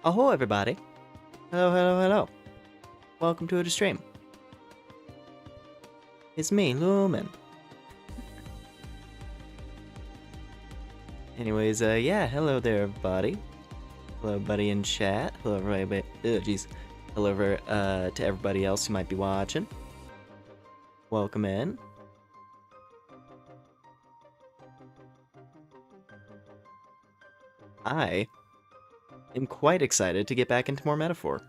Ahoy, everybody. Hello, hello, hello. Welcome to the stream. It's me, Lumen. Anyways, yeah, hello there, everybody. Hello, buddy in chat. Hello, everybody. Oh, jeez. Hello, to everybody else who might be watching. Welcome in. I am quite excited to get back into more metaphor.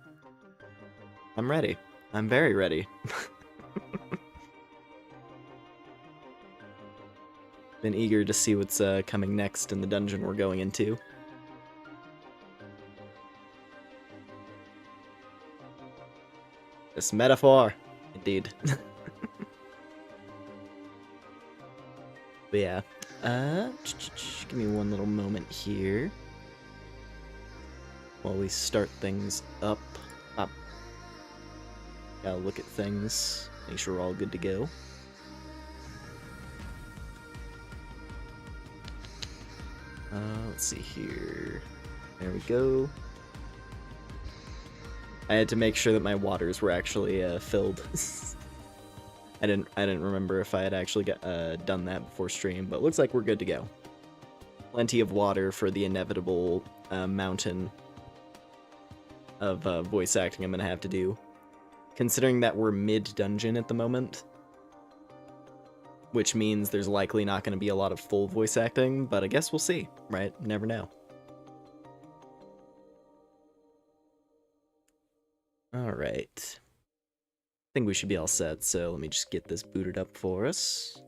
I'm ready. I'm very ready. Been eager to see what's coming next in the dungeon we're going into. This metaphor, indeed. But yeah, give me one little moment here while we start things up. Gotta look at things, make sure we're all good to go. Let's see here. There we go. I had to make sure that my waters were actually filled. I didn't remember if I had actually done that before stream, but looks like we're good to go. Plenty of water for the inevitable mountain of voice acting I'm gonna have to do. Considering that we're mid-dungeon at the moment, which means there's likely not gonna be a lot of full voice acting, but I guess we'll see, right? Never know. Alright. I think we should be all set, so let me just get this booted up for us.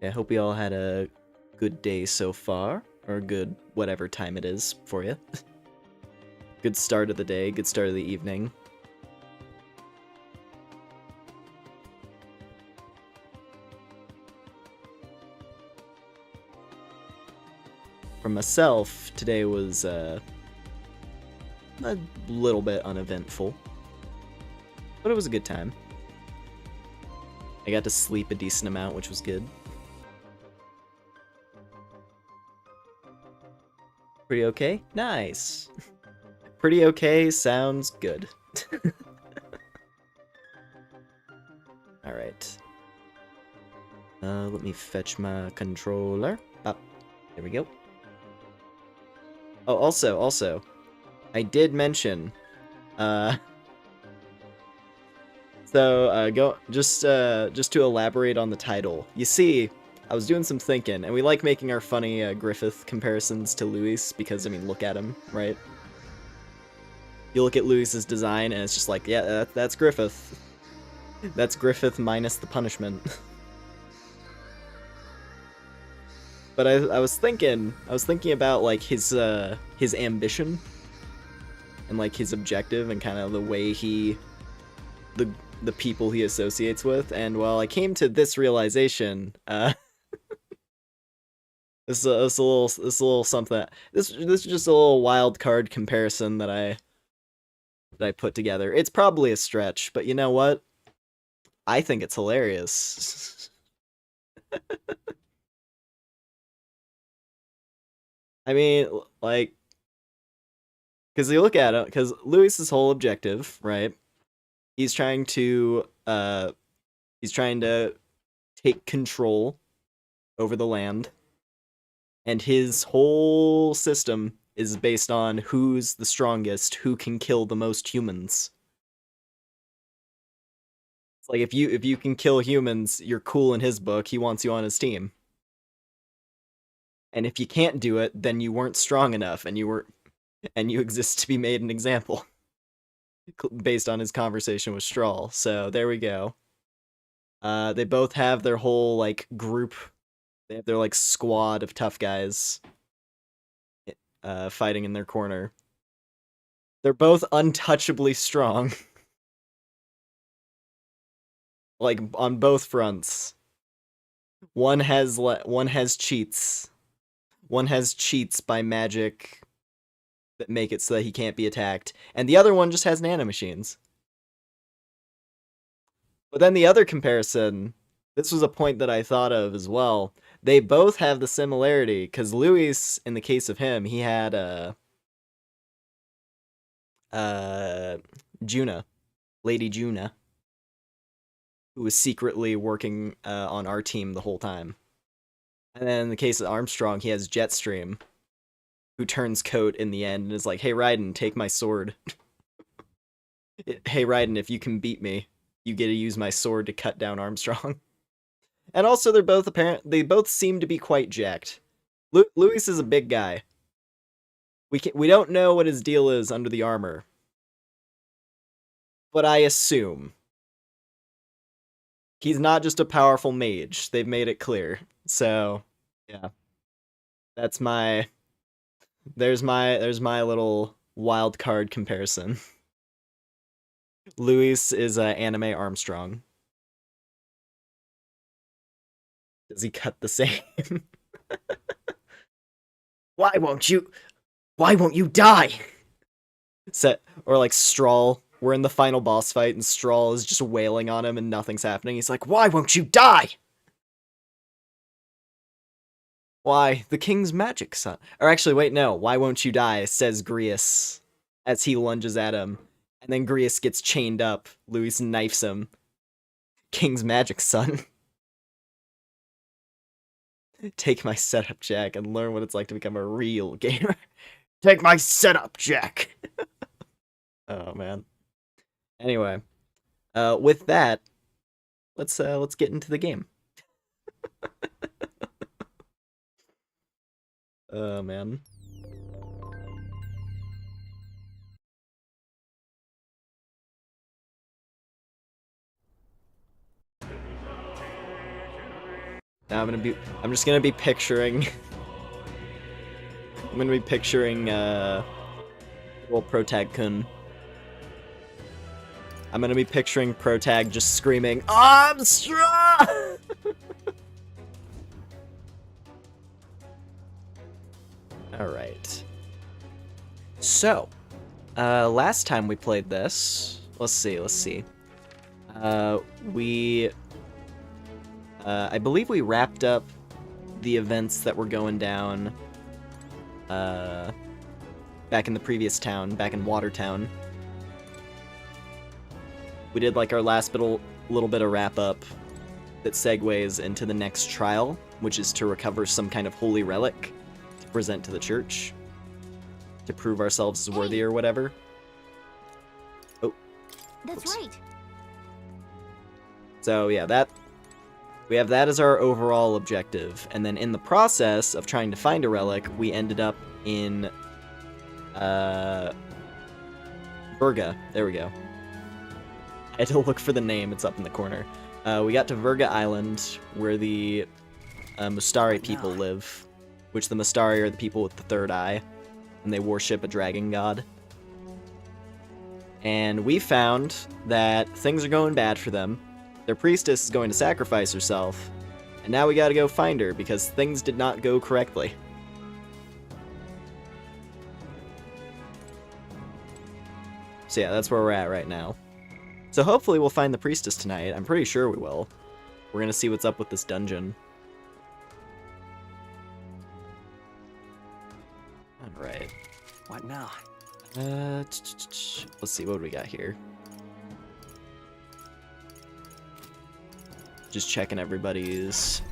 Yeah, I hope we all had a good day so far, or a good whatever time it is for you. Good start of the day, good start of the evening. For myself, today was a little bit uneventful, but it was a good time. I got to sleep a decent amount, which was good. Pretty okay? Nice! Pretty okay sounds good. Alright. Let me fetch my controller. Up. There we go. Oh, also, I did mention, just to elaborate on the title. You see, I was doing some thinking, and we like making our funny Griffith comparisons to Louis because, I mean, look at him, right? You look at Louis's design, and it's just like, yeah, that's Griffith. That's Griffith minus the punishment. But I was thinking about like his ambition and like his objective and kind of the way the people he associates with, and while I came to this realization, this is a little something. This is just a little wild card comparison that I put together. It's probably a stretch, but you know what? I think it's hilarious. I mean, like, because you look at it, because Louis's whole objective, right? He's trying to take control over the land, and his whole system is based on who's the strongest, who can kill the most humans. It's like if you can kill humans, you're cool in his book. He wants you on his team. And if you can't do it, then you weren't strong enough, and you exist to be made an example. Based on his conversation with Strahl. So there we go. They both have their whole like group. They have their like squad of tough guys fighting in their corner. They're both untouchably strong. Like on both fronts. One has cheats. One has cheats by magic that make it so that he can't be attacked, and the other one just has nanomachines. But then the other comparison, this was a point that I thought of as well. They both have the similarity, because Luis, in the case of him, he had Juna, Lady Juna, who was secretly working on our team the whole time. And then in the case of Armstrong, he has Jetstream, who turns coat in the end and is like, "Hey Raiden, take my sword." "Hey Raiden, if you can beat me, you get to use my sword to cut down Armstrong." And also, they both seem to be quite jacked. Luis is a big guy. We don't know what his deal is under the armor, but I assume he's not just a powerful mage. They've made it clear. So, yeah. That's my there's my little wild card comparison. Luis is anime Armstrong. Does he cut the same? Why won't you die? Or like Strahl, we're in the final boss fight and Strahl is just wailing on him and nothing's happening. He's like, "Why won't you die?" "Why, the king's magic son." Or actually, wait, no. "Why won't you die?" says Grius as he lunges at him. And then Grius gets chained up. Luis knifes him. "King's magic son." Take my setup, Jack, and learn what it's like to become a real gamer. Take my setup, Jack. Oh man. Anyway, with that, let's get into the game. Oh man. Now I'm just gonna be picturing I'm gonna be picturing well, Protag-kun. I'm gonna be picturing Protag just screaming, "Armstrong!" Alright. So, last time we played this, let's see. I believe we wrapped up the events that were going down back in the previous town, back in Watertown. We did like our last little bit of wrap up that segues into the next trial, which is to recover some kind of holy relic to present to the church to prove ourselves as worthy or whatever. Oh, that's oops. right. So yeah, we have that as our overall objective, and then in the process of trying to find a relic, we ended up in Virga. There we go. I had to look for the name, it's up in the corner. We got to Virga Island, where the Mustari people live, which the Mustari are the people with the third eye, and they worship a dragon god. And we found that things are going bad for them. Their priestess is going to sacrifice herself, and now we gotta go find her, because things did not go correctly. So yeah, that's where we're at right now. So hopefully we'll find the priestess tonight. I'm pretty sure we will. We're gonna see what's up with this dungeon. Alright. What now? Let's see, what do we got here? Just checking everybody's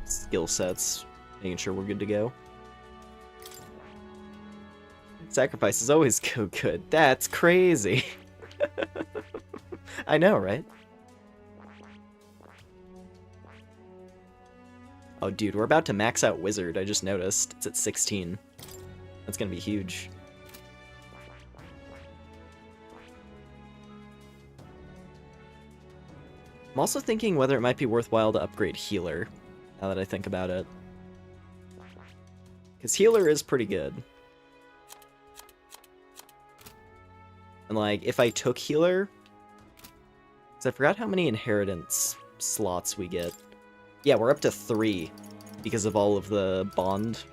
skill sets, making sure we're good to go. Sacrifices always go good. That's crazy. I know, right? Oh, dude, we're about to max out Wizard. I just noticed. It's at 16. That's gonna be huge. I'm also thinking whether it might be worthwhile to upgrade Healer, now that I think about it. Because Healer is pretty good. And like, if I took Healer... Because I forgot how many inheritance slots we get. Yeah, we're up to 3 because of all of the bond...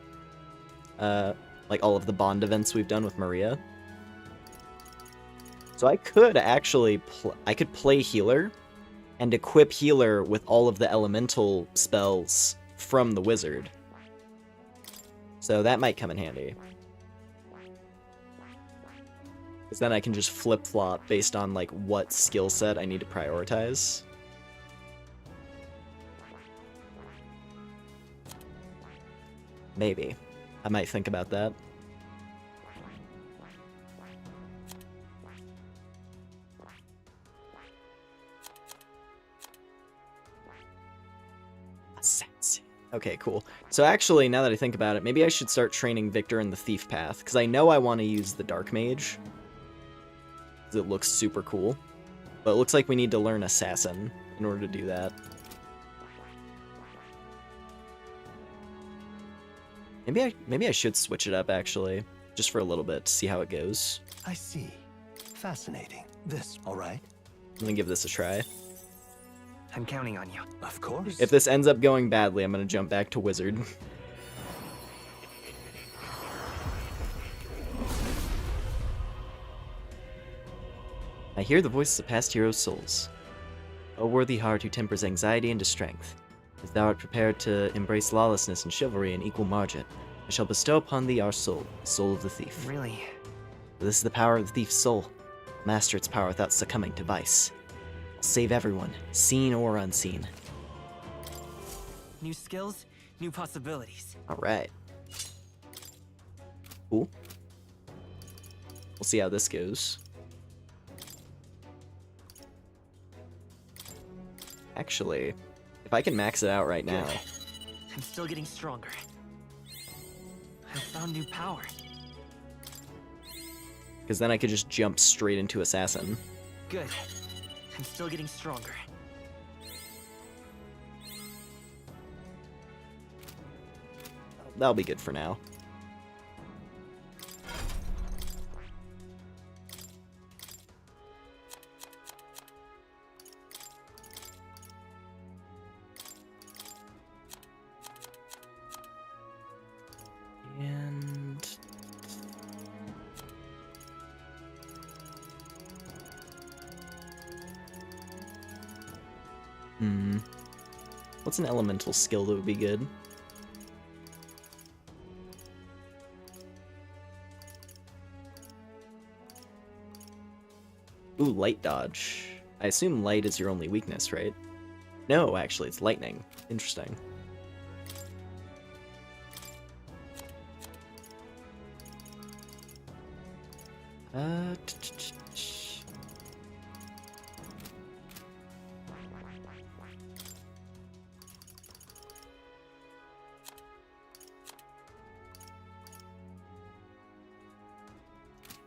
like all of the bond events we've done with Maria. So I could actually... I could play Healer and equip Healer with all of the elemental spells from the wizard. So that might come in handy. Because then I can just flip-flop based on, like, what skill set I need to prioritize. Maybe. I might think about that. Okay, cool. So actually, now that I think about it, maybe I should start training Victor in the Thief path, because I know I want to use the Dark Mage. Because it looks super cool. But it looks like we need to learn Assassin in order to do that. Maybe I should switch it up, actually, just for a little bit, to see how it goes. I see. Fascinating. This, all right? I'm gonna give this a try. I'm counting on you. Of course. If this ends up going badly, I'm gonna jump back to Wizard. I hear the voices of past heroes' souls. O worthy heart who tempers anxiety into strength. If thou art prepared to embrace lawlessness and chivalry in equal margin, I shall bestow upon thee our soul, the soul of the thief. Really? For this is the power of the thief's soul. Master its power without succumbing to vice. I'll save everyone, seen or unseen. New skills, new possibilities. Alright. Cool. We'll see how this goes. Actually, if I can max it out right now. I'm still getting stronger. I found new power. Because then I could just jump straight into Assassin. Good. I'm still getting stronger. That'll be good for now. And what's an elemental skill that would be good? Ooh, light dodge. I assume light is your only weakness, right? No, actually, it's lightning. Interesting.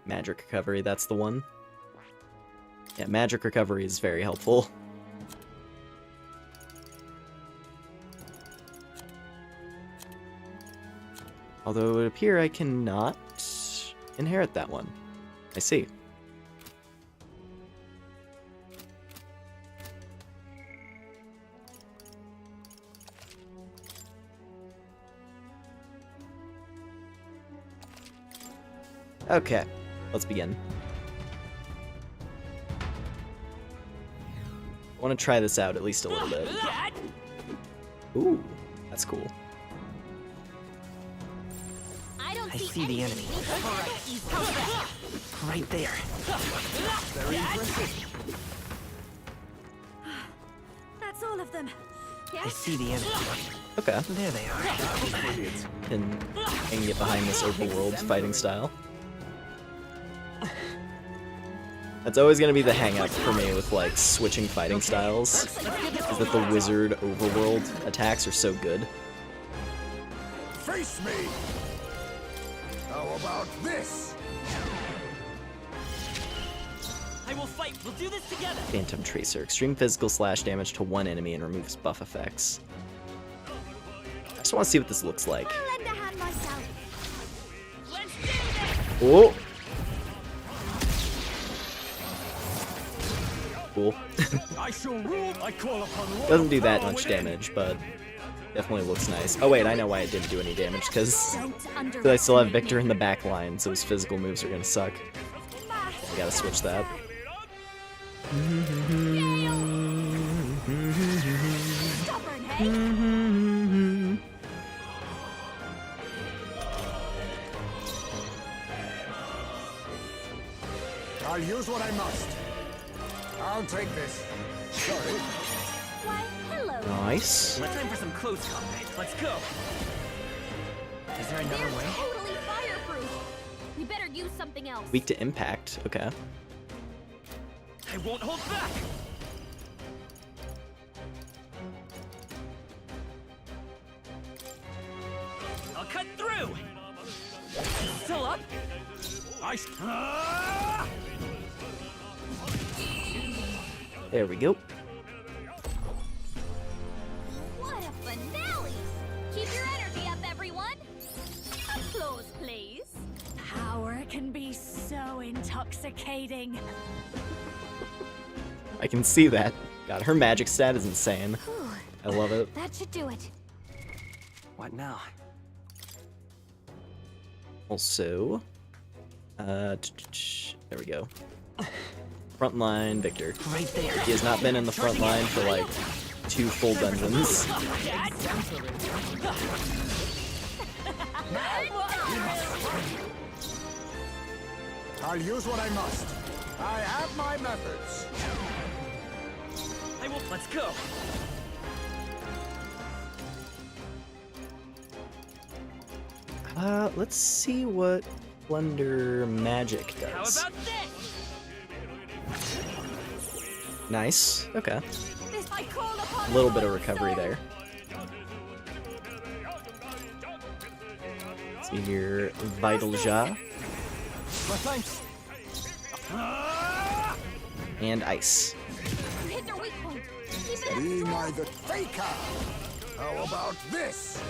Magic recovery, that's the one. Yeah, magic recovery is very helpful. Although it would appear I cannot inherit that one. I see. Okay, let's begin. I want to try this out at least a little bit. Ooh, that's cool. I see the enemy. Right there. Very impressive. That's all of them. I see the enemy. Okay. There they are. Can get behind this overworld fighting style. That's always going to be the hang-up for me with, like, switching fighting styles, is that the wizard overworld attacks are so good. Face me! How about this? I will fight. We'll do this together. Phantom Tracer. Extreme physical slash damage to one enemy and removes buff effects. I just want to see what this looks like. I'll lend a hand myself. Let's do this. Oh! Cool. I shall rule. I call upon Doesn't do that much damage, but definitely looks nice. Oh wait, I know why it didn't do any damage, because I still have Victor in the back line, so his physical moves are gonna suck. I gotta switch that. Stubborn head. I'll use what I must. I'll take this. Sorry. Why, hello. Nice. Time for some close combat. Let's go. Is there another They're way? totally fireproof. We better use something else. Weak to impact. Okay. I won't hold back. I'll cut through. Still up? There we go. What a finale! Keep your energy up, everyone. Applause, please. Power can be so intoxicating. I can see that. God, her magic stat is insane. I love it. That should do it. What now? Also, there we go. Frontline Victor. Right there. He has not been in the front line for like 2 full dungeons. I'll use what I must. I have my methods. I will. Let's go. Let's see what Plunder Magic How does. about this? Nice. Okay. This I call upon A little bit of your recovery soul. there. See here, Vital Ja Well, thanks. and Ice. You hit their weak point. Keep it up. Be my the faker. How about this?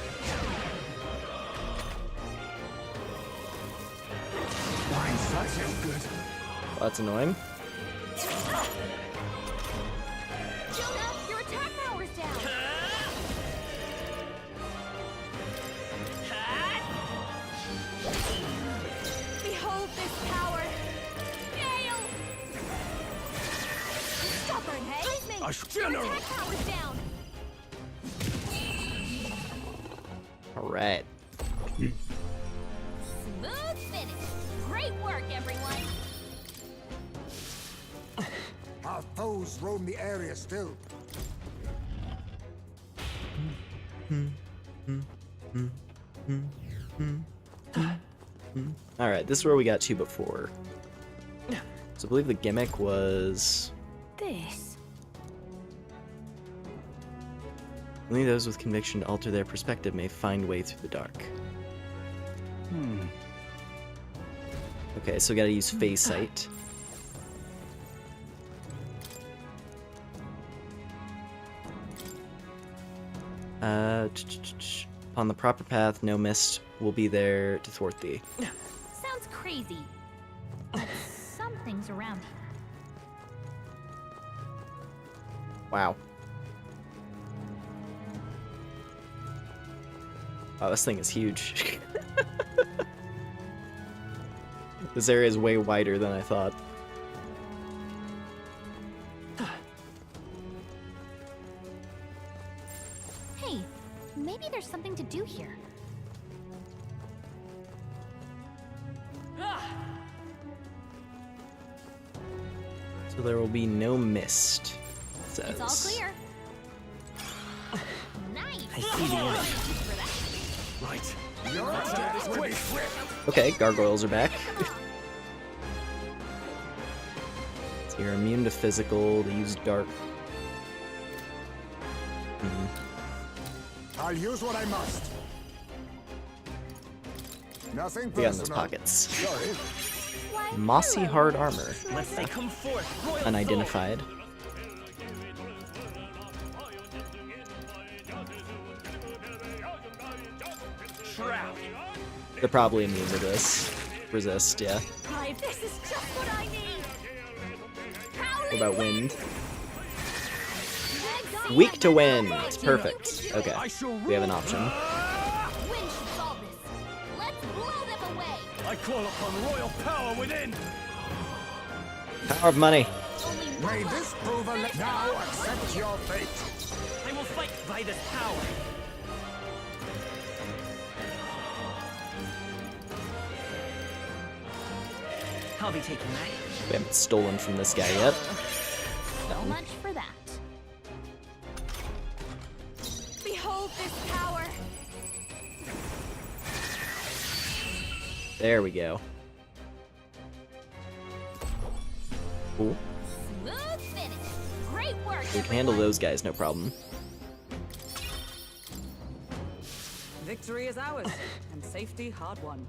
Nice, that feels good. Well, that's annoying. Jonah, your attack power's down. Behold this power. Gale! Stubborn, hey? Your attack power's down. All right. Smooth finish. Great work, everyone. Our foes roam the area still. All right, this is where we got to before. So I believe the gimmick was This. only those with conviction to alter their perspective may find way through the dark. Okay, so we gotta use phase sight. On the proper path, no mist will be there to thwart thee. Sounds crazy. But something's around here. Wow. Oh, this thing is huge. This area is way wider than I thought. Hey, maybe there's something to do here. So there will be no mist, it says. It's all clear. Nice. I see the end. For that. Right. Your attack will be swift. Okay, gargoyles are back. So you're immune to physical, they use dark. I'll use what I must. Nothing We got in those personal. pockets. Sorry. Why, Mossy hello, hard armor. Let's say come forth. Royal Unidentified. Soul. Shroud. They're probably immune to this. Resist, yeah. Why, this is just what I need. What about wind? Exit. Weak to wind. Perfect. Okay, we have an option. Wind should solve this. Let's blow them away. I call upon royal power within. Power of money. Only one May left. this prove a now accept your fate. I will fight by this power. I'll be taking that. We haven't stolen from this guy yet. So much for that. Behold this power. There we go. Cool. Smooth finish. Great work. We can handle those guys, no problem. Victory is ours, and safety hard won.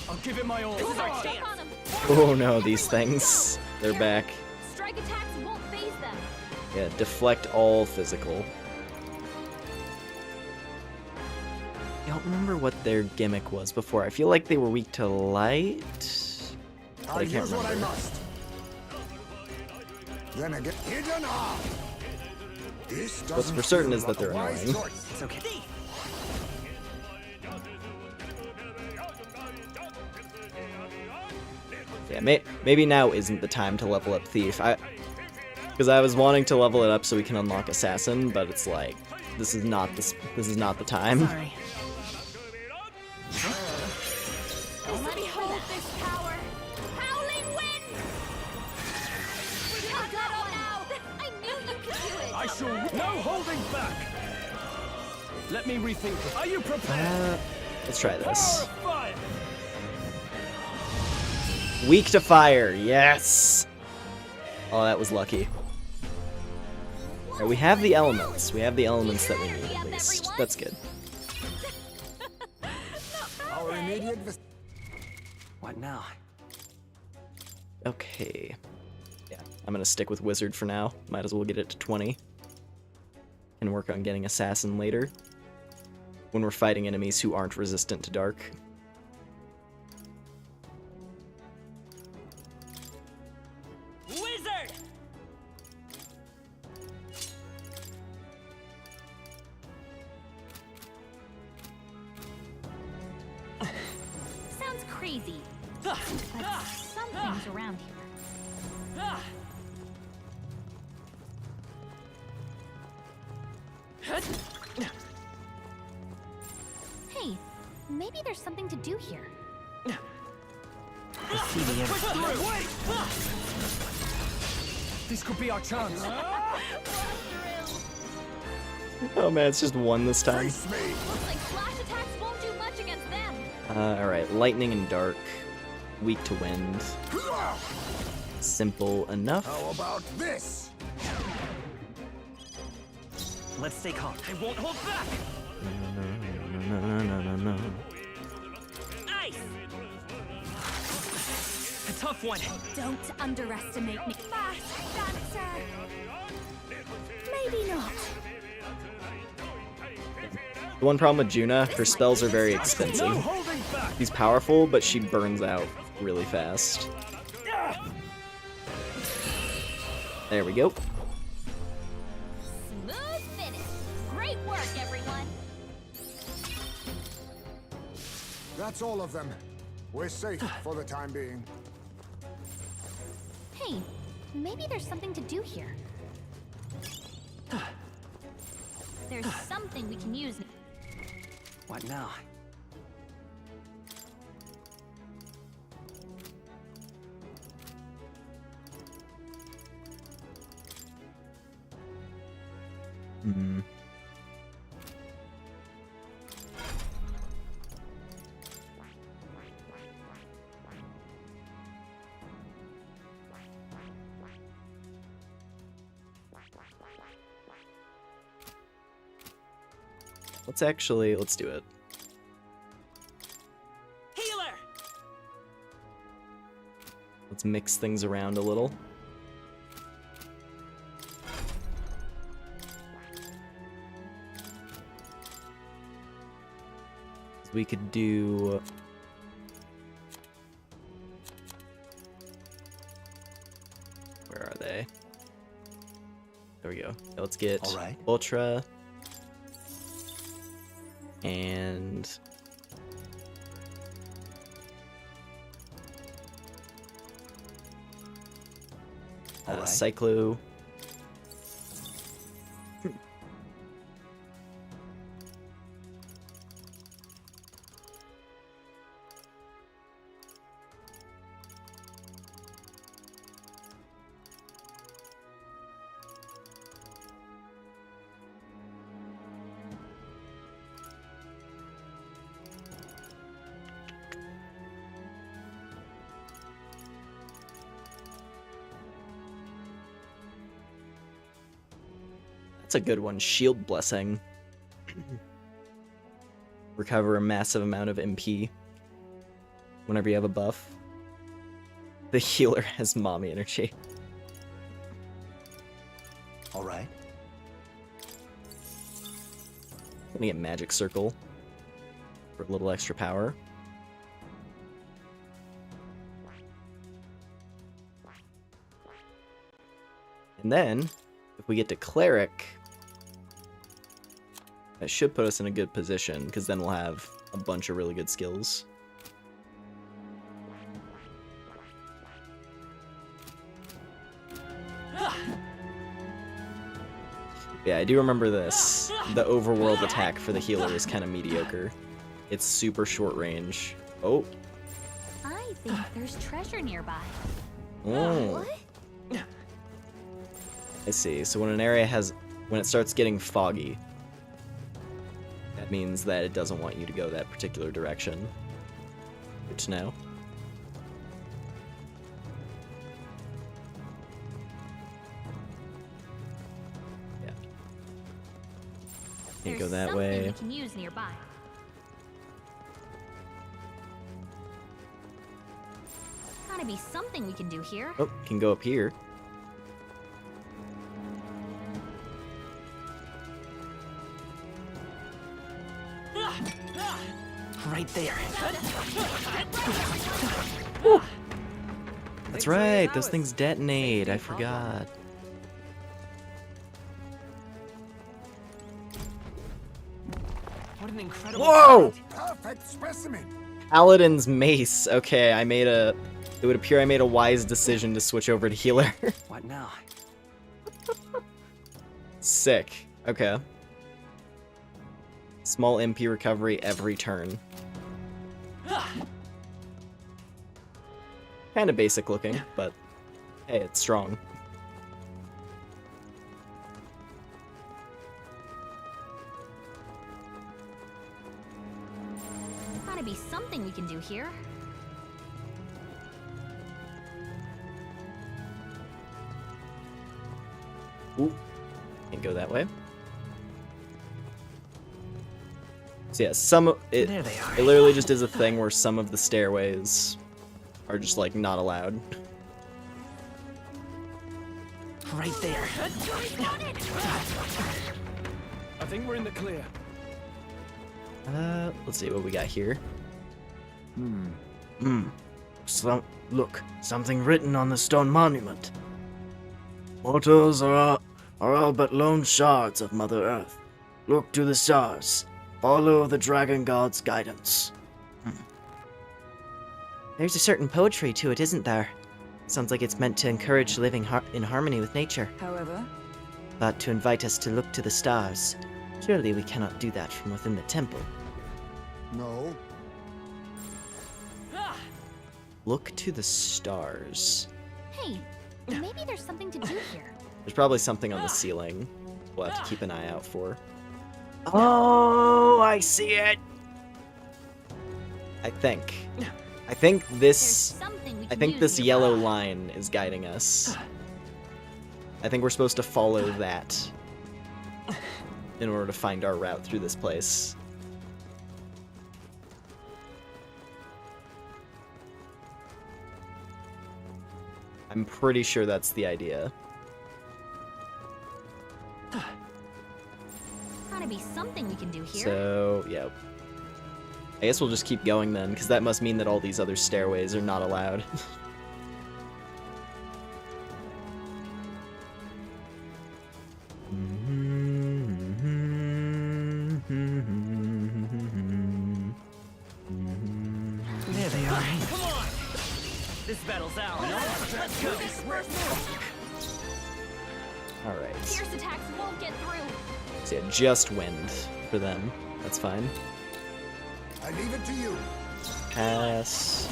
I'll give it my all. This is our Jump chance. on 'em. Oh no, these things. They're back. Strike attacks won't phase them. Yeah, deflect all physical. I don't remember what their gimmick was before. I feel like they were weak to light, but I can't use what I remember. must. Then again, hidden arm. This What's doesn't for certain feel is that like a they're wise annoying. choice. It's okay. Yeah, maybe now isn't the time to level up Thief. Because I was wanting to level it up so we can unlock Assassin, but it's like this is not the time. Sorry. Behold this power. Howling wind. I got one now. I knew you could do it. I shall. No holding back. Let me rethink it. Are you prepared? Let's try this. Fire. Weak to fire, yes! Oh, that was lucky. Alright, we have the elements. We have the elements that we need, at least. That's good. Our immediate. What now? Okay. Yeah, I'm gonna stick with Wizard for now. Might as well get it to 20. And work on getting Assassin later. When we're fighting enemies who aren't resistant to dark. Wizard! Sounds crazy, but something's around here. Hey, maybe there's something to do here. I see the end. Wait! This could be our chance. Oh man, it's just one this time. Face me. Looks like flash attacks won't do much against them. Alright, lightning and dark. Weak to wind. Simple enough. How about this? Let's stay calm. I won't hold back. No. Ice! A tough one. Don't underestimate me. Fast dancer. Maybe not. The one problem with Juna, her spells are very No expensive. holding back. She's powerful, but she burns out really fast. There we go. Smooth finish. Great work, everyone. That's all of them. We're safe for the time being. Hey, maybe there's something to do here. There's something we can use. What now? Hmm. Let's do it. Healer! Let's mix things around a little. We could do... Where are they? There we go. Let's get All right. Ultra and All right. Cyclo. That's a good one. Shield Blessing. Recover a massive amount of MP whenever you have a buff. The healer has mommy energy. All right. Let me get Magic Circle for a little extra power. And then, if we get to Cleric, that should put us in a good position, because then we'll have a bunch of really good skills. Yeah, I do remember this. The overworld attack for the healer is kind of mediocre. It's super short range. Oh. I think there's treasure nearby. Oh. I see. So when an area when it starts getting foggy, that means that it doesn't want you to go that particular direction. Good to know. Yeah. Can't go that way. We can use nearby. Gotta be something we can do here. Oh, can go up here. Right there. That's right, those things detonate. I forgot. What an incredible. Whoa! Perfect specimen. Paladin's Mace. Okay, it would appear I made a wise decision to switch over to healer. What now? Sick. Okay. Small MP recovery every turn. Kinda basic looking, but hey, it's strong. Gotta be something we can do here. Ooh. Can't go that way. So yeah, There they are. it literally just is a thing where some of the stairways are just like not allowed. Right there. I think we're in the clear. Let's see what we got here. Look, something written on the stone monument. Mortals are all but lone shards of Mother Earth. Look to the stars. Follow the dragon god's guidance. There's a certain poetry to it, isn't there? Sounds like it's meant to encourage living in harmony with nature, However, but to invite us to look to the stars. Surely we cannot do that from within the temple. No. Look to the stars. Hey, maybe there's something to do here. There's probably something on the ceiling we'll have to keep an eye out for. Oh, I see it. I think There's this something we can I think use this nearby. yellow line is guiding us. I think we're supposed to follow that in order to find our route through this place. I'm pretty sure that's the idea. Gotta be something we can do here. So, yeah. I guess we'll just keep going then, because that must mean that all these other stairways are not allowed. There they are. Come on! This battle's ours. Let's go. Alright. Fierce attacks won't get through. So yeah, just wind for them. That's fine. I leave it to you. Pass.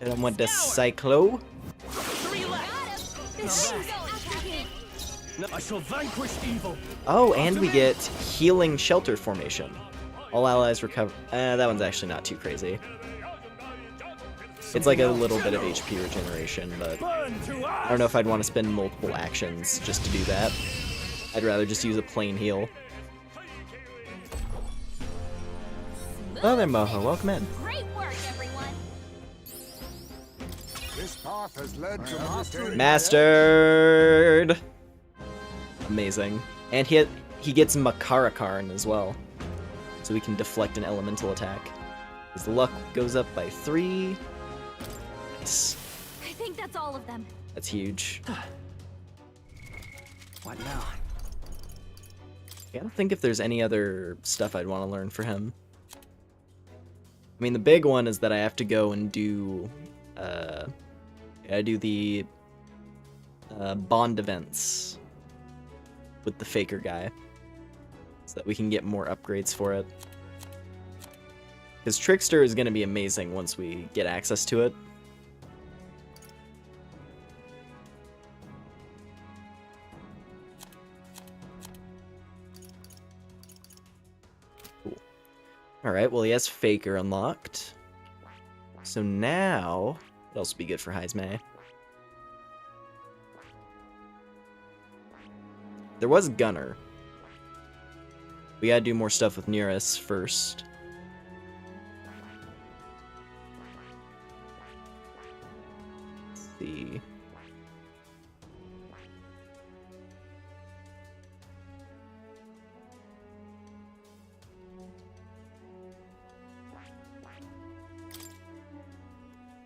And then went to Cyclo. No, I shall vanquish evil. Oh, and we get Healing Shelter Formation. All allies recover. That one's actually not too crazy. It's like a little bit of HP regeneration, but Burn to I don't know if I'd want to spend multiple actions just to do that. I'd rather just use a plain heal. Oh there, Moho. Welcome in. Great work, everyone. This path has led to mastery. Mastered! Amazing. And he gets Makarakarn as well. So we can deflect an elemental attack. His luck goes up by 3. Nice. I think that's all of them. That's huge. What now? I don't think if there's any other stuff I'd want to learn for him. I mean, the big one is that I have to go and do, I do the bond events with the Faker guy, so that we can get more upgrades for it. Because Trickster is going to be amazing once we get access to it. Alright, well he has Faker unlocked. So now, what else would be good for Heizme? There was Gunner. We gotta do more stuff with Nearest first. Let's see.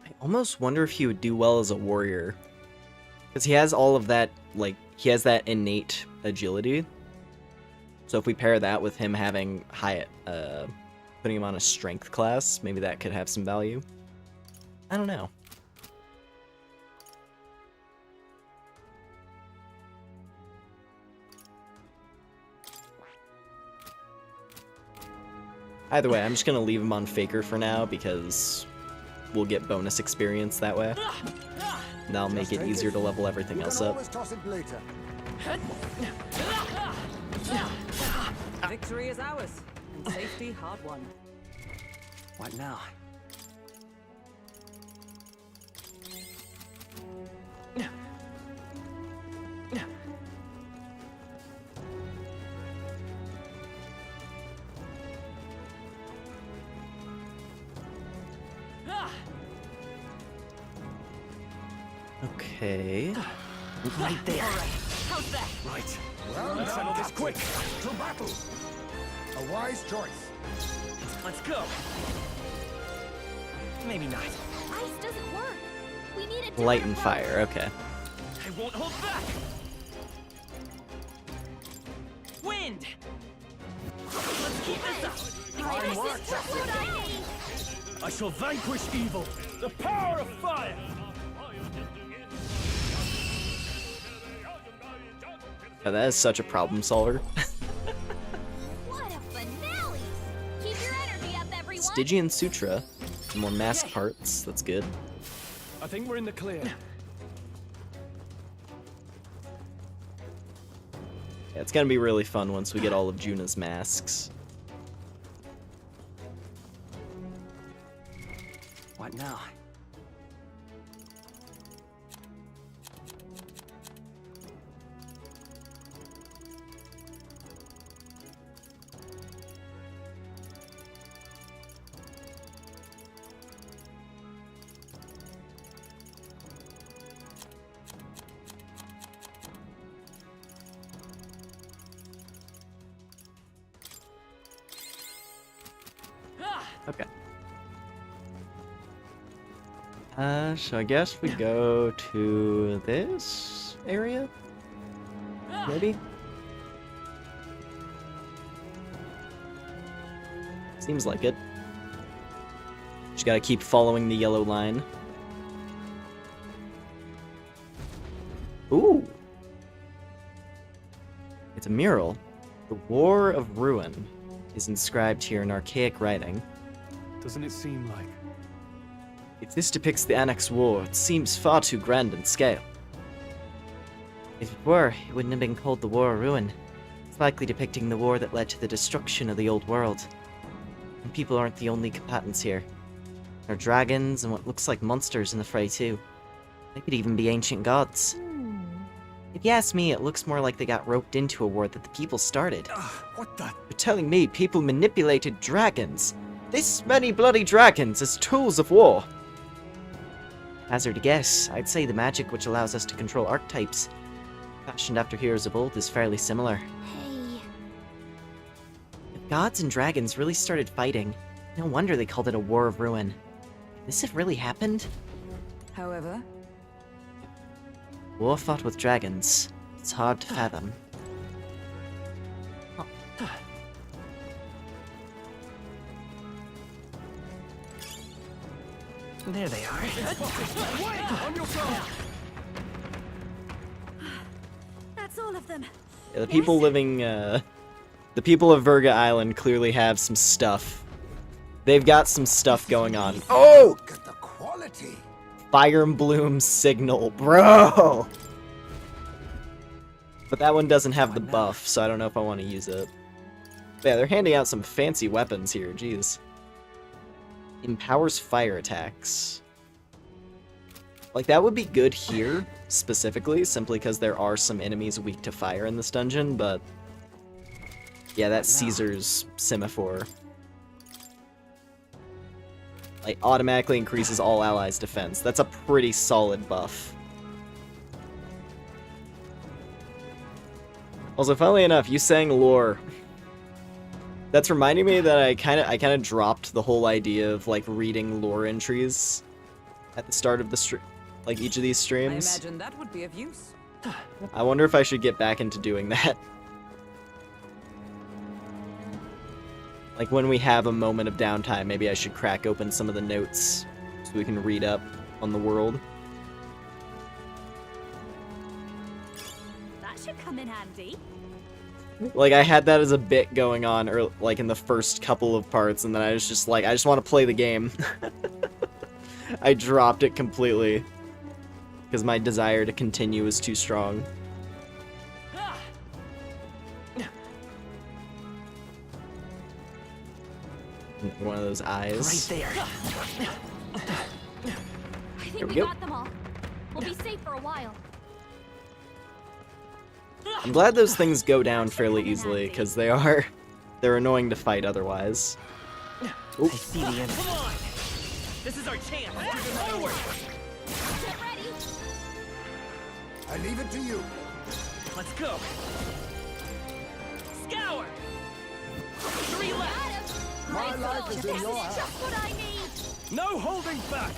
I almost wonder if he would do well as a warrior. Because he has all of that, like, he has that innate agility. So if we pair that with him having high, putting him on a strength class, maybe that could have some value. I don't know. Either way, I'm just gonna leave him on Faker for now because we'll get bonus experience that way. And that'll make it easier to level everything else up. Toss it later. Victory is ours, and safety hard won. What now? Okay. Right there. How's that? Right. Well, Let's settle this quick. to battle. A wise choice. Let's go. Maybe not. Ice doesn't work. We need a different Light and approach. fire, okay. I won't hold back. Wind. Let's keep this up. Fine work, This is just what I need. I shall vanquish evil. The power of fire. Oh, that is such a problem solver. What a finale! Keep your energy up, everyone. Stygian Sutra. Some more mask parts, that's good. I think we're in the clear. Yeah, it's gonna be really fun once we get all of Juna's masks. What now? Okay. So I guess we go to this area? Maybe? Seems like it. Just gotta keep following the yellow line. Ooh! It's a mural. The War of Ruin is inscribed here in archaic writing. Doesn't it seem like? If this depicts the Annex War, it seems far too grand in scale. If it were, it wouldn't have been called the War of Ruin. It's likely depicting the war that led to the destruction of the old world. And people aren't the only combatants here. There are dragons and what looks like monsters in the fray too. They could even be ancient gods. If you ask me, it looks more like they got roped into a war that the people started. What the? You're telling me people manipulated dragons? This many bloody dragons as tools of war? Hazard a guess, I'd say the magic which allows us to control archetypes, fashioned after heroes of old, is fairly similar. Hey. If gods and dragons really started fighting, no wonder they called it a war of ruin. Could this have really happened? However, War fought with dragons. It's hard to fathom. There they are. On your guard. That's all of them. Yeah, the people living, the people of Virga Island clearly have some stuff. They've got some stuff going on. Oh! Look at the quality. Fire and Bloom signal, bro! But that one doesn't have the buff, so I don't know if I want to use it. Yeah, they're handing out some fancy weapons here, jeez. Empowers fire attacks. Like, that would be good here, specifically, simply because there are some enemies weak to fire in this dungeon, but... yeah, that's Caesar's semaphore. Like, automatically increases all allies' defense. That's a pretty solid buff. Also, funnily enough, you sang lore. That's reminding me that I kind of dropped the whole idea of like reading lore entries at the start of the like each of these I streams. imagine that would be of use. I wonder if I should get back into doing that. Like when we have a moment of downtime, maybe I should crack open some of the notes so we can read up on the world. That should come in handy. Like, I had that as a bit going on, or like in the first couple of parts, and then I was just like, I just want to play the game. I dropped it completely because my desire to continue is too strong. One of those eyes. Right there. I think Here we we go. got them all. We'll be safe for a while. I'm glad those things go down fairly easily because they're annoying to fight otherwise. I see the enemy. Come on! This is our chance. Forward! Get ready. I leave it to you. Let's go. Scour. 3 left. Got him. My Nice life going. is in This your is hands. just what I need. No holding back.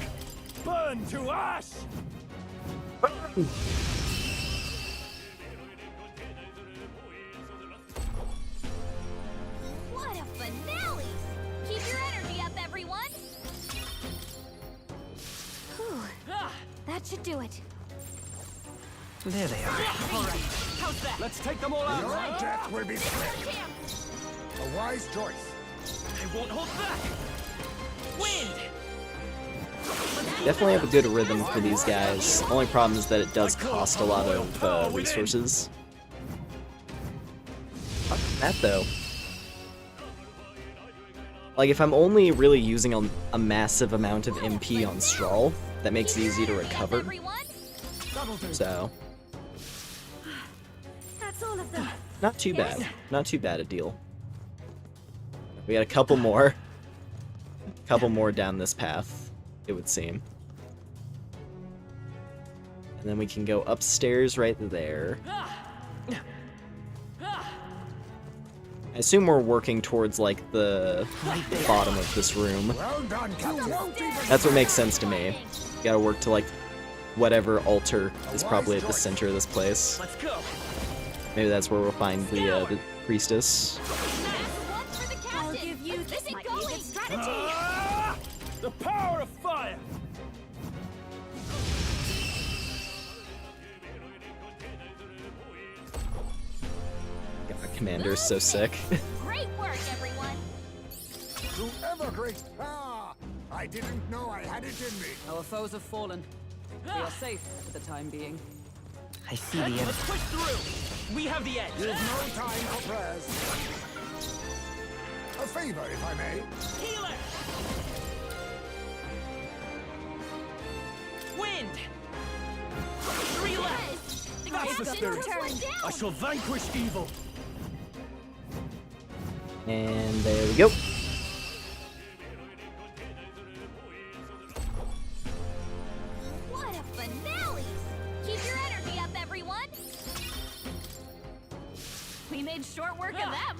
Burn to ash. What a finale! Keep your energy up, everyone. Whew. That should do it. There they are. How's that? Let's take them all Your out. death will be swift. A wise choice. I won't hold back. Wind. Definitely have a good rhythm for these guys. Only problem is that it does cost a lot of resources. Fuck that though. Like if I'm only really using a massive amount of MP on Strawl, that makes it easy to recover. Everyone. So That's all of them. not too bad. Not too bad a deal. We got a couple more. Couple more down this path, it would seem. And then we can go upstairs right there. I assume we're working towards like the bottom of this room. Well done, Captain. That's what makes sense to me. You gotta work to like whatever altar is probably at the center of this place. Let's go. Maybe that's where we'll find the priestess. One for the captain. I'll give you this might be a good strategy. Ah! The power of fire. God, our commander's so sick. Great work, everyone. To ever great. Ah, I didn't know I had it in me. Our foes have fallen. We are safe for the time being. I see the enemy. Let's push through. We have the edge. There's no time for prayers. A favor, if I may. Healer. wind. Three left. The That's the captain's spirit. turned down. I shall vanquish evil. And there we go. What a finale! Keep your energy up, everyone. We made short work of them.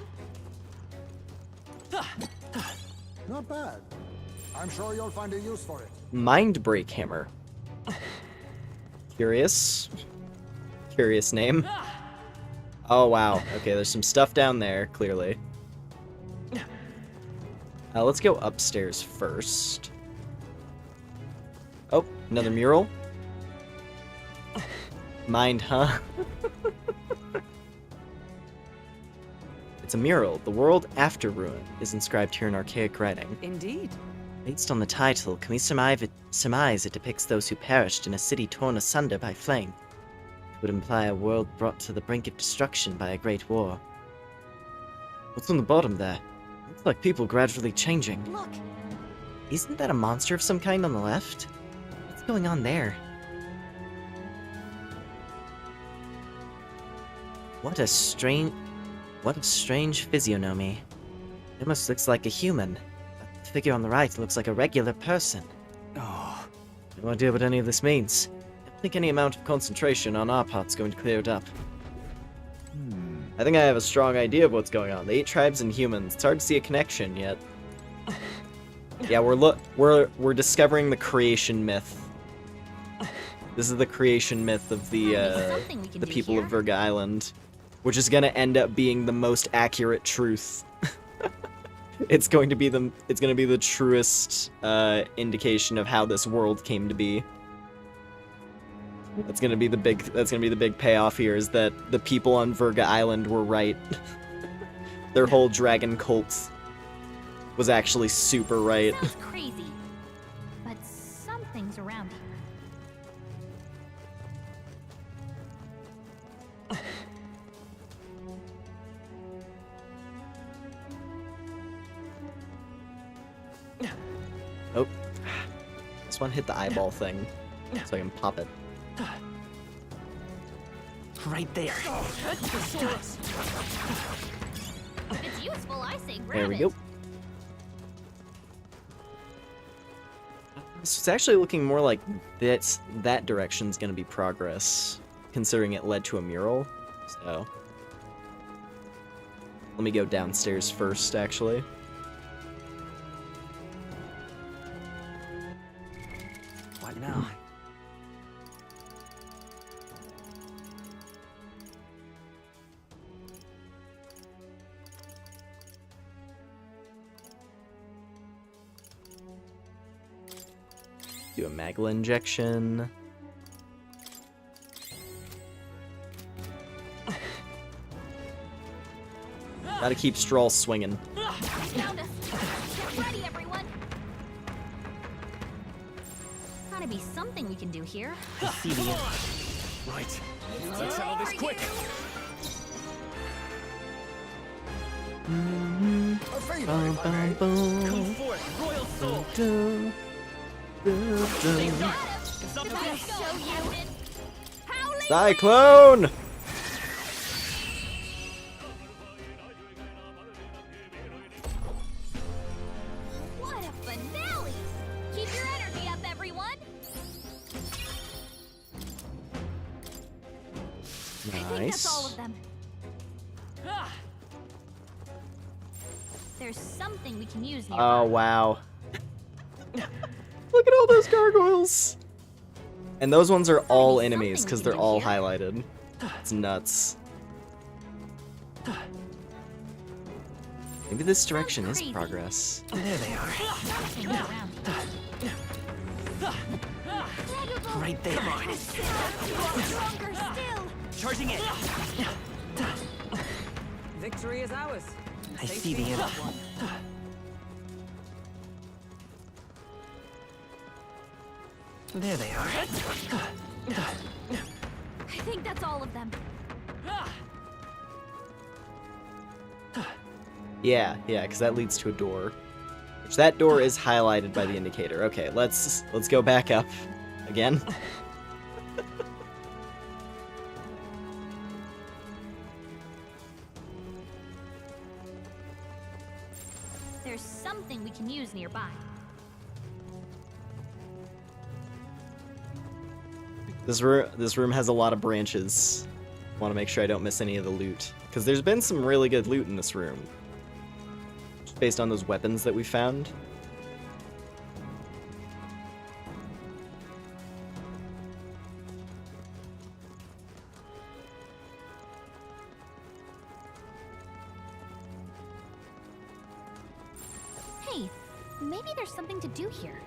Not bad. I'm sure you'll find a use for it. Mind Break Hammer. Curious. Curious name. Oh, wow. Okay, there's some stuff down there, clearly. Let's go upstairs first. Oh, another mural. Mind, huh? It's a mural. The world after ruin is inscribed here in archaic writing. Indeed. Based on the title, can we surmise it depicts those who perished in a city torn asunder by flame? It would imply a world brought to the brink of destruction by a great war. What's on the bottom there? Looks like people gradually changing. Look, Isn't that a monster of some kind on the left? What's going on there? What a strange physiognomy. It almost looks like a human. But the figure on the right looks like a regular person. Oh, No idea what any of this means. I don't think any amount of concentration on our part's going to clear it up. I think I have a strong idea of what's going on. The 8 tribes and humans. It's hard to see a connection yet. Yeah, we're discovering the creation myth. This is the creation myth of the something we can do people here. of Virga Island, which is gonna end up being the most accurate truth. It's going to be the truest indication of how this world came to be. That's gonna be the big payoff here, is that the people on Virga Island were right. Their whole dragon cult was actually super right. sounds crazy, but something's around here. Oh, this one hit the eyeball thing, so I can pop it. Right there. If it's useful, I say grab There we it. go. So it's actually looking more like that direction's gonna be progress, considering it led to a mural. So let me go downstairs first, actually. What now? Do a Magla injection. Gotta keep Stroll swinging. Found us. Get ready, everyone. Gotta be something we can do here. I see the end. right. Let's settle this quick. A favor, if I may. Come forth, royal soul. Stay sharp. It's up to Let's this. go, Captain. Howling Cyclone! What a finale! Keep your energy up, everyone. I think that's all of Nice. them. There's something we can use nearby. Oh, wow. Look at all those gargoyles! And those ones are all be enemies, something because we they're can do all here. highlighted. It's nuts. Maybe this direction is crazy. progress. There they are. Something around here. Right there. Stronger still. Charging in. Victory is ours. and I safety see the is end. won. There they are. I think that's all of them. Yeah, because that leads to a door. Which that door is highlighted by the indicator. Okay, let's go back up. Again? There's something we can use nearby. This room has a lot of branches. Want to make sure I don't miss any of the loot, because there's been some really good loot in this room, just based on those weapons that we found. Hey, maybe there's something to do here.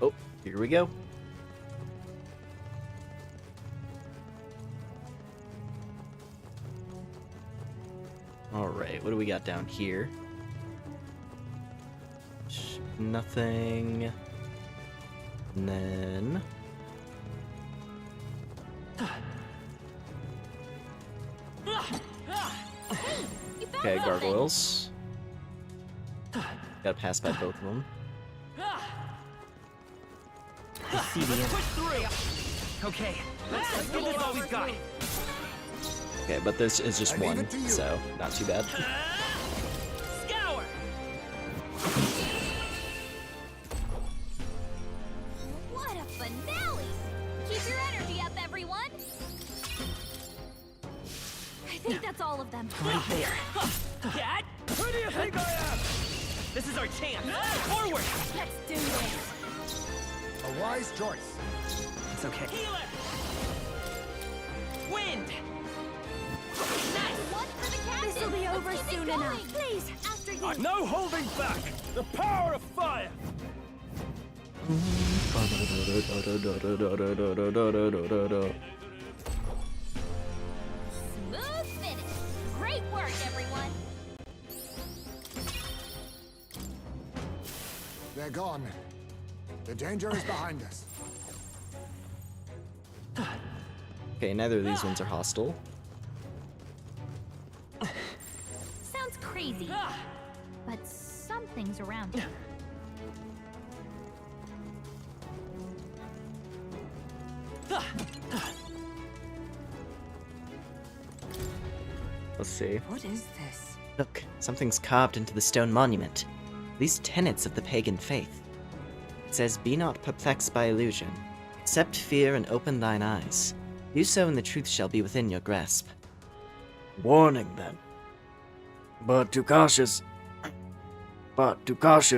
Oh, here we go. Alright, what do we got down here? Nothing. And then... Okay, gargoyles. Gotta pass by both of them. I see the end. Okay, let's give this all we've got. Okay, but this is just I leave one, it to you. so not too bad. Scour! What a finale! Keep your energy up, everyone! I think that's all of them. Right there. Dad? Who do you think I am? This is our chance. Forward! Let's do this! A wise choice. It's okay. Healer! Wind! Nice! One for the captain! This'll be over soon enough. Please, after you! No holding back! The power of fire! Smooth finish! Great work, everyone! They're gone. The danger is behind us. Okay, neither of these ones are hostile. Sounds crazy, but something's around here. Let's see. What is this? Look, something's carved into the stone monument. These tenets of the pagan faith. It says, "Be not perplexed by illusion. Accept fear and open thine eyes. Do so and the truth shall be within your grasp." Warning then. But to caution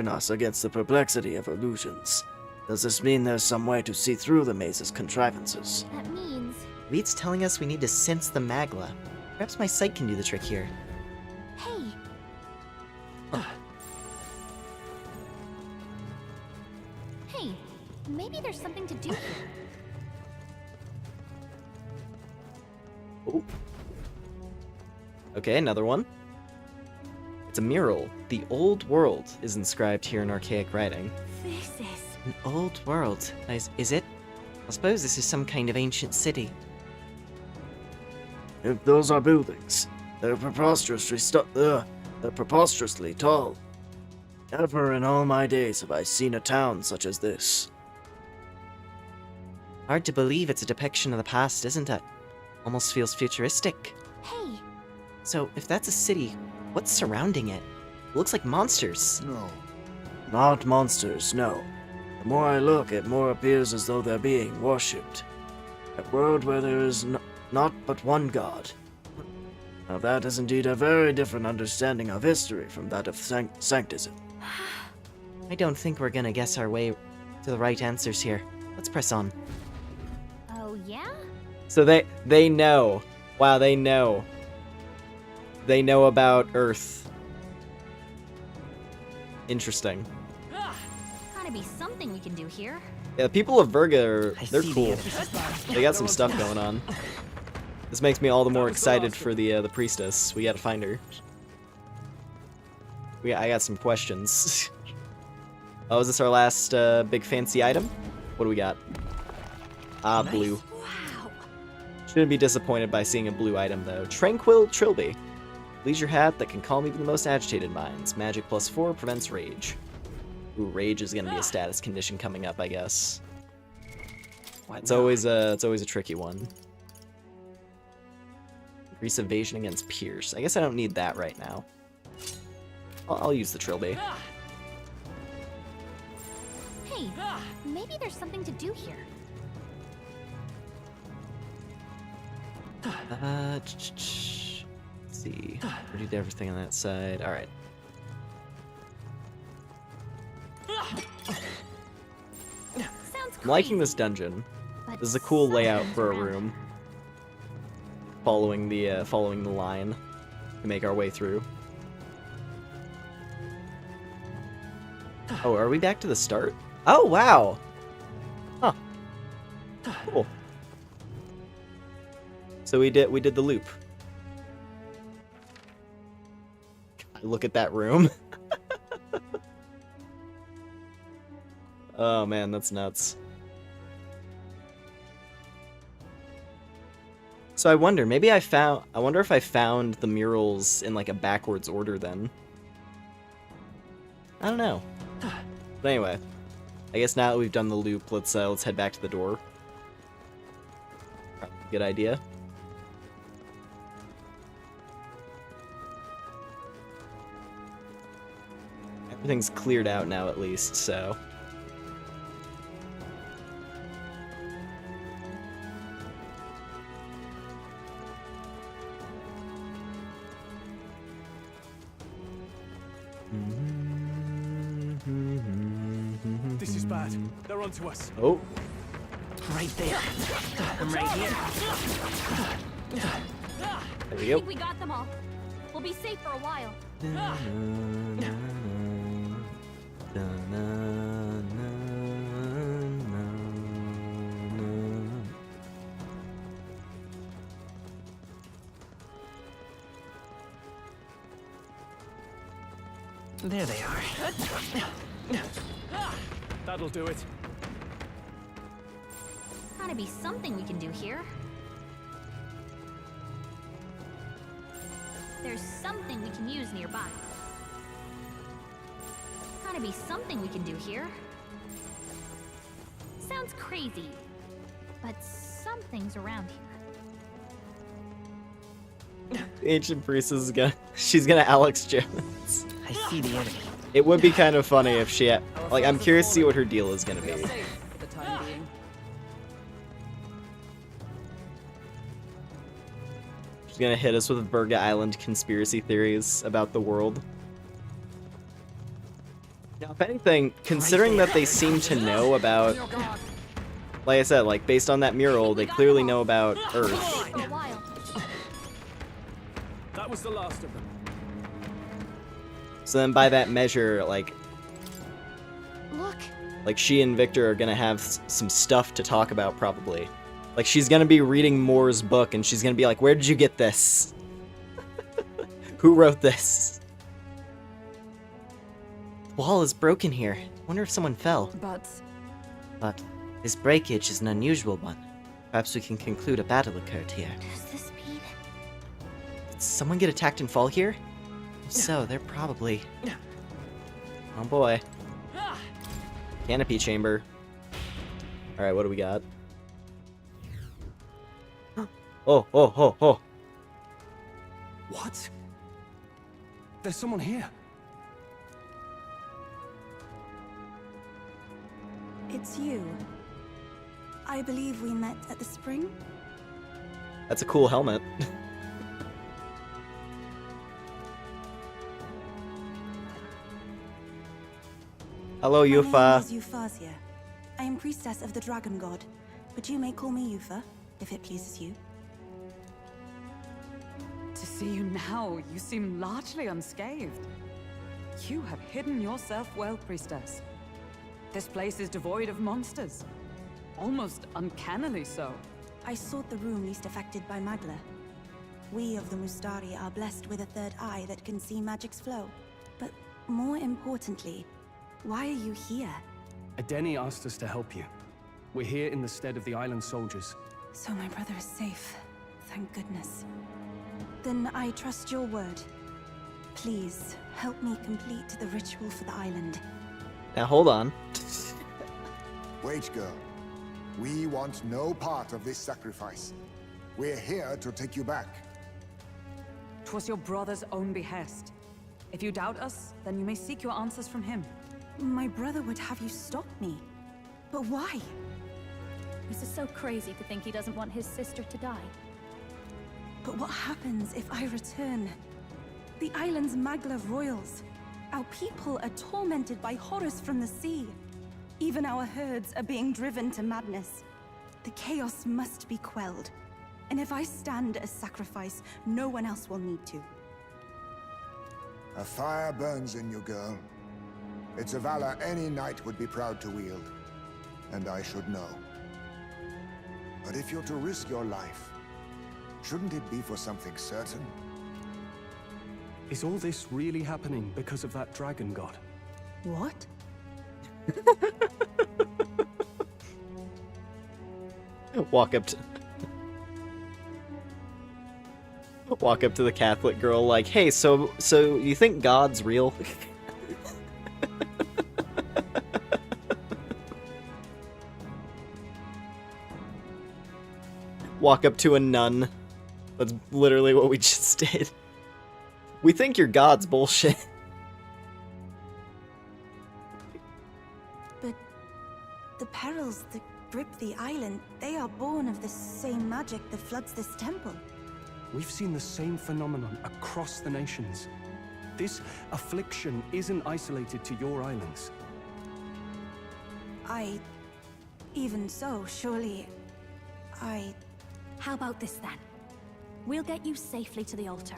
us against the perplexity of illusions. Does this mean there's some way to see through the maze's contrivances? That means... Reed's telling us we need to sense the magla. Perhaps my sight can do the trick here. Hey! Hey, maybe there's something to do here. Oh. Okay, another one. It's a mural. The old world is inscribed here in archaic writing. This is... An old world. Is it? I suppose this is some kind of ancient city. If those are buildings, they're preposterously tall. Never in all my days have I seen a town such as this. Hard to believe it's a depiction of the past, isn't it? Almost feels futuristic. Hey! So, if that's a city, what's surrounding it? It looks like monsters. No. Not monsters, no. The more I look, it more appears as though they're being worshipped. A world where there is not but one god. Now that is indeed a very different understanding of history from that of sanctism. I don't think we're gonna guess our way to the right answers here. Let's press on. Oh, yeah? So they know. Wow, they know. They know about Earth. Interesting. Gotta be something we can do here. Yeah, the people of Virga they're see the cool. end. They got some stuff going on. This makes me all the more excited for the priestess. We gotta find her. I got some questions. Oh, is this our last big fancy item? What do we got? Ah, blue. Wow! Shouldn't be disappointed by seeing a blue item, though. Tranquil Trilby. Leisure hat that can calm even the most agitated minds. Magic +4 prevents rage. Ooh, rage is gonna be a status condition coming up, I guess. It's always a tricky one. Increase evasion against pierce. I guess I don't need that right now. I'll use the Trilby. Hey, maybe there's something to do here. Let's see. We did everything on that side. All right. Sounds I'm liking crazy, this dungeon. but This is a cool layout something's for a around room. Following the line to make our way through. Oh, are we back to the start? Oh, wow. Huh. Cool. So we did the loop. Look at that room. Oh man, that's nuts. So I wonder if I found the murals in like a backwards order then. I don't know. But anyway, I guess now that we've done the loop, let's head back to the door. Probably a good idea. Everything's cleared out now at least, so. This is bad. They're onto us. Oh, Right there. I'm right here. there we I go. think we got them all. We'll be safe for a while. There they are. That'll do it. Gotta be something we can do here. There's something we can use nearby. Gotta be something we can do here. Sounds crazy, but something's around here. Ancient Priestess is she's gonna Alex Jones. I see the enemy. It would be kind of funny if she like, I'm curious to see what her deal is gonna We are be. safe for the time being. She's gonna hit us with Burga Island conspiracy theories about the world. Now, if anything, considering that they seem to know about, like I said, like based on that mural, they clearly know about Earth. Safe for a while. That was the last of them. So then by that measure, like Look, she and Victor are gonna have some stuff to talk about probably. Like she's gonna be reading Moore's book and she's gonna be like, where did you get this? Who wrote this? The wall is broken here. Wonder if someone fell. But This breakage is an unusual one. Perhaps we can conclude a battle occurred here. does this mean? Did someone get attacked and fall here? If so, they're probably... Oh boy. Canopy chamber. Alright, what do we got? Oh. What? There's someone here. It's you. I believe we met at the spring? That's a cool helmet. Hello, My name Yufa. is Euphrasia. I am priestess of the dragon god, but you may call me Yufa, if it pleases you. to see you now, you seem largely unscathed. You have hidden yourself well, priestess. This place is devoid of monsters. Almost uncannily so. I sought the room least affected by Magla. We of the Mustari are blessed with a third eye that can see magic's flow. But more importantly, why are you here? Adeni asked us to help you. We're here in the stead of the island soldiers. So my brother is safe. Thank goodness. Then I trust your word. Please, help me complete the ritual for the island. Now hold on. Wait, girl. We want no part of this sacrifice. We're here to take you back. 'Twas your brother's own behest. If you doubt us, then you may seek your answers from him. My brother would have you stop me. But why? This is so crazy to think he doesn't want his sister to die. But what happens if I return? The island's Magla royals. Our people are tormented by horrors from the sea. Even our herds are being driven to madness. The chaos must be quelled. And if I stand as sacrifice, no one else will need to. A fire burns in you, girl. It's a valor any knight would be proud to wield. And I should know. But if you're to risk your life, shouldn't it be for something certain? Is all this really happening because of that dragon god? What? Walk up to the Catholic girl like, hey, so you think God's real? Walk up to a nun. That's literally what we just did. We think your God's bullshit. But the perils that grip the island, they are born of the same magic that floods this temple. We've seen the same phenomenon across the nations. This affliction isn't isolated to your islands. Even so, surely... How about this then? We'll get you safely to the altar,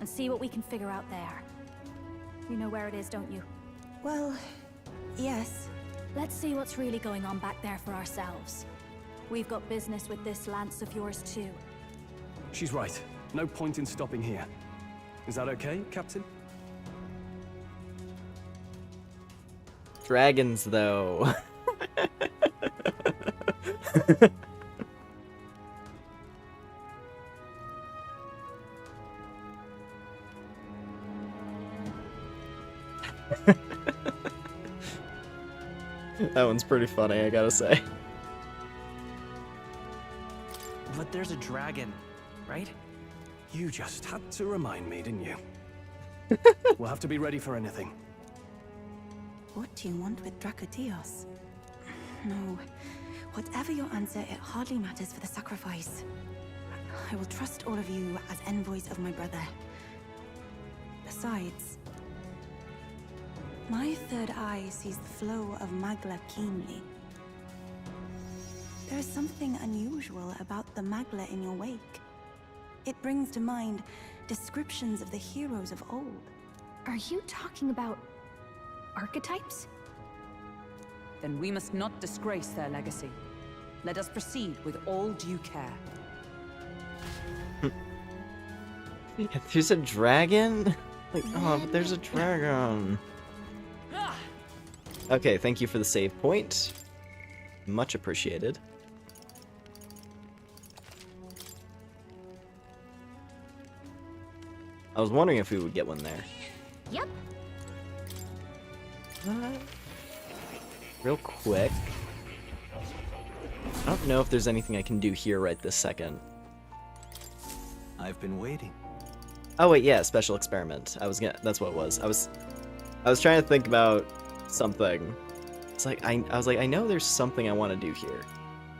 and see what we can figure out there. You know where it is, don't you? Well, yes. Let's see what's really going on back there for ourselves. We've got business with this lance of yours too. She's right. No point in stopping here. Is that okay, Captain? Dragons, though. That one's pretty funny, I gotta say. But there's a dragon, right? You just had to remind me, didn't you? We'll have to be ready for anything. What do you want with Dracotios? No. Whatever your answer, it hardly matters for the sacrifice. I will trust all of you as envoys of my brother. Besides, my third eye sees the flow of Magla keenly. There is something unusual about the Magla in your wake. It brings to mind descriptions of the heroes of old. Are you talking about archetypes? Then we must not disgrace their legacy. Let us proceed with all due care. There's a dragon? Like, oh, but there's a dragon. Okay, thank you for the save point. Much appreciated. I was wondering if we would get one there. Yep. Real quick. I don't know if there's anything I can do here right this second. I've been waiting. Oh wait, yeah, special experiment. That's what it was. I was trying to think about something. It's like I was like, I know there's something I want to do here.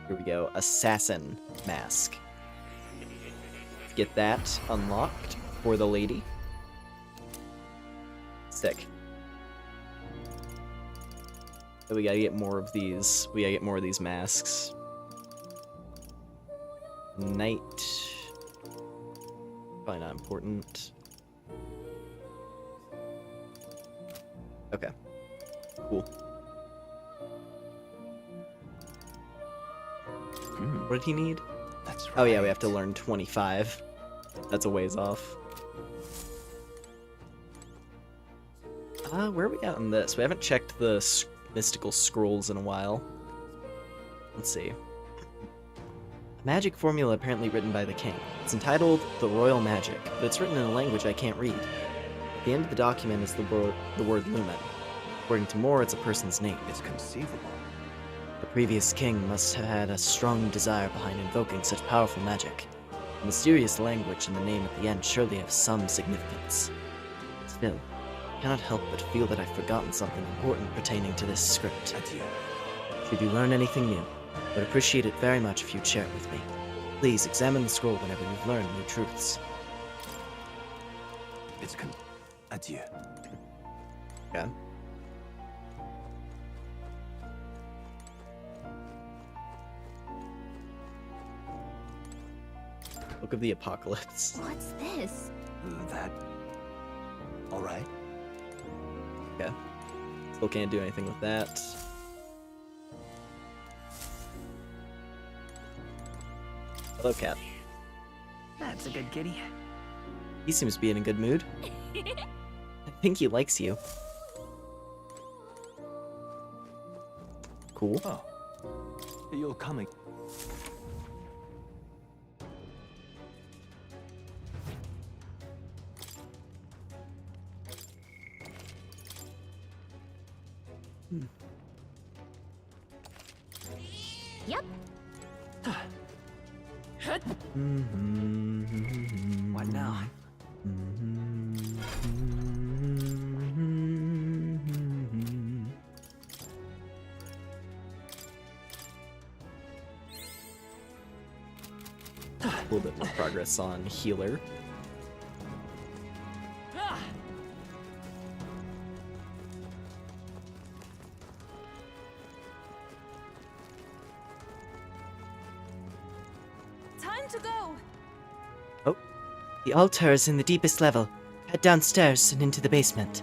Here we go. Assassin mask. Get that unlocked for the lady. Sick. So we gotta get more of these. We gotta get more of these masks. Knight. Probably not important. Okay. Cool. What did he need? That's right. Oh yeah, we have to learn 25. That's a ways off. Where are we at on this? We haven't checked the mystical scrolls in a while. Let's see. Magic formula apparently written by the king. It's entitled The Royal Magic, but it's written in a language I can't read. At the end of the document is the word lumen. According to Moore, it's a person's name. It's conceivable. The previous king must have had a strong desire behind invoking such powerful magic. The mysterious language and the name at the end surely have some significance. Still, I cannot help but feel that I've forgotten something important pertaining to this script. Adieu. Should you learn anything new, I would appreciate it very much if you'd share it with me. Please examine the scroll whenever you've learned new truths. Adieu. Okay. Book of the Apocalypse. What's this? That... Alright. Okay. Still can't do anything with that. Hello, cat. That's a good kitty. He seems to be in a good mood. I think he likes you. Cool. Oh. You're coming. Yep. What now? A little bit more progress on healer. Time to go. Oh, the altar is in the deepest level. Head downstairs and into the basement.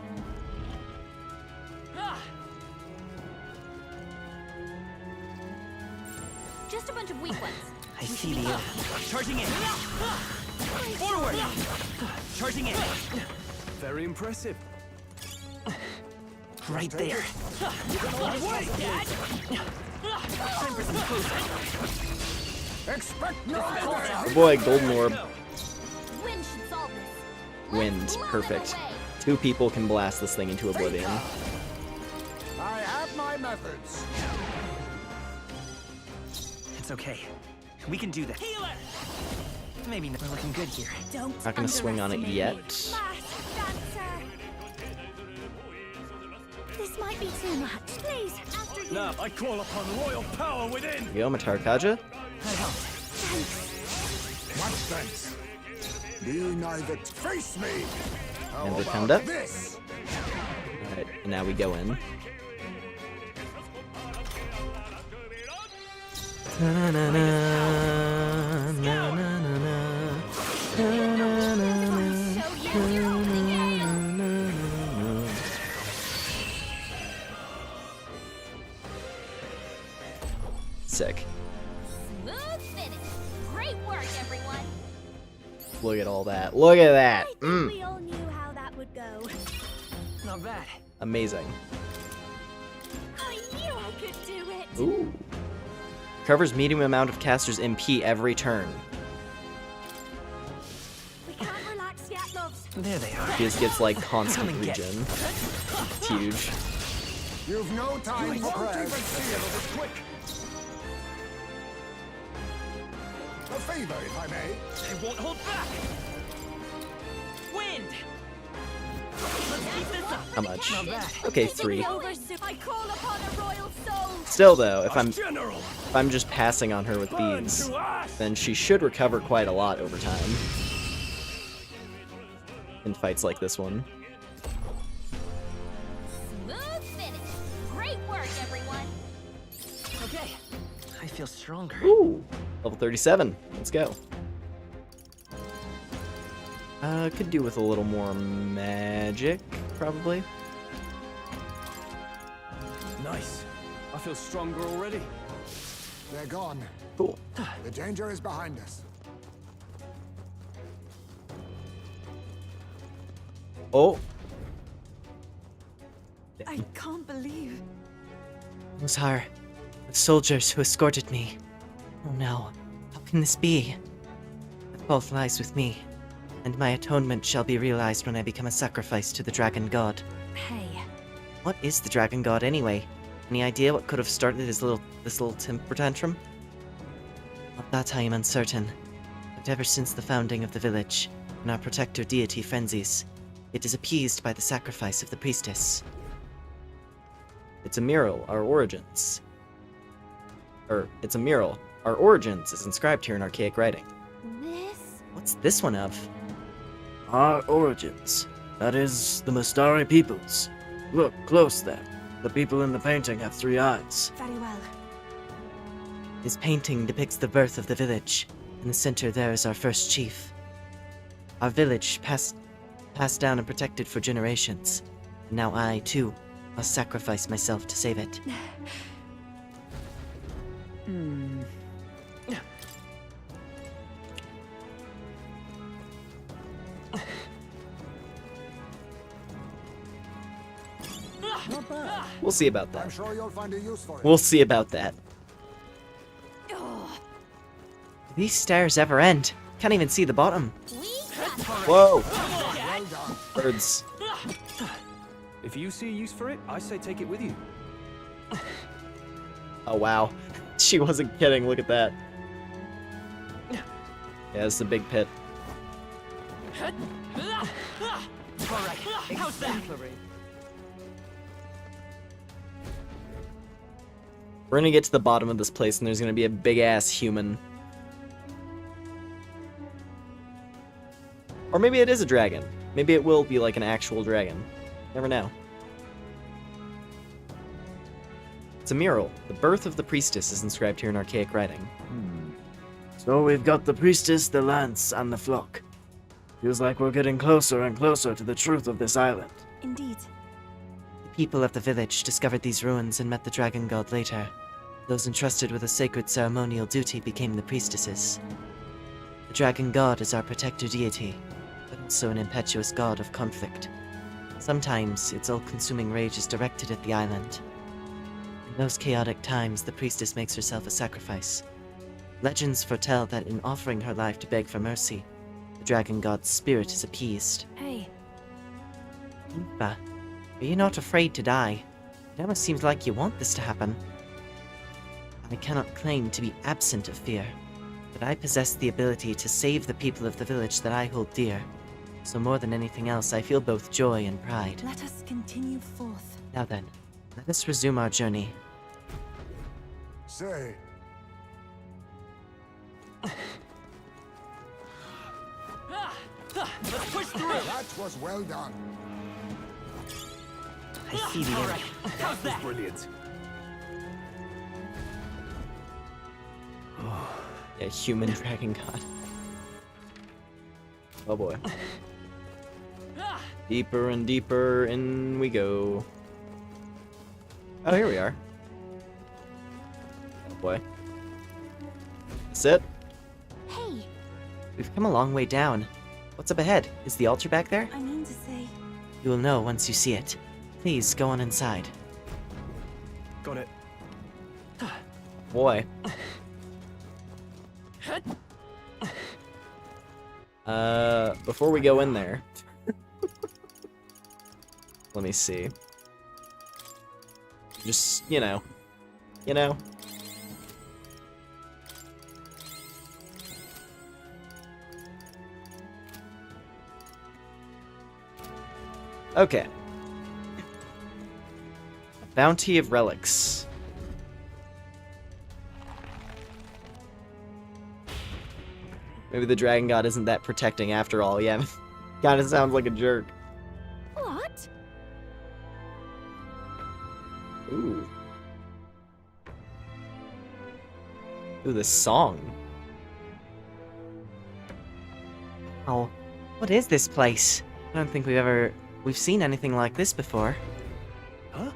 Just a bunch of weak ones. I see the charging in. Forward. Charging in. Very impressive. Right there. Wait, Dad. Time for some food. Expect no Oh boy, golden orb. Wind should solve this. Wind, Let's blow them perfect. away. 2 people can blast this thing into oblivion. I have my methods. It's okay. We can do that. Healer. Maybe we're looking good here. Don't Not gonna swing on it underestimate yet. me. Master dancer. This might be too much. Please, after you. Now I call upon royal power within. Here you go, Matar Kaja. That helps. What thanks? Be neither face me. How And about Wakanda. this? Alright, and now we go in. Show you your only game. Sick. Smooth finish. Great work, everyone. Look at all that. Look at that. I think we all knew how that would go. Not bad. Amazing. I knew I could do it. Ooh. Covers medium amount of caster's MP every turn. We can't relax yet, loves. There they are. She just gets like constant Come and get regen. It's huge. You've no time for prayers. Quick. A favor, if I may. I won't hold back. Wind. Let's keep this up. How much? Not bad. Okay, This will 3. be over soon. I call upon a royal soul. Still though, if General. I'm just passing on her with Burn these, to ash. then she should recover quite a lot over time. In fights like this one. Smooth finish. Great work, everyone. Okay. I feel stronger. Ooh, level 37. Let's go. Could do with a little more magic, probably. Nice. I feel stronger already. They're gone. Cool. The danger is behind us. Oh, I can't believe. Those are the soldiers who escorted me. Oh no. How can this be? The fault lies with me, and my atonement shall be realized when I become a sacrifice to the dragon god. Hey, What is the dragon god anyway? Any idea what could have started this little temper tantrum? Of that I am uncertain, but ever since the founding of the village, when our protector deity frenzies, it is appeased by the sacrifice of the priestess. It's a mural, our origins. It's a mural. Our origins is inscribed here in archaic writing. This? What's this one of? Our origins. That is, the Mustari peoples. Look close there. The people in the painting have 3 eyes. very well. This painting depicts the birth of the village. In the center there is our first chief. Our village passed down and protected for generations. And now I, too, must sacrifice myself to save it. Not bad. We'll see about I'm that. sure you'll find a use for it. We'll see about that. Do these stairs ever end? Can't even see the bottom. Whoa! Well done. Birds. If you see use for it, I say take it with you. Oh wow. She wasn't kidding, look at that. Yeah, it's a big pit. Alright, how's that? We're gonna get to the bottom of this place and there's gonna be a big ass human. Or maybe it is a dragon. Maybe it will be like an actual dragon. Never know. It's a mural. The birth of the priestess is inscribed here in archaic writing. So we've got the priestess, the lance, and the flock. Feels like we're getting closer and closer to the truth of this island. Indeed. The people of the village discovered these ruins and met the dragon god later. Those entrusted with a sacred ceremonial duty became the priestesses. The dragon god is our protector deity, but also an impetuous god of conflict. Sometimes its all-consuming rage is directed at the island. In those chaotic times, the priestess makes herself a sacrifice. Legends foretell that in offering her life to beg for mercy, the dragon god's spirit is appeased. Hey, Impa, are you not afraid to die? It almost seems like you want this to happen. I cannot claim to be absent of fear, but I possess the ability to save the people of the village that I hold dear. So more than anything else, I feel both joy and pride. let us continue forth. Now then, let us resume our journey. Say, Let's push through! that was well done. I see the Alright, how's that? Brilliant. Yeah, human dragon god. Oh boy. Deeper and deeper in we go. Oh, here we are. Oh boy. That's it? Hey, We've come a long way down. What's up ahead? Is the altar back there? I mean to say, You will know once you see it. Please go on inside. Got it. Boy. Before we go in there, let me see. Just, you know. Okay. Bounty of relics. Maybe the dragon god isn't that protecting after all. Yeah, kinda sounds like a jerk. what? Ooh. Ooh, this song. Oh, what is this place? I don't think we've seen anything like this before. Huh?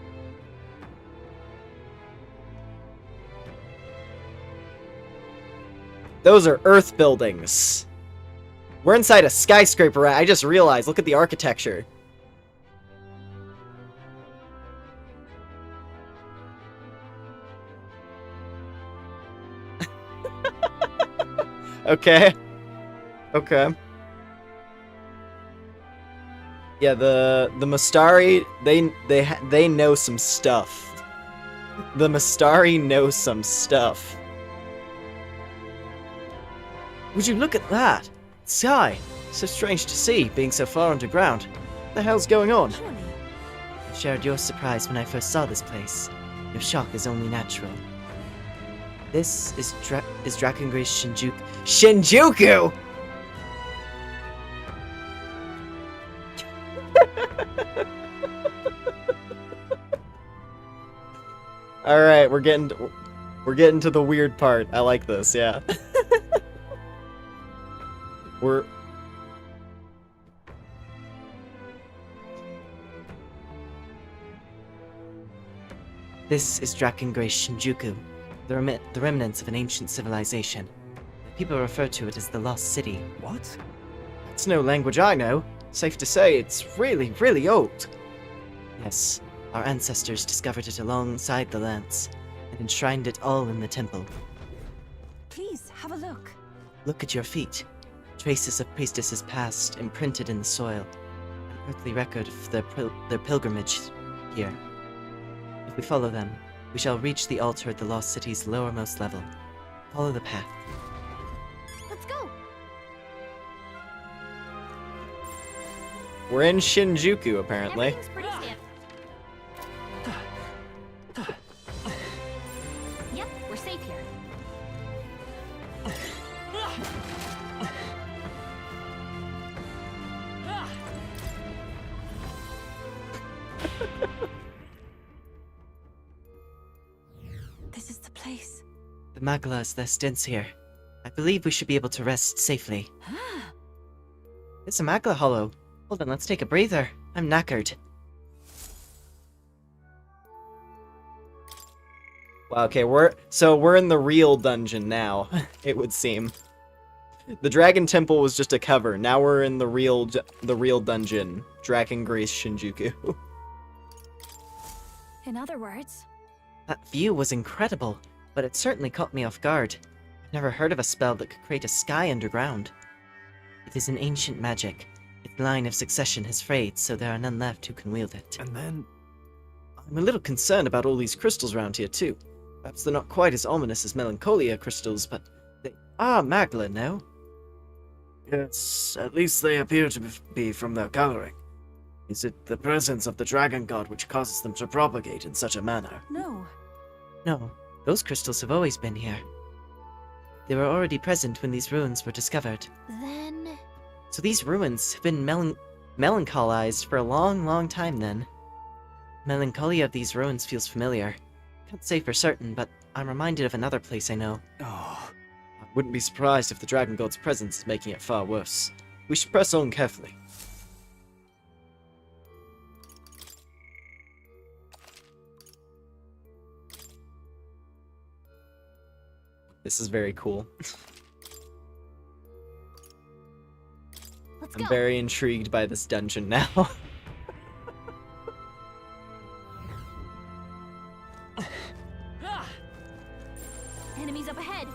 Those are earth buildings. We're inside a skyscraper. I just realized. Look at the architecture. Okay. Okay. Yeah, the Mastari, they know some stuff. The Mastari know some stuff. Would you look at that? Sky! So strange to see, being so far underground. What the hell's going on? Surely. I shared your surprise when I first saw this place. Your shock is only natural. This is Drakengri's Shinjuku. Shinjuku! All right, we're getting to the weird part. I like this. Yeah. This is Drakengri's Shinjuku, the remnants of an ancient civilization. People refer to it as the Lost City. What? It's no language I know. Safe to say, it's really, really old. Yes, our ancestors discovered it alongside the lands, and enshrined it all in the temple. Please, have a look. Look at your feet. Traces of priestesses past imprinted in the soil. An earthly record of their pilgrimage here. If we follow them, we shall reach the altar at the Lost City's lowermost level. Follow the path. Let's go. We're in Shinjuku, apparently. Everything's pretty stiff. Yep, we're safe here. This is the place. The Magla is their stints here. I believe we should be able to rest safely. It's a Magla hollow. Hold on, let's take a breather. I'm knackered. Wow, okay, we're in the real dungeon now, it would seem. The Dragon Temple was just a cover. Now we're in the real dungeon, Drakengri's Shinjuku. In other words, That view was incredible, but it certainly caught me off guard. I've never heard of a spell that could create a sky underground. It is an ancient magic. Its line of succession has frayed, so there are none left who can wield it. And then... I'm a little concerned about all these crystals around here too. Perhaps they're not quite as ominous as Melancholia crystals, but they are Magla, no? Yes, at least they appear to be from their coloring. Is it the presence of the dragon god which causes them to propagate in such a manner? No. No, those crystals have always been here. They were already present when these ruins were discovered. then... So these ruins have been melancholized for a long, long time then. Melancholia of these ruins feels familiar. Can't say for certain, but I'm reminded of another place I know. Oh, I wouldn't be surprised if the Dragon God's presence is making it far worse. We should press on carefully. This is very cool. Let's I'm go. very intrigued by this dungeon now. Enemies up ahead.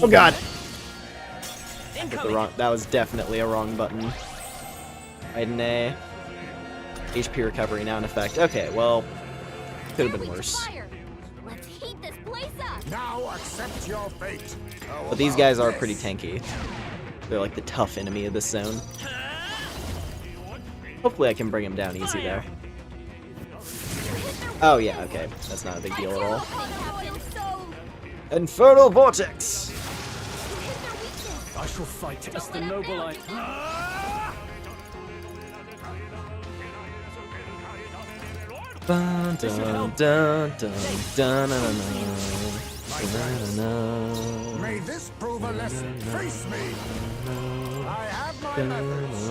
Oh god! Hit the Incoming. wrong, that was definitely a wrong button. Right in A. HP recovery now in effect. Okay, well, could have been Weak worse. fire. Let's heat this place up. Now accept your fate. How But these about guys are this? pretty tanky. They're like the tough enemy of this zone. Hopefully I can bring him down easy though. Oh yeah, okay. That's not a big deal at all. Infernal Vortex! I shall fight as the noble I... Dun, dun, dun, dun, dun, dun, dun, dun. May this prove a lesson. Face me. I have my methods.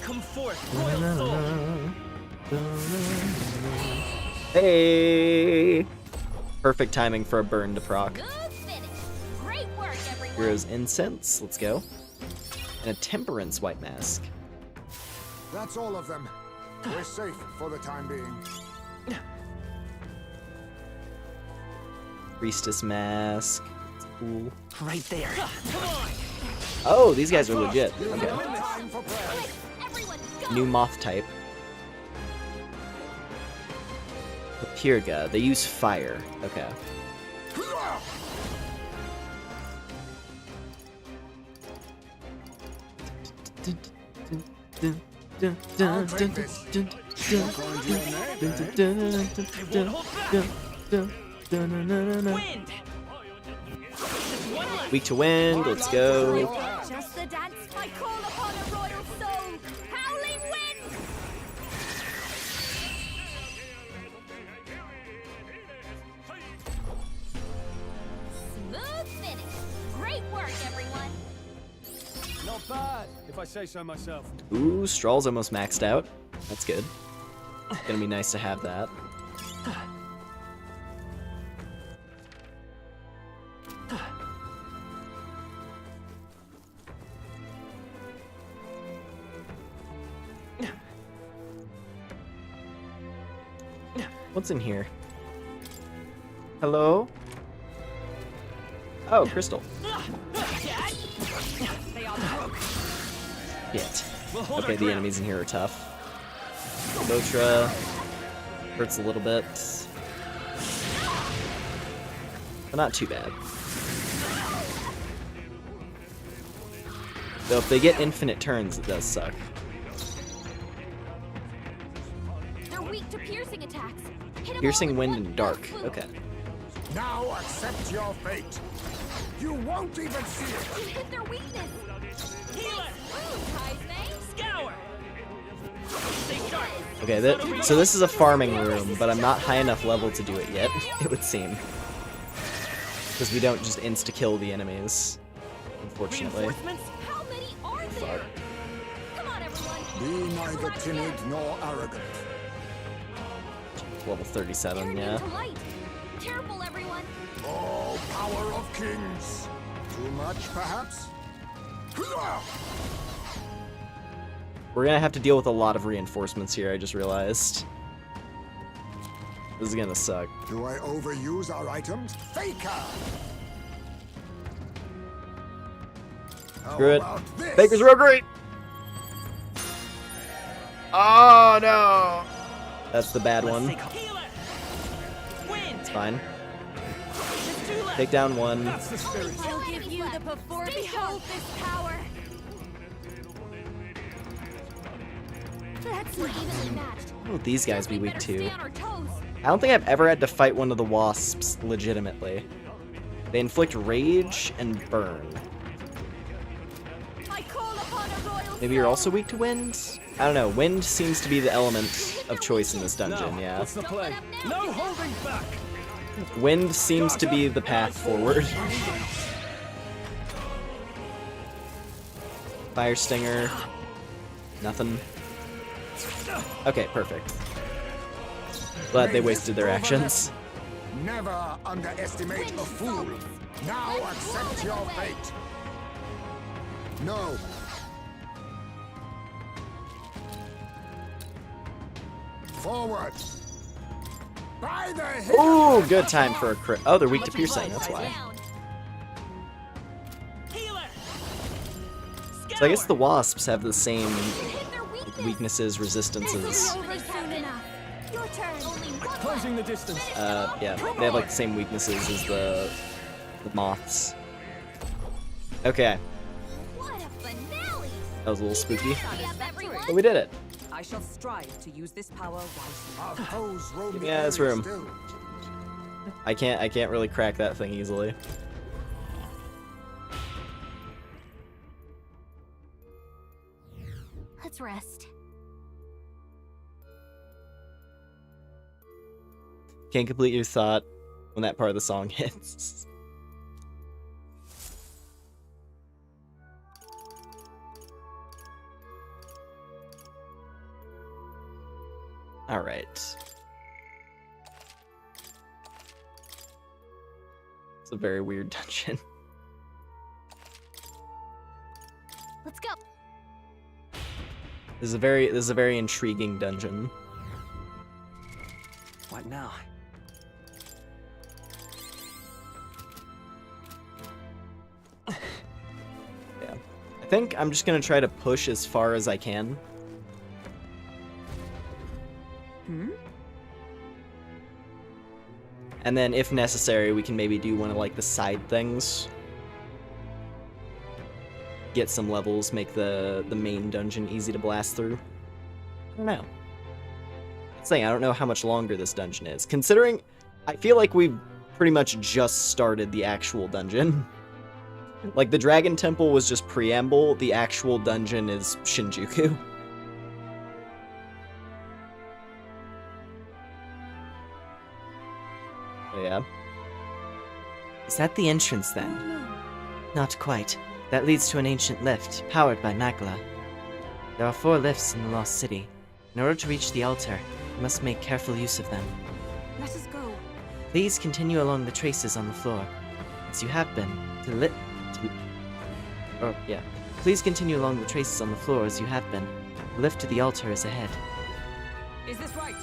Come forth, royal soul. Hey! Perfect timing for a burn to proc. Good finish. Great work, everyone. Hero's Incense, let's go. And a Temperance White Mask. That's all of them. We're safe for the time being. Priestess mask. It's cool. Right there. Come on. Oh, these guys are legit. Okay. Everyone, go! New moth type. Papirga. They use fire. Okay. I'll take this. Wind. Weak to wind. Let's go. Just the dance I call upon a royal soul. Howling wind! Smooth finish. Great work, everyone. Not bad, if I say so myself. Ooh, Straw's almost maxed out. That's good. Gonna be nice to have that. What's in here? Hello? Oh, crystal. Shit. Okay, the enemies in here are tough. Botra hurts a little bit. But not too bad. Though if they get infinite turns, it does suck. They're weak to piercing attacks. Hit 'em Piercing all with wind one and dark. fell swoop. Okay. Now accept your fate. You won't even see it. You hit their weakness. Healer. Ooh, Kaizme. Scour. Stay sharp. Okay, so this is a farming room, but I'm not high enough level to do it yet, it would seem. Because we don't just insta-kill the enemies, unfortunately. Reinforcements? How many are there? Come on, everyone. Be neither timid nor arrogant. Level 37, Turn yeah. into light. Careful, everyone. Oh, power of kings. Too much, perhaps? We're gonna have to deal with a lot of reinforcements here, I just realized. This is gonna suck. Do I overuse our items? Faker! How Screw it. about this? Baker's Roguery! Oh no! That's the bad Let's one. take healer. Wind. It's fine. Just two left. Take down one. That's the spirit. I'll give you the before behold this power. That's not evenly matched. Will these guys be We weak better too? stay on our toes. I don't think I've ever had to fight one of the wasps legitimately. They inflict rage and burn. I call upon a royal Maybe you're soul. also weak to wind? I don't know. Wind seems to be the element of choice in this dungeon, Now, yeah. what's the play? No holding back. Wind seems to be the path forward. Fire Stinger. Nothing. Okay, perfect. Glad they wasted their actions. Never underestimate a fool. Now accept your fate. No. Forward. By the hill. Ooh, good time for a crit. Oh, they're weak to piercing, that's why. Down. Healer. So I guess the wasps have the same Hit their weakness. weaknesses, This resistances. is over soon enough. Your turn. Only one Closing the distance. Yeah, they have like the same weaknesses as the moths. Okay, What a finale! that was a little spooky, Hurry up, everyone. but we did it. I shall strive to use this power wisely. Our foes roam the Yeah, this area room. still. I can't really crack that thing easily. Let's rest. Can't complete your thought when that part of the song hits. Alright. It's a very weird dungeon. Let's go. This is a very intriguing dungeon. What now? think I'm just gonna try to push as far as I can. And then, if necessary, we can maybe do one of, like, the side things. Get some levels, make the main dungeon easy to blast through. I don't know. I'm saying I don't know how much longer this dungeon is. Considering, I feel like we've pretty much just started the actual dungeon. Like, the Dragon Temple was just preamble, the actual dungeon is Shinjuku. Yeah. Is that the entrance then? Not quite. That leads to an ancient lift, powered by Magla. There are 4 lifts in the Lost City. In order to reach the altar, you must make careful use of them. Let us go. Please continue along the traces on the floor, as you have been, Please continue along the traces on the floor as you have been. The lift to the altar is ahead. Is this right?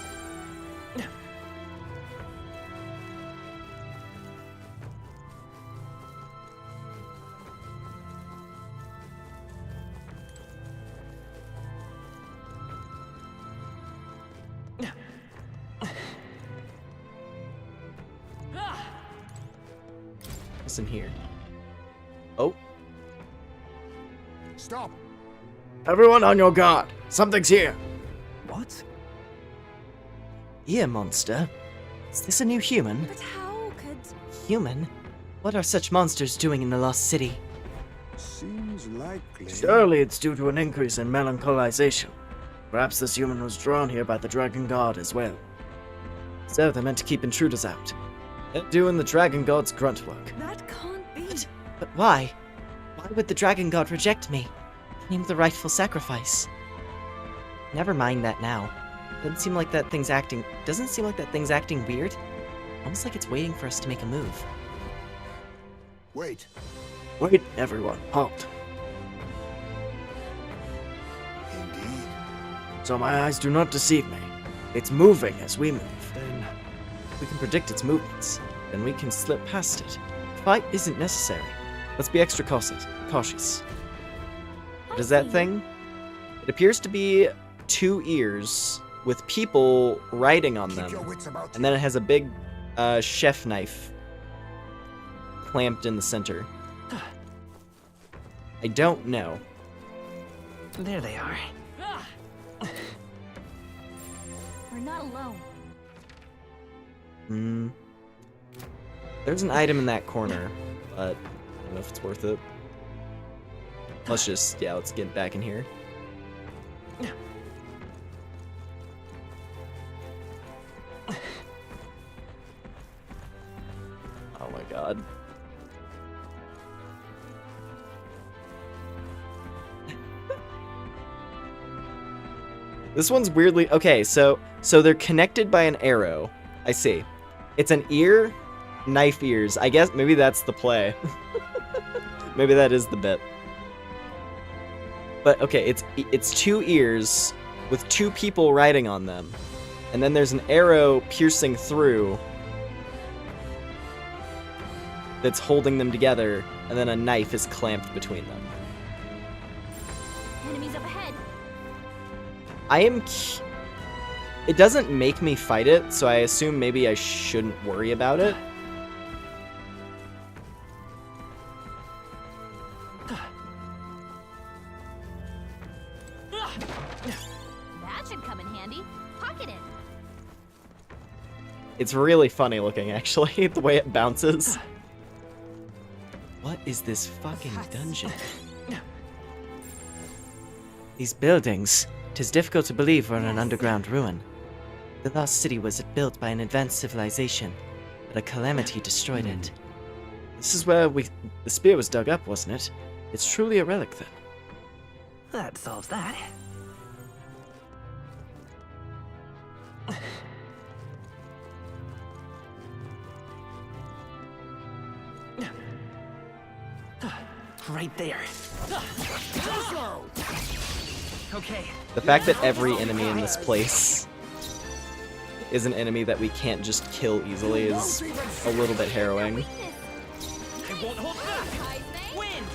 What's in here? Oh. Stop! Everyone on your guard. Something's here. What? Here, monster. Is this a new human? But how could... Human? What are such monsters doing in the Lost City? Seems likely. Surely it's due to an increase in melancholization. Perhaps this human was drawn here by the Dragon God as well. So they're meant to keep intruders out. They're doing the Dragon God's grunt work. That can't be. But why? Why would the Dragon God reject me? Claim the rightful sacrifice. Never mind that now. Doesn't seem like that thing's acting weird. Almost like it's waiting for us to make a move. Wait. Wait, everyone. Halt. Indeed. So my eyes do not deceive me. It's moving as we move. Then we can predict its movements. Then we can slip past it. Fight isn't necessary. Let's be extra cautious. What is that thing? It appears to be 2 ears with people riding on Keep your them. wits about And then it has a big chef knife clamped in the center. I don't know. There they are. We're not alone. There's an item in that corner, but I don't know if it's worth it. Let's get back in here. Oh my god. This one's weirdly... Okay, so they're connected by an arrow. I see. It's an ear, knife ears. I guess maybe that's the play. Maybe that is the bit. But okay, it's 2 ears with 2 people riding on them. And then there's an arrow piercing through that's holding them together, and then a knife is clamped between them. Enemies up ahead. It doesn't make me fight it, so I assume maybe I shouldn't worry about it. That should come in handy. Pocket it. It's really funny looking, actually, the way it bounces. What is this fucking dungeon? These buildings, 'tis difficult to believe we're in an underground ruin. The Lost City was built by an advanced civilization, but a calamity destroyed it. This is where the spear was dug up, wasn't it? It's truly a relic, then. That solves that. Right there. Okay. The fact that every enemy in this place is an enemy that we can't just kill easily is a little bit harrowing. I won't hold back. Wind.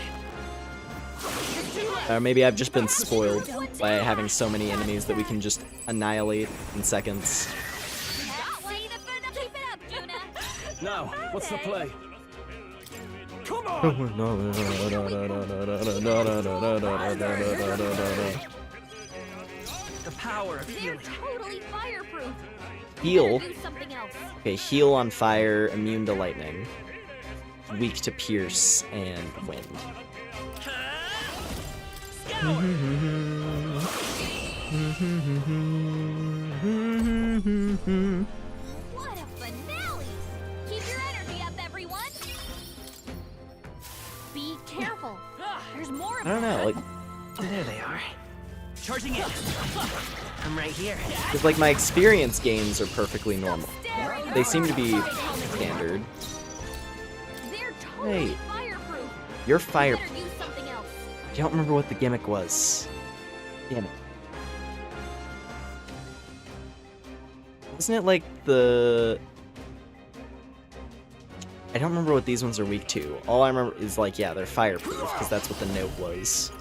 You're too Or maybe I've just been spoiled by having so many enemies that we can just annihilate in seconds. Now, what's the play? Come on! The power of They're healing. totally fireproof. Heal. Better do something else. Okay, heal on fire, immune to lightning. Weak to pierce and wind. What a finale! Keep your energy up, everyone. Be careful. There's more of I don't know, like, There they are. Charging in. I'm right here. because like my experience gains are perfectly normal. They seem to be standard. They're totally Hey. fireproof. You're fire. Better use something else. I don't remember what the gimmick was. Damn it. Wasn't it like the... I don't remember what these ones are weak to. All I remember is like, yeah, they're fireproof, because that's what the note was.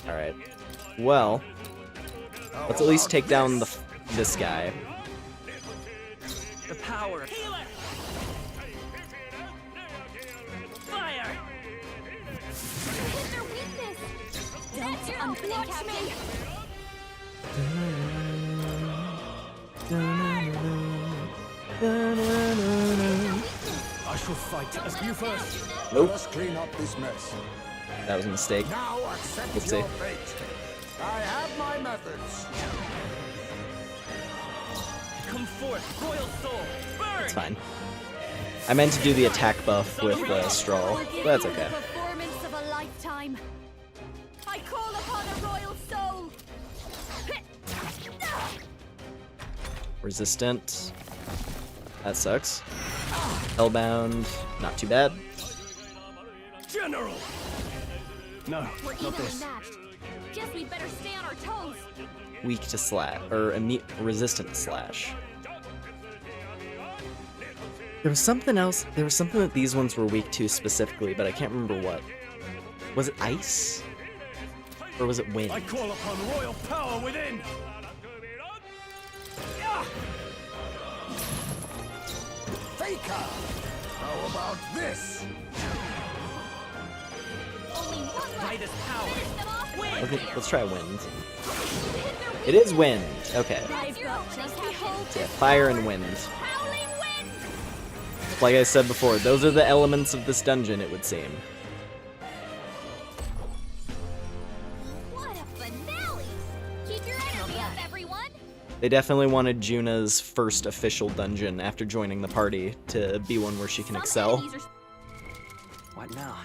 Alright. Well, let's at least take down this guy. The power of healer. Fire. Hit their weakness. That's your opening, Captain. I shall fight as you first. Nope, Let us clean up this mess. that was a mistake. Now accept Oopsie. your fate. I have my methods. Come forth, royal soul. Burn. It's fine. I meant to do the attack buff with straw, but that's okay. Performance of a lifetime. I call upon a royal soul. Resistant. That sucks. Hellbound. Not too bad. General! No, We're not evenly this. matched. Guess we better stay on our toes. Weak to slash. Or resistant to slash. There was something else. There was something that these ones were weak to specifically, but I can't remember what. Was it ice? Or was it wind? I call upon royal power within! Faker! How about this? Only one By left. this power. Finish them off. Win. Okay, let's try wind. It is wind. Okay. I've got just behold Yeah, fire and wind. howling wind. Like I said before, those are the elements of this dungeon, it would seem. What a finale! Keep your energy up, everyone. They definitely wanted Juna's first official dungeon after joining the party to be one where she can Some excel. enemies are What now?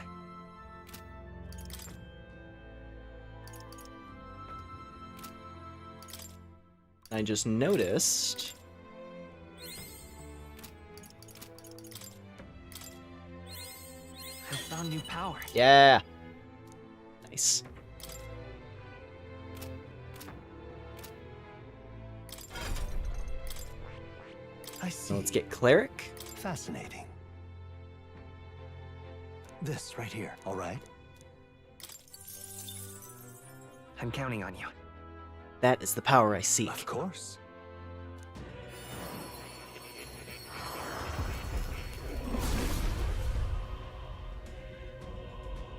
I just noticed. I found new power. Yeah. Nice. I So see. let's get cleric. Fascinating. This right here, all right? I'm counting on you. That is the power I seek. Of course.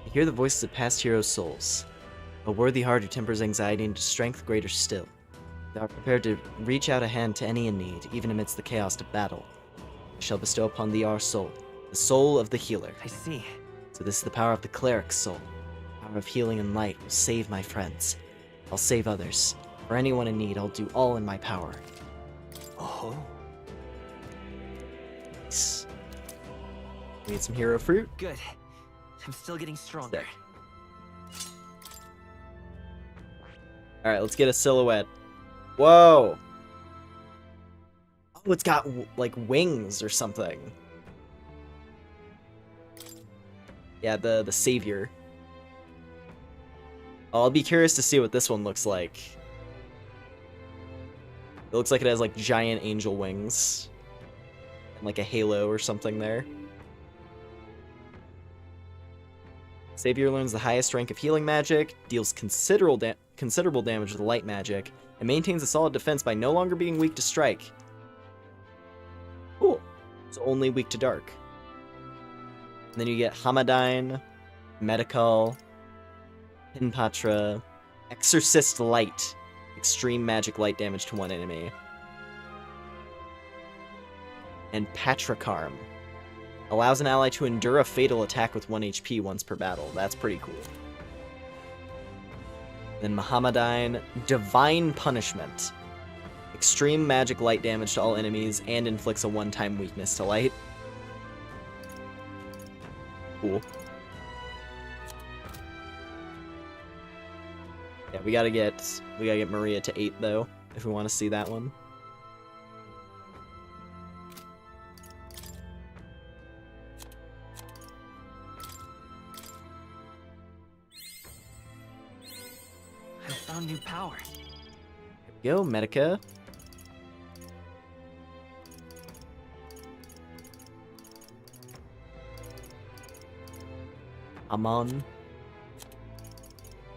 I hear the voices of past heroes' souls. A worthy heart who tempers anxiety into strength greater still. Thou art prepared to reach out a hand to any in need, even amidst the chaos of battle. I shall bestow upon thee our soul, the soul of the healer. I see. So this is the power of the cleric's soul. The power of healing and light will save my friends. I'll save others. For anyone in need, I'll do all in my power. Oh. Nice. Need some hero fruit? Good. I'm still getting stronger. Sick. Alright, let's get a silhouette. Whoa! Oh, it's got, like, wings or something. Yeah, the savior. Oh, I'll be curious to see what this one looks like. It looks like it has, like, giant angel wings. And, like, a halo or something there. Savior learns the highest rank of healing magic, deals considerable damage with light magic, and maintains a solid defense by no longer being weak to strike. Cool. So only weak to dark. And then you get Hamadine, Medical, Pinpatra, Exorcist Light. Extreme magic light damage to one enemy. And Patracarm. Allows an ally to endure a fatal attack with 1 HP once per battle. That's pretty cool. Then Mohammedine, Divine Punishment. Extreme magic light damage to all enemies and inflicts a one-time weakness to light. Cool. Yeah, we gotta get Maria to 8 though, if we want to see that one. I found new power. Here we go, Medica. Amon.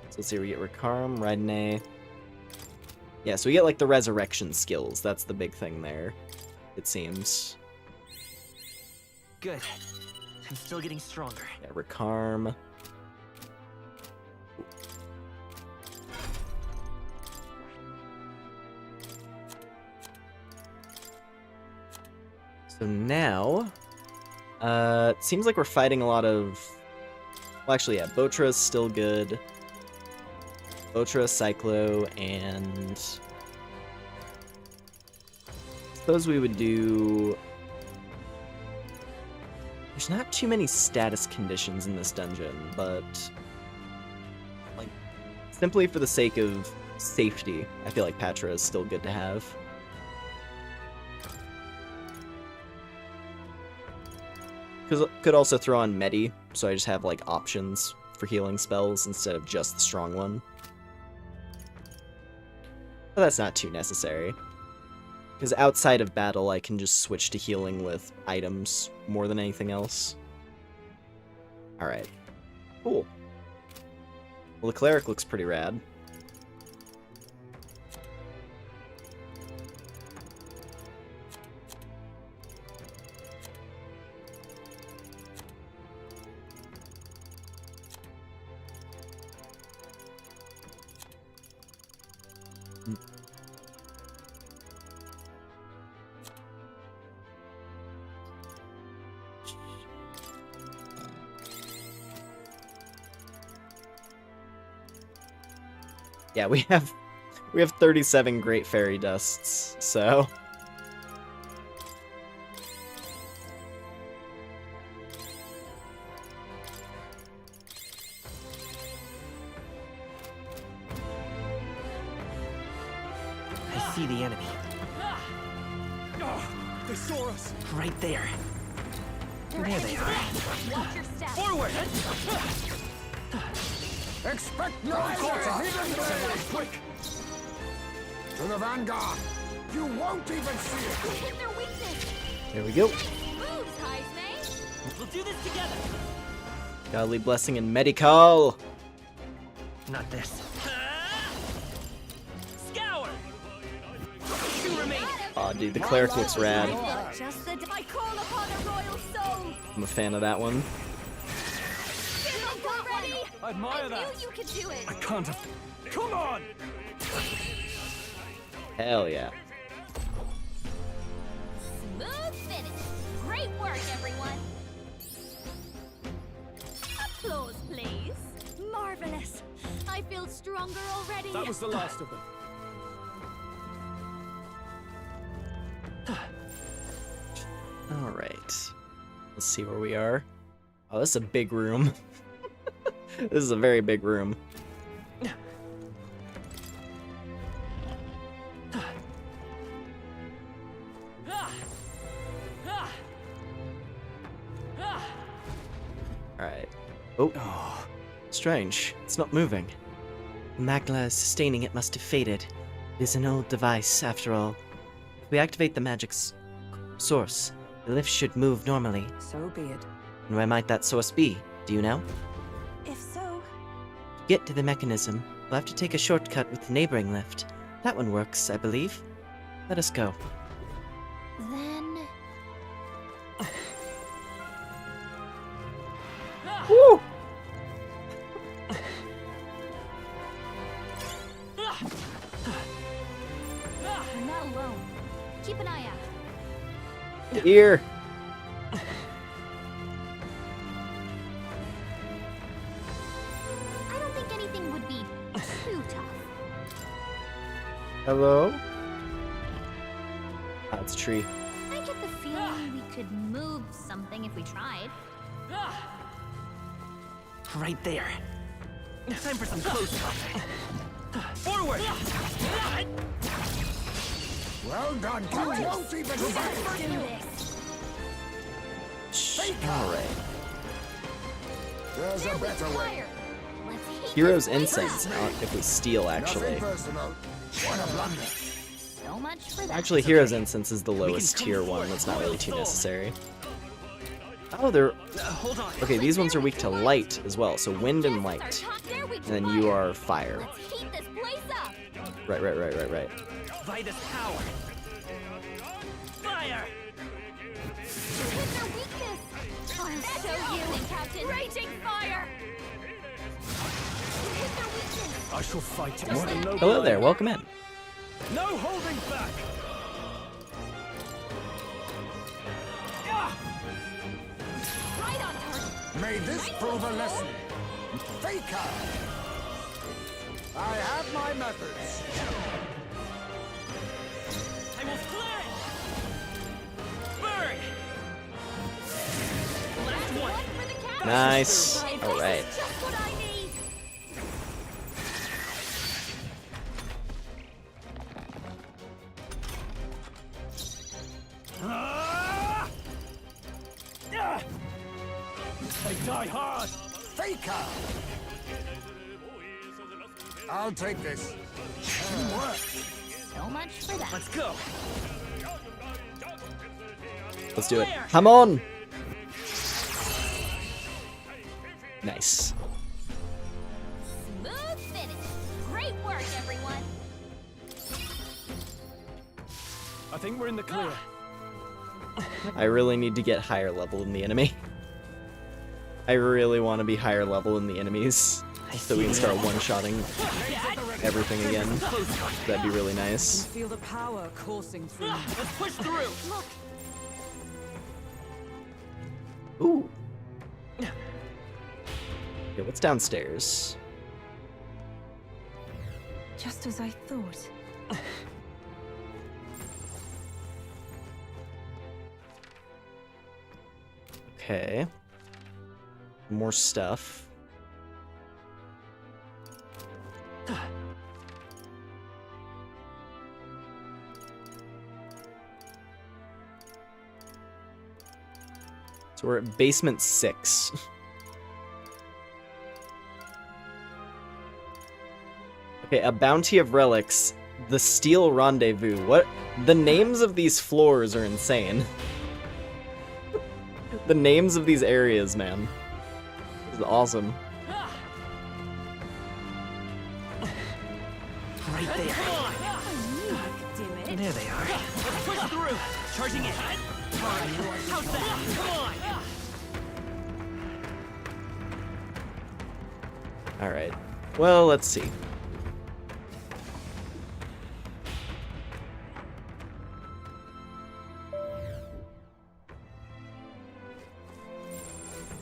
So let's see, we get Rikarum, Redne. Yeah, so we get like the resurrection skills. That's the big thing there, it seems. Good. I'm still getting stronger. Yeah, Rikarum. So now, it seems like we're fighting a lot of... Well, actually, yeah, Botra's still good. Botra, Cyclo, and... Suppose we would do... There's not too many status conditions in this dungeon, but... Like, simply for the sake of safety, I feel like Patra is still good to have. Could also throw on Medi, so I just have like options for healing spells instead of just the strong one. But that's not too necessary. Because outside of battle, I can just switch to healing with items more than anything else. Alright. Cool. Well, the cleric looks pretty rad. Yeah, we have 37 Great Fairy Dusts, so... I see the enemy. They saw us! Right there. There they are. Watch your step. Forward! Expect no quarter! Quick! To the vanguard! You won't even see it! Hit their weakness. There we go. Moves, Heisme. We'll do this together. Godly Blessing and Medical! Not this. Scour! Two remain. Aw, dude, the cleric looks rad. Just the I call upon a royal soul. I'm a fan of that one. Got ready. I admire I that! knew you could do it. I can't have... Come on! Hell yeah. Smooth finish. Great work, everyone. Applause, please. Marvelous. I feel stronger already. That was the last of them. Alright. Let's see where we are. Oh, this is a big room. This is a very big room. Alright. Oh. Strange. It's not moving. The magla sustaining it must have faded. It is an old device, after all. If we activate the magic's source, the lift should move normally. So be it. And where might that source be? Do you know? If get to the mechanism, we'll have to take a shortcut with the neighboring lift. That one works, I believe. Let us go. Then... Woo! We're not alone. Keep an eye out. Here. I don't think anything would be too tough. Hello? Oh, it's a tree. I get the feeling we could move something if we tried. Right there. Time for some close-up. Forward! Well done, Captain. Won't even Do fight. this! Alright. There's a better way. Fire! Let's heat Hero's this place Incense, up. not if we steal, Nothing actually. personal. What a blunder. So much for that. Actually, Hero's Incense is the lowest come tier forward. one. That's not really too Soul. necessary. Oh, they're... Hold on. Okay, these ones are weak to light as well, so wind and Yes, our light. top there we And can then you fire. are fire. Let's heat this place up. Right. Vitus power. Fire! Hit their weakness. I'll show you, Captain. Raging fire. Hit their weakness. I shall fight it. Just like Hello there, welcome in. No holding back! right on target. May this prove a lesson. Faker! I have my methods. I will flare! Burn! Last one! One for the captain. Nice. This is Alright. just what I need. Ah! Ah! They die hard. Faker! I'll take this. Teamwork. So much for that. Let's go! Let's do it. Come on! Nice. Smooth finish. Great work, everyone. I think we're in the clear. I really need to get higher level than the enemy. I really want to be higher level than the enemies, so we can start one-shotting everything again. That'd be really nice. Feel the power coursing through me. Let's push through! Look, Ooh. Okay, what's downstairs? Just as I thought. Okay. More stuff. So we're at basement 6. Okay, a bounty of relics. The Steel Rendezvous. What? The names of these floors are insane. The names of these areas, man. This is awesome. Right there. do it. There they are. Let's push through! Charging in! How's that? Come on! Alright. Well, let's see.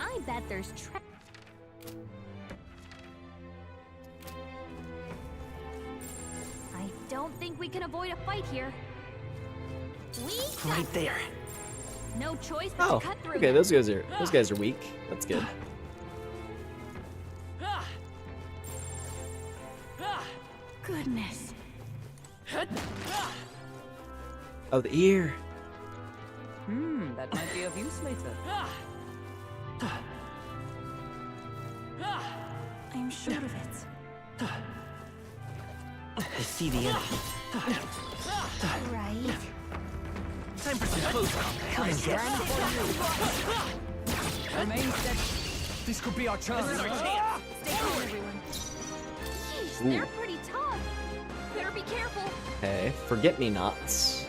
I bet there's I don't think we can avoid a fight here. We Right there. no choice but Oh, to cut through. okay, them. those guys are weak. That's good. Ah! Ah! Goodness. Ah! Oh, the ear. That might be of use later. Ah! Ah! I'm sure of it. I see the enemy. Right. Time for some close up. Come and get Remain steady. This could be our chance. This is our chance. Stay calm, everyone. They're pretty tough. Better be careful. Okay, forget-me-nots.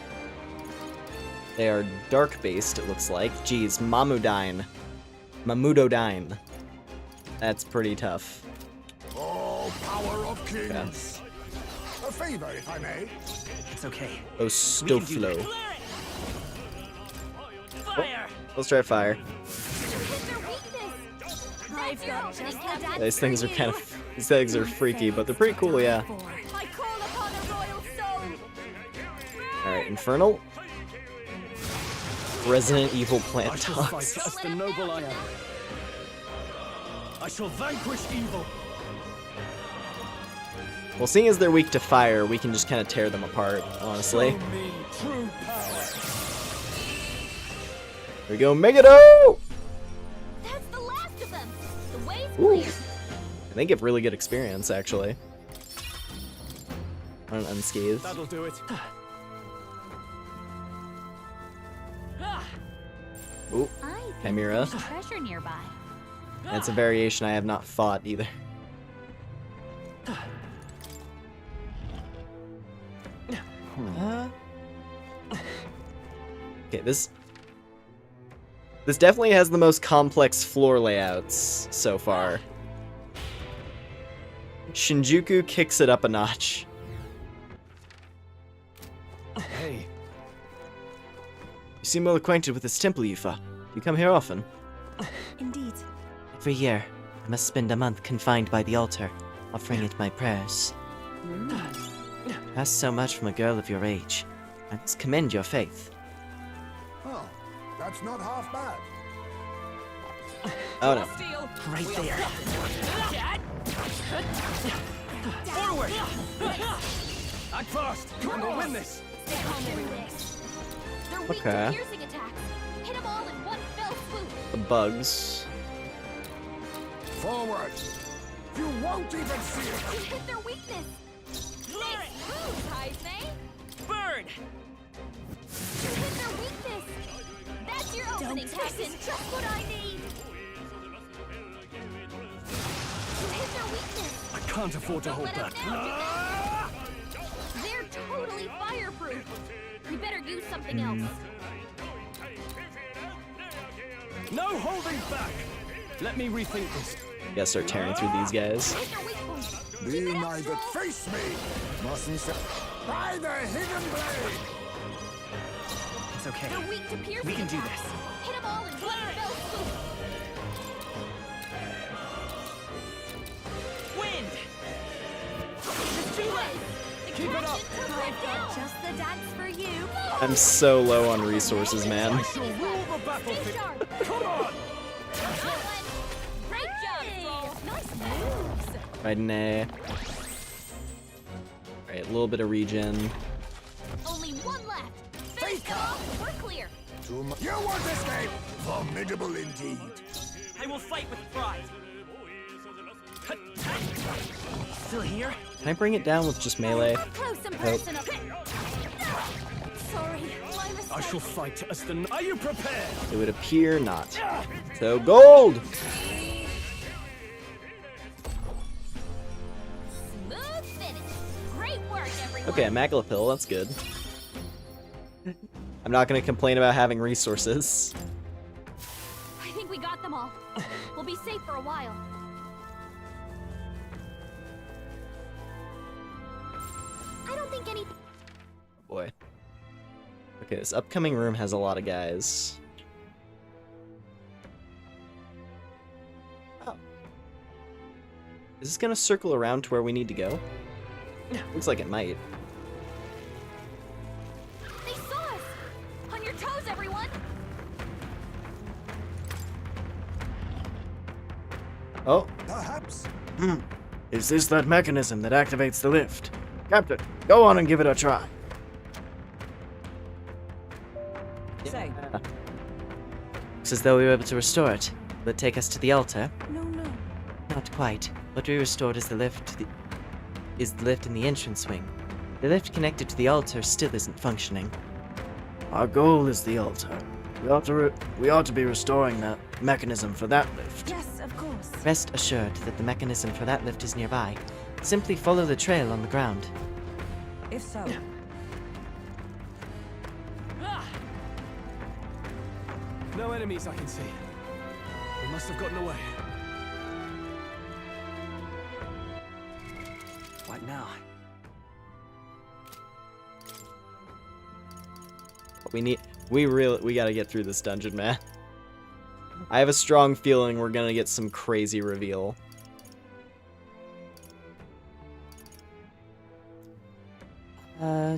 They are dark-based, it looks like. Geez, Mamudyne. Mamudodyne. That's pretty tough. Oh, power of kings! A favor, if I may. It's okay. Ostoflo. Fire! Let's try fire. Hit their weakness. I've got just the dance These things for are you. kind of... These things are freaky, but they're pretty cool, yeah. I call upon a royal soul. Alright, Infernal. Resident Evil plant I shall fight dogs. as the noble I am. I shall vanquish evil. Well, seeing as they're weak to fire, we can just kind of tear them apart, honestly. Show me true power. Here we go, Megado! That's the last of them. The way's Ooh. clear. They give really good experience, actually. On unscathed. That'll do it. Ooh, I think Chimera. there's treasure nearby. That's a variation I have not fought either. Okay, this definitely has the most complex floor layouts so far. Shinjuku kicks it up a notch. Hey, You seem well acquainted with this temple, Yufa. You come here often? Indeed. Every year, I must spend a month confined by the altar, offering it my prayers. Ask so much from a girl of your age. I must commend your faith. Oh, that's not half bad. Oh no. Right there. Forward! act fast, and we'll win this. Stay calm, everyone. They're weak Okay. to piercing attacks. Hit them all in one fell swoop. The bugs. Forward! You won't even see it! You hit their weakness. Nice move, Kaizme. Burn! You hit their weakness. That's your opening, Captain. Just what I need. You hit their weakness. I can't afford to Don't hold let 'em back. now, They're totally fireproof. We better use something else. No holding back. Let me rethink this. Gotta start tearing through these guys. Hit their weak point. Be Keep it up, my that Skull. face me! Mustn't say. By the hidden blade! It's okay. They're weak to piercing We can do attacks. Hit them all in one fell swoop. Wind! It's too late! Keep it up. I've got just the dance for you. I'm so low on resources, man. I shall rule the Stay battlefield. sharp. Come on! Great job, Skull. Nice moves. Right, nay. Alright, a little bit of regen. Only one left. Finish them off. We're clear. Too much. You won't escape! Formidable indeed. I will fight with pride. Still here? Can I bring it down with just melee? Up close and personal. Sorry, my mistake. I shall fight as the. Are you prepared? It would appear not. So, gold! Smooth finish. Great work, everyone. Okay, a Maglapil, that's good. I'm not gonna complain about having resources. I think we got them all. We'll be safe for a while. I don't think any. Boy. Okay, this upcoming room has a lot of guys. Oh. Is this gonna circle around to where we need to go? Looks like it might. They saw us. On your toes, everyone. Oh, Perhaps. Is this that mechanism that activates the lift? Captain, go on and give it a try. Say, Looks as though we were able to restore it. Will it take us to the altar? No, no. Not quite. What we restored is the lift in the entrance wing. The lift connected to the altar still isn't functioning. Our goal is the altar. We ought to be restoring that mechanism for that lift. Yes, of course. Rest assured that the mechanism for that lift is nearby. Simply follow the trail on the ground. If so, No enemies I can see. They must have gotten away. Right now. We gotta get through this dungeon, man. I have a strong feeling we're gonna get some crazy reveal.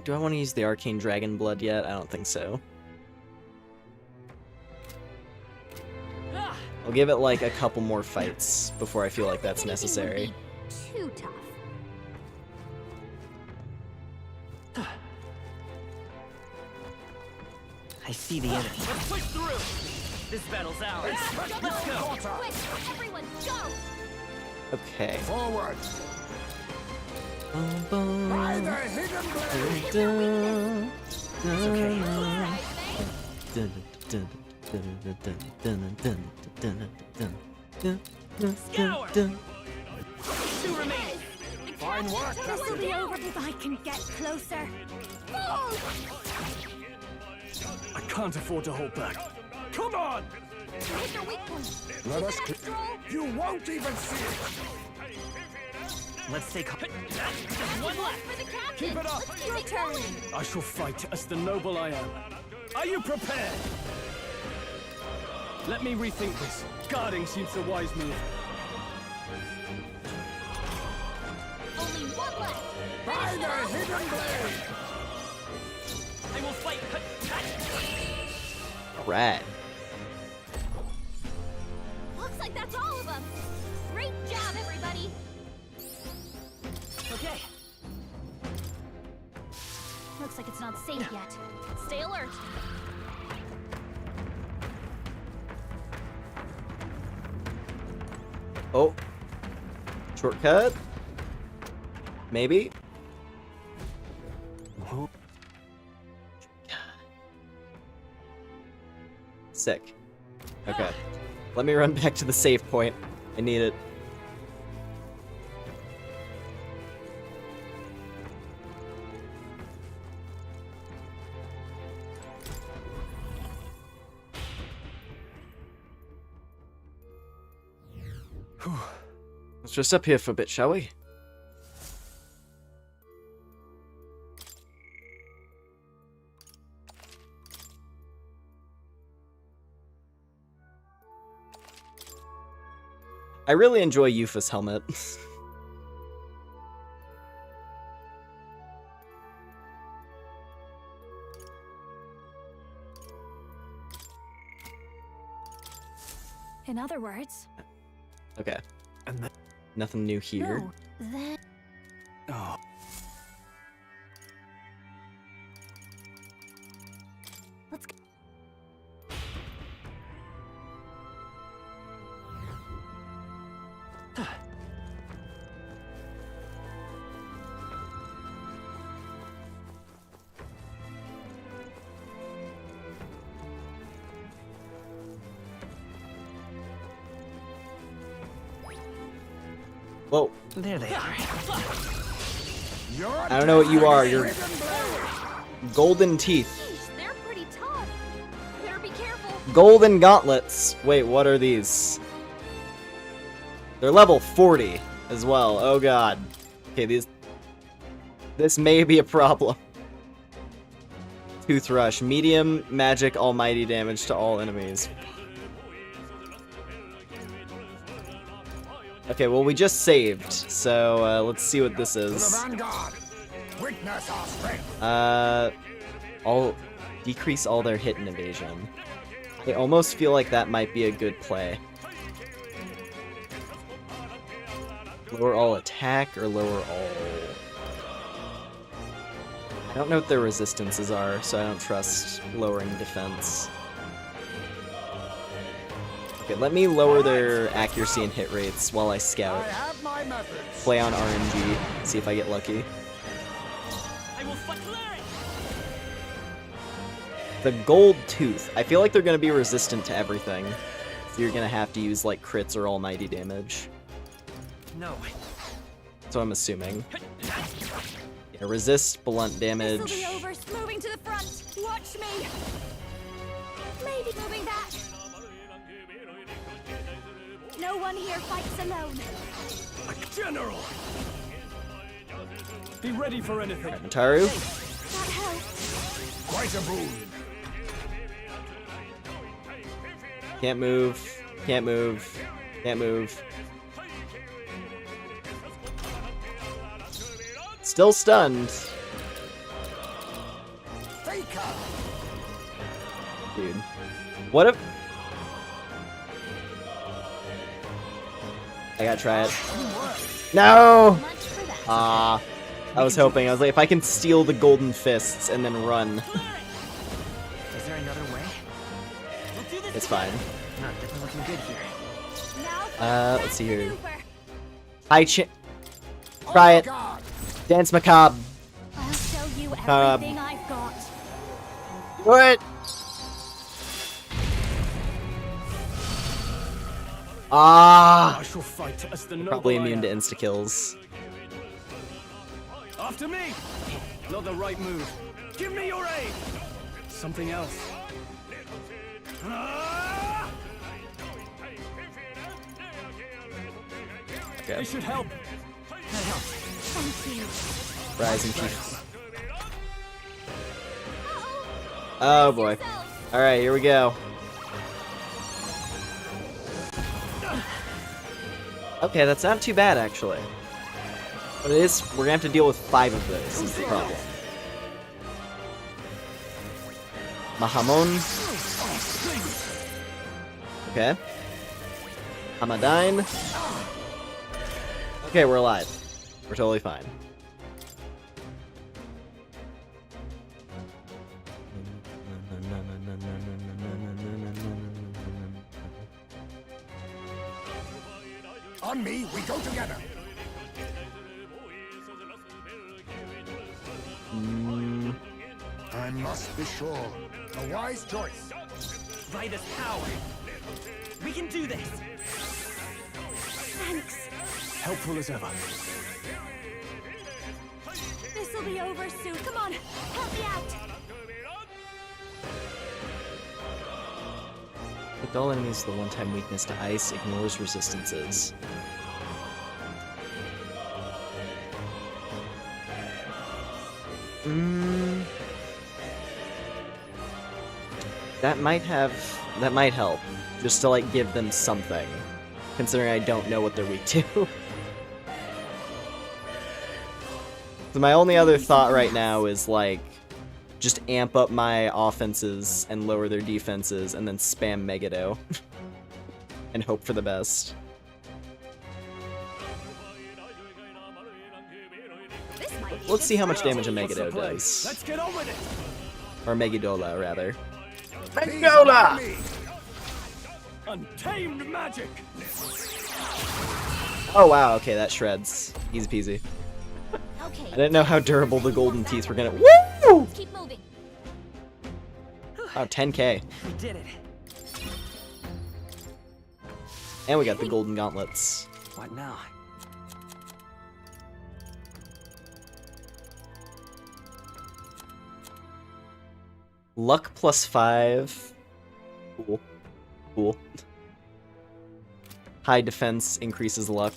Do I want to use the arcane dragon blood yet? I don't think so. I'll give it like a couple more fights before I feel like that's necessary. Too tough. I see the enemy. Let's push through. This battle's ours. Let's go. Quick, everyone, go! Okay. Forward! By the hidden blade! Scour! 2 remaining. Fine work, This will be over if I can get closer. Move! I can't afford to hold back. Come on! Hit your weak point. Let us Keep it up, Stroll. You won't even see it! Let's take just one left. For the captain. Keep it up. Let's keep it going. I shall fight as the noble I am. Are you prepared? Let me rethink this. Guarding seems a wise move. Only one left. By the hidden blade! I will fight. Rad. Looks like that's all of them. Great job, everybody. Okay. Looks like it's not safe yet. Stay alert. Oh. Shortcut? Maybe? Sick. Okay. Let me run back to the save point. I need it. Let's just up here for a bit, shall we? I really enjoy Yufa's helmet. In other words, Okay. And then... Nothing new here. no, then Oh. let's go. Whoa. There they are. You're I don't know what you are. You're hidden blade! golden teeth. Jeez, they're pretty tough. Better be careful. Golden gauntlets. Wait, what are these? They're level 40 as well. Oh god. Okay, this may be a problem. Toothrush. Medium magic almighty damage to all enemies. Okay, well we just saved, so let's see what this To the is. vanguard! Witness our strength! I'll decrease all their hit and evasion. I almost feel like that might be a good play. Lower all attack or lower all... I don't know what their resistances are, so I don't trust lowering defense. Okay, let me lower their accuracy and hit rates while I scout. I have my methods! Play on RNG, see if I get lucky. I will fight. The gold tooth. I feel like they're gonna be resistant to everything. So you're gonna have to use like crits or almighty damage. No. That's what I'm assuming. Yeah, resist blunt damage. This'll be over. Moving to the front. Watch me. Maybe moving back. No one here fights alone. General! Be ready for anything. Mataru. That helps. Quite a boon. Can't move. Can't move. Can't move. Still stunned. Dude. What if... I gotta try it. No! Much for that. I was hoping. I was like, if I can steal the golden fists and then run, Is there another way? We'll do this it's fine. Not definitely looking good here. Now for Let's see here. maneuver. Hi, try it. Dance macabre. I'll show you Um, everything I've got. What? I shall fight as the noble Probably I immune to am. insta kills. After me! Not the right move. Give me your aid! Something else. Ah! Okay. This should help. Thank you. Rise and keep. Uh-oh. Oh boy. Yourself. All right, here we go. Okay, that's not too bad actually. But it is. We're gonna have to deal with 5 of those. Is the problem. Mahamon. Okay. Hamadine. Okay, we're alive. We're totally fine. On me, we go together. I must be sure. A wise choice. Light us power. We can do this. Thanks. Helpful as ever. This'll be over soon. Come on, help me out. With all enemies, the one-time weakness to ice ignores resistances. That might help. Just to like give them something. Considering I don't know what they're weak to. So my only other thought right now is like just amp up my offenses and lower their defenses and then spam Megado. And hope for the best. This might be Let's see how much exciting. damage a What's the Megado play? does. Let's get on with it. Or Megadola, rather. Megadola! Untamed magic. Oh wow, okay, that shreds. Easy peasy. Okay. I didn't know how durable the golden teeth were gonna- Woo! Keep moving. Oh, 10k. We did it. And we got the golden gauntlets. What now? Luck +5. Cool. Cool. High defense increases luck.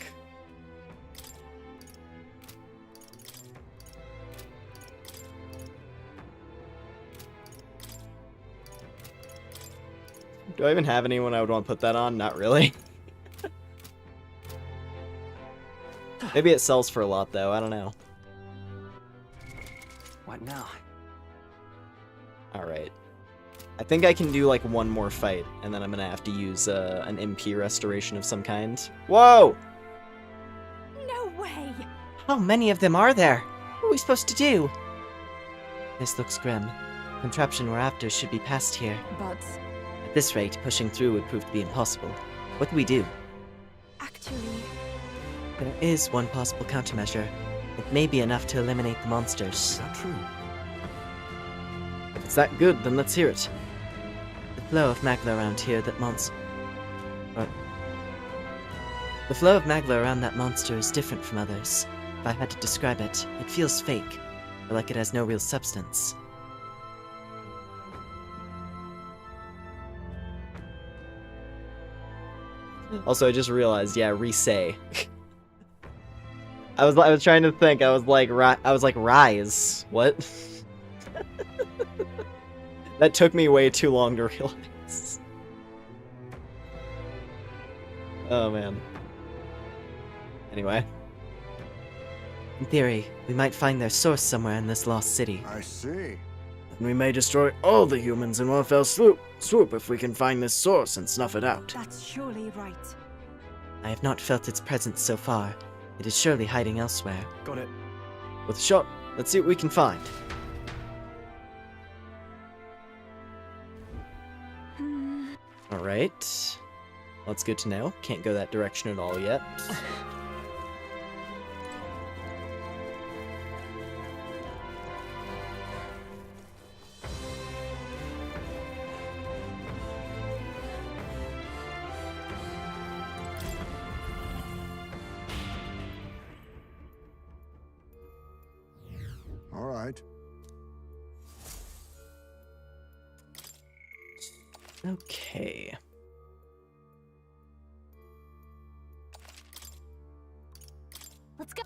Do I even have anyone I would want to put that on? Not really. Maybe it sells for a lot though, I don't know. What now? Alright. I think I can do like one more fight, and then I'm gonna have to use an MP restoration of some kind. Whoa! No way. How many of them are there? What are we supposed to do? This looks grim. The contraption we're after should be past here. But At this rate, pushing through would prove to be impossible. What do we do? actually, There is one possible countermeasure. It may be enough to eliminate the monsters. Is that true? If it's that good, then let's hear it. The flow of magma around here that The flow of magma around that monster is different from others. if I had to describe it. It feels fake, or like it has no real substance. Also, I just realized, yeah, re-say. I was trying to think. I was like, rise. What? That took me way too long to realize. Oh man. Anyway. In theory, we might find their source somewhere in this lost city. I see. And we may destroy all the humans in one fell swoop if we can find this source and snuff it out. That's surely right. I have not felt its presence so far. It is surely hiding elsewhere. Got it. With a shot, let's see what we can find. Alright. That's good to know. Can't go that direction at all yet. All right. Okay. Let's go.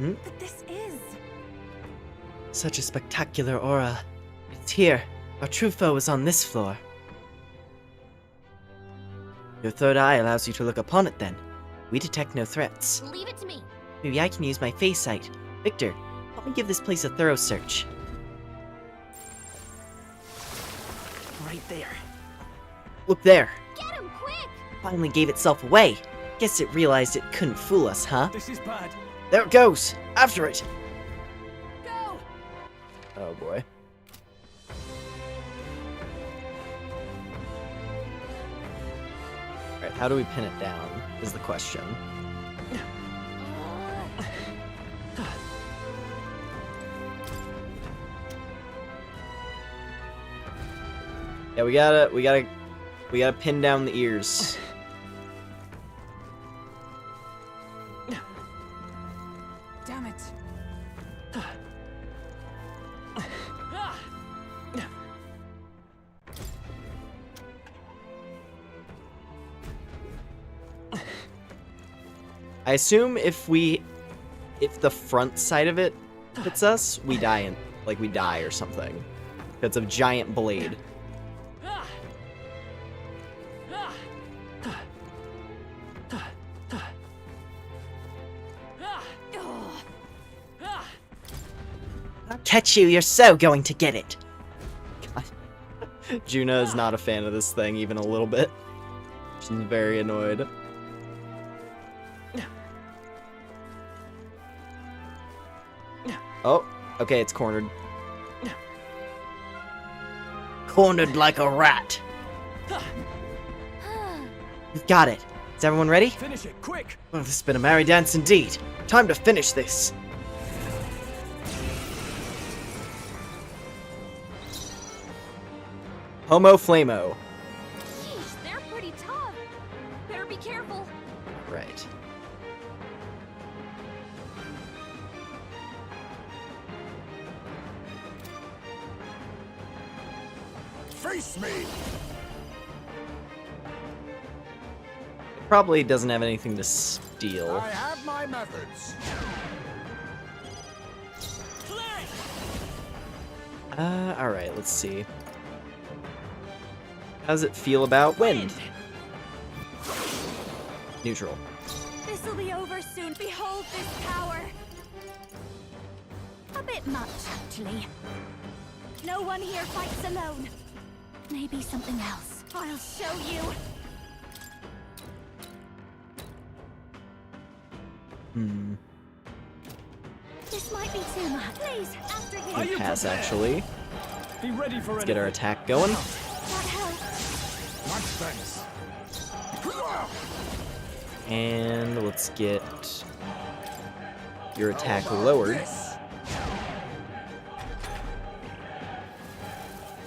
But this is... Such a spectacular aura. It's here. Our true foe is on this floor. Your third eye allows you to look upon it then. We detect no threats. Leave it to me. Maybe I can use my face sight. Victor, help me give this place a thorough search. Right there. Look there. Get him quick. Finally gave itself away. Guess it realized it couldn't fool us, huh? This is bad. There it goes! After it! Go. Oh boy. Alright, how do we pin it down, is the question. Yeah, we gotta pin down the ears. Damn it. I assume if the front side of it hits us, we die or something. It's a giant blade. I'll catch you, you're so going to get it. God. Juna is not a fan of this thing even a little bit. She's very annoyed. Oh, okay, it's cornered. Cornered like a rat. We've got it. Is everyone ready? Finish it, quick! Oh, this has been a merry dance indeed. Time to finish this. Homo Flamo. Sheesh, they're pretty tough. Better be careful. Right. Face me! Probably doesn't have anything to steal. I have my methods. Alright, let's see. How does it feel about wind? Neutral. This'll be over soon. Behold this power. A bit much, actually. No one here fights alone. Maybe something else. I'll show you. This might be be too much. Please, after you. Are you Pass, prepared? actually. Be ready for Let's get our attack going. That helps. Much thanks. And let's get your attack lowered.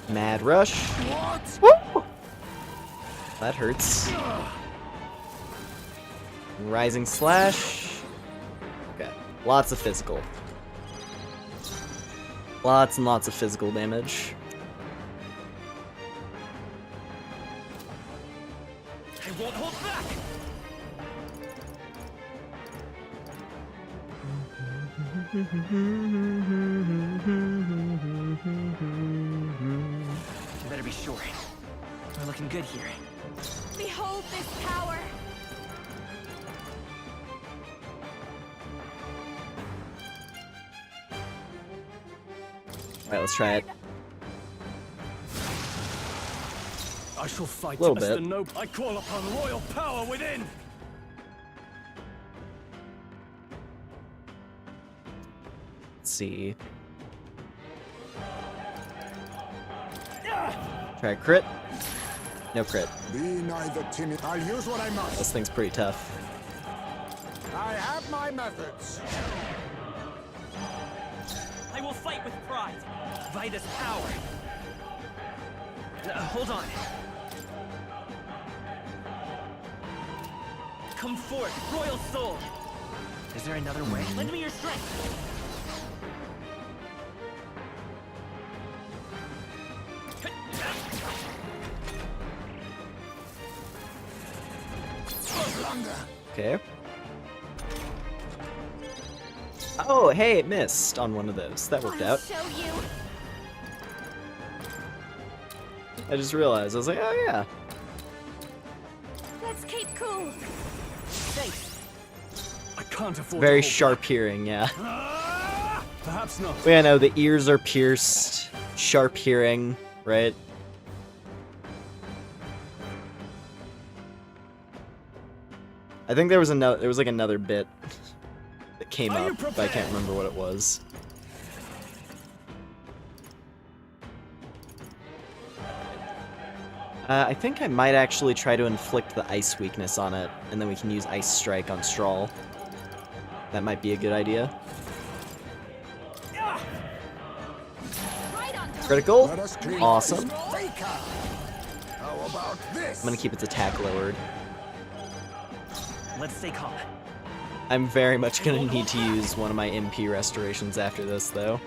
Mad Rush. Woo! That hurts. Rising Slash. Okay. Lots of physical. Lots and lots of physical damage. I won't hold back. You better be sure. We're looking good here. Behold this power. Alright, let's try it. I shall fight Little as bit. the noble. I call upon royal power within. Let's see. Try a crit. No crit. Be neither timid. I'll use what I must. This thing's pretty tough. I have my methods. I will fight with pride. By this power. Hold on. Come forth, royal soul. Is there another way? Lend me your strength. Okay. Oh, hey, it missed on one of those. That worked I'll out. show you. I just realized. I was like, oh yeah. Let's keep cool. Thanks. I can't afford Very to hold sharp hearing, yeah. back. Perhaps not. Well, yeah, no, the ears are pierced. Sharp hearing, right? I think there was like another bit that came Are you up, but I can't remember what it was. I think I might actually try to inflict the ice weakness on it, and then we can use Ice Strike on Strahl. That might be a good idea. Right on target. Critical? Let us clean Awesome. this faker. How about this? I'm gonna keep its attack lowered. Let's stay calm. I'm very much gonna need to use one of my MP restorations after this, though.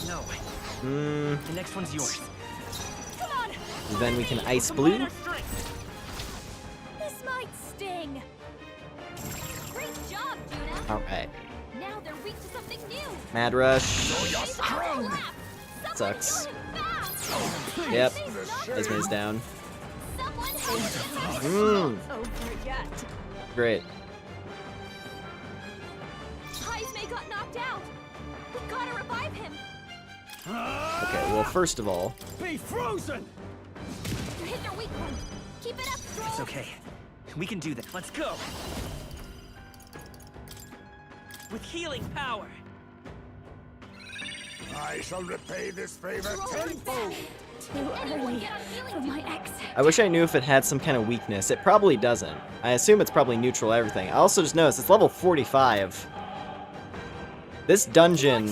No. Hmm. The next one's yours. Come on. Then we can Ice Combine Blue. our strength. This might sting. Great job, Judah. Alright. Now they're weak to something new. Mad Rush. Strong. Sucks. Fast. Yep. Please, Esme's down. Someone help us. Mmm. Not over yet. Great. Heisme got knocked out. We gotta revive him. Okay, well, first of all, Be frozen. You hit their weak point. Keep it up, Stroll. It's okay. We can do this. Let's go. With healing power. I shall repay this favor Roll tenfold. Too early for my exit. I wish I knew if it had some kind of weakness. It probably doesn't. I assume it's probably neutral everything. I also just noticed it's level 45. This dungeon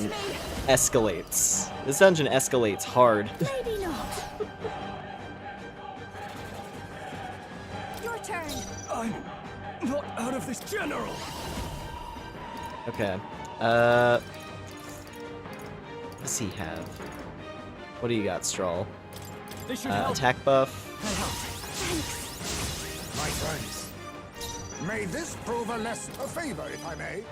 escalates. This dungeon escalates hard. Maybe not. Your turn. I'm not out of this, General. Okay. What does he have? What do you got, Strahl? This should help. Attack buff. That helps. My friends, may this prove a lesson, a favor, if I may.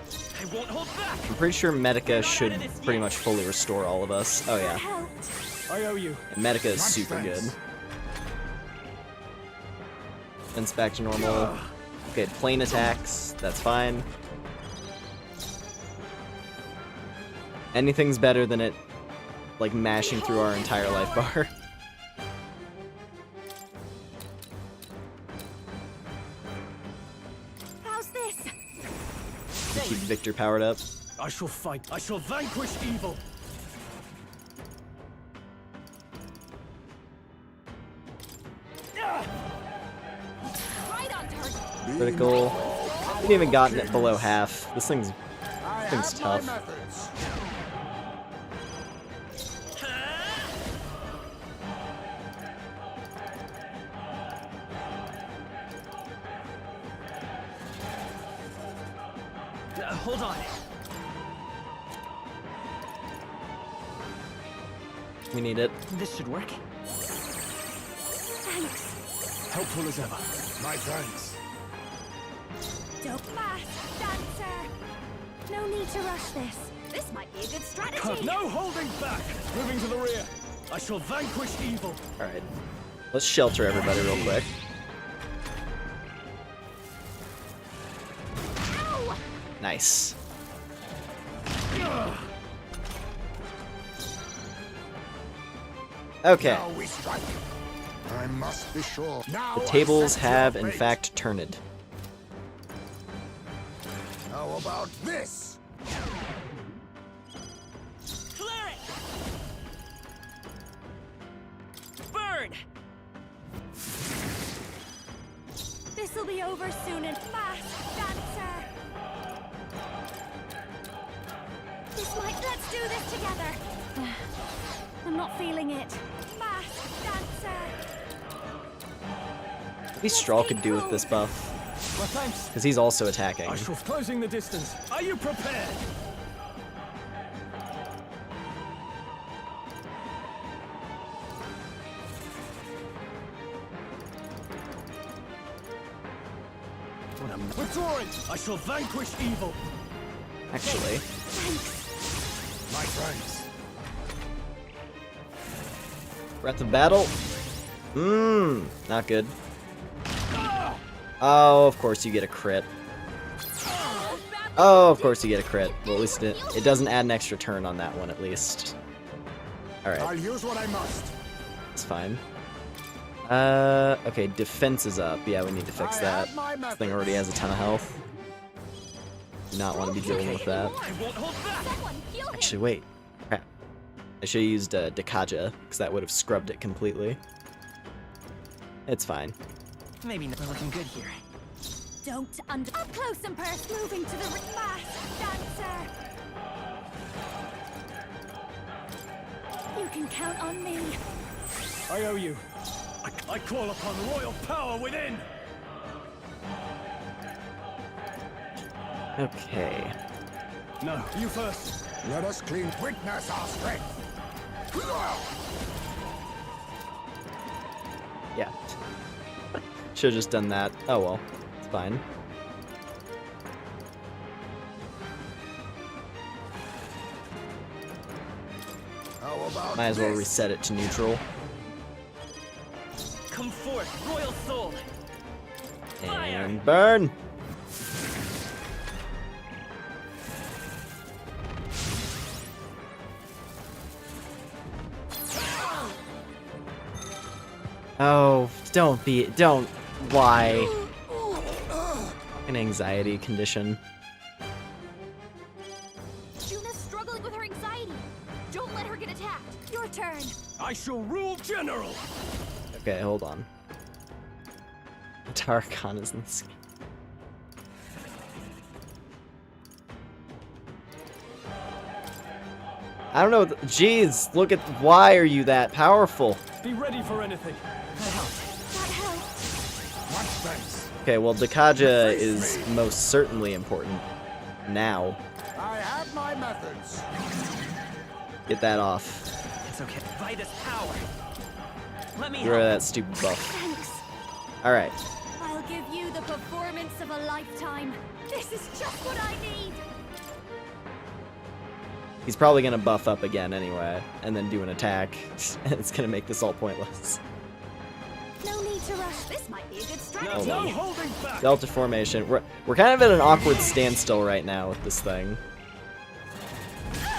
I won't hold back. I'm pretty sure Medica should pretty much fully restore all of us. Oh yeah. Helped. I owe you. And Medica is Much super thanks. good. Fence back to normal. Okay, plane attacks. That's fine. Anything's better than it, like, mashing through our entire life bar. How's this? Victor powered up. I shall fight. I shall vanquish evil. Right on target. Critical. We haven't even gotten it below half. This thing's tough. Hold on. We need it. This should work. Thanks. Helpful as ever. My thanks. Dope mask, dancer. No need to rush this. This might be a good strategy. No holding back. Moving to the rear. I shall vanquish evil. Alright. Let's shelter everybody real quick. Ow! Nice. Okay. Now we strike. I must be sure. Now The I tables set your have, in fate. fact, turned. How about this? Clear it! Burn! This'll be over soon and mask, dancer. Let's do this together. I'm not feeling it. Mask, dancer. Maybe Strahl could do with this buff, My thanks. because he's also attacking. I shall closing the distance. Are you prepared? Withdrawing! I shall vanquish evil. Actually, My thanks. Breath of Battle. Not good. Oh, of course you get a crit. Oh, of course you get a crit. Well, at least it doesn't add an extra turn on that one, at least. Alright, I'll use what I must. it's fine. Okay, defense is up. Yeah, we need to fix I that. have my This thing methods. already has a ton of health. Do not want to be dealing with that. I won't hold back! Someone heal him. Actually, wait. Crap. I should have used Dekaja, because that would have scrubbed it completely. It's fine. Maybe not looking good here. Don't under. Up close and purse. Moving to the mask, dancer. You can count on me. I owe you. I call upon royal power within. Okay. No, you first. Let us clean witness our strength. Yeah. Should have just done that. Oh well. It's fine. How about Might as well this? reset it to neutral. Come forth, royal soul! Fire! And burn! Oh, don't. Why? An anxiety condition. Juna's struggling with her anxiety. Don't let her get attacked. Your turn. I shall rule general. Okay, hold on. Tarakan is in this game. I don't know. Jeez, look at. Why are you that powerful? Be ready for anything. That helps. Much thanks. Okay, well, Dekaja is most certainly important now. I have my methods. Get that off. It's okay. By this power! Let me Get rid of help. that stupid buff. Thanks. Alright. I'll give you the performance of a lifetime. This is just what I need. He's probably gonna buff up again anyway, and then do an attack. And it's gonna make this all pointless. No need to rush. This might be a good strategy. Hold No on. holding back. Delta formation. We're kind of at an awkward standstill right now with this thing.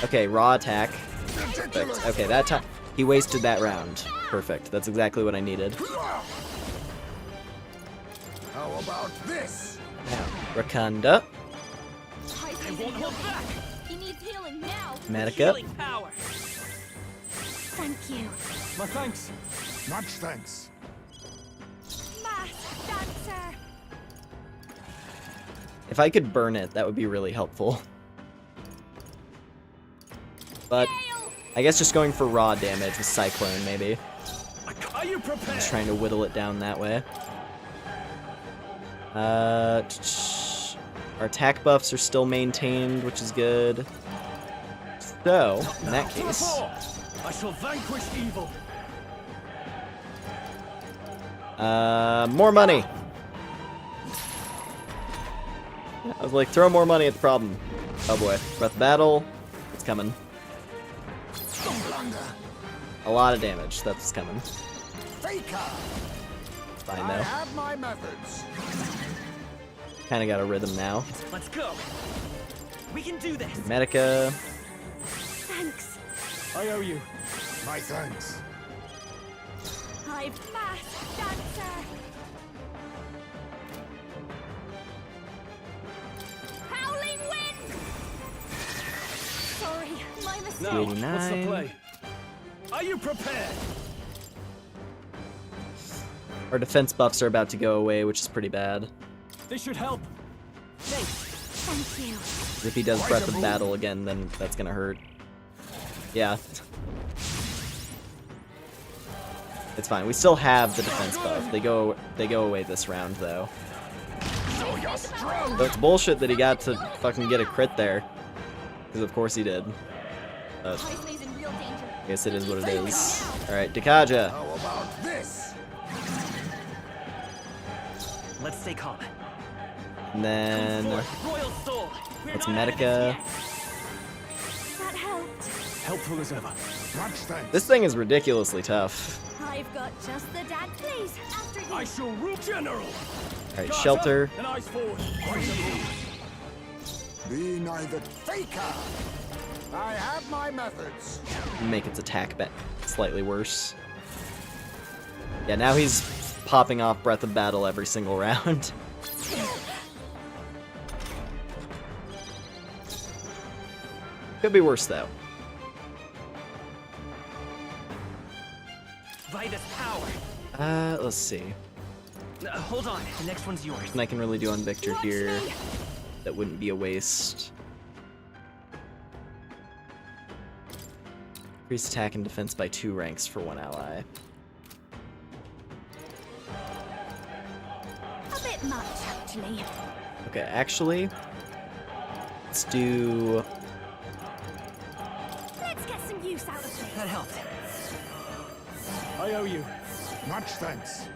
Okay, raw attack. Perfect. Okay, that time he wasted that round. Perfect. That's exactly what I needed. How about this? Rakanda. I won't hold back. He needs healing now. Medica. Healing power. Thank you. My thanks. Much thanks. Masked dancer. If I could burn it, that would be really helpful. But I guess just going for raw damage with Cyclone, maybe. Are you prepared? Just trying to whittle it down that way. Our attack buffs are still maintained, which is good. So, in that case, I shall vanquish evil. more money. I was like, throw more money at the problem. Oh boy, breath of battle, it's coming. A lot of damage, that's coming. Faker. Fine I though. have my methods. Kinda got a rhythm now. Let's go. We can do this. Medica. Thanks. I owe you. My thanks. I've masked dancer. Howling wind. Sorry, my mistake. Now, what's the 89. play? Are you prepared? Our defense buffs are about to go away, which is pretty bad. This should help. Thank you. If he does breath of battle again, then that's gonna hurt. Yeah. It's fine. We still have the defense buff. They go away this round though. So you're strong. So it's bullshit that he got to fucking get a crit there. Because of course he did. But Paisley's in real danger. I guess it is what it is. Alright, Dekaja. How about this? Let's stay calm. And then Royal Soul. We're it's not out of this Medica. yet. That helped. Helpful as ever. Much thanks. This thing is ridiculously tough. I've got just the dad please. After you. I shall rule general. Alright, Guards shelter. up and eyes forward. Be neither faker. I have my methods. Make its attack bet slightly worse. Yeah, now he's popping off breath of battle every single round. Could be worse though. Vitus power. Let's see. Hold on. The next one's yours. Nothing I can really do on Victor Watch here. me. That wouldn't be a waste. Increase attack and defense by 2 ranks for 1 ally. A bit much, actually. Okay, actually, let's do. Let's get some use out of this. That helped. I owe you. Much thanks.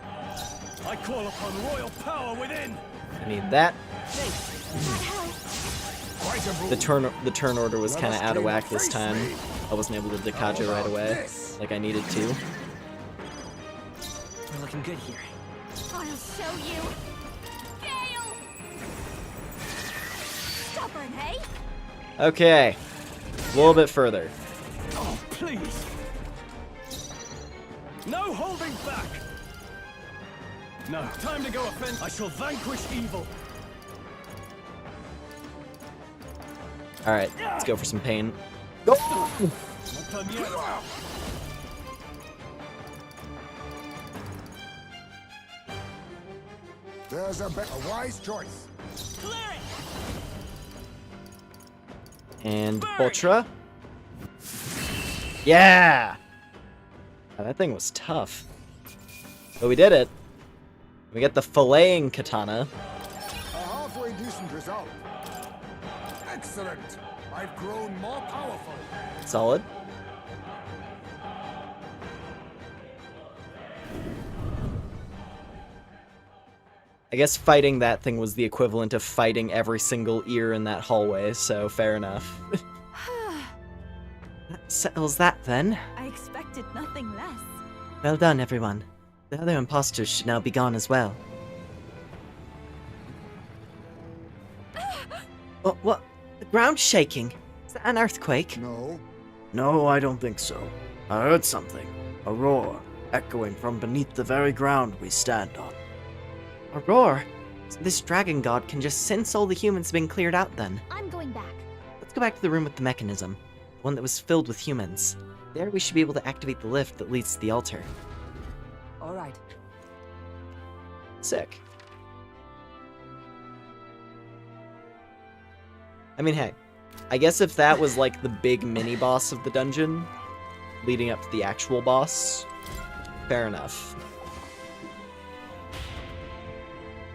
I call upon royal power within. I need that. That helped. Quite a move. The turn order was Let kind of us out of clean whack up this face time. me. I wasn't able to How Dekaja right about away, this? like I needed to. We're looking good here. I'll show you. Gale! Stubborn, hey? Okay, a little bit further. Oh, please. No holding back. No, time to go offend. I shall vanquish evil. All right, let's go for some pain. Not done yet. There's a wise choice. Clear it. And Ultra. Yeah! Oh, that thing was tough. But we did it. We get the filleting katana. A halfway decent result. Excellent. I've grown more powerful. Solid. I guess fighting that thing was the equivalent of fighting every single ear in that hallway, so fair enough. That settles that then. I expected nothing less. Well done, everyone. The other imposters should now be gone as well. What? The ground's shaking. Is that an earthquake? No. No, I don't think so. I heard something. A roar, echoing from beneath the very ground we stand on. A roar? So this dragon god can just sense all the humans being cleared out then. I'm going back. Let's go back to the room with the mechanism. The one that was filled with humans. There we should be able to activate the lift that leads to the altar. All right. Sick. I mean, hey, I guess if that was like the big mini boss of the dungeon, leading up to the actual boss, fair enough.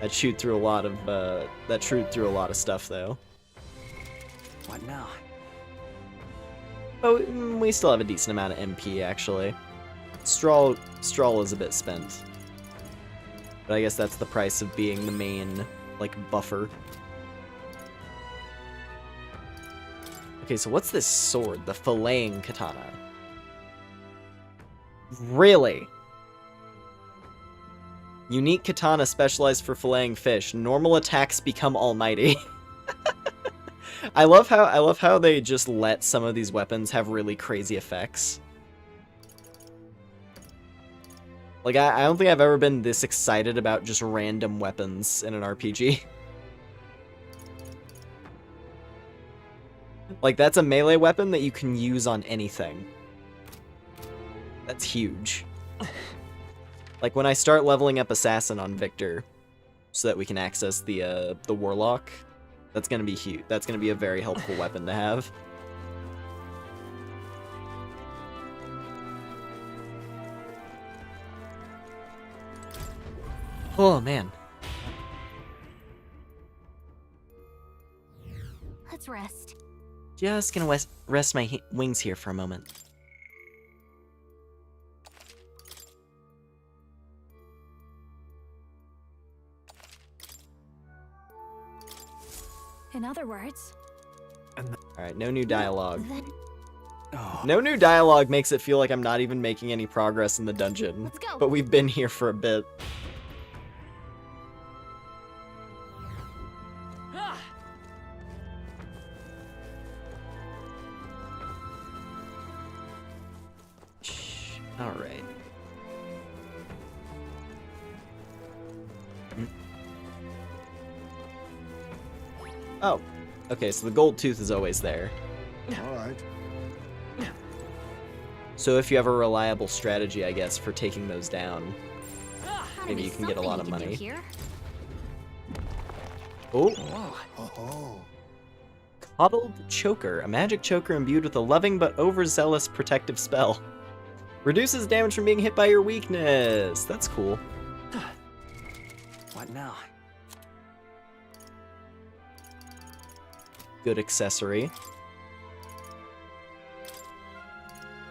That chewed through a lot of stuff though. What now? But we still have a decent amount of MP actually. Straw is a bit spent. But I guess that's the price of being the main, like, buffer. Okay, so what's this sword? The filleting katana. Really? Unique katana specialized for filleting fish. Normal attacks become almighty. I love how they just let some of these weapons have really crazy effects. Like, I don't think I've ever been this excited about just random weapons in an RPG. Like, that's a melee weapon that you can use on anything. That's huge. Like, when I start leveling up Assassin on Victor, so that we can access the Warlock, that's gonna be huge. That's gonna be a very helpful weapon to have. Oh, man. Let's rest. Just gonna rest my wings here for a moment. In other words, Alright, no new dialogue. then Oh, No new dialogue makes it feel like I'm not even making any progress in the dungeon. Let's go. But we've been here for a bit. Alright. Oh. Okay, so the gold tooth is always there. All right. So if you have a reliable strategy, I guess, for taking those down, gotta maybe be you can get a lot of something money. you can do here. Oh, Oh, Coddled Choker, a magic choker imbued with a loving but overzealous protective spell. Reduces damage from being hit by your weakness. That's cool. what now? Good accessory.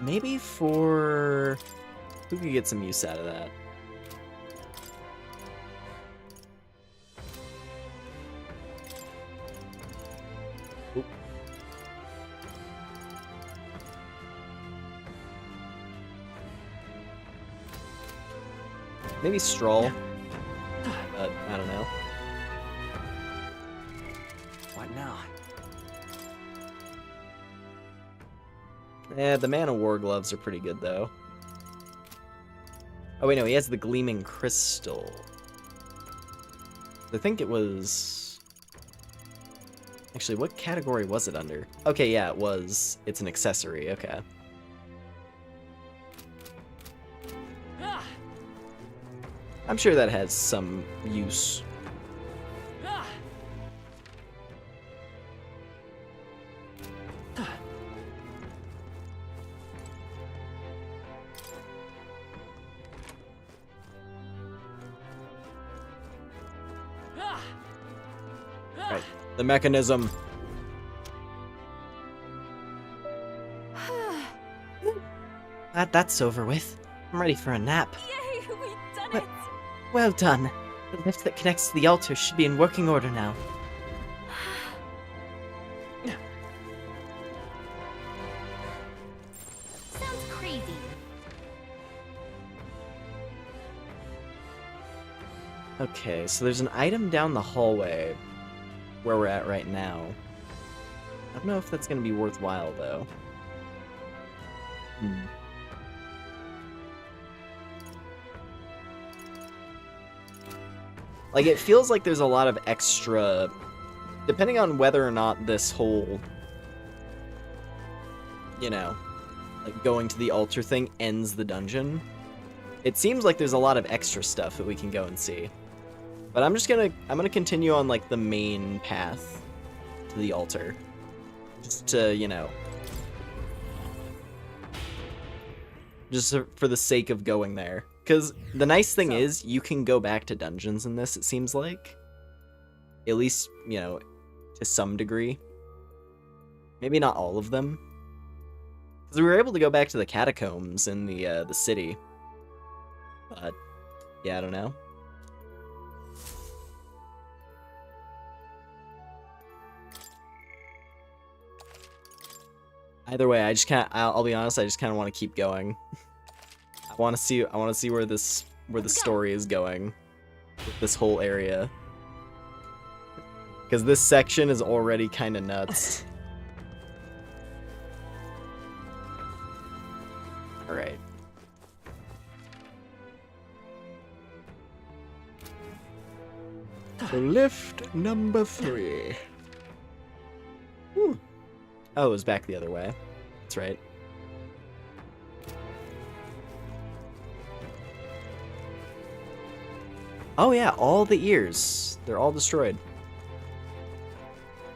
Maybe for... Who could get some use out of that? Oop. Maybe Stroll. But I don't know. What now? Yeah, the Man of War gloves are pretty good, though. Oh, wait, no, he has the Gleaming Crystal. I think it was... Actually, what category was it under? Okay, yeah, it was. It's an accessory, okay. I'm sure that has some use. Right, the mechanism. That's over with. I'm ready for a nap. Yay, we've done What? it! Well done. The lift that connects to the altar should be in working order now. Sounds crazy. Okay, so there's an item down the hallway where we're at right now. I don't know if that's going to be worthwhile, though. Like, it feels like there's a lot of extra, depending on whether or not this whole, you know, like going to the altar thing ends the dungeon. It seems like there's a lot of extra stuff that we can go and see. But I'm gonna continue on like the main path to the altar. Just to, you know, just for the sake of going there. Because the nice thing is, you can go back to dungeons in this, it seems like. At least, you know, to some degree. Maybe not all of them. Because we were able to go back to the catacombs in the city. But, yeah, I don't know. Either way, I just can't. I'll be honest. I just kind of want to keep going. I want to see where the story is going with this whole area. Because this section is already kind of nuts. All right. So lift number 3. Whew. Oh, it was back the other way. That's right. Oh yeah, all the ears. They're all destroyed.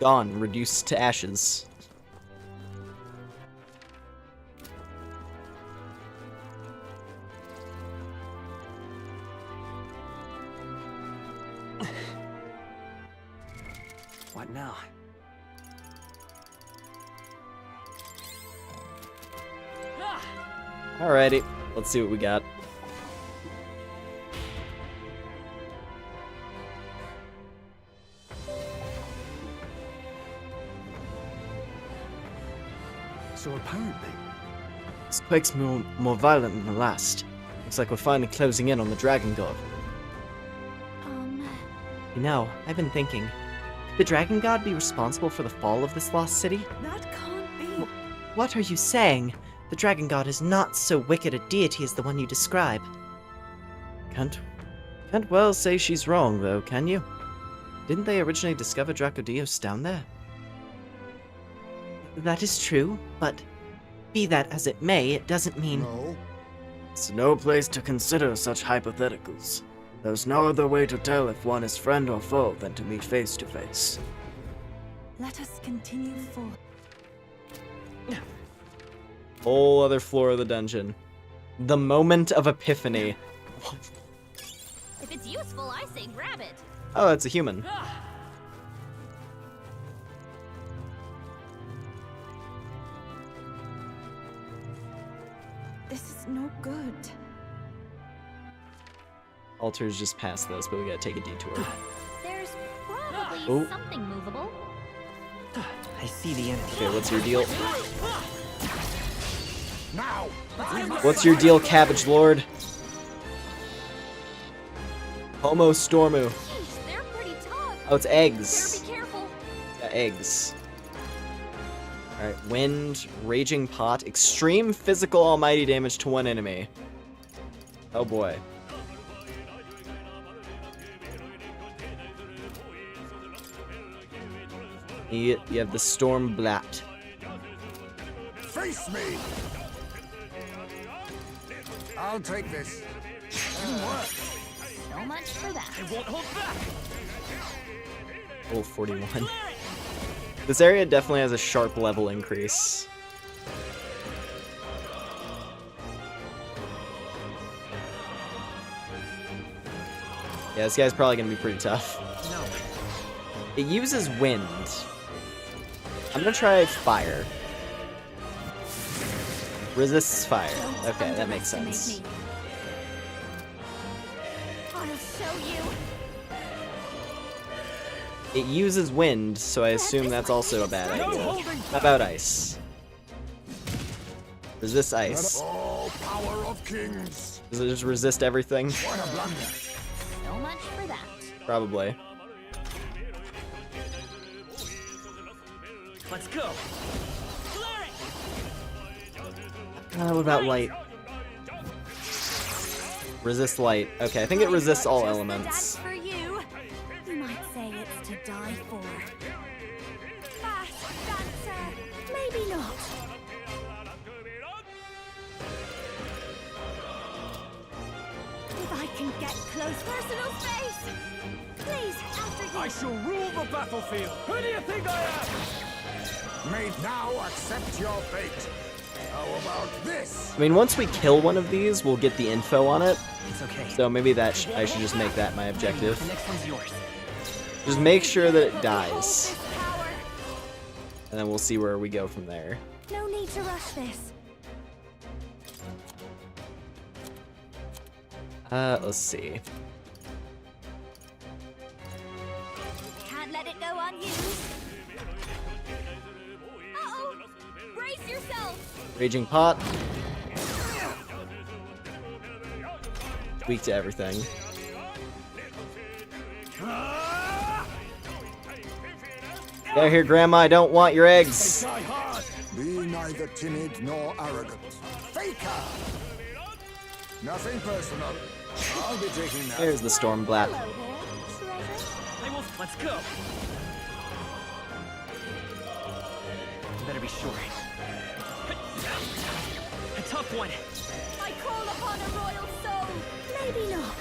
Gone, reduced to ashes. What now? Alrighty, let's see what we got. So apparently, This quake's more violent than the last. Looks like we're finally closing in on the Dragon God. You know, I've been thinking, could the Dragon God be responsible for the fall of this lost city? That can't be. What are you saying? The Dragon God is not so wicked a deity as the one you describe. Can't well say she's wrong, though, can you? Didn't they originally discover Dracodios down there? That is true, but be that as it may, it doesn't mean... No. It's no place to consider such hypotheticals. There's no other way to tell if one is friend or foe than to meet face to face. Let us continue forth. Whole other floor of the dungeon. The moment of epiphany. If it's useful, I say grab it. Oh, that's a human. This is no good. Altar's just past this, but we gotta take a detour. There's probably Oh. something movable. I see the enemy. Okay, what's your deal? Now! What's your deal, Cabbage Lord? Homo Stormu. Jeez, they're pretty tough. Oh, it's eggs. Better be careful. Yeah, eggs. Alright, wind, raging pot, extreme physical almighty damage to one enemy. Oh boy. You have the Storm Blat. Face me! I'll take this. So much for that. I won't hold back. Level 41. This area definitely has a sharp level increase. Yeah, this guy's probably gonna be pretty tough. No. It uses wind. I'm gonna try fire. Resists fire. Don't Okay, that makes underestimate sense. me. I'll show you. It uses wind, so I assume that's also a bad idea. How about ice? Resist ice. Oh, power of kings! Does it just resist everything? What a blunder! So much for that. Probably. Let's go. What about light? Resist light. Okay, I think it resists all elements. That's for you. die for. Fast dancer! Maybe not. If I can get close personal space! Please, after you! I shall rule the battlefield! Who do you think I am? May now accept your fate. How about this? I mean, once we kill one of these, we'll get the info on it. It's okay. So maybe that I should just make that my objective. The next one's yours. Just make sure that it dies, This power. and then we'll see where we go from there. No need to rush this. Let's see. Can't let it go unused. Uh-oh! Brace yourself! Raging Pot. Weak to everything. Get out of here, Grandma. I don't want your eggs. Be neither timid nor arrogant. Faker! Nothing personal. I'll be taking that. There's the Stormblat. Hello there, treasure. Hey, Wolf, let's go. You better be sure. A tough one. I call upon a royal soul. Maybe not.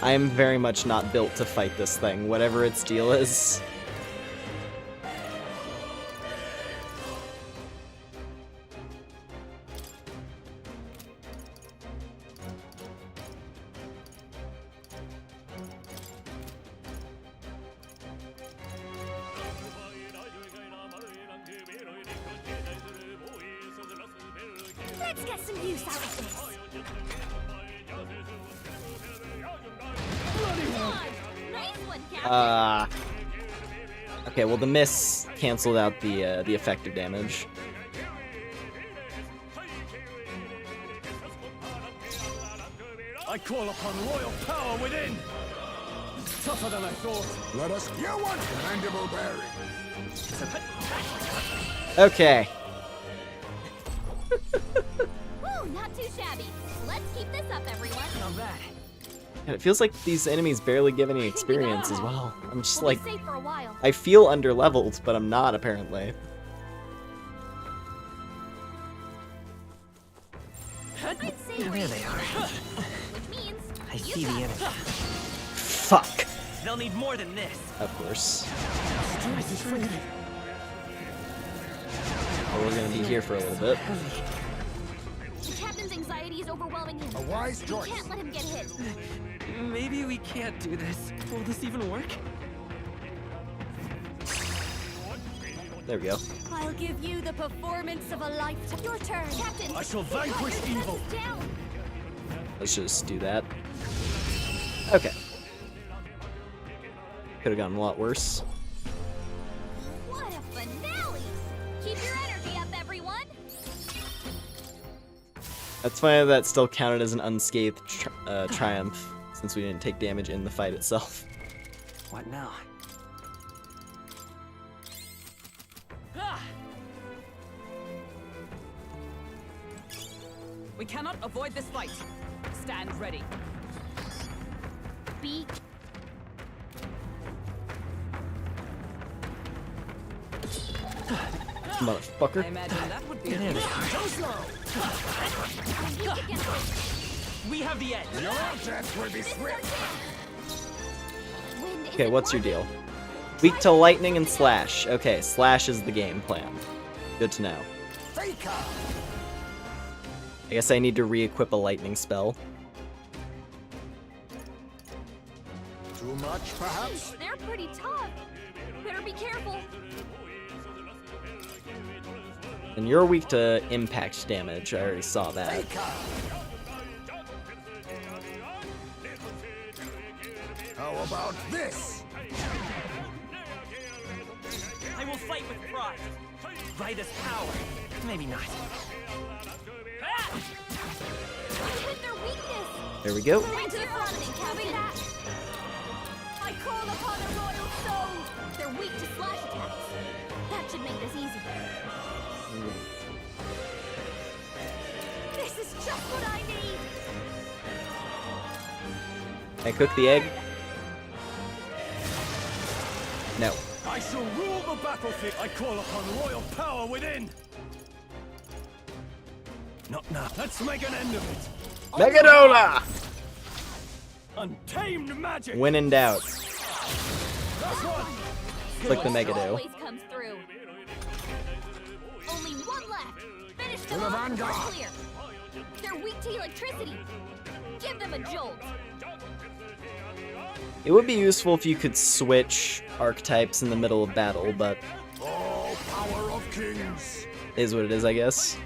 I am very much not built to fight this thing, whatever its deal is. Let's get some use out of this. Nice one, Captain. Okay, well the miss canceled out the effective damage. I call upon royal power within! Tougher than I thought. Let us hear one mandible bearing. Okay. Woo, not too shabby. Let's keep this up, everyone. Not bad. And it feels like these enemies barely give any experience as well. I'm just We'll like, be safe for a while. I feel underleveled, but I'm not apparently. I'd say There we're they are. which means I see the enemy. Fuck. They'll need more than this. Of course. Well, we're gonna be here for a little bit. the captain's anxiety is overwhelming him. A wise We choice. can't let him get hit. Maybe we can't do this. Will this even work? There we go. I'll give you the performance of a lifetime. Your turn, Captain. I shall vanquish evil. Down. Let's just do that. Okay. Could have gone a lot worse. What a finale! Keep your energy up, everyone. That's funny that still counted as an unscathed triumph, since we didn't take damage in the fight itself. What now? We cannot avoid this fight. Stand ready. Be Motherfucker. I imagine that would be There they a are. We have the edge. Your death will be swift. wind Okay, isn't what's your working. deal? Weak to lightning and slash. Okay, slash is the game plan. Good to know. Faker! I guess I need to re-equip a lightning spell. Too much, perhaps? They're pretty tough. Better be careful. And you're weak to impact damage. I already saw that. Faker! How about this? I will fight with pride. By this power. Maybe not. Ah! I hit their weakness. There we go. Into the front, Captain. I call upon a royal soul. They're weak to slash attacks. That should make this easy. This is just what I need. I cook the egg. No. I shall rule the battlefield. I call upon royal power within. Not now. Let's make an end of it. Megadola! Untamed magic. When in doubt, That's one. click the Megado. Always comes through. Only one left. Finish them the off. vanguard. We're clear. They're weak to electricity. Give them a jolt. It would be useful if you could switch archetypes in the middle of battle, but Oh, power of kings. is what it is, I guess.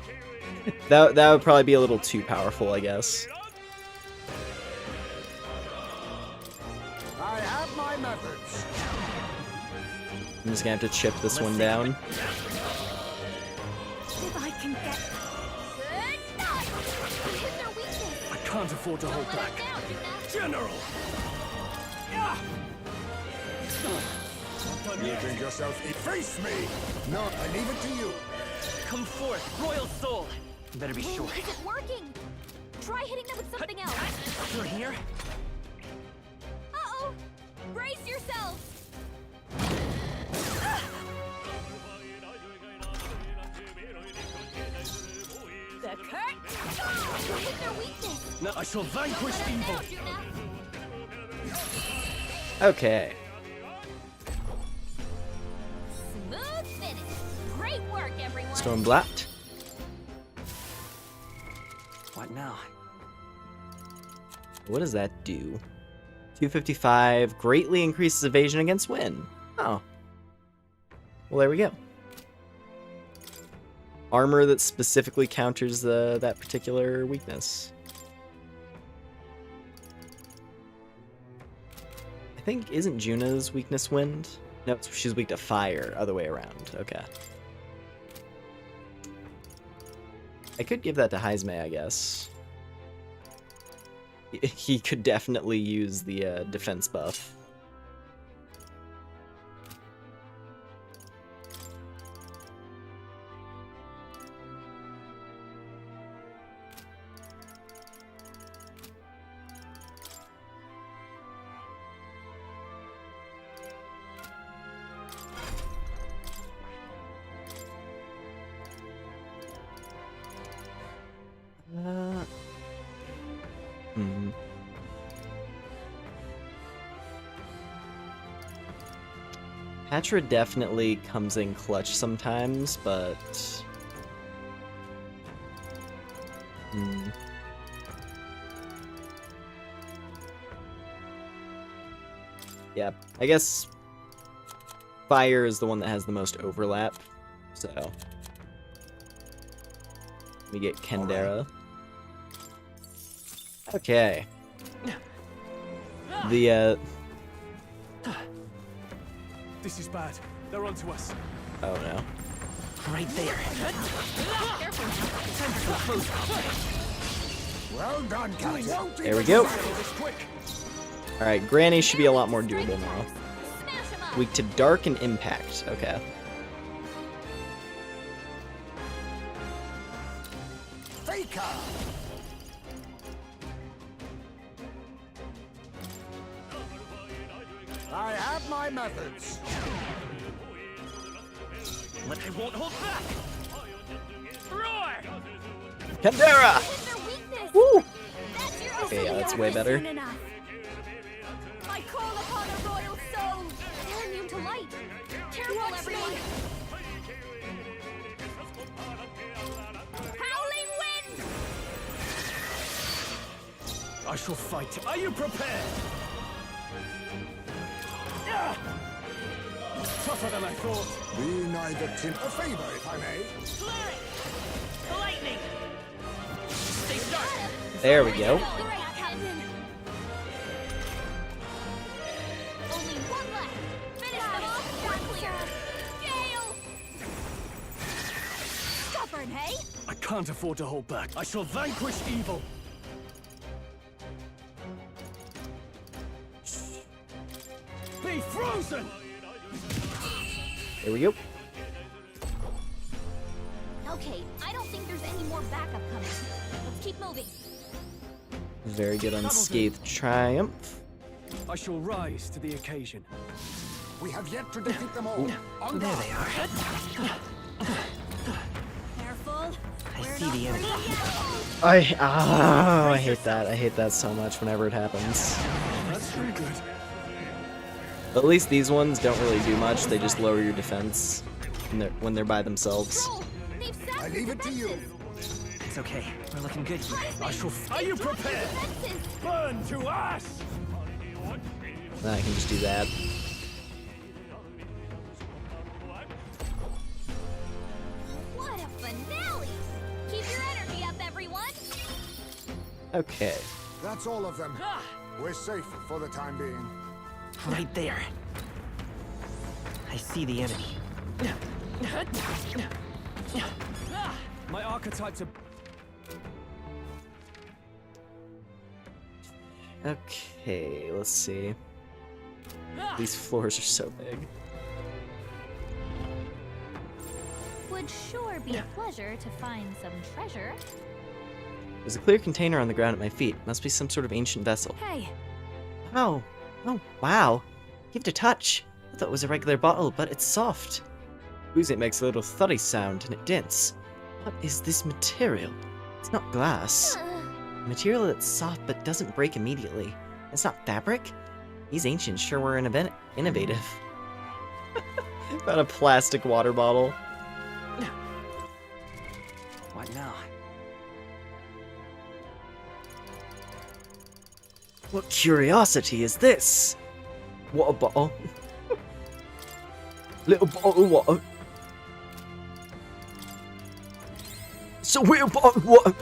That would probably be a little too powerful, I guess. I have my methods. I'm just gonna have to chip this one down. If I can get... Good night. Hit their weakness. I can't afford to hold Don't let back. it down, Gymnast. General. Yeah. You think yourself face me? No, I leave it to you. Come forth, royal soul. You better be sure. Is it working? Try hitting them with something else. You're here? Uh-oh. Brace yourselves. The Kurt. Hit their weakness. Now I shall vanquish Let it evil. down, Gymnast. Okay. Smooth finish. Great work, everyone. Stormblatt. What now? What does that do? 255 greatly increases evasion against wind. Oh. Well, there we go. Armor that specifically counters that particular weakness. I think, isn't Juna's weakness wind? No, she's weak to fire. Other way around. Okay. I could give that to Heisme, I guess. He could definitely use the defense buff. Patra definitely comes in clutch sometimes, but... Yeah, I guess fire is the one that has the most overlap, so... Let me get Kendera. Okay. The, This is bad. They're onto us. oh no. Right there. Well done, Captain. There we go. This quick. Alright, Granny should be a lot more doable now. Smash 'em up. Weak to dark and impact. Okay. Faker. I have my methods. I won't hold back. Roar! Kendera! Hit their weakness. Woo! That's your Okay, yeah, that's way Soon better. enough. I call upon a royal soul. They're immune to light. Careful, everyone. Howling wind. I shall fight. Are you prepared? Tougher than I thought. Be neither tin a favor, if I may. Flurry! Lightning! Stay sharp! There we go. Great, Captain. Only one left. Finish them off. We're clear. Gale. Stubborn, hey? I can't afford to hold back. I shall vanquish evil. Be frozen! There we go. Okay, I don't think there's any more backup coming. Let's keep moving. Very good unscathed triumph. I shall rise to the occasion. We have yet to defeat them all. On There guard. they are. Careful. I see the enemy. I hate that. I hate that so much whenever it happens. That's pretty good. But at least these ones don't really do much. They just lower your defense when they're by themselves. Roll. They've sapped I your leave it to you. defenses. It's okay. We're looking good here. I shall. Are you prepared? Defenses. Burn to ash! Then I can just do that. What a finale! Keep your energy up, everyone. Okay. That's all of them. We're safe for the time being. Right there. I see the enemy. My archetypes are. Okay, let's see. These floors are so big. Would sure be a pleasure to find some treasure. There's a clear container on the ground at my feet. Must be some sort of ancient vessel. Hey, Oh, wow. Give it a touch. I thought it was a regular bottle, but it's soft. Oozing it makes a little thuddy sound, and it dents. What is this material? It's not glass. A material that's soft but doesn't break immediately. It's not fabric? These ancients sure were innovative. Found a plastic water bottle. What now? What curiosity is this? Water bottle. Little bottle of water. It's a real bottle of water.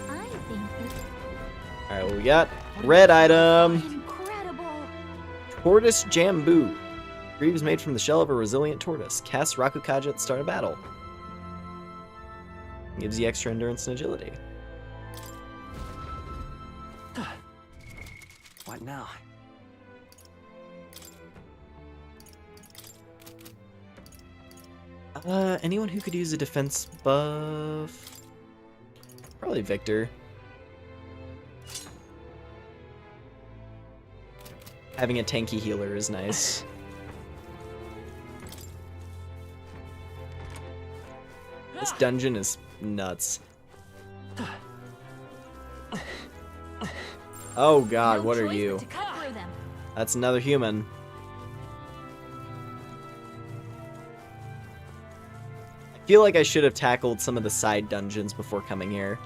I think this Alright, what we got? Red item. incredible. Tortoise Jambu. Greaves made from the shell of a resilient tortoise. Casts Rakukaja at the start of battle. Gives you extra endurance and agility. What now? Anyone who could use a defense buff? Probably Victor. Having a tanky healer is nice. This dungeon is nuts. Oh god, No what are choice you? but to cut through them. That's another human. I feel like I should have tackled some of the side dungeons before coming here.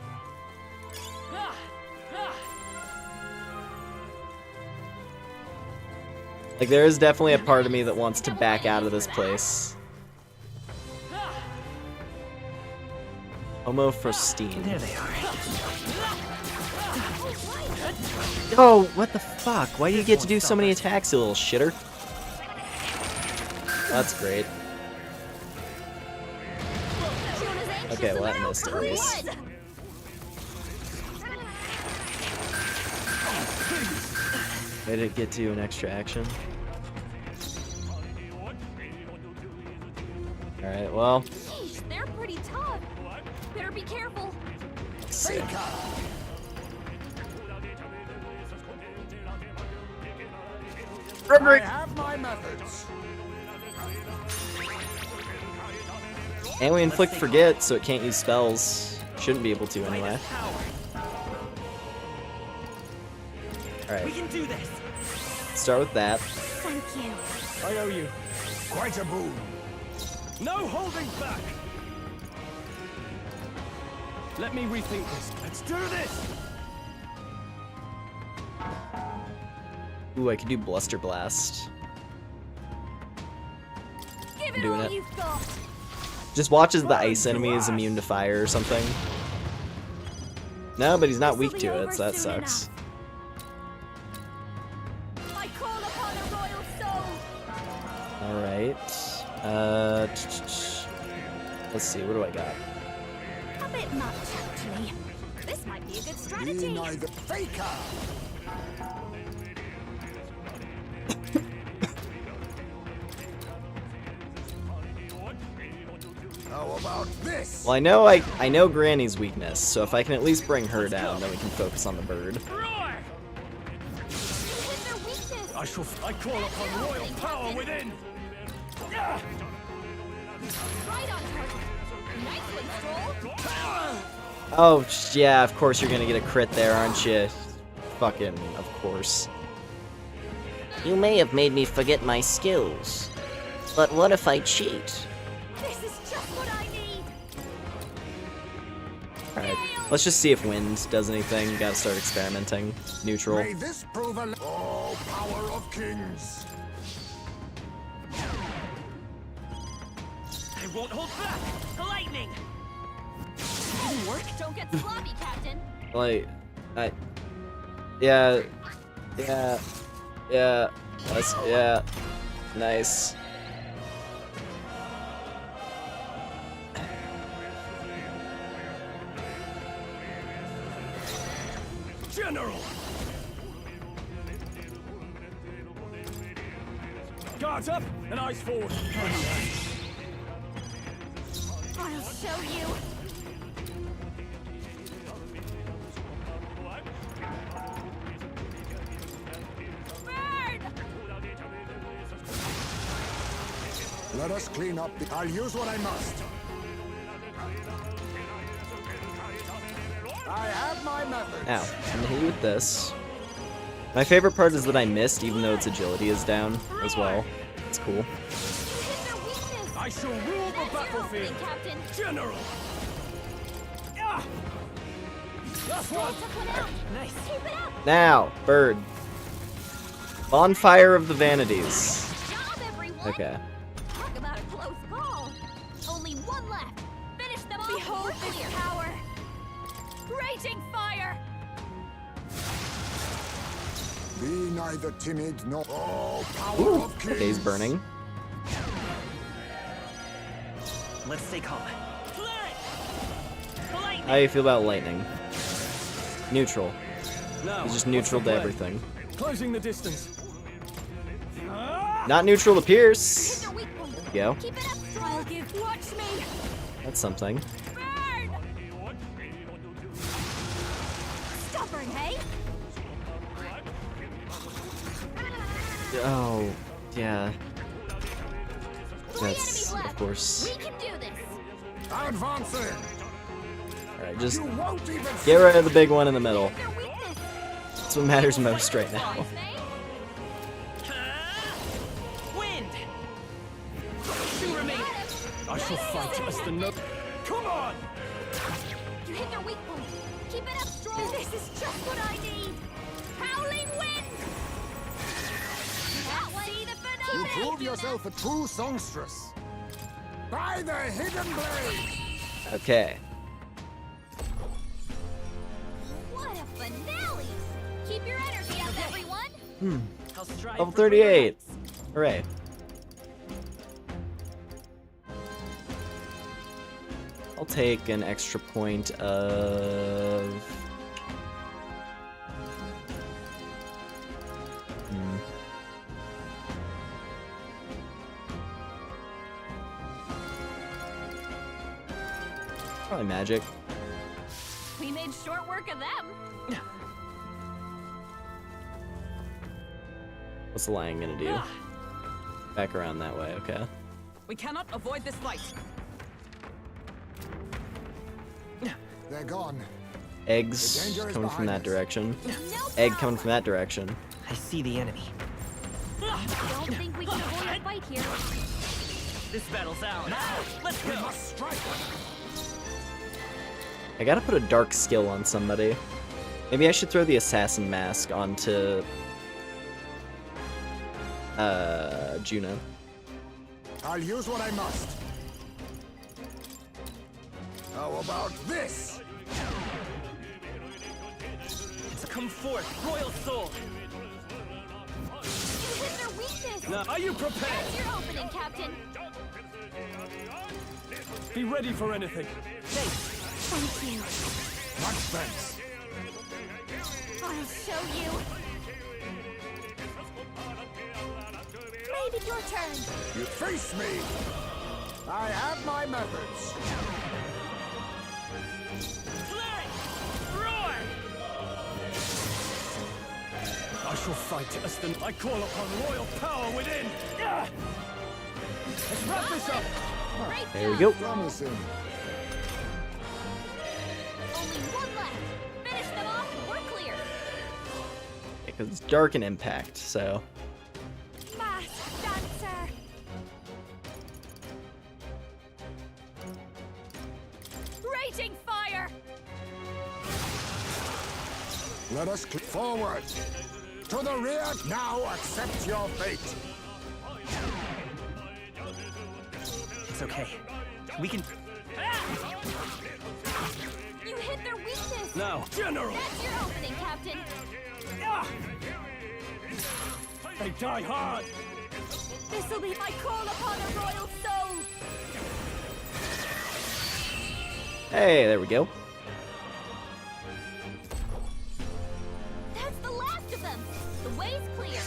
Like, there is definitely a part of me that wants to back out of this place. Homo Frostine. There they are. Oh, what the fuck? Why do you get to do so many attacks, you little shitter? That's great. Okay, well that missed at least. Way to get to an extra action. Alright, well. Jeez, they're pretty tough. Better be careful. Sick. I have my methods. And we inflict forget, so it can't use spells. Shouldn't be able to anyway. We Alright, can do this. start with that. Thank you. I owe you. Quite a boon. No holding back. Let me rethink this. Let's do this. Ooh, I could do Bluster Blast. Give I'm it doing all it. you've got. Just watches the ice enemy is immune to fire or something. No, but he's not weak to it, so that sucks. I call upon a royal soul. Alright. Let's see, what do I got? A bit much, actually. This might be a good Be strategy. neither faker. How about this? Well, I know Granny's weakness, so if I can at least bring her down, then we can focus on the bird. Roar! You hit their weakness. I call upon royal power within! Right on target. Nice one, Stroll. Oh, yeah, of course you're gonna get a crit there, aren't you? Fucking, of course. You may have made me forget my skills, but what if I cheat? This is just what I need. Alright, let's just see if wind does anything. Gotta start experimenting. Neutral. May this prove a oh, power of kings. I won't hold back! Lightning! Didn't work. Don't get sloppy, Captain. Like, yeah, that's, yeah, nice. General! Guards up and eyes forward! I'll show you. Bird! Let us clean up the... I'll use what I must. I have my methods. Ow, I'm gonna hit you with this. My favorite part is that I missed, even though its agility is down as well. It's cool. You hit their weakness. I shall rule the That's your battlefield! opening, Captain. General! Ah! Last one! Took one out. Nice. Keep it up. Now, bird. Bonfire of the Vanities. Good job, everyone. Okay. Talk about a close call. Only one left. Finish them off. Behold We're this clear. power. Raging fire. Be neither timid nor... Oh, power Ooh, of kings. okay, he's burning. Let's stay calm. Lightning! How do you feel about lightning? Neutral. Now, He's just what's neutral the to plan? everything. Closing the distance. Not neutral to Pierce. Hit their weak point. There you go. Keep it up, Stroll. I'll give. Watch me. That's something. Bird. Stubborn, hey? Oh, yeah. Three That's, enemies left. of course. We can do this. Advancing. Alright, just You won't even... get rid of the big one in the middle. Their weakness. That's what matters most right now. Wise, eh? Wind! Two remaining. I shall fight as the no. Come on! You hit their weak point. Keep it up, Stroll. This is just what I need. Howling wind. That way. See the You finale. prove yourself a true songstress. By the hidden blade. Okay. What a finale. Keep your energy up, everyone. I'll strive Level for 38. greater Hooray. I'll take an extra point of... Probably magic. We made short work of them. What's the lion gonna do? Back around that way, okay. We cannot avoid this fight. They're gone. Eggs The danger is coming from that behind us. direction. No Egg problem. coming from that direction. I see the enemy. Don't think we can avoid a fight here. This battle's ours. Let's go! I gotta put a dark skill on somebody. Maybe I should throw the assassin mask onto Juno. I'll use what I must. How about this? Come forth, royal soul! You hit their weakness. Now, are you prepared? That's your opening, Captain. Be ready for anything. Thank you. Much thanks. I'll show you. Maybe your turn. You face me. I have my methods. Play! Roar! I shall fight as the... I call upon royal power within! Let's wrap this up! Great There we job. go. Promising. Only one left. Finish them off and we're clear. Because it's dark and impact, so. Fast dancer. Raging fire. Let us click forward. To the rear, now accept your fate. It's okay. We can... You hit their weakness. Now, General! That's your opening, Captain. They die hard! This'll be my call upon a royal soul. Hey, there we go. That's the last of them. The way's clear.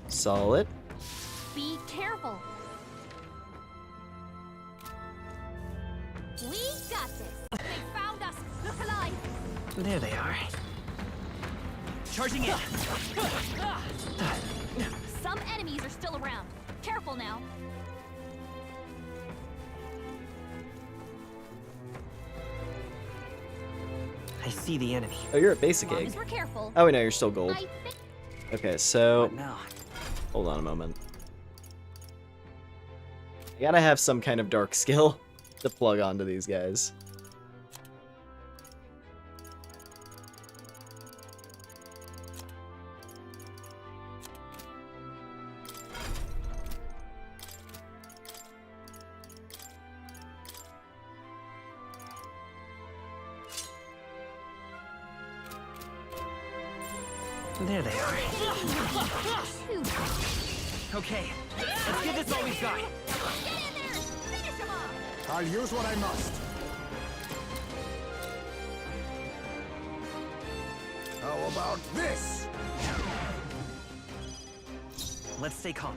Solid. Be careful. We got this. They found us. Look alive. There they are. Charging in. Some enemies are still around. Careful now. I see the enemy. Oh, you're at As basic long egg. as we're careful. Oh, wait, no, you're still gold. I think Okay, so What now? hold on a moment. I gotta have some kind of dark skill to plug onto these guys. There they are. shoot. Okay, let's give this all we've got. Get in there. Finish them off. I'll use what I must. How about this? Let's stay calm.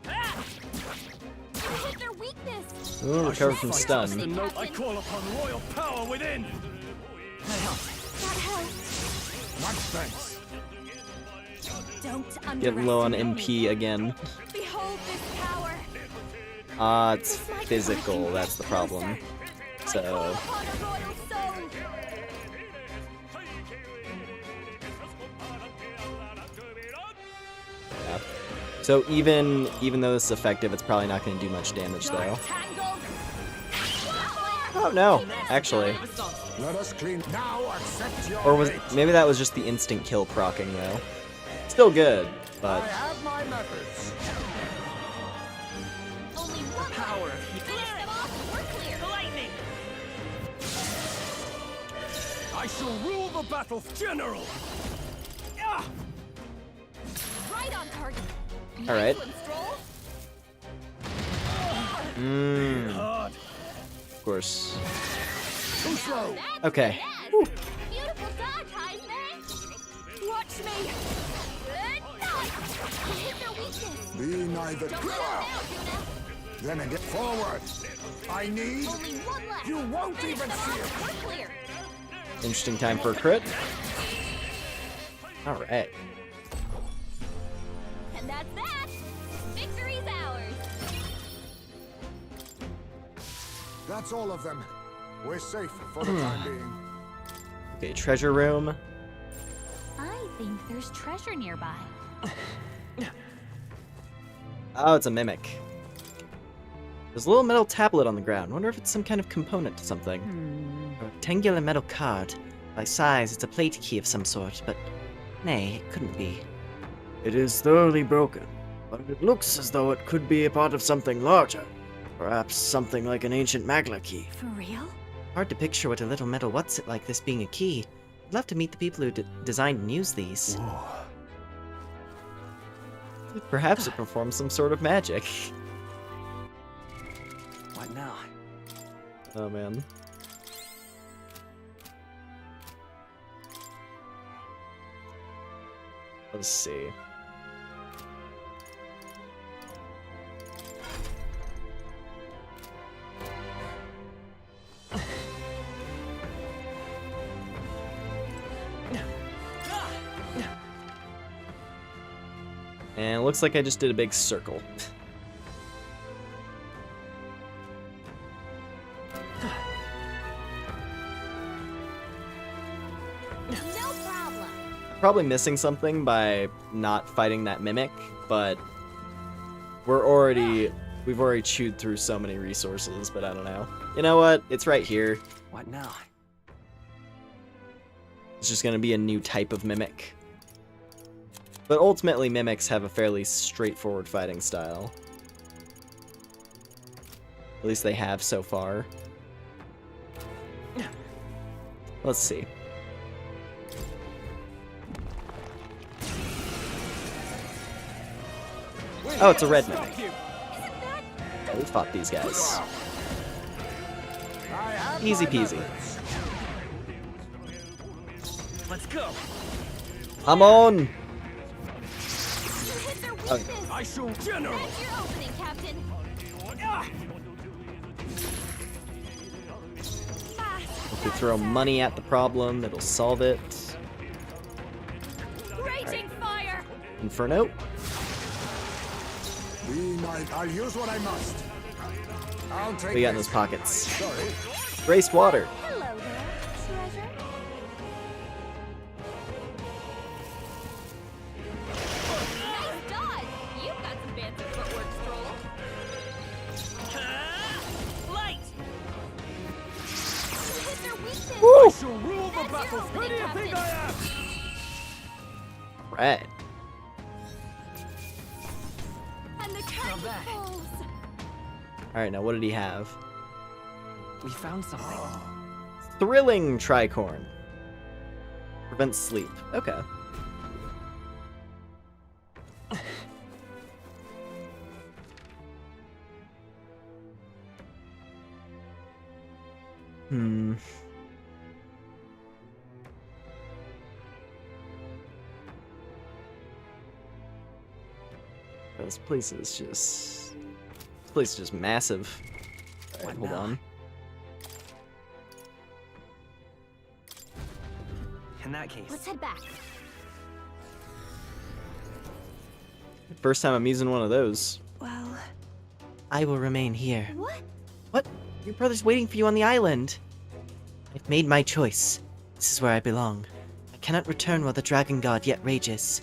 You hit their weakness. Ooh, recover from The stun. note I call upon royal power within! That helps. That helps. Much thanks. Don't underestimate Getting low on me. MP again. Behold this power. It's This might physical, bring that's the us problem. closer. I call So, upon a royal soul. yeah. So even though this is effective, it's probably not going to do much damage though. Dark tangled. Oh no, actually. Let us clean. Now accept your Or was fate. maybe that was just the instant kill procking though. Still good, I but have my methods. Only one Power left. of heat. Finish them off and we're clear. Lightning! I shall rule the battle, General! Right on target. All right. Nice one, Stroll. Hard. of course. Too slow. That's Okay. badass. Beautiful dodge, Heisman. Watch me. Good dodge. You hit their weakness. Be neither. Don't let them down, Tuna. Then again, forward. I need. Only one left. You won't Finish even them see off, it. we're clear. Interesting time for a crit. All right. And that's that. Victory's ours. That's all of them. We're safe for the time being. Okay, treasure room. I think there's treasure nearby. Oh, it's a mimic. There's a little metal tablet on the ground. Wonder if it's some kind of component to something. A rectangular metal card. By size, it's a plate key of some sort, but nay, it couldn't be. It is thoroughly broken, but it looks as though it could be a part of something larger. Perhaps something like an ancient Magla key. For real? Hard to picture what a little metal what's-it like this being a key. I'd love to meet the people who designed and used these. Perhaps it performs some sort of magic. What now? Oh man. Let's see. And it looks like I just did a big circle. No problem. Probably missing something by not fighting that mimic, but we've already chewed through so many resources, but I don't know. You know what? It's right here. What now? It's just gonna be a new type of mimic. But ultimately, mimics have a fairly straightforward fighting style. At least they have so far. Let's see. Oh, it's a red mimic. Oh, we fought these guys. Easy peasy. Let's go. I'm on! You hit their weakness. I shall general. That's your opening, Captain. If we throw money at the problem, it'll solve it. Raging fire. Inferno. I'll use what I must. I'll take What we got in this. those pockets? Sorry. Graced water. Hello there, treasure. Nice dodge. You've got some fancy footwork, Stroll. Light. You hit their weakness. I shall rule the That's battle. your Who do you opening, think I am? Right. And the curtain back. falls. Alright, now what did he have? We found something. Thrilling tricorn. Prevents sleep. Okay. Hmm. This place is just massive. Alright, hold on. In that case, Let's head back. First time I'm using one of those. Well, I will remain here. What? What? Your brother's waiting for you on the island. I've made my choice. This is where I belong. I cannot return while the dragon god yet rages.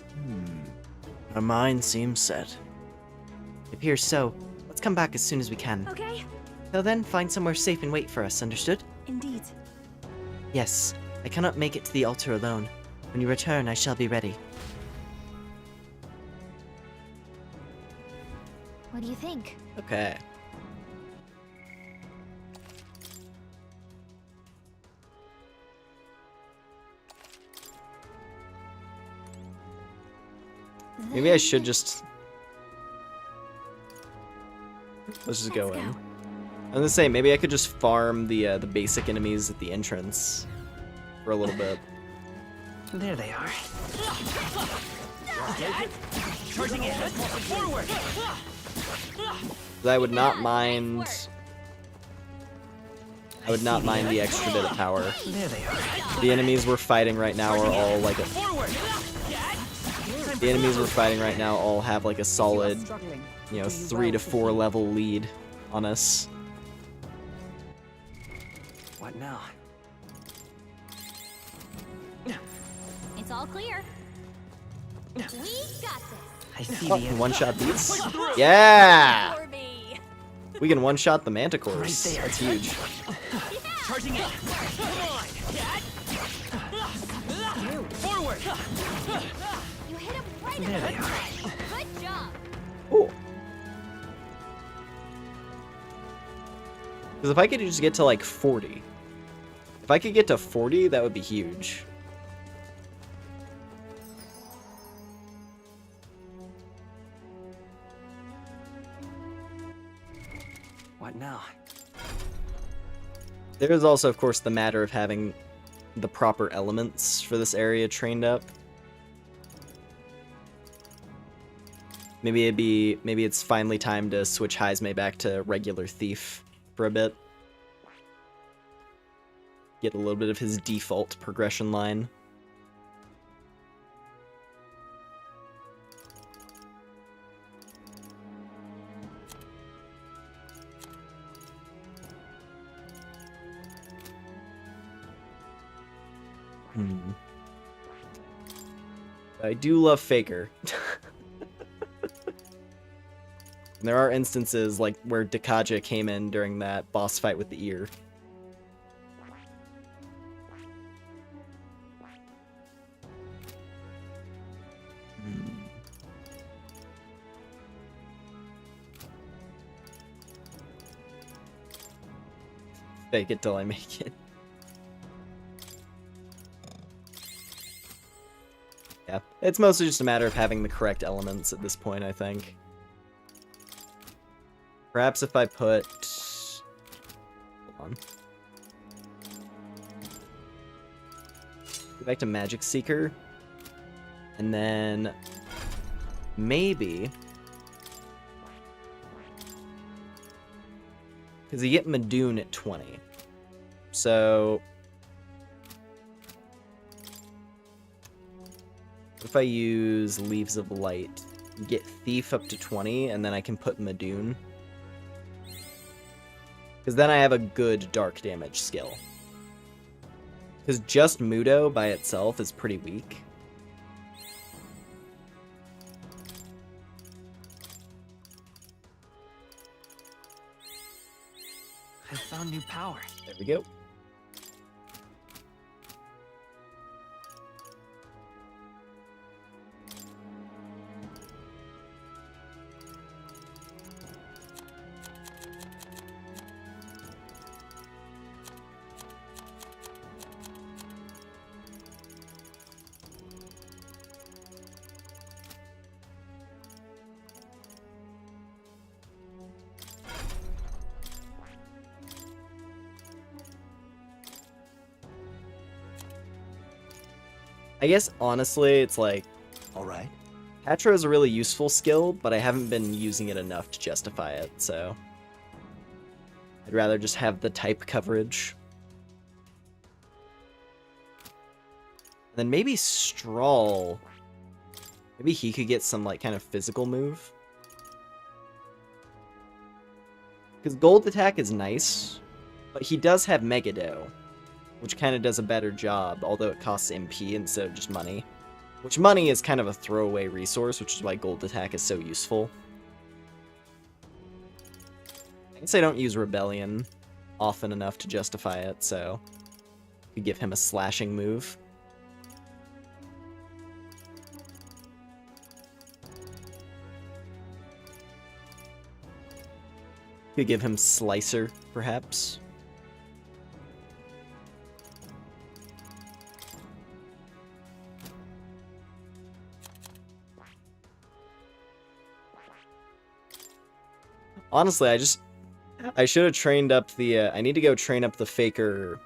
Our mind seems set. It appears so. Let's come back as soon as we can. Okay. Till then, find somewhere safe and wait for us, understood? indeed. Yes. I cannot make it to the altar alone. When you return, I shall be ready. What do you think? Okay. Maybe I should just... Let's just go in. I'm gonna say, maybe I could just farm the basic enemies at the entrance for a little bit. there they are. Charging in. Forward. 'Cause I would not mind... I would not mind the extra bit of power. There they are. The enemies we're fighting right now are all like a... Forward. The enemies we're fighting right now all have like a solid, Struggling. you know, Do 3 to well 4 level lead on us. What now? It's all clear. We got this. I see Oh, the can end. one-shot these? Yeah! For me. We can one-shot the Right manticores. there. That's huge. Charging in. Come on. Forward. You hit him right There in the they are. head. Good job. Cool. Because if I could just get to like 40. If I could get to 40, that would be huge. What now? There is also, of course, the matter of having the proper elements for this area trained up. Maybe it's finally time to switch Heisme back to regular thief for a bit. Get a little bit of his default progression line. I do love Faker. There are instances like where Dakaja came in during that boss fight with the ear. Fake it till I make it. Yeah, it's mostly just a matter of having the correct elements at this point, I think. Perhaps if I put... Hold on. Go back to Magic Seeker. And then... maybe... because you get Madoon at 20. So... if I use Leaves of Light, get Thief up to 20, and then I can put Madoon. Because then I have a good dark damage skill. Because just Mudo by itself is pretty weak. I found new power. There we go. I guess, honestly, it's like... Alright. Patra is a really useful skill, but I haven't been using it enough to justify it, so... I'd rather just have the type coverage. And then maybe Strawl. Maybe he could get some, like, kind of physical move. Because Gold Attack is nice, but he does have Megado, which kind of does a better job, although it costs MP instead of just money. Which money is kind of a throwaway resource, which is why Gold Attack is so useful. I guess I don't use Rebellion often enough to justify it, so... could give him a slashing move. Could give him Slicer, perhaps. Honestly, I should have trained up the, I need to go train up the Faker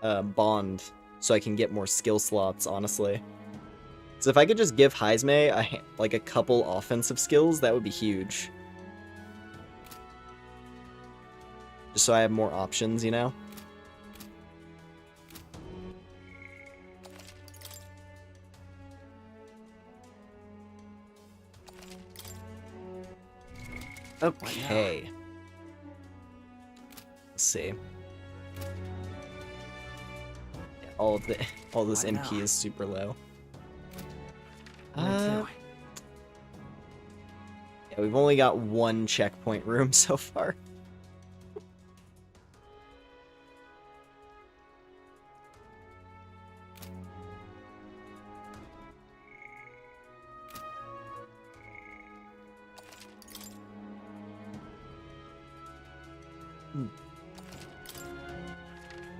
bond so I can get more skill slots, honestly. So if I could just give Heizme like a couple offensive skills, that would be huge. Just so I have more options, you know? Okay. Let's see. Yeah, all this MP is super low. Yeah, we've only got one checkpoint room so far.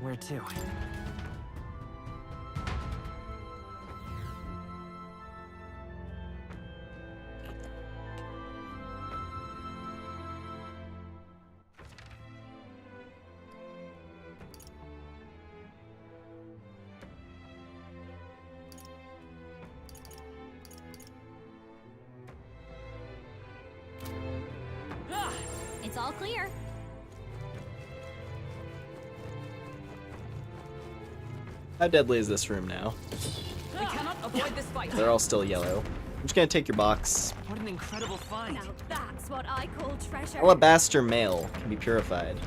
Where to? It's all clear. How deadly is this room now? We cannot avoid this fight. They're all still yellow. I'm just gonna take your box. What an incredible find. Now that's what I call treasure. Alabaster mail can be purified.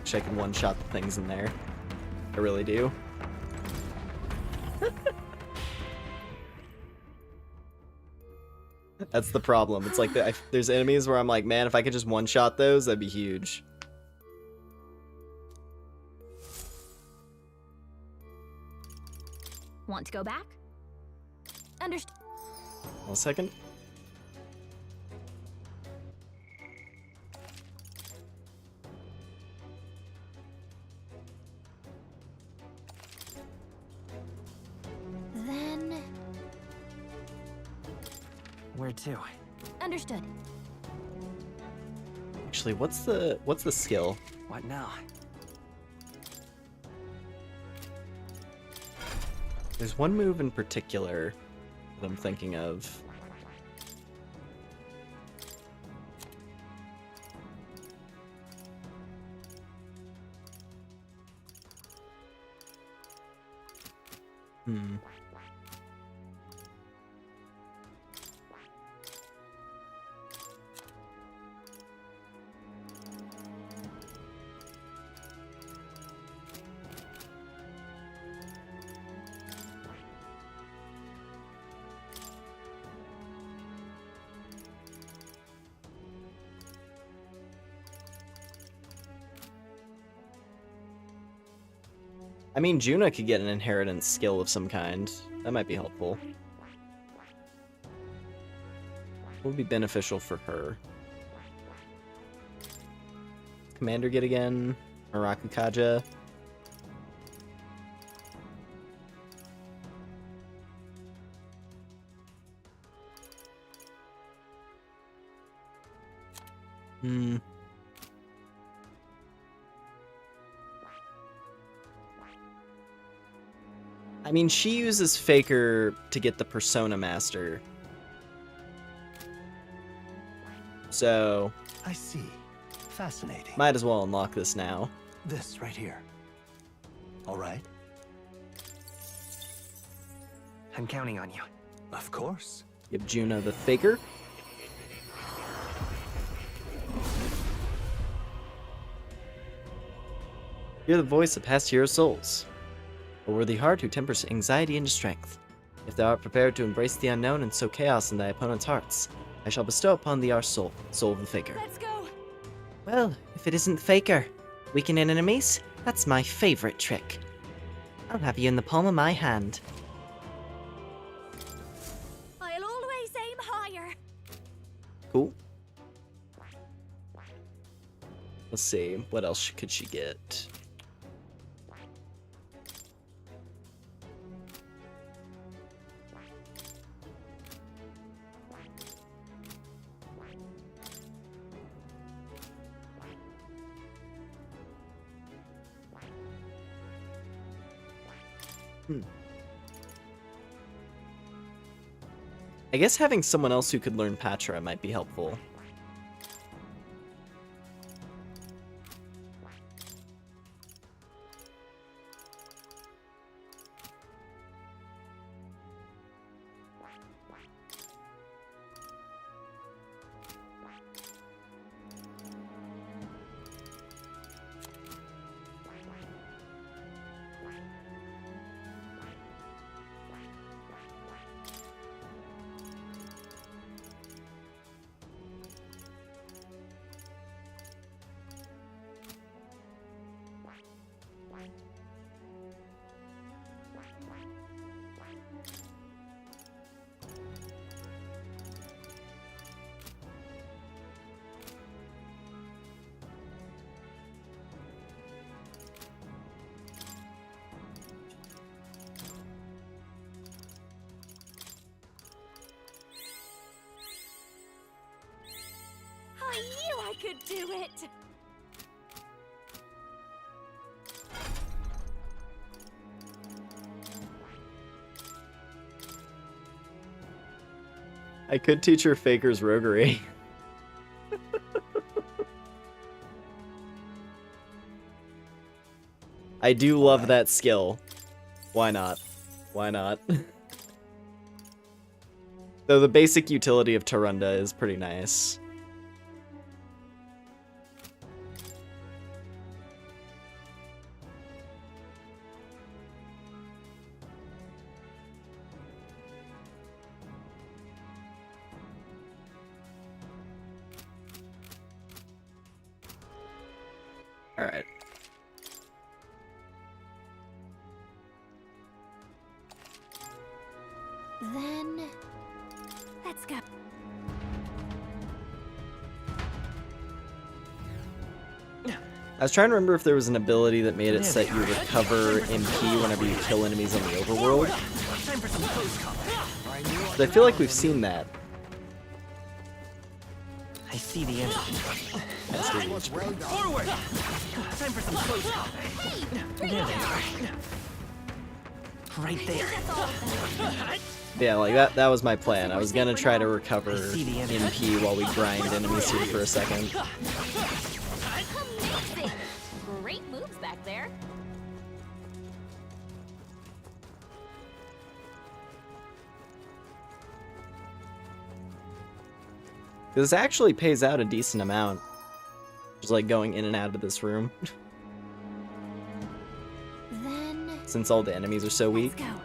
Wish I could one-shot the things in there. I really do. That's the problem. It's like there's enemies where I'm like, man, if I could just one-shot those, that'd be huge. Want to go back? Understood. 1 second. Then... Where to? Understood. Actually, what's the skill? What now? There's one move in particular that I'm thinking of. I mean, Juna could get an inheritance skill of some kind. That might be helpful. What would be beneficial for her? Commander get again? Marakukaja? I mean, she uses Faker to get the Persona Master. So... I see. Fascinating. Might as well unlock this now. This right here. All right. I'm counting on you. Of course. Give Juna the Faker. Hear the voice that passed to your souls. A worthy heart who tempers anxiety into strength. If thou art prepared to embrace the unknown and sow chaos in thy opponent's hearts, I shall bestow upon thee our soul of the Faker. Let's go. Well, if it isn't Faker. Weakening enemies? That's my favorite trick. I'll have you in the palm of my hand. I'll always aim higher. Cool. Let's see, what else could she get? I guess having someone else who could learn Patra might be helpful. I knew I could do it! I could teach her Faker's roguery. I do love that skill. Why not? Why not? Though the basic utility of Tarunda is pretty nice. Alright. Then let's go. I was trying to remember if there was an ability that made it so that you recover MP whenever you kill enemies on the overworld. Time for some close combat. But I feel like we've seen that. I see the enemy. That's the reach. Forward! Time for some close combat. There they are. Right there. Yeah, like that was my plan. I was gonna try to recover MP while we grind enemies here for a second. Amazing! Great moves back there. This actually pays out a decent amount. Just like going in and out of this room. Then Since all the enemies are so weak. let's go.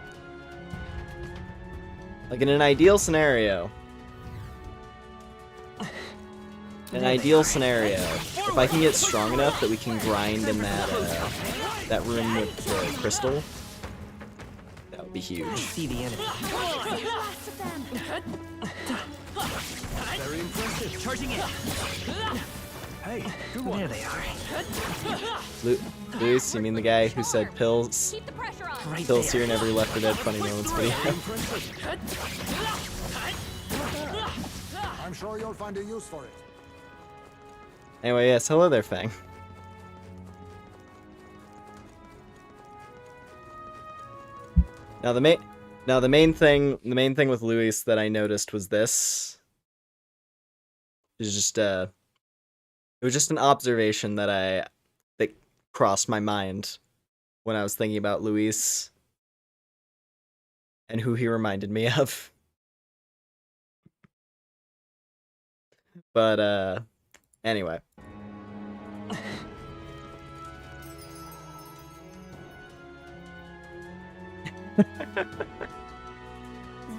Like in an ideal scenario. In an ideal scenario, if I can get strong enough that we can grind in that room with the crystal, that would be huge. See the enemy. Lots of them. Very impressive. Charging in. Hey, good one. There they are. Luis, you mean the guy who said pills? Keep the pressure on. Right Pills there. here in every Left 4 Dead Funny Moments video. I'm sure you'll find a use for it. Anyway, yes, hello there, Fang. Now the main thing with Luis that I noticed was this. It's just it was just an observation that crossed my mind when I was thinking about Luis and who he reminded me of. But anyway.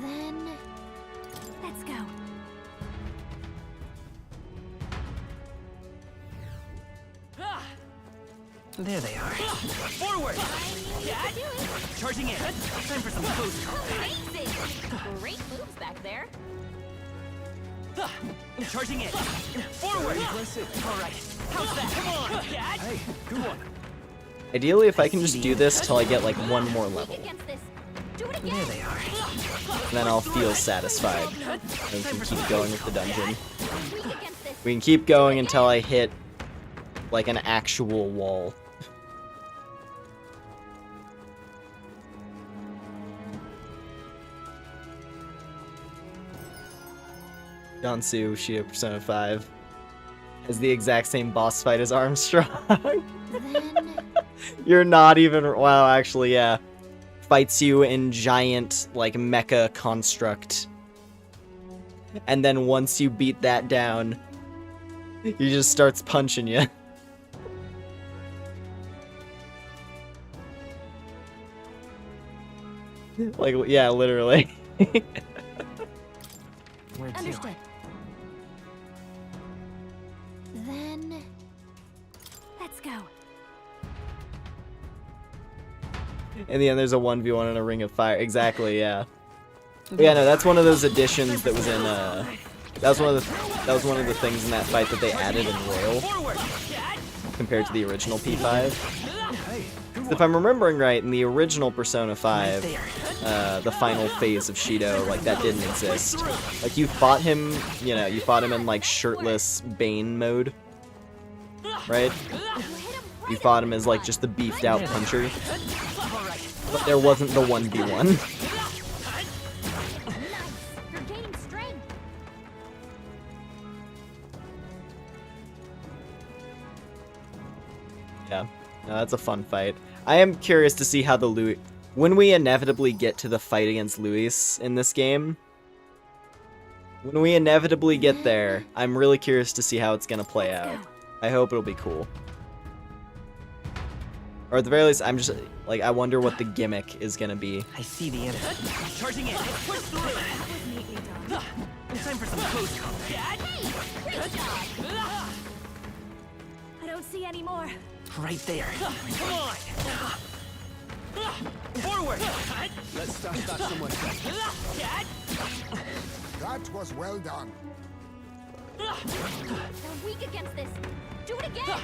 Then let's go. There they are. Forward! Charging in. Time for some close combat. Amazing! Great moves back there. Charging in. Forward! All right. How's that? Come on! Hey, good one. Ideally, if I can just do this till I get like one more level, Against this. Do it There again. they are. then I'll feel satisfied. And we can keep going with the dungeon. Tweak against this. We can keep going until I hit like an actual wall. Jansu, Shia Persona 5 has the exact same boss fight as Armstrong. Then You're not even. Well, actually, yeah. Fights you in giant, like, mecha construct. And then once you beat that down, he just starts punching you. Like, yeah, literally. Where to? understood. Then let's go. In the end, there's a 1v1 in a Ring of Fire. Exactly, yeah. But yeah, no, that's one of those additions that was in, that was one of the things in that fight that they added in Royal compared to the original P5. So if I'm remembering right, in the original Persona 5, the final phase of Shido, like, that didn't exist. Like, you fought him, you know, you fought him in, like, shirtless Bane mode, right? You fought him as, like, just the beefed out puncher. But there wasn't the 1v1. You're gaining strength. Yeah, no, that's a fun fight. I am curious to see how the when we inevitably get to the fight against Luis in this game, when we inevitably get there, I'm really curious to see how it's gonna play out. I hope it'll be cool. Or at the very least, I'm just, like, I wonder what the gimmick is gonna be. I see the enemy. Charging in. Push through. Time for some close combat. Hey, great job. I don't see any more. Right there. Come on. Forward. Let's stash that somewhere. That was well done. They're weak against this. Do it again.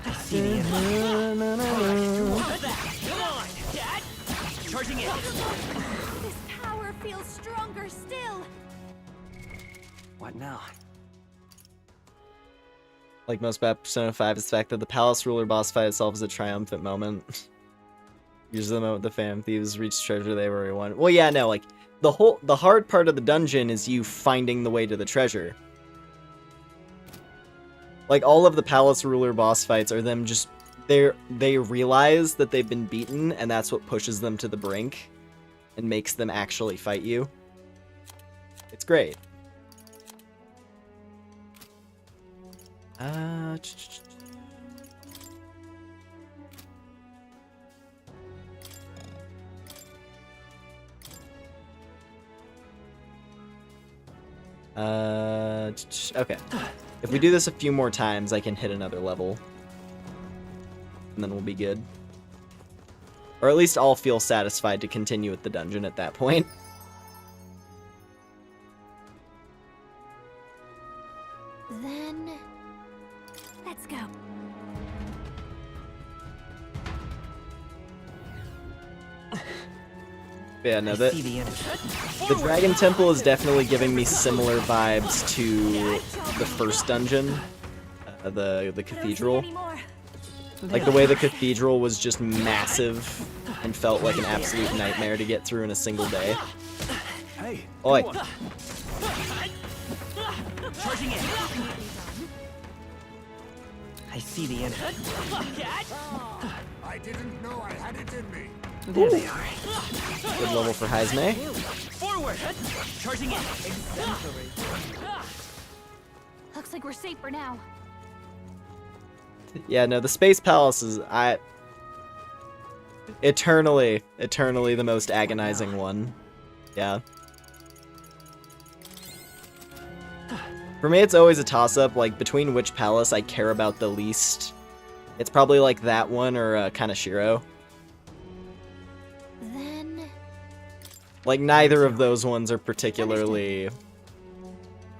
I see the enemy. Come on, cat. Charging in. This power feels stronger still. What now? Like most about Persona 5 is the fact that the Palace Ruler boss fight itself is a triumphant moment. Usually the moment the Phantom Thieves reach treasure they've already won. Well, yeah, no, like, the hard part of the dungeon is you finding the way to the treasure. Like, all of the Palace Ruler boss fights are them just... They realize that they've been beaten, and that's what pushes them to the brink and makes them actually fight you. It's great. Okay. If we do this a few more times, I can hit another level. And then we'll be good. Or at least I'll feel satisfied to continue with the dungeon at that point. Then... let's go. Yeah, no, the Dragon Temple is definitely giving me similar vibes to the first dungeon, the Cathedral. Like, the way the Cathedral was just massive and felt like an absolute nightmare to get through in a single day. Hey, Oi. Charging in. I see the enemy. I didn't know I had it in me. There they are. Good level for Haizme. Forward. Charging in. Looks like we're safe for now. Yeah, no, the Space Palace is... Eternally the most agonizing one. Yeah. For me, it's always a toss-up, like, between which palace I care about the least. It's probably, like, that one or Kaneshiro. Then... Like, neither of those ones are particularly...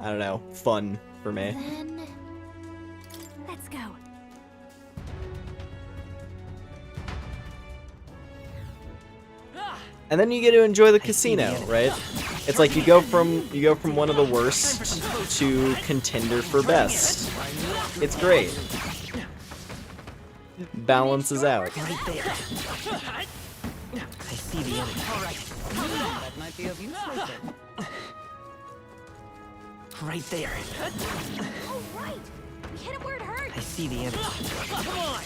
I don't know, fun for me. Then... let's go. And then you get to enjoy the casino, right? It's like you go from one of the worst to contender for best. It's great. Balances out. Right there. I see the enemy. All right. That might be of use later. Right there. Oh, right! We hit him where it hurts! I see the enemy. Come on!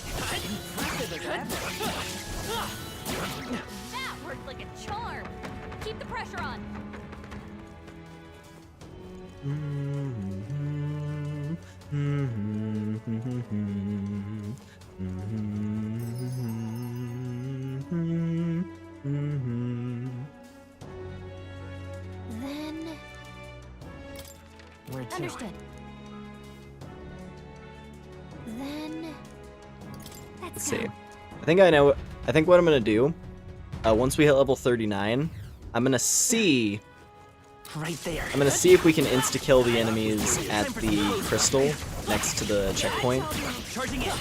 That worked like a charm! Keep the pressure on! Then... Where to? understood. Then... Let's see. I think I know. I think what I'm gonna do, once we hit level 39, I'm gonna see. Right there. I'm gonna see if we can insta-kill the enemies at the crystal next to the checkpoint. Charging in.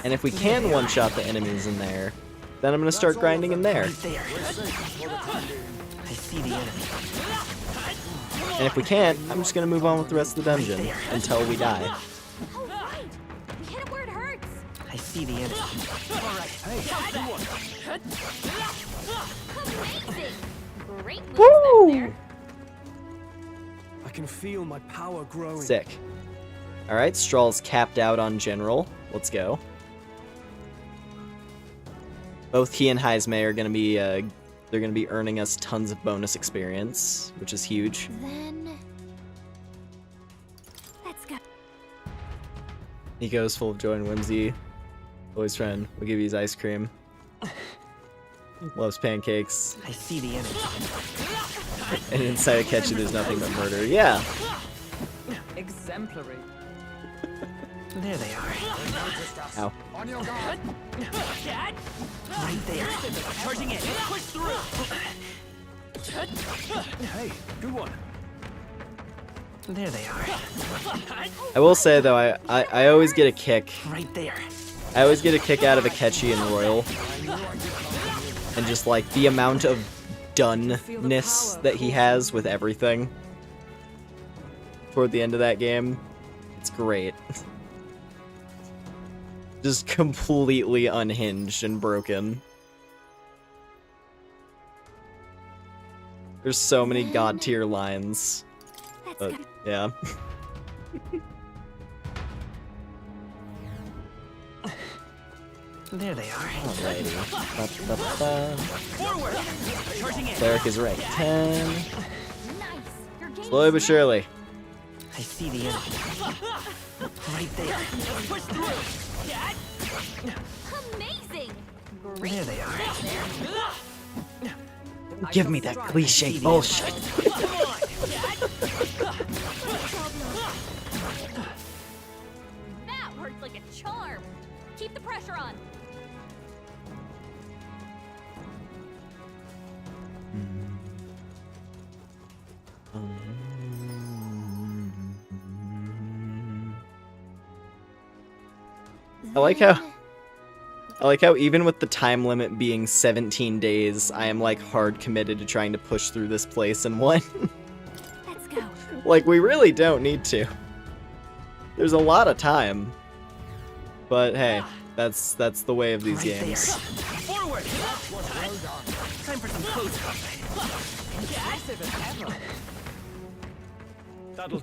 And if we can one-shot the enemies in there, then I'm gonna start grinding in there. Right there. I see the enemy. And if we can't, I'm just gonna move on with the rest of the dungeon until we die. Oh, right! We hit him where it hurts! I see the enemy. All right. hey, do one. Amazing! Great moves Woo! back there. I can feel my power growing. Sick. All right, Strawl's capped out on general. Let's go. Both he and Haizme are gonna be they're gonna be earning us tons of bonus experience, which is huge. Then... let's go. Nico's full of joy and whimsy. Always friend. We'll give you his ice cream. Loves pancakes. I see the enemy. And inside Akechi there's nothing but murder. Yeah. Exemplary. There they are. Ow. On your guard. Right there. Charging in. Push through. Hey, good one. There they are. I will say though, I always get a kick. Right there. I always get a kick out of Akechi and Royal, and just like the amount of doneness that he has with everything toward the end of that game. It's great. Just completely unhinged and broken. There's so many god tier lines. But yeah. There they are. Alrighty. Ba-ba-ba. Forward. Charging in. Cleric is rank 10. Nice. You're gaining Slowly but surely. I see the enemy. Right there. Push through. amazing. There they are. Give me that cliche bullshit. That worked like a charm. Keep the pressure on. I like how even with the time limit being 17 days, I am like hard committed to trying to push through this place in one. Let's go. Like we really don't need to. There's a lot of time. But hey, that's the way of these Right games. there. Forward. Time for some close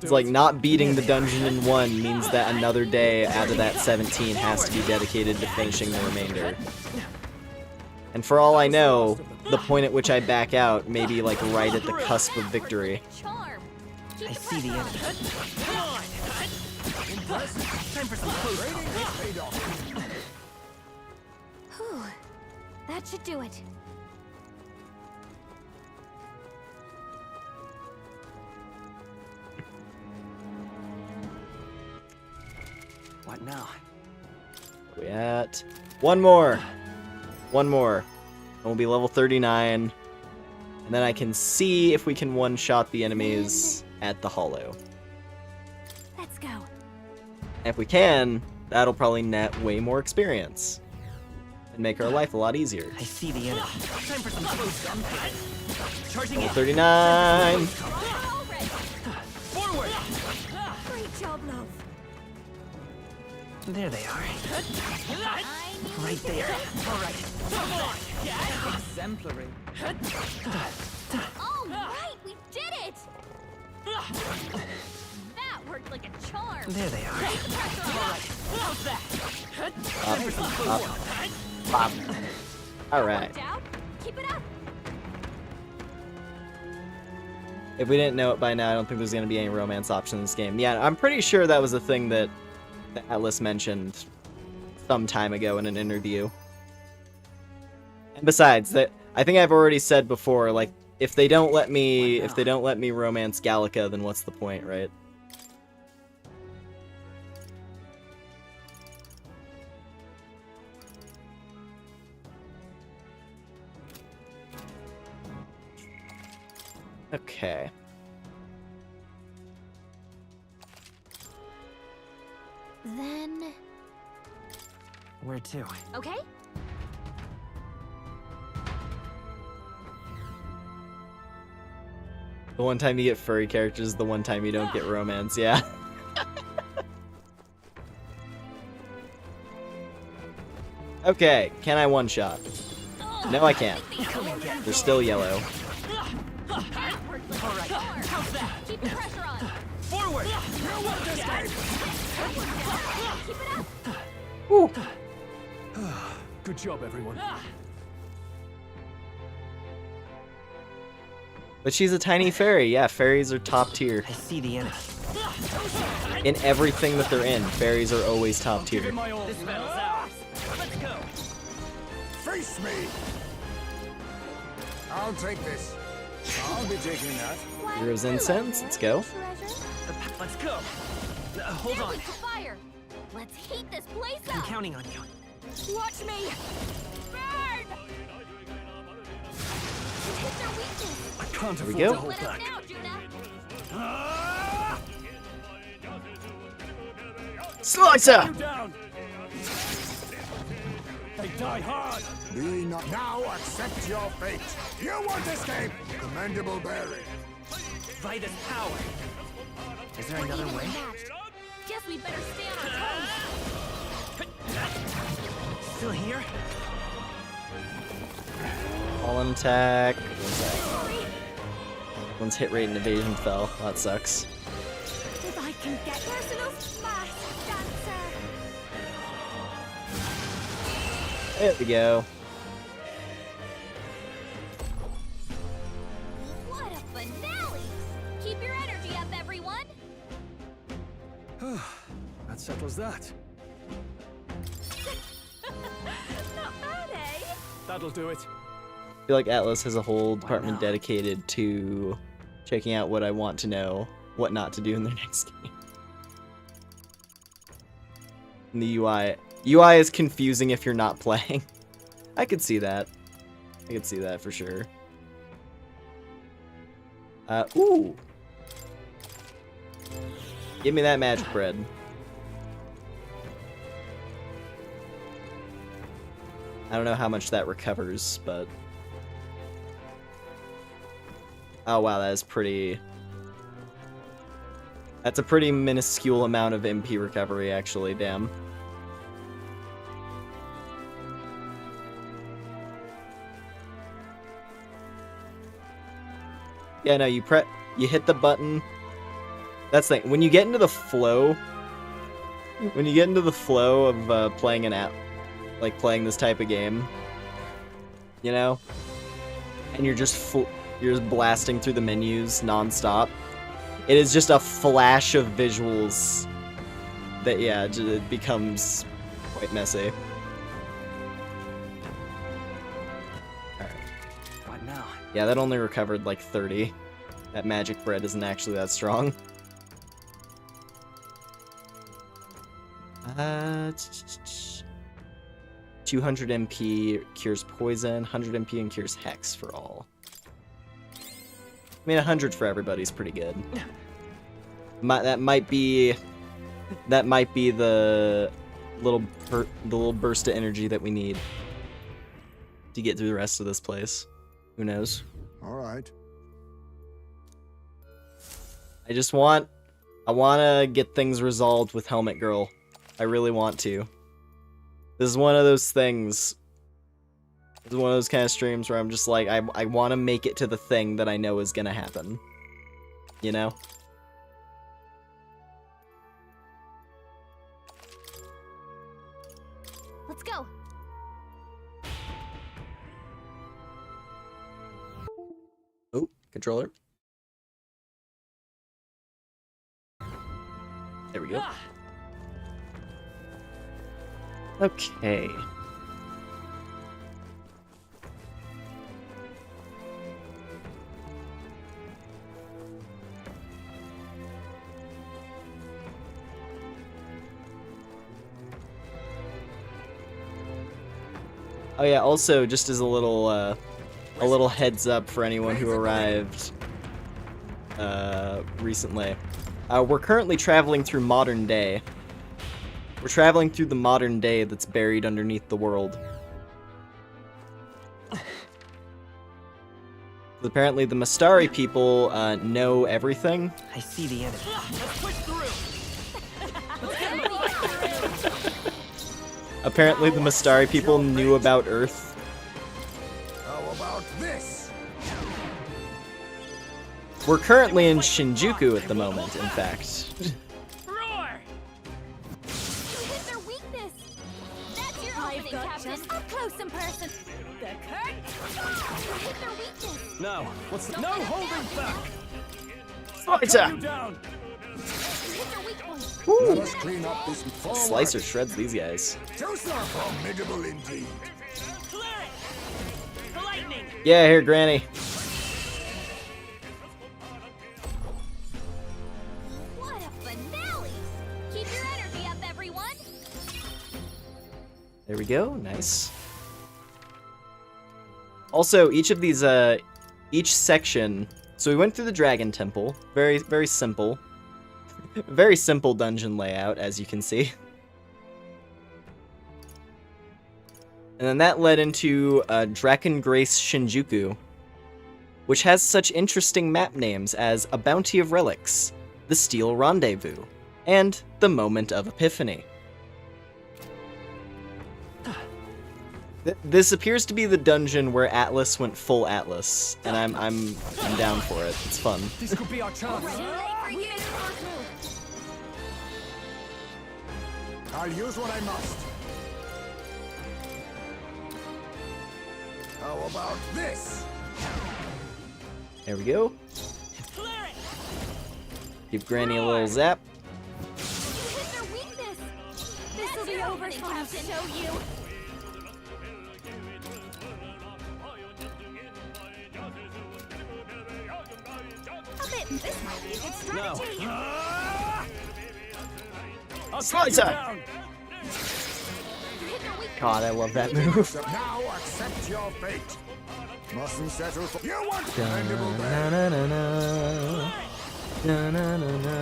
It's like not beating the dungeon in one means that another day out of that 17 has to be dedicated to finishing the remainder. And for all I know, the point at which I back out may be like right at the cusp of victory. Charm. Keep I the see the pressure enemy. Time for some close Whew. That should do it. What now? Where we at? One more! One more. And we'll be level 39. And then I can see if we can one-shot the enemies at the Hollow. Let's go. And if we can, that'll probably net way more experience. And make our life a lot easier. I see the enemy. Time for some close combat. Charging in. Level 39! Forward. Great job, love. There they are. I need Right there. All right. Come on. Exemplary. All right, we did it. That worked like a charm. There they are. Keep the pressure on. How's that? Pop. Alright. Worked out. Keep it up. If we didn't know it by now, I don't think there's going to be any romance option in this game. Yeah, I'm pretty sure that was a thing that Atlas mentioned some time ago in an interview. And besides, that I think I've already said before, like, if they don't let me romance Gallica, then what's the point, right? Okay. Then, Where to? okay? The one time you get furry characters, the one time you don't get romance, yeah. Okay, can I one-shot? No, I can't. They're still yellow. That worked like a charm. How's that? Keep the pressure on. Forward. Keep it up. Good job, everyone. But she's a tiny fairy. Yeah, fairies are top tier. I see the enemy. In everything that they're in, fairies are always top tier. This battle's ours. Let's go. Face me! I'll take this. I'll be taking that. Heroes Incense, let's go. Treasure? Let's go. Hold on. Fire. Let's heat this place I'm up! counting on you. Watch me! Burn! You hit their weakness! I can't There we afford go. to hold Let us back. now, Juna! Slicer! You down! They die hard! Be not now accept your fate. You won't escape. Commendable bearing. Vitus power. Is there another way? Matched. Guess we better stay on our toes. Still here? Fallen attack. Sorry. One's hit rate and evasion fell. That sucks. If I can get personal smash dancer. There we go. What a finale! Keep your energy up, everyone. That settles that. Not bad, eh? That'll do it. I feel like Atlas has a whole department dedicated to checking out what I want to know, what not to do in their next game. And the UI is confusing if you're not playing. I could see that. I could see that for sure. Ooh. Give me that magic bread. I don't know how much that recovers, but... Oh wow, that is pretty... That's a pretty minuscule amount of MP recovery, actually, damn. Yeah, no, you hit the button. That's the thing. When you get into the flow of playing an app, like playing this type of game, you know, and you're just blasting through the menus non-stop, it is just a flash of visuals that, yeah, it becomes quite messy. Right now. Yeah, that only recovered like 30. That magic bread isn't actually that strong. 200 MP cures poison, 100 MP and cures hex for all. I mean, 100 for everybody's pretty good. That might be the little burst of energy that we need to get through the rest of this place. Who knows? All right. I want to get things resolved with Helmet Girl. I really want to. This is one of those things. This is one of those kind of streams where I'm just like, I want to make it to the thing that I know is going to happen. You know? Let's go. Oh, controller. There we go. Okay. Oh yeah, also just as a little heads up for anyone who arrived recently. We're currently traveling through modern day. We're traveling through the modern day that's buried underneath the world. Apparently the Mastari people know everything. I see the enemy. Let's push through. Apparently the Mastari people knew about Earth. How about this? We're currently in Shinjuku at the moment, in fact. Roar! You hit their weakness. That's your opening, Captain. Up close and personal. The curtain. You hit their weakness. Now, what's the... No holding back! Slicer! You down! You hit their weak point. Let us clean up this forward. Slicer shreds these guys. Those are formidable indeed. Clear it! The lightning! Yeah, here, Granny. What a finale! Keep your energy up, everyone. There we go, nice. Also, each of these, each section, so we went through the Dragon Temple, very, very simple. Very simple dungeon layout, as you can see. And then that led into Draken Grace Shinjuku, which has such interesting map names as A Bounty of Relics, The Steel Rendezvous, and The Moment of Epiphany. This appears to be the dungeon where Atlas went full Atlas, and I'm down for it. It's fun. This could be our chance. I'll use what I must. How about this? There we go. Give Granny a little zap. You hit their weakness. This'll be over soon. I'll show you. This might be a good strategy. Slicer! God, I love that move. Now accept your fate. Mustn't settle for you want Na na na na na na na na.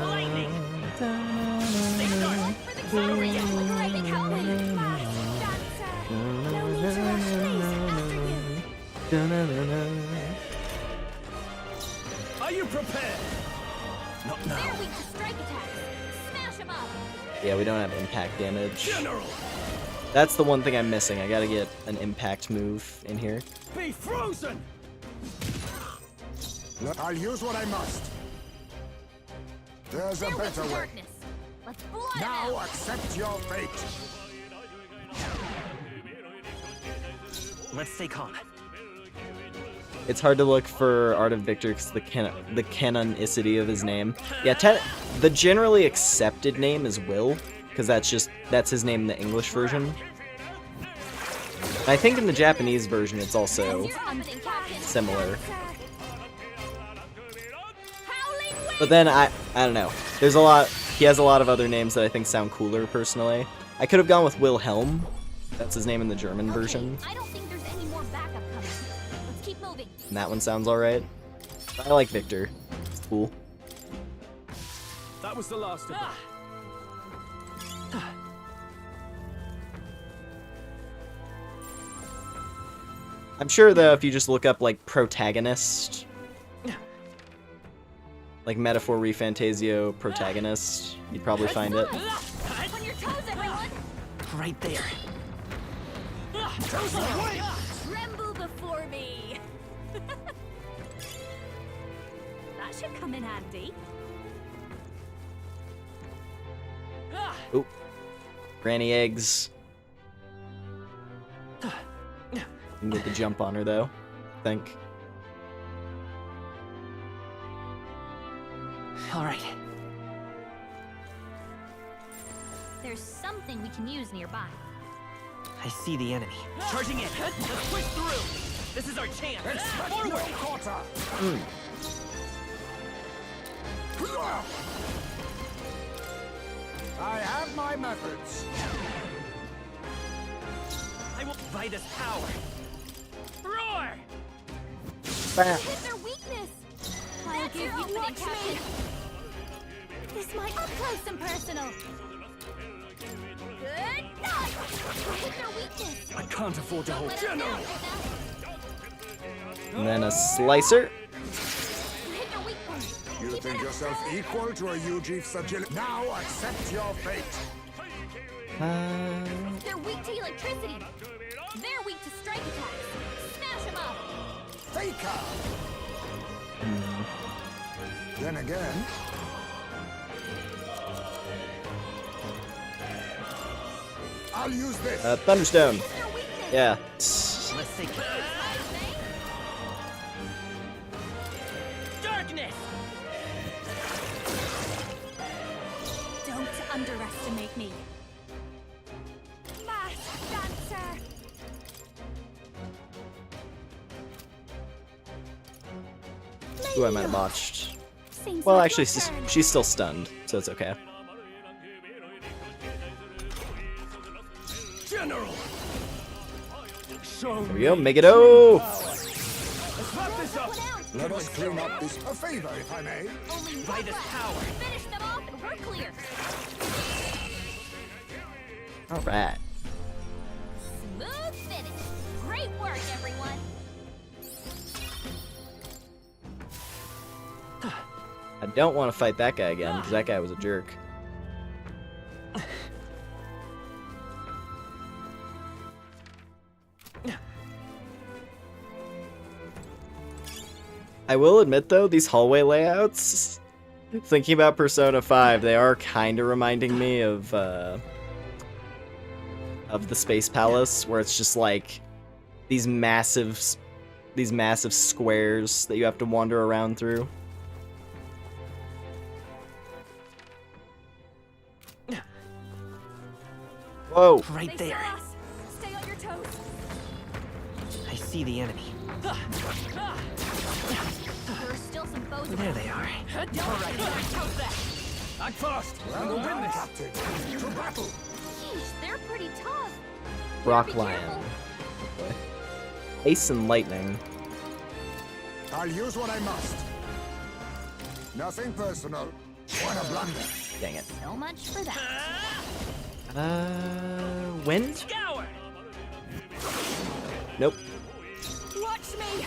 Are you prepared? Not now. They're weak to strike attacks. Smash them up. Yeah, we don't have impact damage. General, That's the one thing I'm missing. I gotta get an impact move in here. be frozen. I'll use what I must. There's a They're weak better to way. darkness. Let's blot them Now out. accept your fate. Let's stay calm. It's hard to look for Art of Victor because the canonicity of his name. Yeah, the generally accepted name is Will, because that's his name in the English version. I think in the Japanese version it's also Something, Captain. similar. Howling wind. But then I don't know. There's a lot. He has a lot of other names that I think sound cooler personally. I could have gone with Wilhelm. That's his name in the German version. I don't think there's any more backup coming. Let's keep moving. And that one sounds alright. I like Victor. It's cool. That was the last of them. I'm sure though if you just look up like protagonist, like metaphor ReFantazio protagonist, you'd probably find it. On your toes, everyone. Right there. Tremble before me. That should come in handy. Oop. Granny eggs. You can get the jump on her though, I think. All right. There's something we can use nearby. I see the enemy. Charging in. Let's push through. This is our chance. Forward. I have my methods. I will Vitus power. Roar. Hit their weakness. I'll give you opening, Captain. This might up close and personal. Good night. Hit their weakness. I can't afford to Don't hold. let us down, General. Griffith. And then a slicer. Hit their weak point. You Keep think it up, yourself sir. equal to a Ujif's agility? Now accept your fate. They're weak to electricity. They're weak to strike attacks. Smash them up. Faker. Then again, I'll use this. Thunderstone. Their weakness. Yeah. Let's stay calm. Darkness. Don't underestimate me. Masked dancer. Ooh, I might have botched. Seems Well, like actually, your turn. she's still stunned, so it's okay. General, Show There we go, me make it oh! Let's wrap this up. Let us clean up this. A favor, if I may. Only one Right as left. power. Finish them off and we're clear. Alright. Smooth finish. Great work, everyone. I don't want to fight that guy again, because that guy was a jerk. I will admit, though, these hallway layouts, thinking about Persona 5, they are kind of reminding me of the Space Palace, where it's just like these massive squares that you have to wander around through. Whoa! Right They there. saw us. Stay on your toes. I see the enemy. There are still some foes There around. they are. Act fast. And we'll win this. Captain, to battle. Sheesh, they're pretty tough. Rock Be Lion. careful. Ice and Lightning. I'll use what I must. Nothing personal. What a blunder. Dang it. So much for that. Wind? Scour! Nope. Watch me.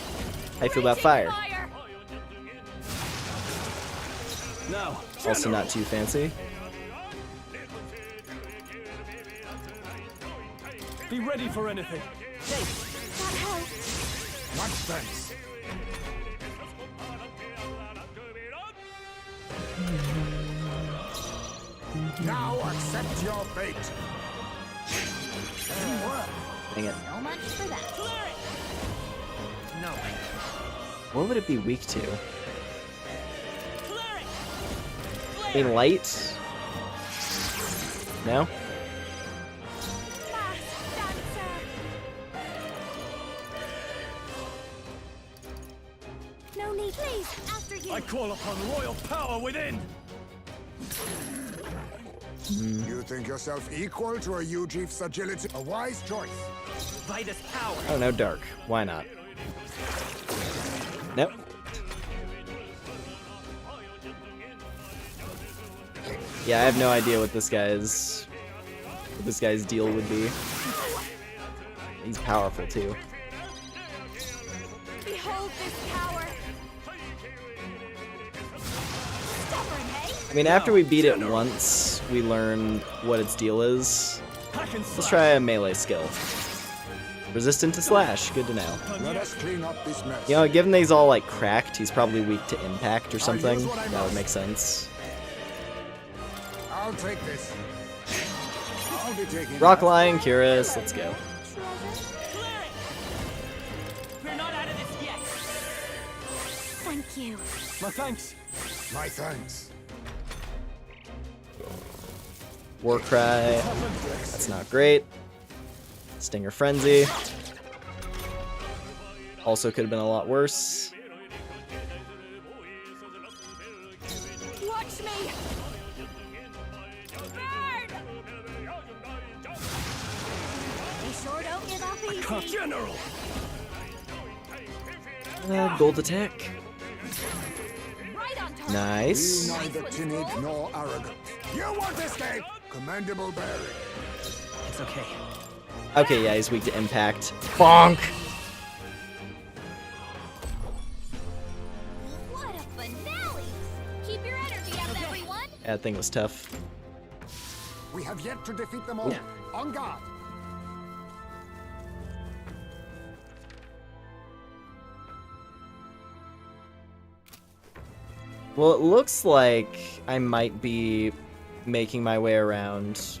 How you feel about fire? Now, Also not too fancy. be ready for anything. That helps. Much thanks. Now accept your fate. Dang it. So much for that. No. What would it be weak to? Clearing! I mean, light? No? Fast dancer. No need. Please, after you. I call upon royal power within. You think yourself equal to a Ujief's agility? A wise choice. Right as power. Oh no, dark. Why not? Nope. Yeah, I have no idea what this guy's deal would be. He's powerful too. Behold this power. Stubborn, eh? I mean, after we beat it once, we learn what its deal is. Hack and Let's slash. try a melee skill. Resistant to slash, good to know. Let us clean up this mess. You know, given that he's all like cracked, he's probably weak to impact or something. That would make sense. I'll take this. I'll be taking Rock that. Lion, Curious, let's go. Clearing! We're not out of this yet. Thank you. My thanks. My thanks. Warcry, that's not great. Stinger Frenzy. Also could have been a lot worse. Watch me. Burn. They sure don't give up easy. General. Gold attack. Right on target. Nice. Neither timid nor arrogant. You won't escape. Commendable bearing. It's okay. Okay, yeah, he's weak to impact. Bonk! What a finale! Keep your energy up, everyone. That thing was tough. We have yet to defeat them all. On guard. Well, it looks like I might be making my way around to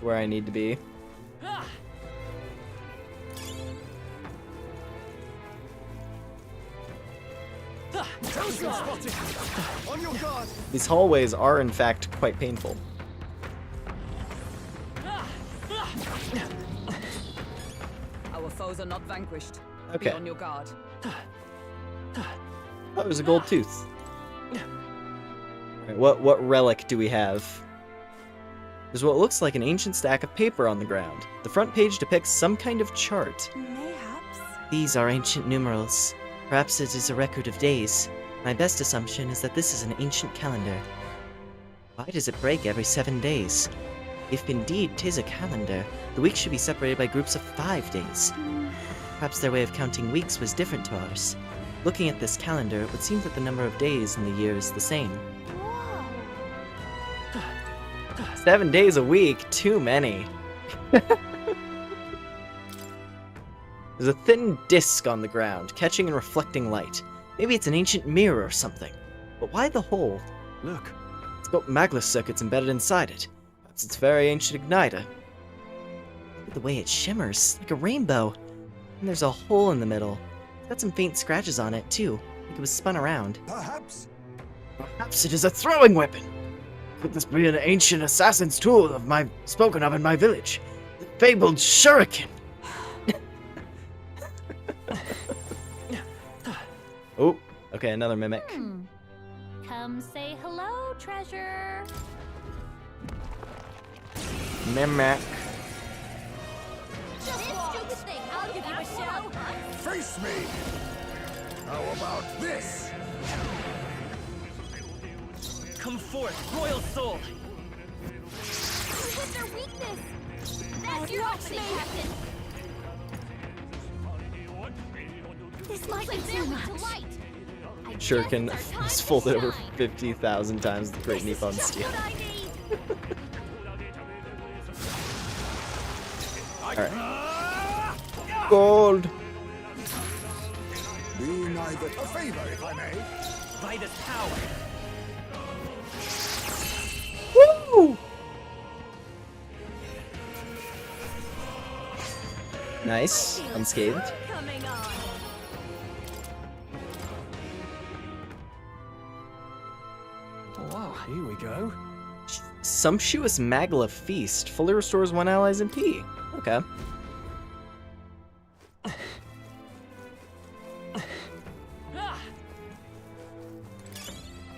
where I need to be. On your guard. These hallways are, in fact, quite painful. Our foes are not vanquished. Okay. Be on your guard. Oh, there's a gold tooth. Right, what relic do we have? There's what looks like an ancient stack of paper on the ground. The front page depicts some kind of chart. Mayhaps. These are ancient numerals. Perhaps it is a record of days. My best assumption is that this is an ancient calendar. Why does it break every 7 days? If indeed 'tis a calendar, the weeks should be separated by groups of 5 days. Perhaps their way of counting weeks was different to ours. Looking at this calendar, it would seem that the number of days in the year is the same. Whoa. 7 days a week, too many. There's a thin disc on the ground, catching and reflecting light. Maybe it's an ancient mirror or something. But why the hole? Look. It's got maglev circuits embedded inside it. Perhaps it's a very ancient igniter. Look at the way it shimmers, like a rainbow. And there's a hole in the middle. It's got some faint scratches on it, too, like it was spun around. Perhaps. Perhaps it is a throwing weapon. Could this be an ancient assassin's tool spoken of in my village? The fabled shuriken. Oh, okay, another mimic. Come say hello, treasure. Mimic. This stupid thing, I'll give you a show. Face me! How about this? Come forth, royal soul. With their weakness. That's your opening, Captain. This might be too much. Shuriken was folded over 50,000 times the Great Nippon Steel. Alright. Gold! Be neither a favor, if I may. By this power. Woo! Nice. Unscathed. Coming on. Wow, here we go. Sumptuous maglev feast. Fully restores 1 ally's MP. Okay.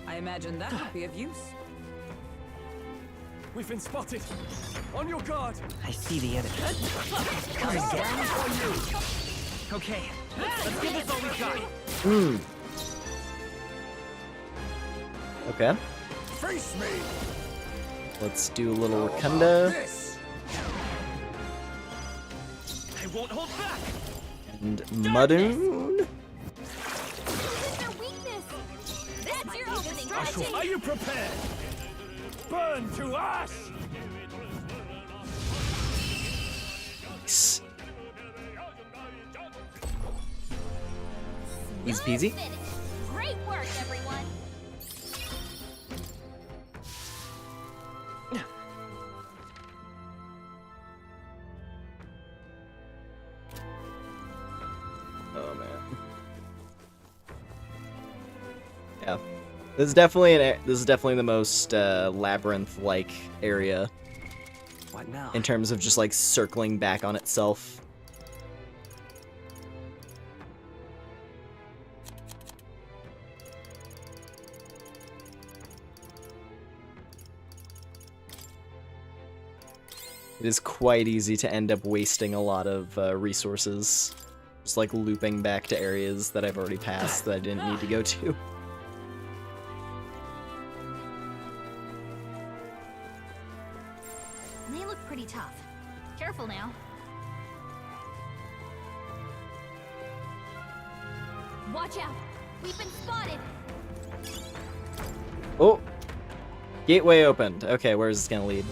I imagine that would be of use. We've been spotted. On your guard. I see the enemy. Okay, let's give this all we've got. Okay. Face me! Let's do a little How about Wakanda. this? I won't hold back. And Mudoon. With their weakness. That's your opening, Captain. Are you prepared? Burn to ash! Nice. Easy peasy. Finished. Great work, everyone. Oh man. Yeah. This is definitely the most labyrinth-like area What now? in terms of just like circling back on itself. It is quite easy to end up wasting a lot of resources, just like looping back to areas that I've already passed that I didn't need to go to. They look pretty tough. Careful now. Watch out! We've been spotted! Oh! Gateway opened. Okay, where is this gonna lead?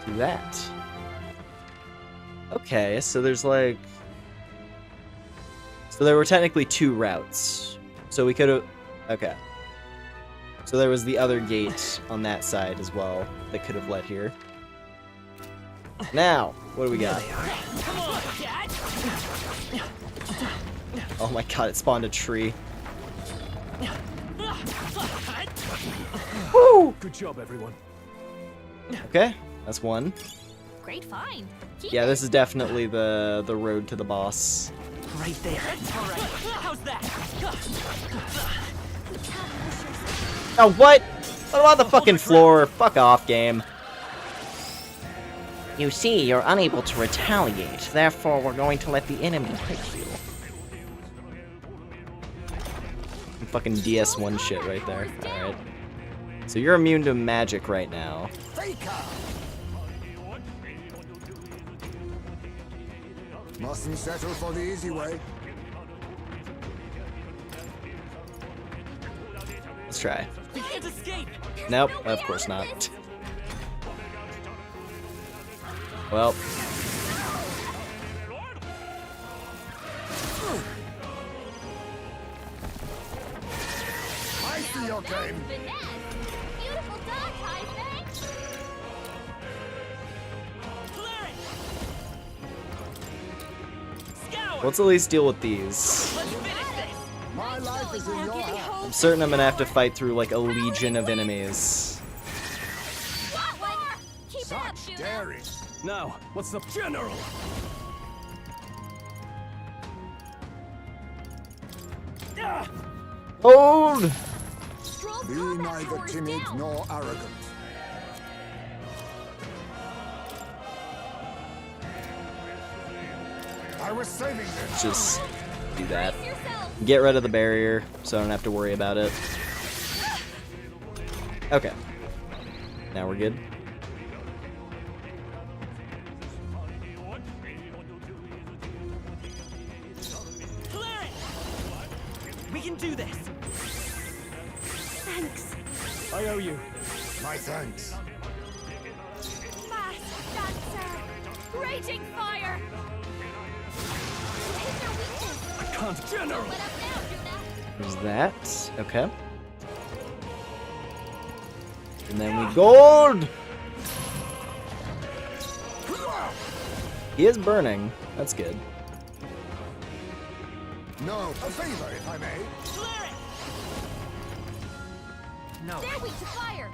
Do that. Okay, so there's like... So there were technically 2 routes. So we could've... Okay. So there was the other gate on that side as well that could have led here. Now, what do we got? Come on, Dad! Oh my god, it spawned a tree. Woo! Good job, everyone. Okay, that's one. Great find. Keep Yeah, it. this is definitely the road to the boss. Right there. All right, how's that? Oh, what? What about the fucking floor? Fuck off, game. You see, you're unable to retaliate. Therefore, we're going to let the enemy hit you. Fucking DS1 shit right there. Alright. So you're immune to magic right now. Mustn't settle for the easy way. Let's try. We can't escape. Nope, of course not. Well. I see your game. Beautiful dog, Heisman. Clear it. Scour. Let's at least deal with these. Let's finish this. My life is in your hands. I'm certain I'm gonna have to fight through like a legion of enemies. Keep it up, Such Juno. daring. Now, what's the general? Hold! Be neither timid nor arrogant. I was saving this. Just do that. Yourself. Get rid of the barrier so I don't have to worry about it. Okay. Now we're good. Clear it. We can do this. Thanks. I owe you. My thanks. Fast dancer. Raging fire. Hit their weakness. I can't. General! Let up now, Juno. There's that. Okay. And then we gold! He is burning. That's good. No, a favor, if I may. Clear it. No. They're weak to fire.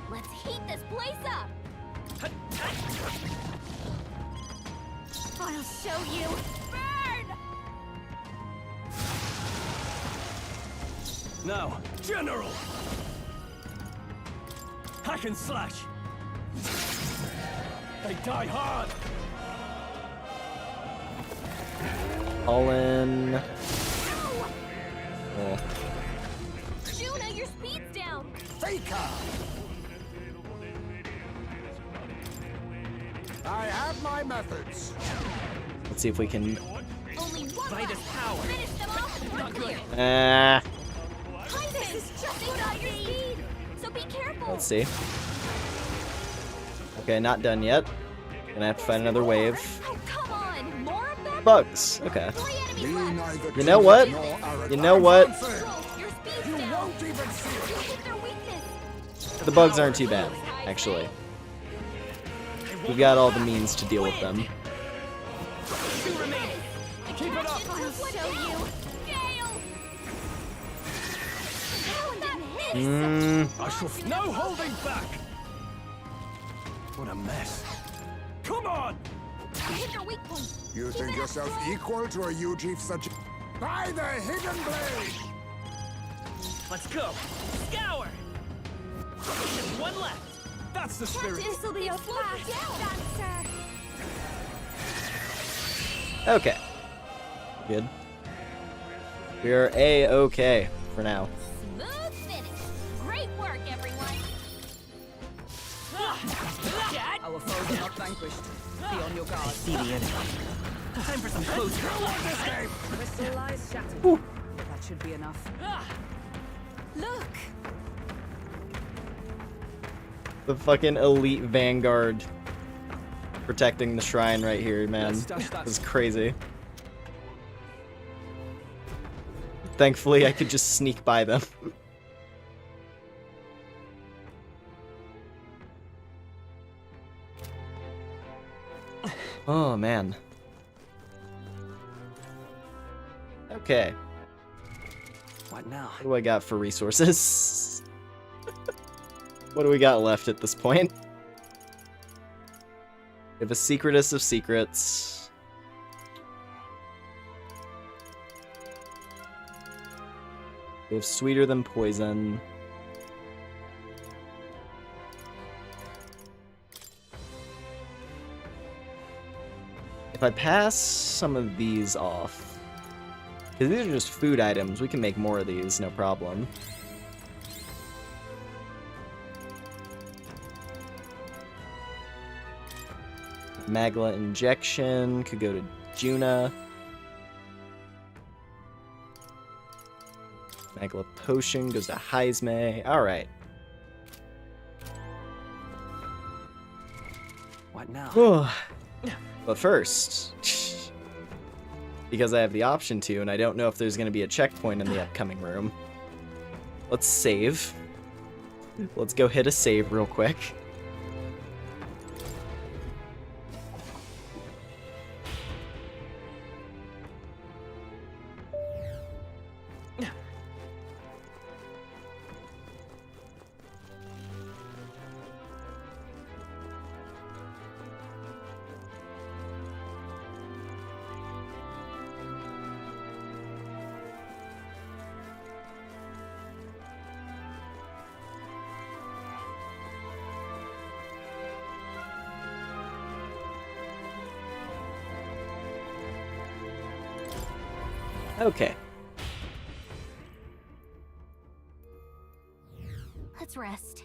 Let's heat this place up. I'll show you. Burn! Now, general! Hack and slash! They die hard! All in. Oh. Juno, your speed's down. Faker! I have my methods. Let's see if we can. Only one Fight left. is power. Finish them off and we're clear. This is just about your speed, so be careful. Let's see. Okay, not done yet. Gonna have to find another wave. Oh, come on. More of them? Bugs. Okay. 3 enemies Be left. neither You know timid what? nor arrogant. You know what? Control, your speed's You down. won't even see You it. hit their weakness. The bugs aren't too bad, actually. We've got all the means to deal with them. Two remain. Keep it up. I'll show you. Gale. That miss. I shall. No holding back! What a mess. Come on! You hit their weak point. You Keep think it up, yourself Stroll. equal to a UG such... By the hidden blade! Let's go. Scour. Just one left. That's the spirit! This'll be a fast dancer. Okay. Good. We're A-okay for now. Smooth finish. Great work, everyone. Dad. Our foes are not vanquished. Be on your guard. See the enemy. Time for some closure. Crystal lies shattered. That should be enough. Look. The fucking elite vanguard protecting the shrine right here, man. Let's dash that. This is crazy. Thankfully, I could just sneak by them. Oh, man. Okay. What now? What do I got for resources? What do we got left at this point? We have a secretest of secrets. We have sweeter than poison. If I pass some of these off, because these are just food items, we can make more of these, no problem. Magla injection could go to Juna. Magla potion goes to Heisme. Alright. What now? But first, because I have the option to, and I don't know if there's going to be a checkpoint in the upcoming room, let's save. Let's go hit a save real quick. Okay. Let's rest.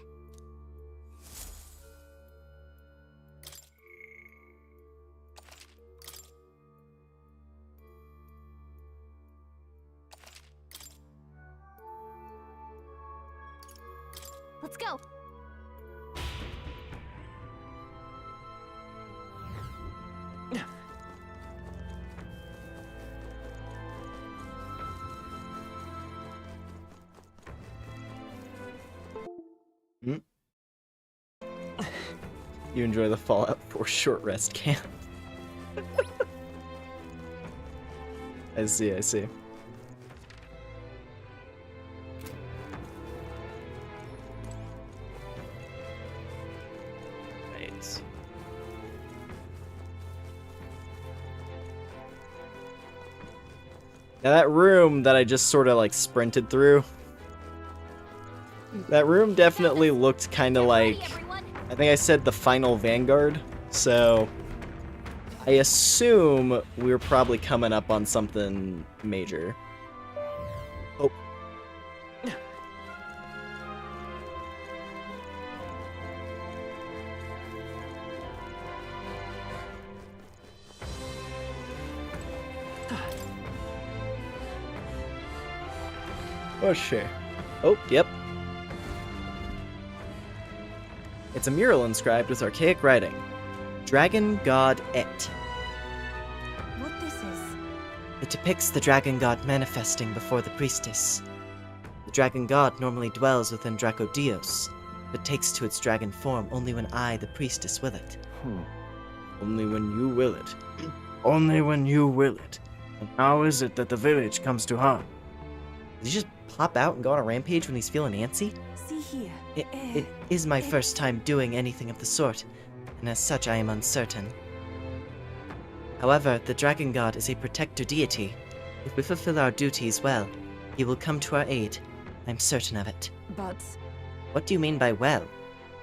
Let's go. You enjoy the Fallout 4 short rest camp. I see, I see. Right. Now that room that I just sort of like sprinted through, that room definitely looked kind of like, I think I said the final Vanguard, so I assume we're probably coming up on something major. Oh. Oh, sure. Oh, yep. It's a mural inscribed with archaic writing. Dragon God Et. What this is? It depicts the dragon god manifesting before the priestess. The dragon god normally dwells within Dracodios, but takes to its dragon form only when I, the priestess, will it. Only when you will it. Only when you will it. And how is it that the village comes to harm? Did he just pop out and go on a rampage when he's feeling antsy? See here. It is my first time doing anything of the sort, and as such I am uncertain. However, the dragon god is a protector deity. If we fulfill our duties well, he will come to our aid. I'm certain of it. But What do you mean by well?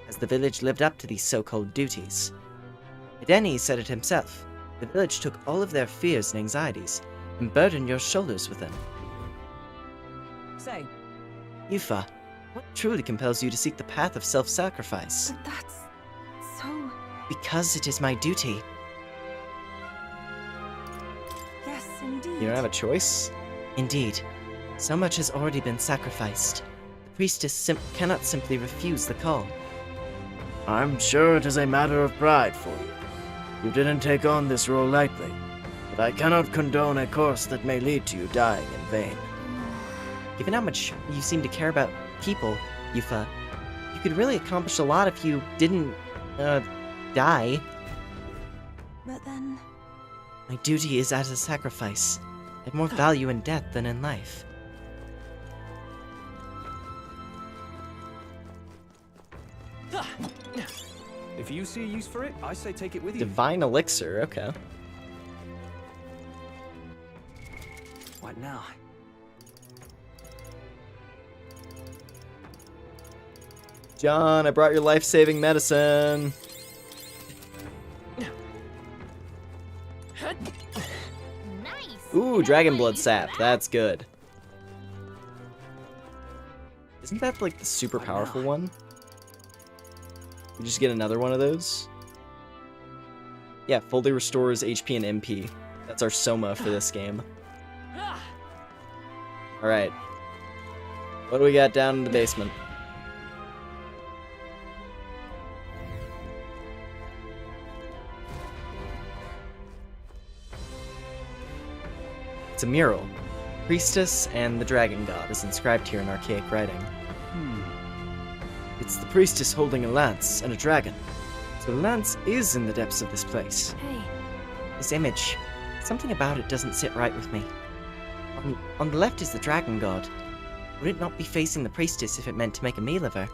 Has the village lived up to these so-called duties? Edeni said it himself. The village took all of their fears and anxieties, and burdened your shoulders with them. say, Yufa, what truly compels you to seek the path of self-sacrifice? But that's so... Because it is my duty. Yes, indeed. You don't have a choice? Indeed. So much has already been sacrificed. The priestess cannot simply refuse the call. I'm sure it is a matter of pride for you. You didn't take on this role lightly, but I cannot condone a course that may lead to you dying in vain. Given how much you seem to care about people, Yufa, you could really accomplish a lot if you didn't, die. But then... My duty is as a sacrifice. I have more value in death than in life. If you see a use for it, I say take it with you. Divine Elixir, okay. What now? John, I brought your life-saving medicine. Nice. Ooh, dragon blood sap. That's good. Isn't that like the super powerful one? You just get another one of those? Yeah, fully restores HP and MP. That's our Soma for this game. Alright. What do we got down in the basement? It's a mural. Priestess and the Dragon God is inscribed here in archaic writing. It's the priestess holding a lance and a dragon. So the lance is in the depths of this place. Hey. This image, something about it doesn't sit right with me. On the left is the Dragon God. Would it not be facing the priestess if it meant to make a meal of her?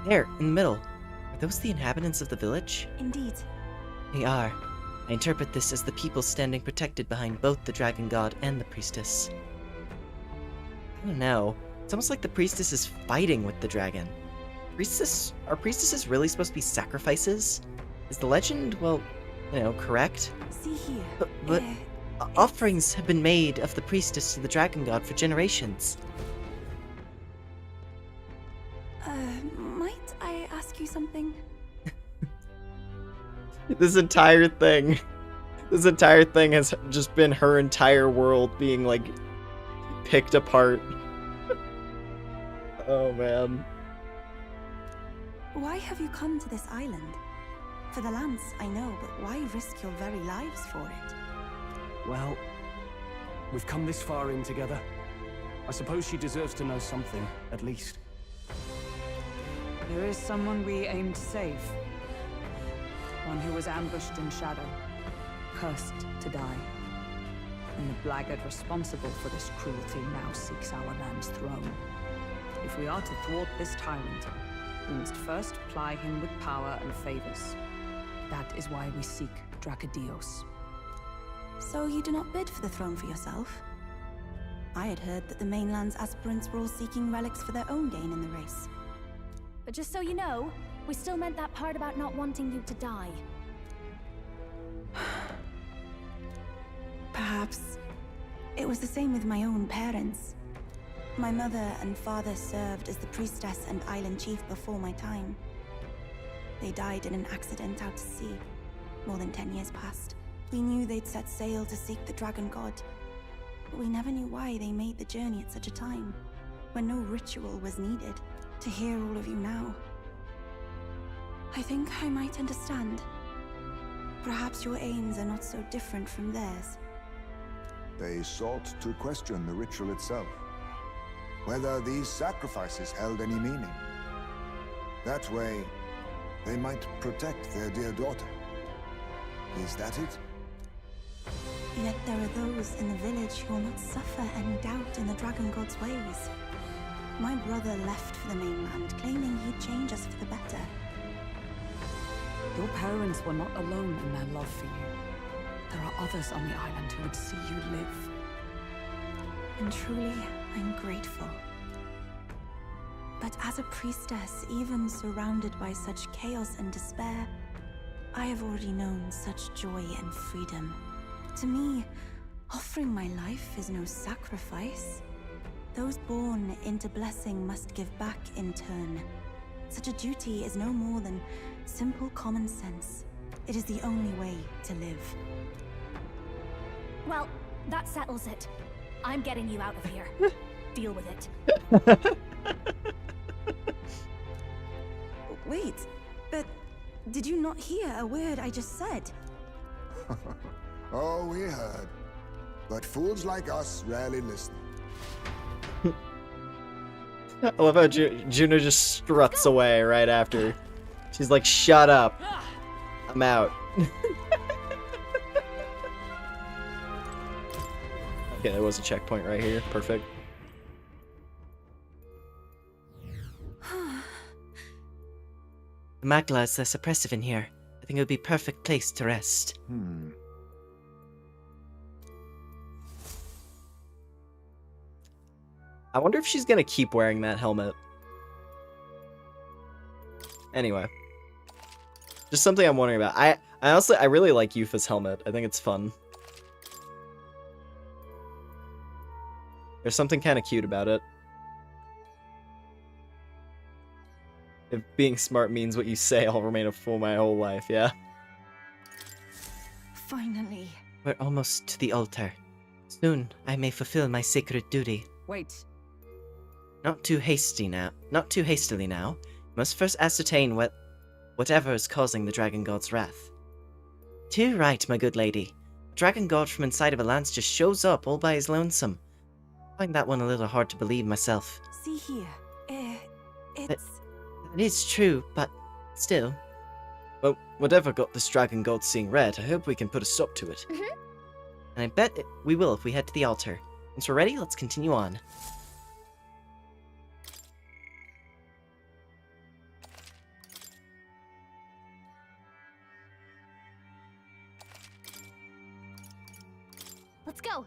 There, in the middle. Are those the inhabitants of the village? Indeed. They are. I interpret this as the people standing protected behind both the Dragon God and the priestess. I don't know. It's almost like the priestess is fighting with the dragon. Are priestesses really supposed to be sacrifices? Is the legend, well, correct? See here. But offerings have been made of the priestess to the Dragon God for generations. Might I ask you something? This entire thing has just been her entire world being, like, picked apart. Oh, man. Why have you come to this island? For the lance, I know, but why risk your very lives for it? Well, we've come this far in together. I suppose she deserves to know something, at least. There is someone we aim to save. One who was ambushed in shadow, cursed to die. And the blackguard responsible for this cruelty now seeks our land's throne. If we are to thwart this tyrant, we must first ply him with power and favors. That is why we seek Dracodios. So you do not bid for the throne for yourself? I had heard that the mainland's aspirants were all seeking relics for their own gain in the race. But just so you know, we still meant that part about not wanting you to die. Perhaps. It was the same with my own parents. My mother and father served as the priestess and island chief before my time. They died in an accident out to sea. More than 10 years passed. We knew they'd set sail to seek the Dragon God. But we never knew why they made the journey at such a time, when no ritual was needed. To hear all of you now, I think I might understand. Perhaps your aims are not so different from theirs. They sought to question the ritual itself, whether these sacrifices held any meaning. That way, they might protect their dear daughter. Is that it? Yet there are those in the village who will not suffer any doubt in the Dragon God's ways. My brother left for the mainland, claiming he'd change us for the better. Your parents were not alone in their love for you. There are others on the island who would see you live. And truly, I'm grateful. But as a priestess, even surrounded by such chaos and despair, I have already known such joy and freedom. To me, offering my life is no sacrifice. Those born into blessing must give back in turn. Such a duty is no more than simple common sense. It is the only way to live. Well, that settles it. I'm getting you out of here. Deal with it. Wait, but did you not hear a word I just said? Oh, we heard. But fools like us rarely listen. I love how Juno just struts away right after. She's like, shut up. I'm out. Okay, there was a checkpoint right here. Perfect. The magla is less oppressive in here. I think it would be a perfect place to rest. I wonder if she's gonna keep wearing that helmet. Anyway. Just something I'm wondering about. I honestly, I really like Yufa's helmet. I think it's fun. There's something kind of cute about it. If being smart means what you say, I'll remain a fool my whole life, yeah? Finally. We're almost to the altar. Soon, I may fulfill my sacred duty. Wait. Not too hastily now. Must first ascertain whatever is causing the Dragon God's wrath. Too right, my good lady. A Dragon God from inside of a lance just shows up all by his lonesome. I find that one a little hard to believe myself. See here. It's... It is true, but still. Well, whatever got this Dragon God seeing red, I hope we can put a stop to it. Mm-hmm. And I bet we will if we head to the altar. Once we're ready, let's continue on. Let's go.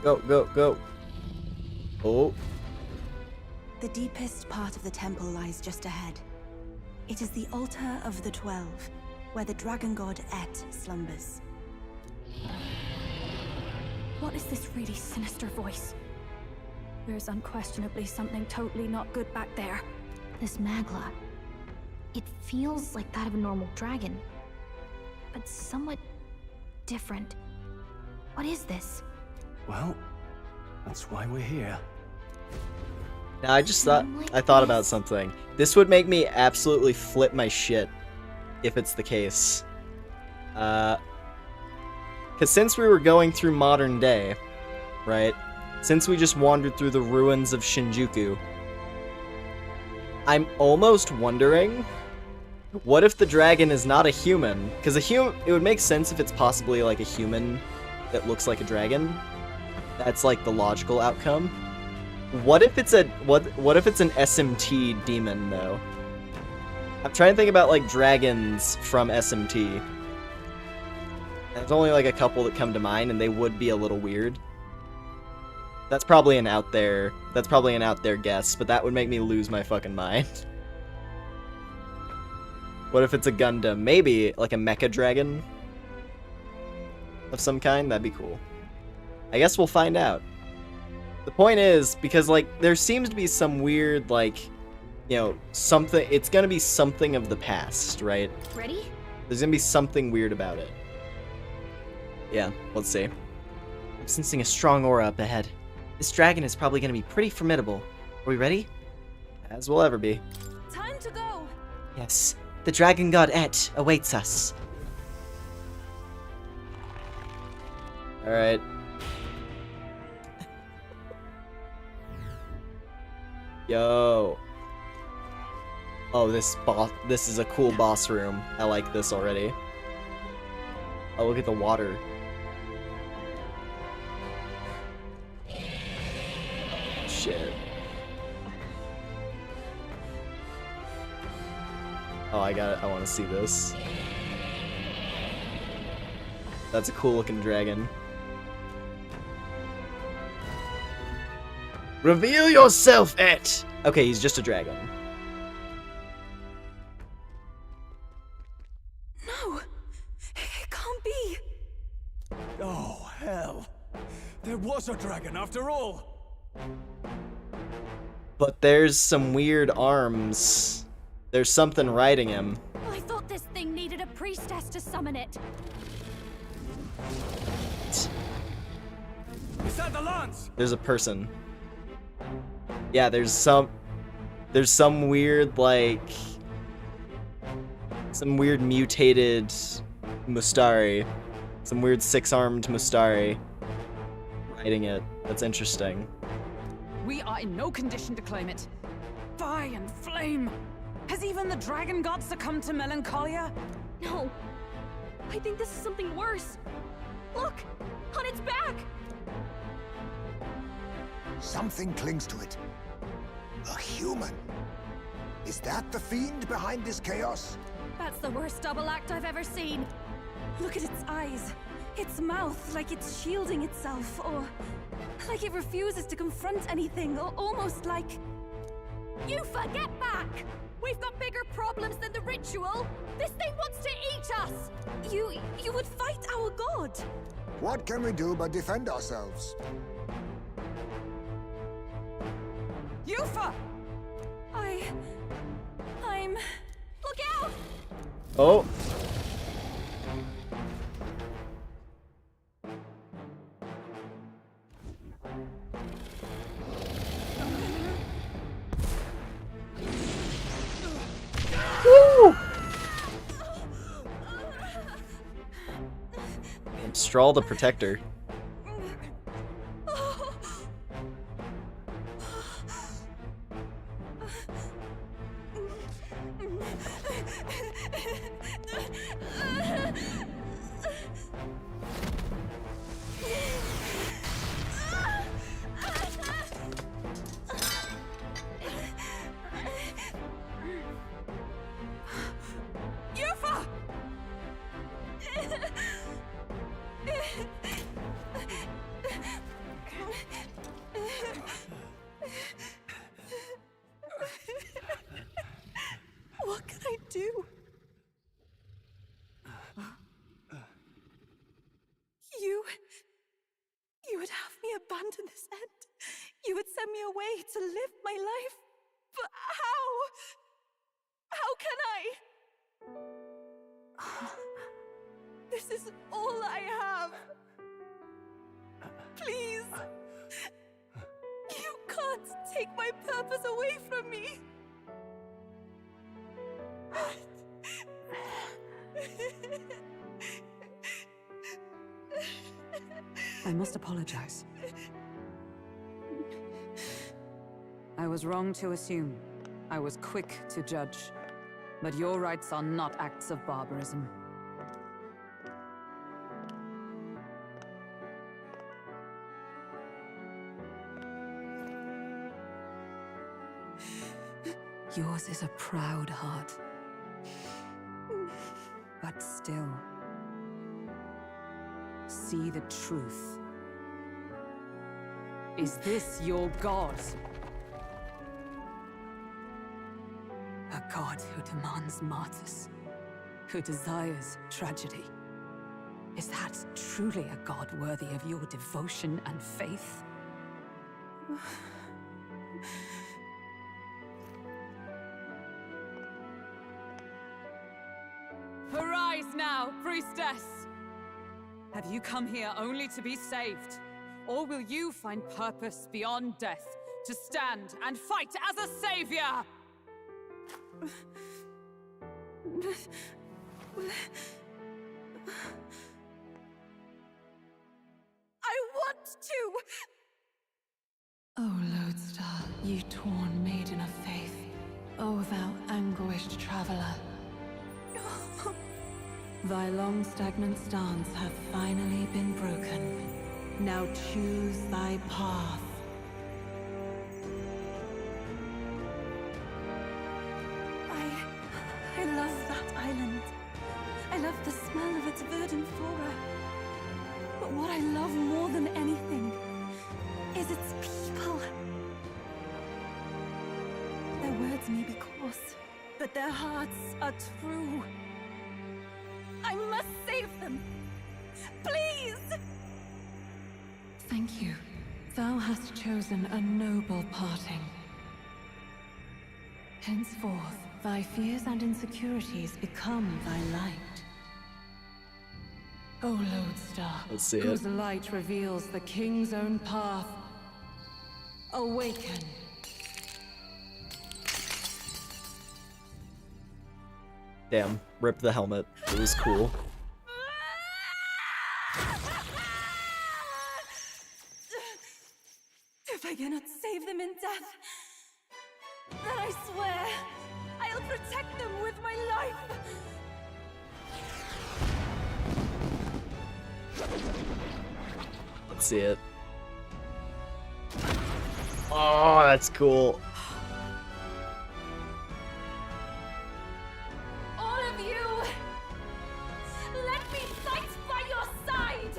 Go, go, go. Oh. The deepest part of the temple lies just ahead. It is the altar of the 12, where the dragon god Et slumbers. What is this really sinister voice? There's unquestionably something totally not good back there. This magla. It feels like that of a normal dragon, but somewhat different. What is this? Well, that's why we're here. Now, I thought about something. This would make me absolutely flip my shit if it's the case. Because since we were going through modern day, right? Since we just wandered through the ruins of Shinjuku, I'm almost wondering, what if the dragon is not a human? Because it would make sense if it's possibly like a human that looks like a dragon. That's like the logical outcome. What if it's what if it's an SMT demon though? I'm trying to think about like dragons from SMT. There's only like a couple that come to mind, and they would be a little weird. That's probably an out there guess, but that would make me lose my fucking mind. What if it's a Gundam? Maybe like a mecha dragon of some kind? That'd be cool. I guess we'll find out. The point is, because like there seems to be some weird like, you know, something, it's gonna be something of the past, right? Ready? There's gonna be something weird about it. Yeah, let's see. I'm sensing a strong aura up ahead. This dragon is probably going to be pretty formidable. Are we ready? As we'll ever be. Time to go! Yes, the dragon god Et awaits us. Alright. Yo. Oh, this is a cool boss room. I like this already. Oh, look at the water. Shit. Oh, I got it. I want to see this. That's a cool looking dragon. Reveal yourself, Et! Okay, he's just a dragon. No! It can't be! Oh, hell. There was a dragon after all! But there's some weird arms. There's something riding him. I thought this thing needed a priestess to summon it. Is that the lance? There's a person. Yeah, there's some weird, like, some weird mutated Mustari. Some weird six-armed Mustari riding it. That's interesting. We are in no condition to claim it. Fire and flame! Has even the dragon god succumbed to melancholia? No. I think this is something worse. Look! On its back! Something clings to it. A human. Is that the fiend behind this chaos? That's the worst double act I've ever seen. Look at its eyes. its mouth like it's shielding itself, or like it refuses to confront anything, or almost like... Yufa, get back! We've got bigger problems than the ritual! This thing wants to eat us! You would fight our god! What can we do but defend ourselves? Yufa! I'm... Look out! Oh! Woo! Strahl the Protector. What can I do? You would have me abandon this end. You would send me away to live my life. But how? How can I? This is all I have. Please. You can't take my purpose away from me. I must apologize. I was wrong to assume. I was quick to judge. But your rites are not acts of barbarism. Yours is a proud heart. But still, see the truth. Is this your god? A god who demands martyrs, who desires tragedy. Is that truly a god worthy of your devotion and faith? Arise now, priestess! Have you come here only to be saved? Or will you find purpose beyond death, to stand and fight as a savior? I want to! O Lodestar, ye torn maiden of faith, O thou anguished traveler. Thy long stagnant stance hath finally been broken. Now choose thy path. I love that island. I love the smell of its verdant flora. But what I love more than anything is its people. Their words may be coarse, but their hearts are true. I must save them. Please! Thank you. Thou hast chosen a noble parting. Henceforth, thy fears and insecurities become thy light. O Lodestar, Let's see whose it. light reveals the king's own path, awaken. Damn, rip the helmet. It was cool. If I cannot save them in death, then I swear I'll protect them with my life. Let's see it. Oh, that's cool. All of you, let me fight by your side.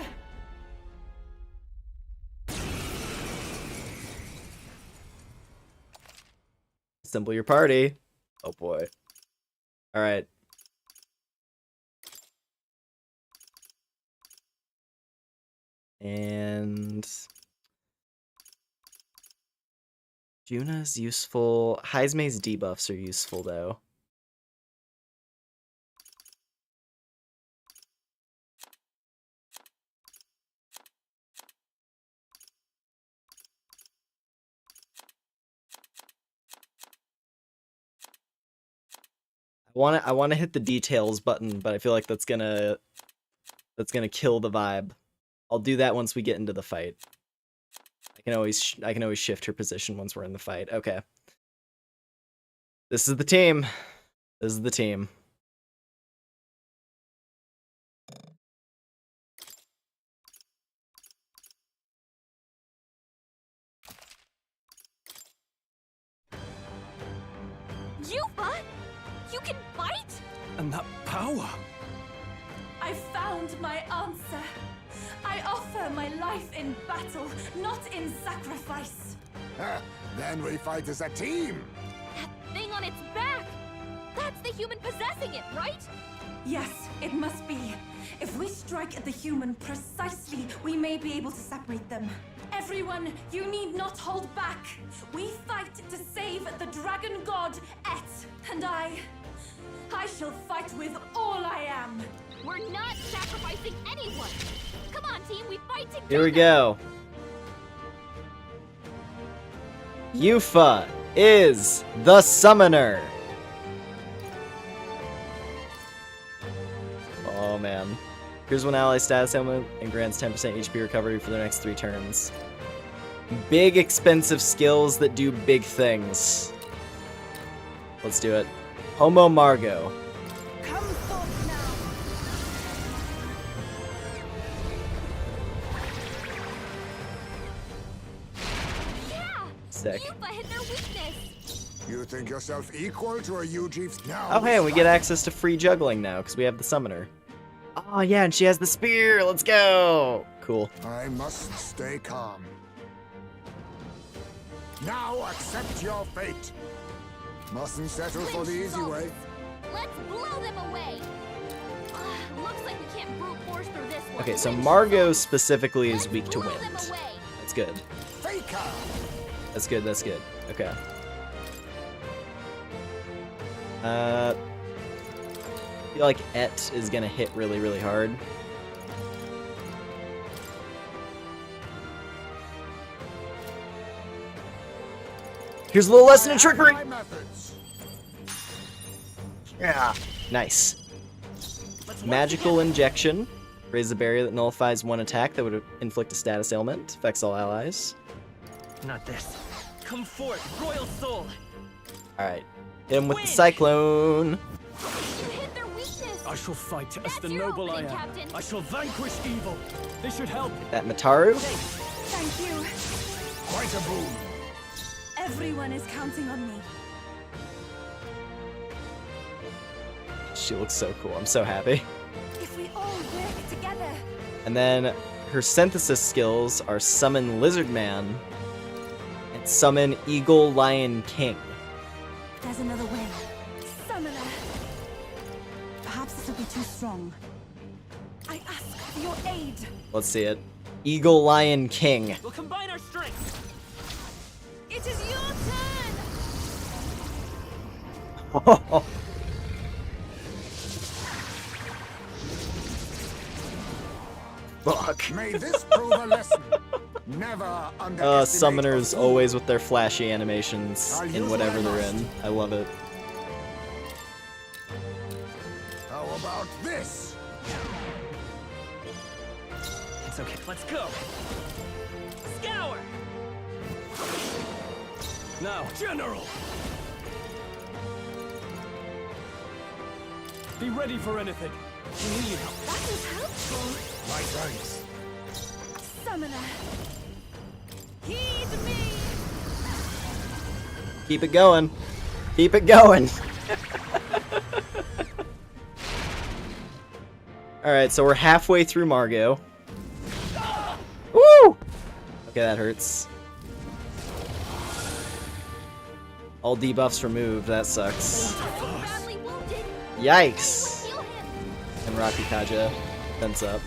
Assemble your party. Oh boy. Alright. And Juna's useful. Heismei's debuffs are useful though. I want to hit the details button, but I feel like that's gonna kill the vibe. I'll do that once we get into the fight. I can always shift her position once we're in the fight. Okay. This is the team. This is the team. Yufa! You can bite? And that power! I found my answer. I offer my life in battle, not in sacrifice. Then we fight as a team. That thing on its back! That's the human possessing it, right? Yes, it must be. If we strike at the human precisely, we may be able to separate them. Everyone, you need not hold back. We fight to save the dragon god, Et. And I shall fight with all I am. We're not sacrificing anyone! Come on, team, we fight together! Here we go. Yufa is the summoner. Oh man. Here's one ally status ailment and grants 10% HP recovery for the next 3 turns. Big expensive skills that do big things. Let's do it. Homo Margot. Come forth now. Yeah! Sick. Yufa hit their weakness! You think yourself equal to a UG? Now Oh hey, we get access to free juggling now because we have the summoner. Oh yeah, and she has the spear. Let's go. Cool. I must stay calm. Now accept your fate. Mustn't settle for the easy way. Let's blow them away! Looks like we can't brute force through this one. Okay, so Margot specifically is weak to Blow wind. them away. That's good. Faker! That's good, that's good. Okay. I feel like Et is gonna hit really, really hard. Here's a little lesson in trickery! My methods. Yeah. Nice. Magical injection. Raise a barrier that nullifies one attack that would inflict a status ailment. Affects all allies. Not this. Come forth, royal soul. Alright. Hit him with the cyclone. You hit their weakness! I shall fight as That's the your noble I opening, am. Captain. I shall vanquish evil. This should help. That Mataru. Thank you. Quite a boon. Everyone is counting on me. She looks so cool. I'm so happy. If we all work together. And then her synthesis skills are Summon Lizard Man and Summon Eagle Lion King. There's another way. Summoner. Perhaps this will be too strong. I ask for your aid. Let's see it. Eagle Lion King. We'll combine our strengths. It is your turn. Fuck. May this prove a lesson. Never underestimate Summoners a fool. always with their flashy animations I'll in use whatever what I they're in. I love it. How about this? It's okay, let's go. Scour! Now, General! Be ready for anything. We need help. That is helpful. My thanks. Summoner. Heed me. Keep it going. Keep it going. Alright, so we're halfway through Margot. Woo! Okay, that hurts. All debuffs removed. That sucks. Badly wounded. Yikes. Heal him. And Rocky Kaja. Fence up.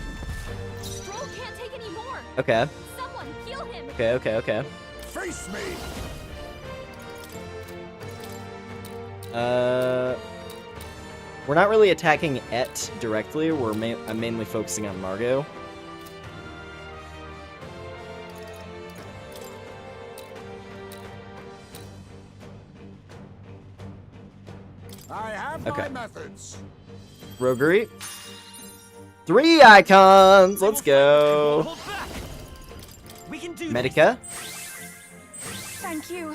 Stroll can't take any more. Okay. Someone heal him. Okay. Face me! We're not really attacking Et directly. I'm mainly focusing on Margot. I have Okay. my methods. Roguery. 3 icons! Let's go! Hold back. We can do Medica. Thank you.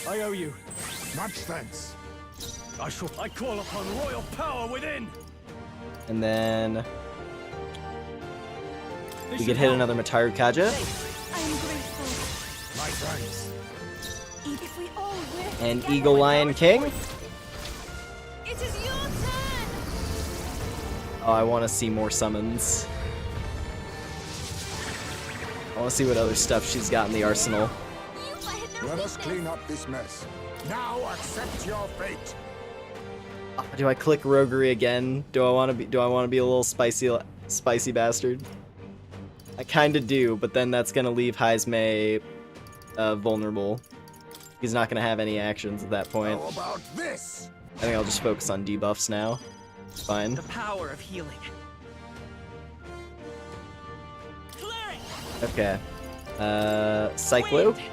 I owe you. Much thanks. I call upon royal power within. And then This we should could hit help. another Mataru Kaja. I am grateful. My thanks. If we all work And together Eagle with Lion our King. It is your turn. Oh, I want to see more summons. I want to see what other stuff she's got in the arsenal. You might hit their Let us weakness. clean up this mess. Now accept your fate. Do I click Roguery again? Do I want to be a little spicy bastard? I kind of do, but then that's gonna leave Heismei vulnerable. He's not gonna have any actions at that point. How about this? I think I'll just focus on debuffs now. It's fine. the power of healing. Clearing. Okay. Cyclo. Wind. Hit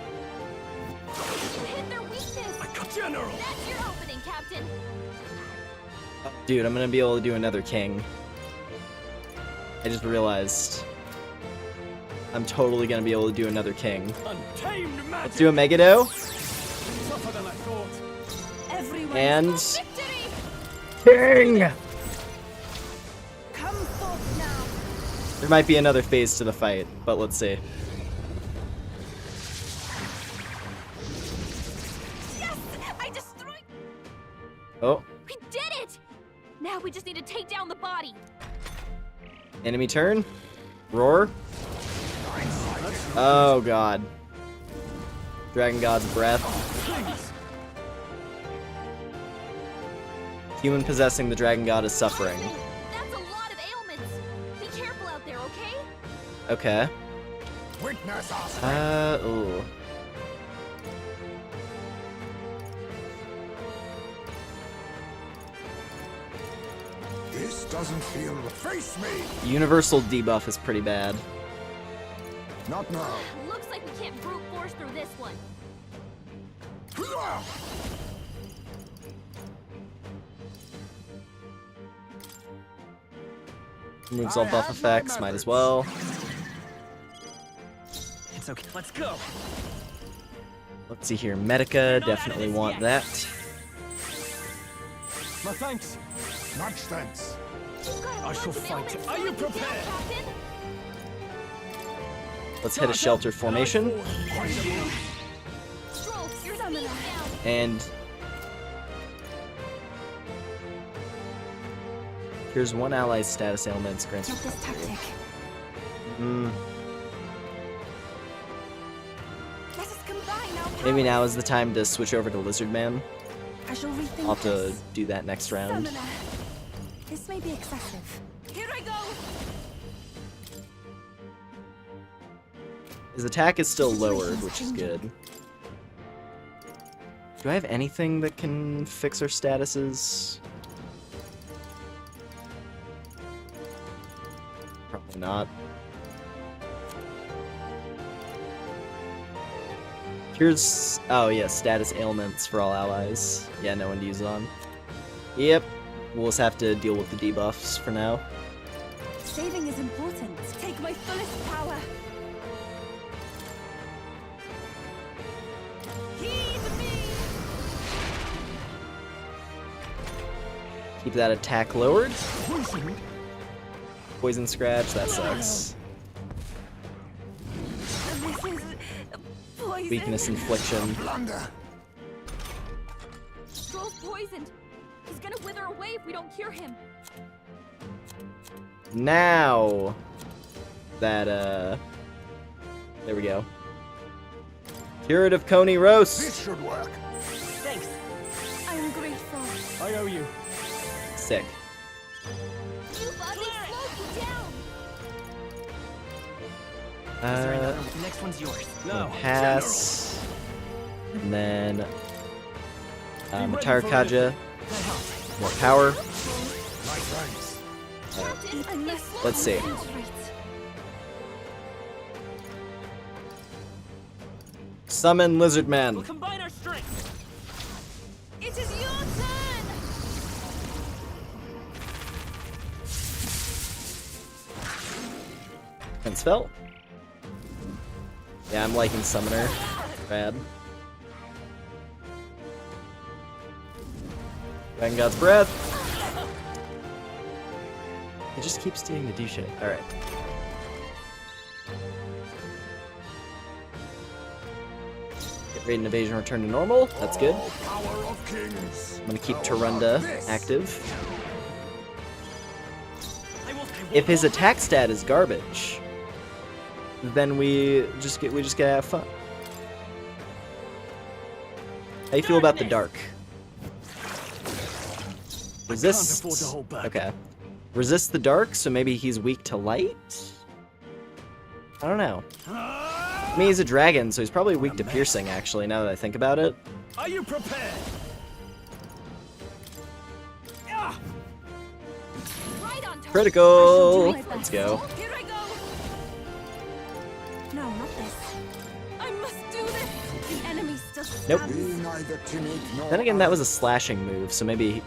their weakness. General. That's your opening, Captain. Dude, I'm gonna be able to do another king. I just realized. I'm totally gonna be able to do another king. Untamed magic. Let's do a Megado. Tougher than I thought. Everyone And Victory. king! come forth now. There might be another phase to the fight, but let's see. Yes, I destroyed. Oh, We did it. Now we just need to take down the body. enemy turn. Roar. Oh god. Dragon God's breath. Human possessing the Dragon God is suffering. That's a lot of ailments. Be careful out there, okay? Okay. Witness our strength. Ooh. This doesn't feel. Face me. Universal debuff is pretty bad. Not now. Looks like we can't brute force through this one. Removes all buff effects, might as well. It's okay. Let's go. Let's see here. Medica, definitely want that. My thanks. Much thanks. You've got a I shall bunch of fight. ailments Are you slowing down, prepared? Captain. Let's hit a shelter formation. Stroll, your speed's down. And here's one ally's status ailments grants. Not this tactic. Let us combine our powers. Maybe now is the time to switch over to Lizard Man. I shall rethink I'll have to this. do that next round. Summoner. This may be excessive. Here I go. His attack is still lowered, which is good. Do I have anything that can fix our statuses? Probably not. Here's... oh yeah, status ailments for all allies. Yeah, no one to use it on. Yep. We'll just have to deal with the debuffs for now. Saving is important. Take my fullest power. Heed me. Keep that attack lowered. Poison scratch, that sucks. This is poison. Weakness infliction. Blunder. Stroll's poisoned. He's gonna wither away if we don't cure him. Now that there we go. Curative Coney roast. This should work. Thanks. I owe you. Sick. Next one's yours. No. Pass. And then Matara Kaja. More power. Let's see. Summon Lizard Man. We'll combine our strength. It is your turn! And spell. Yeah, I'm liking Summoner. Bad. Dragon God's Breath. It just keeps doing the do shit. Alright. Get Radiant Evasion return to normal. That's good. I'm gonna keep Tarunda active. If his attack stat is garbage, then we just gotta have fun. How you feel about the dark? Resist. Okay. Resist the dark, so maybe he's weak to light? I don't know. I mean, he's a dragon, so he's probably weak to piercing, actually, now that I think about it. Are you prepared? Critical! Let's go. Here I go! No, not this. I must do this! The enemy still stands. Nope. Be neither timid nor Then again, that was a slashing move, so maybe...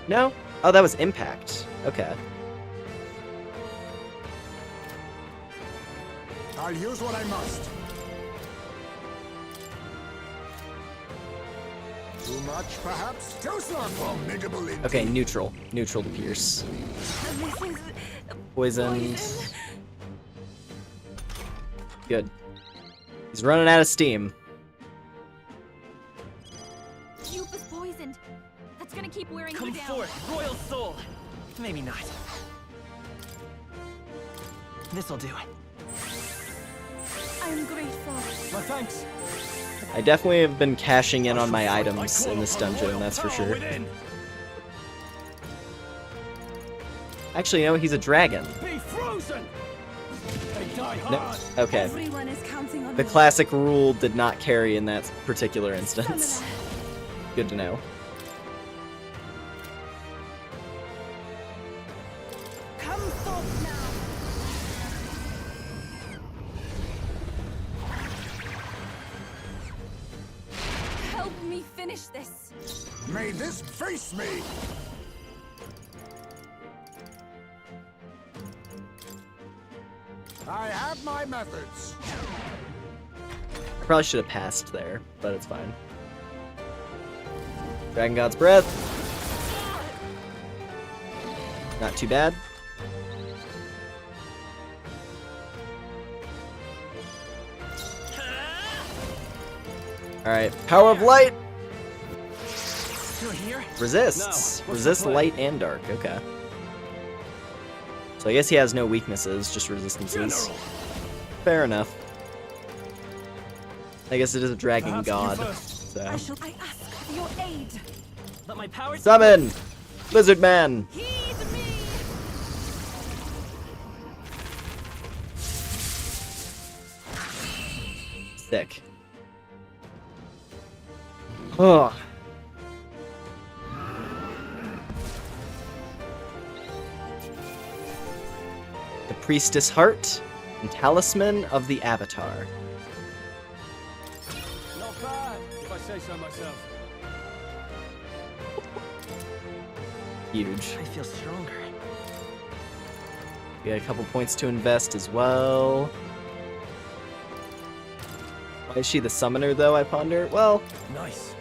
No? Oh, that was impact. Okay. I'll use what I must. Too much, perhaps? Too formidable indeed. Okay, neutral. Neutral to pierce. This is Poisoned. Good. He's running out of steam. Youth is poisoned. That's gonna keep wearing Come you down. forth, royal soul. Maybe not. This'll do. I'm grateful. My thanks. I definitely have been cashing in on my items in this dungeon, that's for sure. Actually, no, he's a dragon. Be frozen. They die No. hard. Okay. Everyone is counting on The me. classic rule did not carry in that particular instance. Good to know. Come forth now. Help me finish this. May this face me! I have my methods. I probably should have passed there, but it's fine. Dragon God's Breath. Not too bad. Alright, Power of Light! Still here? Resists. No, what's Resists the plan? light and dark, okay. So I guess he has no weaknesses, just resistances. Fair enough. I guess it is a dragon Perhaps you god, first. so. I ask for your aid. Let my power Summon! Lizard Man! Heed me. Sick. Oh. The Priestess Heart and Talisman of the Avatar. Not bad, if I say so myself. Huge. I feel stronger. We got a couple points to invest as well. Why is she the summoner, though, I ponder? Well, Nice.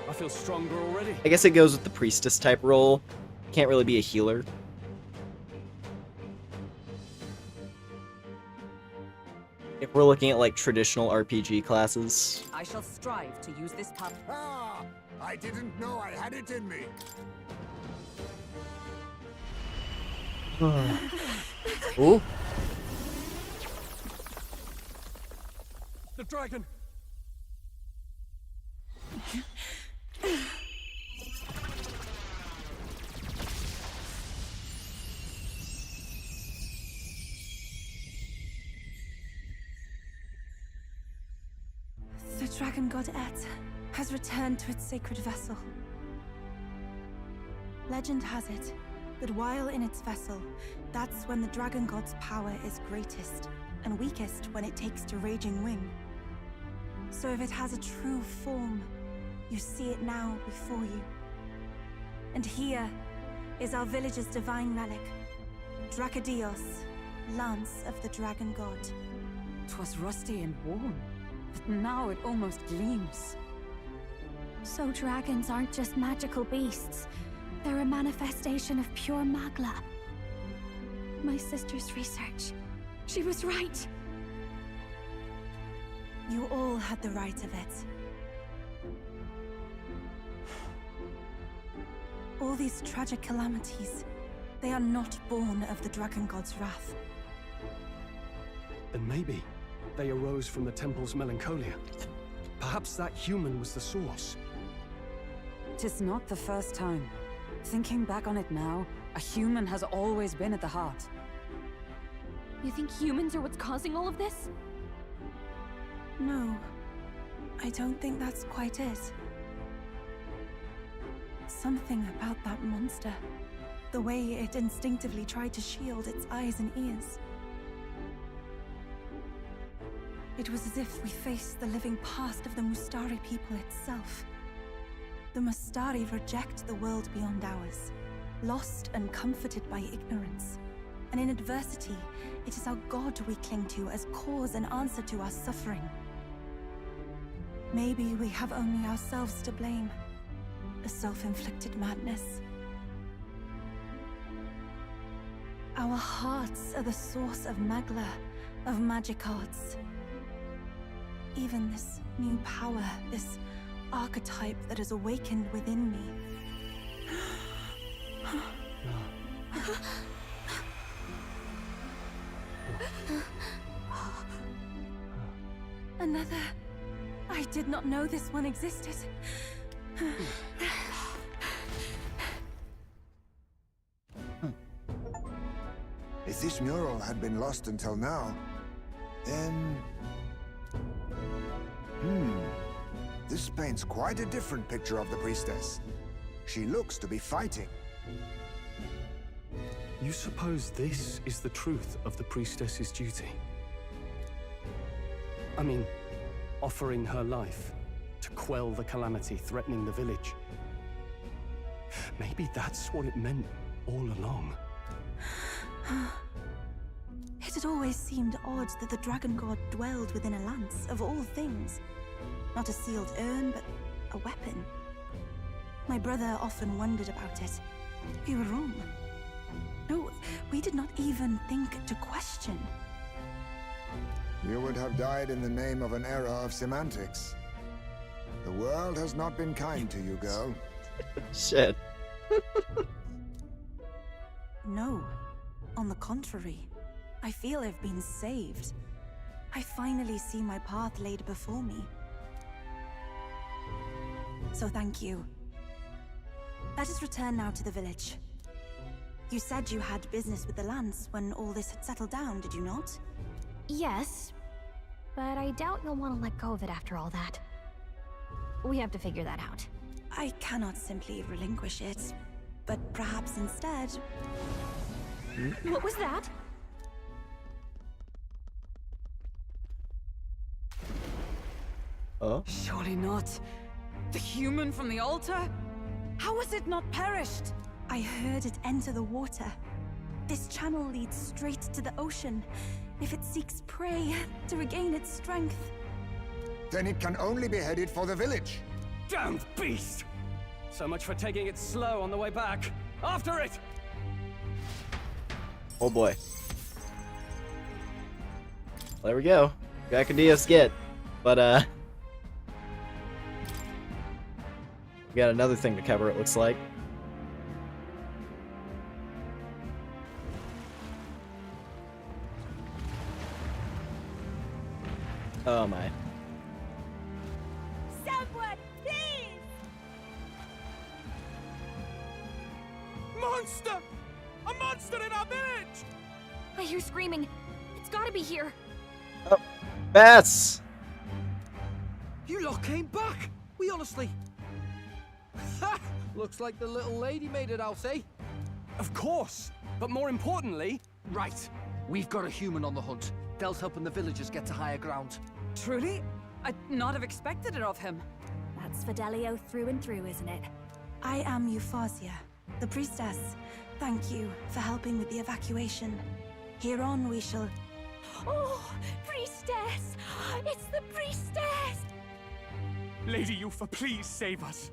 I feel stronger already. I guess it goes with the priestess type role. Can't really be a healer. If we're looking at like traditional RPG classes. I shall strive to use this power. Ah! I didn't know I had it in me. Ooh. The dragon. god Et has returned to its sacred vessel. Legend has it that while in its vessel, that's when the dragon god's power is greatest, and weakest when it takes to raging wing. So if it has a true form, you see it now before you. And here is our village's divine relic, Dracadios, Lance of the Dragon God. 'Twas rusty and worn, but now it almost gleams. So dragons aren't just magical beasts. They're a manifestation of pure magla. My sister's research. She was right. You all had the right of it. All these tragic calamities, they are not born of the Dragon God's wrath. Then maybe they arose from the temple's melancholia. Perhaps that human was the source. 'Tis not the first time. Thinking back on it now, a human has always been at the heart. You think humans are what's causing all of this? No, I don't think that's quite it. Something about that monster. The way it instinctively tried to shield its eyes and ears. It was as if we faced the living past of the Mustari people itself. The Mustari reject the world beyond ours, lost and comforted by ignorance. And in adversity, it is our God we cling to as cause and answer to our suffering. Maybe we have only ourselves to blame. A self-inflicted madness. Our hearts are the source of magla, of magic arts. Even this new power, this archetype that has awakened within me. Another. I did not know this one existed. If this mural had been lost until now, then... This paints quite a different picture of the priestess. She looks to be fighting. You suppose this is the truth of the priestess's duty? I mean, offering her life to quell the calamity threatening the village. Maybe that's what it meant all along. It had always seemed odd that the Dragon God dwelled within a lance, of all things. Not a sealed urn, but a weapon. My brother often wondered about it. We were wrong. No, we did not even think to question. You would have died in the name of an era of semantics. The world has not been kind to you, girl. Shit. No. On the contrary, I feel I've been saved. I finally see my path laid before me. So thank you. Let us return now to the village. You said you had business with the Lance when all this had settled down, did you not? Yes, but I doubt you'll want to let go of it after all that. We have to figure that out. I cannot simply relinquish it, but perhaps instead... What was that? Oh? Surely not. The human from the altar? How has it not perished? I heard it enter the water. This channel leads straight to the ocean. If it seeks prey to regain its strength. Then it can only be headed for the village. Damned beast! So much for taking it slow on the way back. After it! Oh boy. There we go. Dracadios get. But, we got another thing to cover, it looks like. Oh my. Someone, please! Monster! A monster in our village! I hear screaming. It's gotta be here. Oh, Bess! You lot came back! We honestly... Ha! Looks like the little lady made it out, eh? Of course, but more importantly... Right. We've got a human on the hunt. Del's helping the villagers get to higher ground. Truly? I'd not have expected it of him. That's Fidelio through and through, isn't it? I am Euphausia, the priestess. Thank you for helping with the evacuation. Hereon we shall... Oh, priestess! It's the priestess! Lady Yufa, please save us.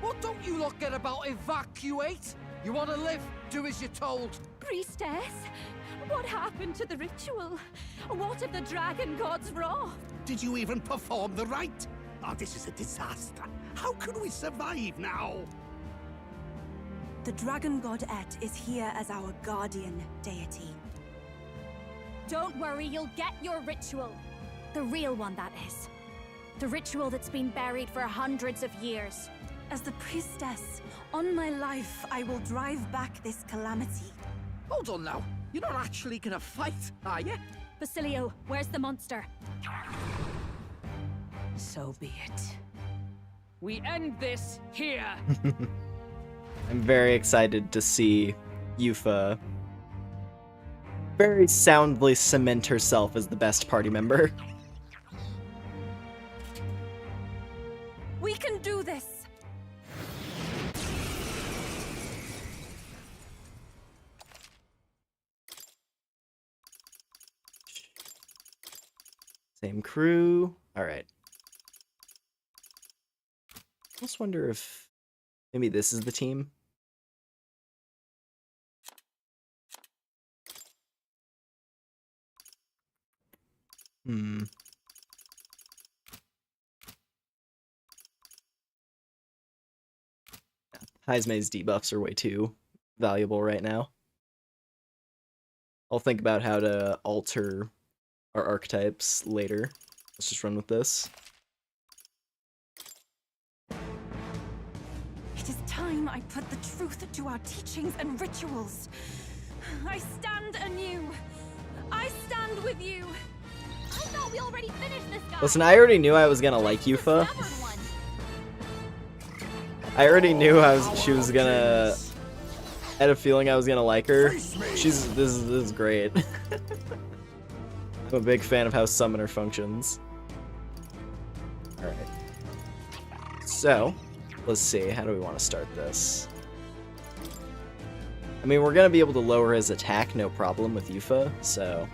What don't you lot get about evacuate? You want to live? Do as you're told. Priestess? What happened to the ritual? What if the dragon god's wrath? Did you even perform the rite? Oh, this is a disaster. How can we survive now? The dragon god Et is here as our guardian deity. Don't worry, you'll get your ritual. The real one, that is. The ritual that's been buried for hundreds of years. As the priestess, on my life, I will drive back this calamity. Hold on now. You're not actually gonna fight, are you? Basilio, where's the monster? So be it. We end this here. I'm very excited to see Yufa very soundly cement herself as the best party member. We can do this! Same crew. Alright. I just wonder if maybe this is the team. Heisme's debuffs are way too valuable right now. I'll think about how to alter our archetypes later. Let's just run with this. It is time I put the truth to our teachings and rituals. I stand anew. I stand with you. I thought we already finished this guy. Listen, I already knew I was gonna like Yufa. I already knew she was gonna... I had a feeling I was gonna like her. This is great. I'm a big fan of how Summoner functions. Alright. So, let's see, how do we want to start this? I mean, we're gonna be able to lower his attack, no problem, with Yufa, so...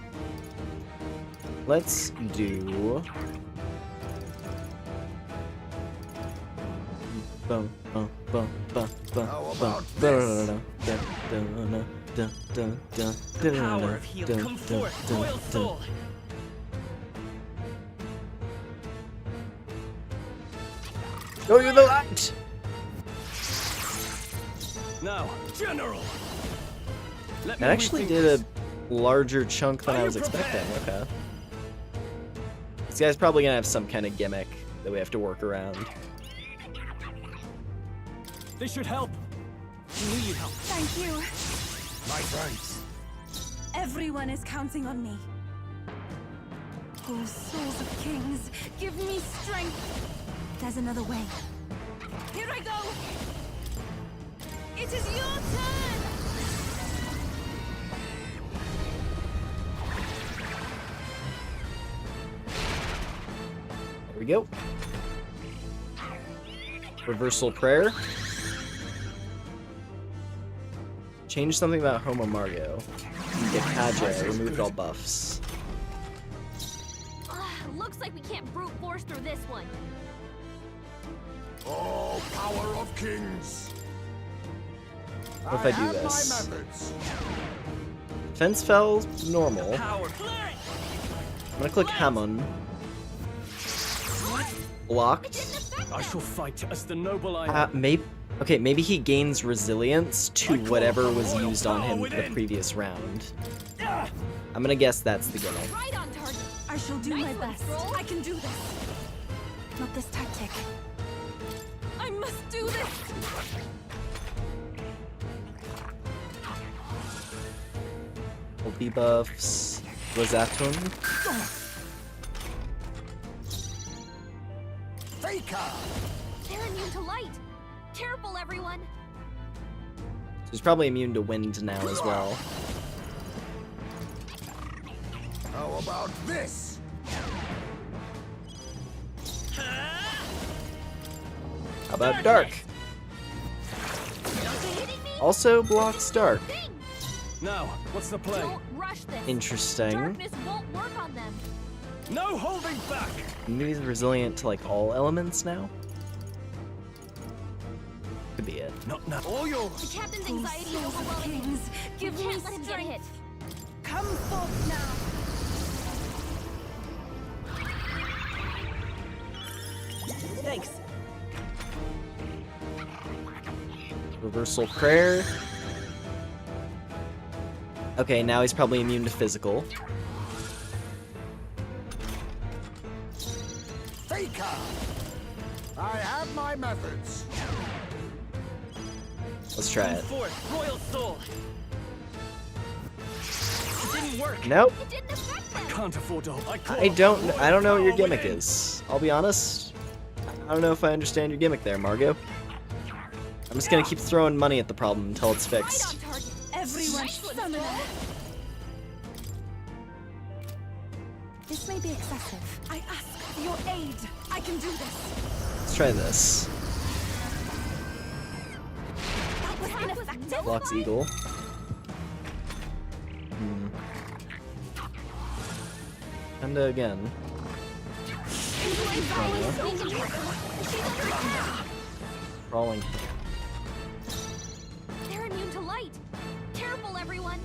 Let's do... The power of heal, come forth, royal soul! Show you the light! Now, General! That actually did a larger chunk than I was expecting, okay. This guy's probably gonna have some kind of gimmick that we have to work around. This should help. We need help. Thank you. My friends. Everyone is counting on me. Oh, souls of kings, give me strength. There's another way. Here I go. It is your turn. There we go. Reversal prayer. Change something about Homo Margo. Get Cadre, removed all buffs. Looks like we can't brute force through this one. Oh, power of kings! What if I do this? Defense fell normal. I'm gonna click Hamon. Blocked. I shall fight as the noble I am. Maybe he gains resilience to whatever was used on him the previous round. I'm gonna guess that's the gimmick. Right on target. I shall do my best. I can do this. Not this tactic. I must do this. Full debuffs. Rosatun. They're immune to light. Careful, everyone. He's probably immune to wind now as well. How about this? How about dark? Also blocks dark. Now, what's the play? Don't rush this. Interesting. Darkness won't work on them. No holding back! Maybe he's resilient to like all elements now? Could be it. Not now. All yours. The captain's anxiety is overwhelming. Give We me can't let him get hit. Come forth now. Thanks. Reversal prayer. Okay, now he's probably immune to physical. Faker! I have my methods. Let's try it. Forth, Royal Soul. It didn't work. Nope. It didn't affect them. Can't afford to. I don't know what your gimmick is. I'll be honest. I don't know if I understand your gimmick there, Margot. I'm just gonna keep throwing money at the problem until it's fixed. Right on target. Everyone summon. This may be excessive. I ask for your aid. I can do this. Let's try this. That was ineffective. Blocks Eagle. And again. Crawling. They're immune to light. Careful, everyone.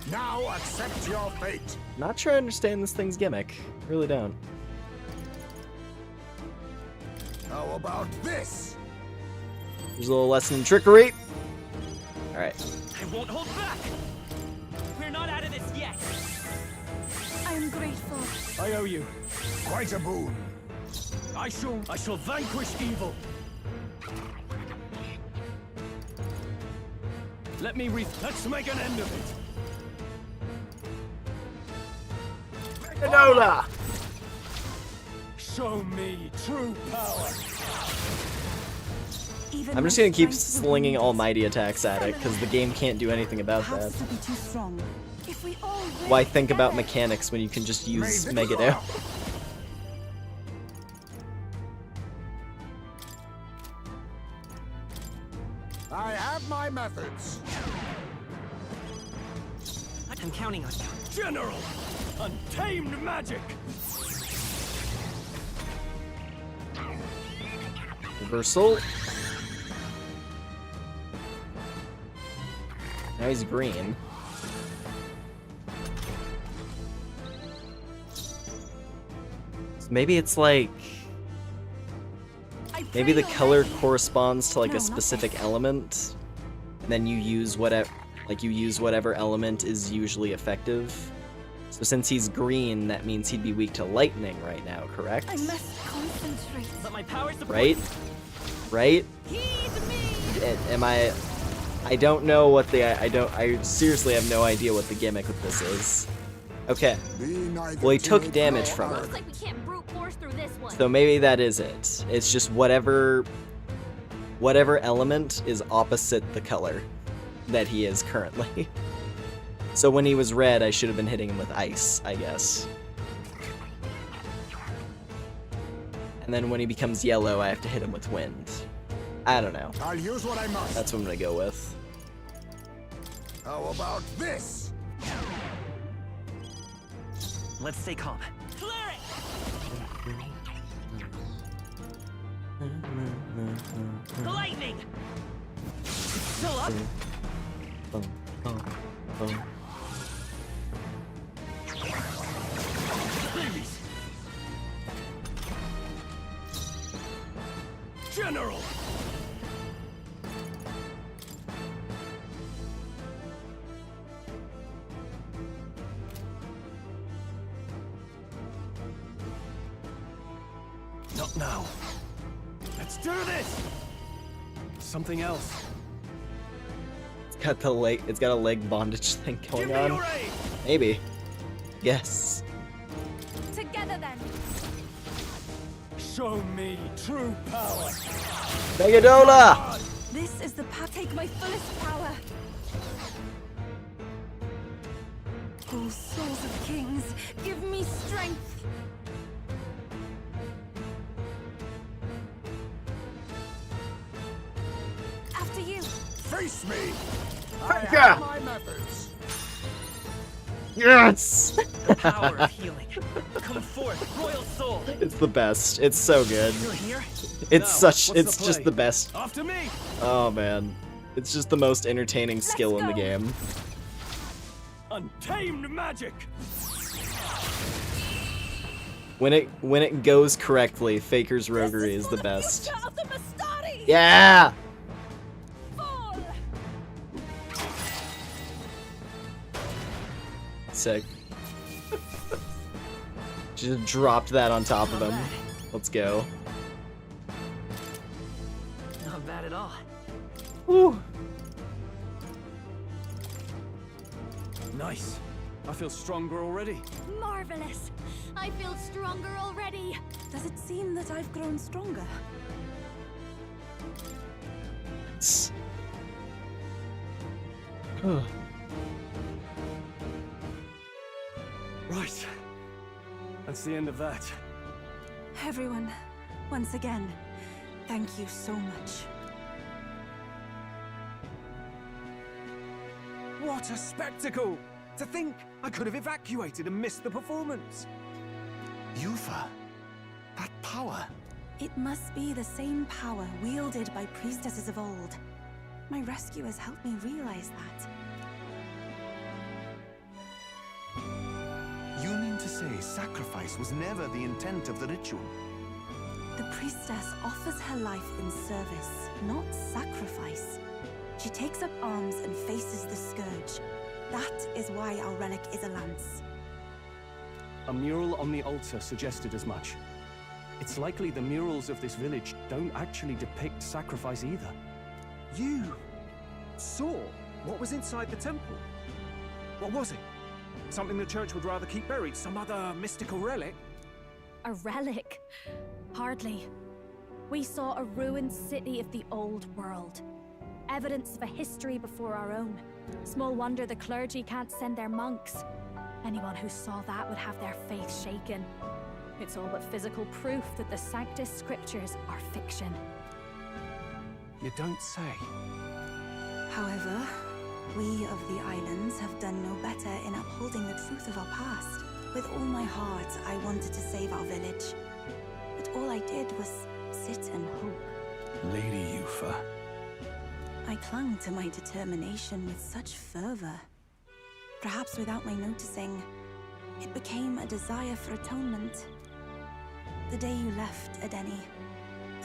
Now accept your fate. Not sure I understand this thing's gimmick. Really don't. How about this? There's a little lesson in trickery. Alright. I won't hold back. We're not out of this yet. I am grateful. I owe you. Quite a boon. I shall vanquish evil. Let's make an end of it. Granola! Show me true power. I'm just gonna keep slinging almighty attacks at it, because the game can't do anything about that. To be too strong. If we all Why think about mechanics when you can just use Mega Dow? I have my methods. I'm counting on you. General! Untamed magic! Reversal. Now he's green. So maybe it's like... Maybe the color corresponds to like a specific element, and then you use whatever element is usually effective. So since he's green, that means he'd be weak to lightning right now, correct? I must concentrate. But my power support. Right? Right? Am I... I don't know what the... I seriously have no idea what the gimmick with this is. Okay. Well, he took damage from it. Looks like we can't brute force through this one. So maybe that is it. It's just whatever element is opposite the color that he is currently. So when he was red, I should have been hitting him with ice, I guess. And then when he becomes yellow, I have to hit him with wind. I don't know. I'll use what I must. That's what I'm gonna go with. How about this? Let's stay calm. Clear it! The lightning! It's still up? Please. General! Not now. Let's do this! Something else. Got the leg. It's got a leg bondage thing going Give me on. your aid! Maybe. Yes. Together then. Show me true power. Megadola! This is the path. Take my fullest power. Oh, souls of kings, give me strength. After you. Face me! I have my methods. Yes! Power of healing. Come forth, royal soul. It's the best. It's so good. You're here? It's No, such. what's It's the just play? the best. After me. Oh man, it's just the most entertaining skill in the go. game. Untamed magic. When it goes correctly, Faker's roguery is the best. Of the Mastari. Yeah. Fall. Sick. Just dropped that on top of him. Let's go. Not bad at all. Woo. Nice. I feel stronger already. Marvelous. I feel stronger already. Does it seem that I've grown stronger? It's- Right. That's the end of that. Everyone, once again, thank you so much. What a spectacle! To think I could have evacuated and missed the performance. Yufa, that power. It must be the same power wielded by priestesses of old. My rescuers helped me realize that. You mean to say sacrifice was never the intent of the ritual? The priestess offers her life in service, not sacrifice. She takes up arms and faces the scourge. That is why our relic is a lance. A mural on the altar suggested as much. It's likely the murals of this village don't actually depict sacrifice either. You saw what was inside the temple? What was it? Something the church would rather keep buried? Some other mystical relic? A relic? Hardly. We saw a ruined city of the old world. Evidence of a history before our own. Small wonder the clergy can't send their monks. Anyone who saw that would have their faith shaken. It's all but physical proof that the Sanctus Scriptures are fiction. You don't say. However, we of the islands have done no better in upholding the truth of our past. With all my heart, I wanted to save our village. But all I did was sit and hope. Lady Yufa. I clung to my determination with such fervor. Perhaps without my noticing, it became a desire for atonement. The day you left, Adeni,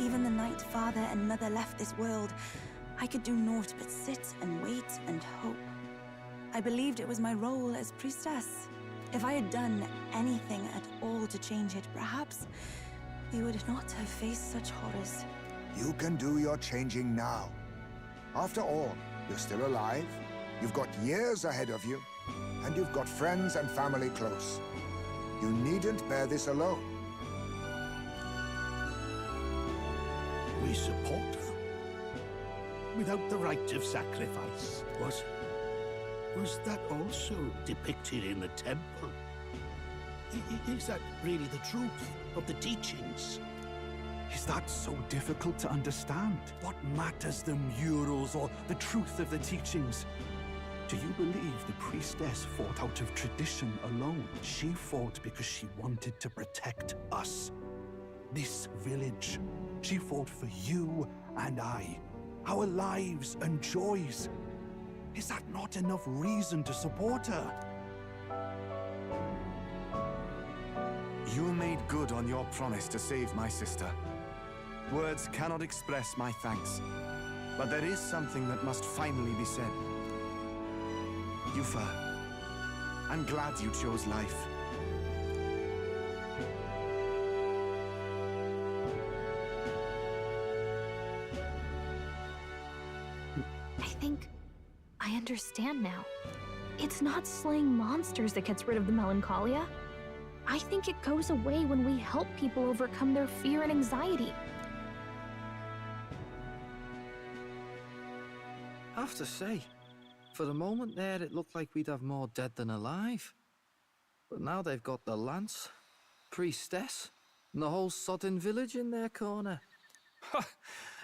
even the night Father and Mother left this world, I could do naught but sit and wait and hope. I believed it was my role as priestess. If I had done anything at all to change it, perhaps we would not have faced such horrors. You can do your changing now. After all, you're still alive, you've got years ahead of you, and you've got friends and family close. You needn't bear this alone. We support her. Without the rite of sacrifice. Was that also depicted in the temple? Is that really the truth of the teachings? Is that so difficult to understand? What matters the murals or the truth of the teachings? Do you believe the priestess fought out of tradition alone? She fought because she wanted to protect us. This village. She fought for you and I. Our lives and joys. Is that not enough reason to support her? You made good on your promise to save my sister. Words cannot express my thanks, but there is something that must finally be said. Yufa, I'm glad you chose life. I understand now. It's not slaying monsters that gets rid of the melancholia. I think it goes away when we help people overcome their fear and anxiety. I have to say, for the moment there, it looked like we'd have more dead than alive. But now they've got the lance, priestess, and the whole sodden village in their corner.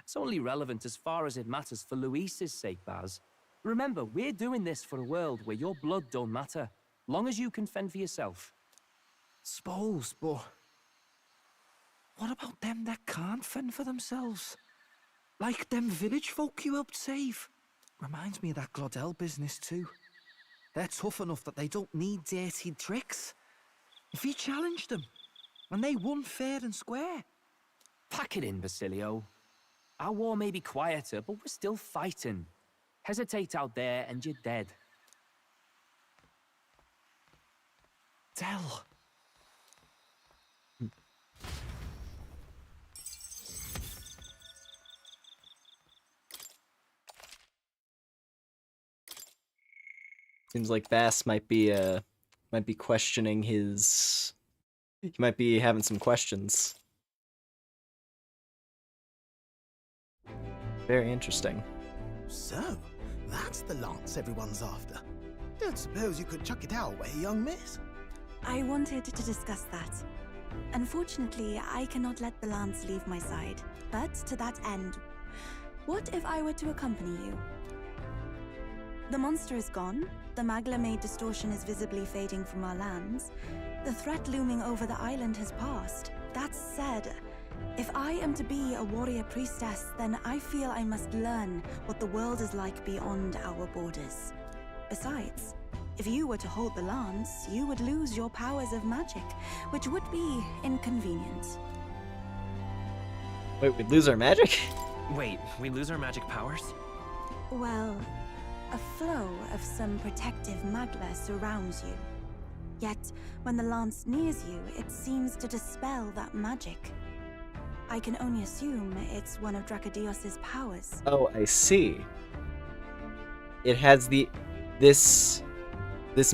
It's only relevant as far as it matters for Luis's sake, Baz. Remember, we're doing this for a world where your blood don't matter, long as you can fend for yourself. Suppose, but what about them that can't fend for themselves? Like them village folk you helped save. Reminds me of that Glodell business too. They're tough enough that they don't need dirty tricks. If you challenged them, and they won fair and square. Pack it in, Basilio. Our war may be quieter, but we're still fighting. Hesitate out there and you're dead. Del. Seems like Bass might be questioning his. He might be having some questions. Very interesting. So, that's the lance everyone's after. Don't suppose you could chuck it our way, young miss? I wanted to discuss that. Unfortunately, I cannot let the lance leave my side. But to that end, what if I were to accompany you? The monster is gone. The Magla-made distortion is visibly fading from our lands. The threat looming over the island has passed. That said, if I am to be a warrior priestess, then I feel I must learn what the world is like beyond our borders. Besides, if you were to hold the lance, you would lose your powers of magic, which would be inconvenient. Wait, we'd lose our magic? Wait, we lose our magic powers? Well, a flow of some protective magla surrounds you. Yet, when the lance nears you, it seems to dispel that magic. I can only assume it's one of Dracodios's powers. Oh, I see. It has this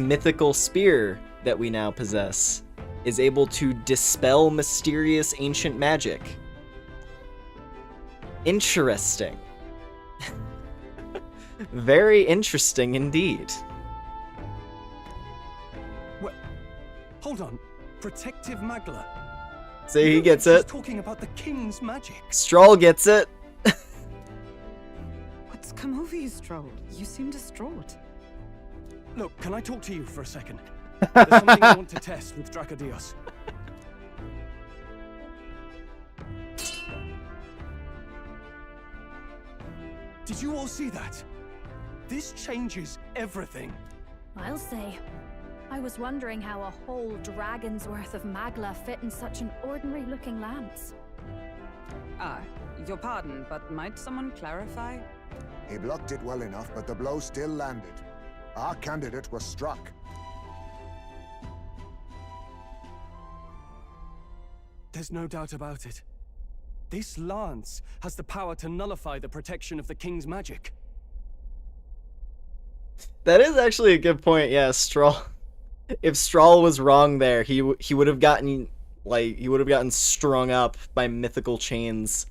mythical spear that we now possess is able to dispel mysterious ancient magic. Interesting. Very interesting indeed. What? Hold on. Protective magla. See, he gets it. Talking about the king's magic. Stroll gets it. What's come over you, Stroll? You seem distraught. Look, can I talk to you for a second? There's something I want to test with Dracodios. Did you all see that? This changes everything. I'll say. I was wondering how a whole dragon's worth of magla fit in such an ordinary-looking lance. Your pardon, but might someone clarify? He blocked it well enough, but the blow still landed. Our candidate was struck. There's no doubt about it. This lance has the power to nullify the protection of the king's magic. That is actually a good point. Yeah, Stroll. If Stroll was wrong there, he would have gotten strung up by mythical chains.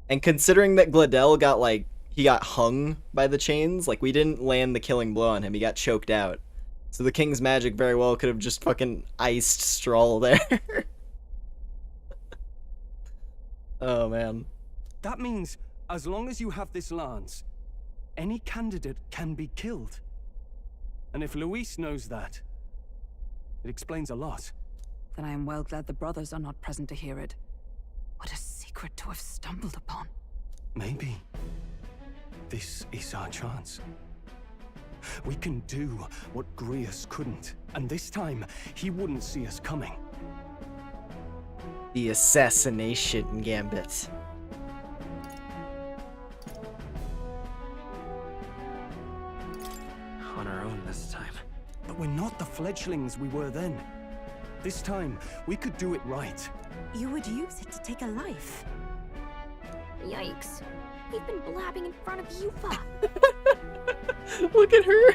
And considering that Glodell got hung by the chains, we didn't land the killing blow on him. He got choked out. So the king's magic very well could have just fucking iced Stroll there. Oh man. That means as long as you have this lance, any candidate can be killed. And if Luis knows that, it explains a lot. Then I am well glad the brothers are not present to hear it. What a secret to have stumbled upon. Maybe this is our chance. We can do what Grius couldn't, and this time he wouldn't see us coming. The assassination gambit. On our own this time. But we're not the fledglings we were then. This time, we could do it right. You would use it to take a life. Yikes. We've been blabbing in front of Yufa. Look at her.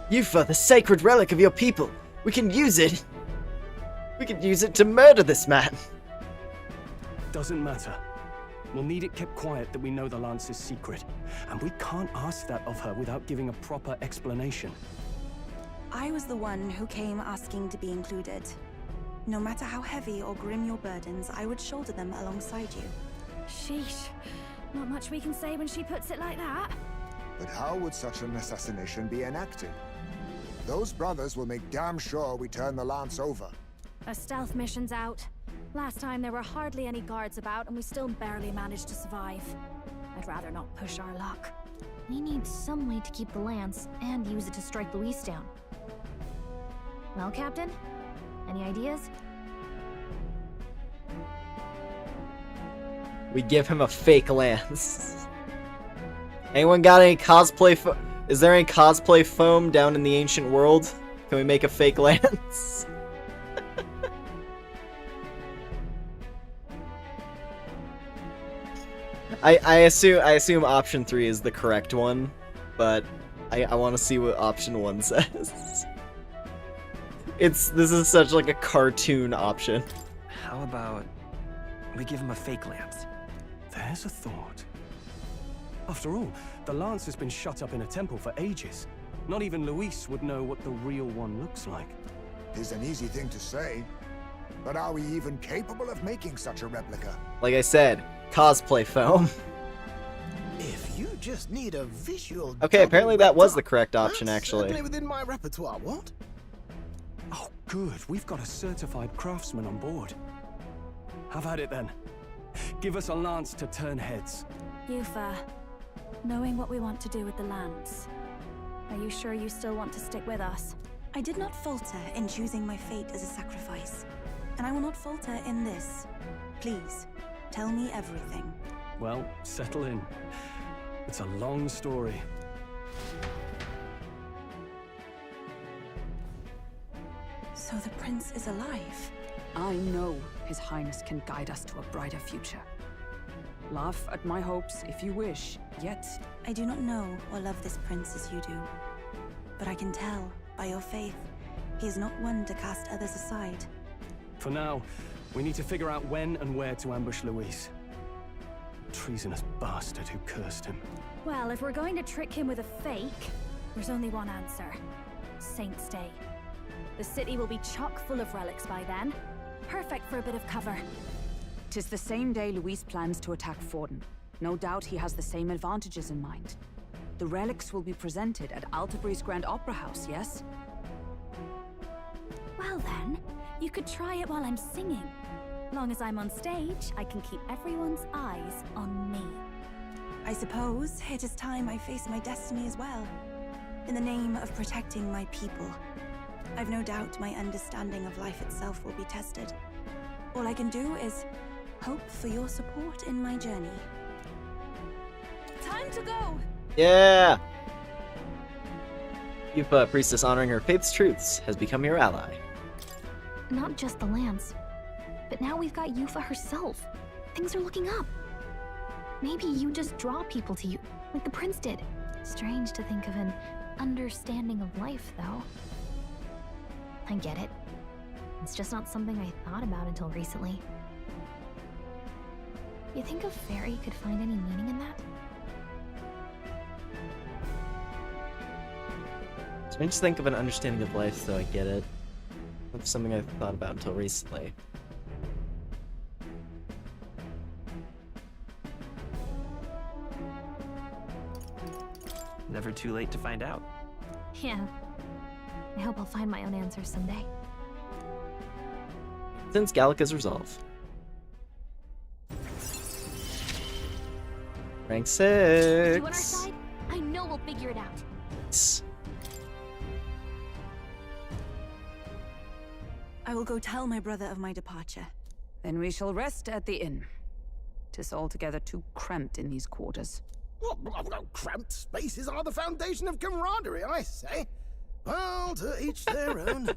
Yufa, the sacred relic of your people. We can use it. We can use it to murder this man. Doesn't matter. We'll need it kept quiet that we know the lance is secret. And we can't ask that of her without giving a proper explanation. I was the one who came asking to be included. No matter how heavy or grim your burdens, I would shoulder them alongside you. Sheesh. Not much we can say when she puts it like that. But how would such an assassination be enacted? Those brothers will make damn sure we turn the lance over. A stealth mission's out. Last time there were hardly any guards about and we still barely managed to survive. I'd rather not push our luck. We need some way to keep the lance and use it to strike Luis down. Well, Captain? Any ideas? We give him a fake lance. Anyone got any cosplay is there any cosplay foam down in the ancient world? Can we make a fake lance? I assume option 3 is the correct one, but I want to see what option 1 says. This is such like a cartoon option. How about we give him a fake lance? There's a thought. After all, the lance has been shut up in a temple for ages. Not even Luis would know what the real one looks like. It's an easy thing to say, but are we even capable of making such a replica? Like I said, cosplay foam. If you just need a visual... Okay, apparently that was the correct option, actually. Certainly within my repertoire, what? Oh, good. We've got a certified craftsman on board. Have at it then. Give us a lance to turn heads. Yufa, knowing what we want to do with the lance, are you sure you still want to stick with us? I did not falter in choosing my fate as a sacrifice, and I will not falter in this. Please, tell me everything. Well, settle in. It's a long story. So the prince is alive? I know His Highness can guide us to a brighter future. Laugh at my hopes if you wish, yet... I do not know or love this prince as you do. But I can tell, by your faith, he is not one to cast others aside. For now, we need to figure out when and where to ambush Luis. Treasonous bastard who cursed him. Well, if we're going to trick him with a fake, there's only one answer. Saint's Day. The city will be chock full of relics by then. Perfect for a bit of cover. 'Tis the same day Luis plans to attack Forden. No doubt he has the same advantages in mind. The relics will be presented at Altabri's Grand Opera House, yes? Well then, you could try it while I'm singing. Long as I'm on stage, I can keep everyone's eyes on me. I suppose it is time I face my destiny as well. In the name of protecting my people. I've no doubt my understanding of life itself will be tested. All I can do is hope for your support in my journey. Time to go! Yeah! Yufa, priestess honoring her faith's truths, has become your ally. Not just the lance, but now we've got Yufa herself. Things are looking up. Maybe you just draw people to you, like the prince did. Strange to think of an understanding of life, though. I get it. It's just not something I thought about until recently. You think a fairy could find any meaning in that? Strange to think of an understanding of life, though I get it. That's something I've thought about until recently. Never too late to find out. Yeah. I hope I'll find my own answers someday. Since Gallica's resolve. Rank 6. You on our side? I know we'll figure it out. I will go tell my brother of my departure. Then we shall rest at the inn. 'Tis altogether too cramped in these quarters. What? Cramped spaces are the foundation of camaraderie, I say. Well, to each their own.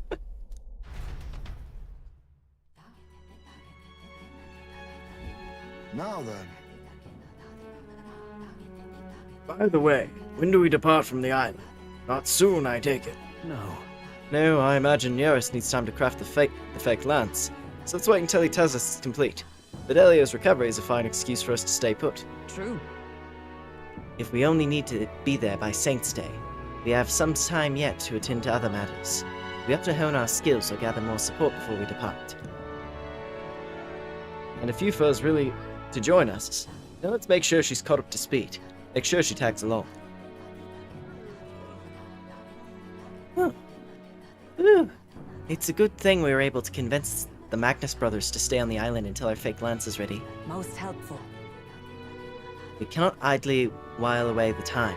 Now then. By the way, when do we depart from the island? Not soon, I take it. No, I imagine Nearest needs time to craft the fake lance, so let's wait until he tells us it's complete. Fidelio's recovery is a fine excuse for us to stay put. True. If we only need to be there by Saint's Day, we have some time yet to attend to other matters. We have to hone our skills or gather more support before we depart. And if Yufa's really to join us, then let's make sure she's caught up to speed. Make sure she tags along. Huh. Ooh. It's a good thing we were able to convince the Magnus brothers to stay on the island until our fake lance is ready. Most helpful. We cannot idly while away the time,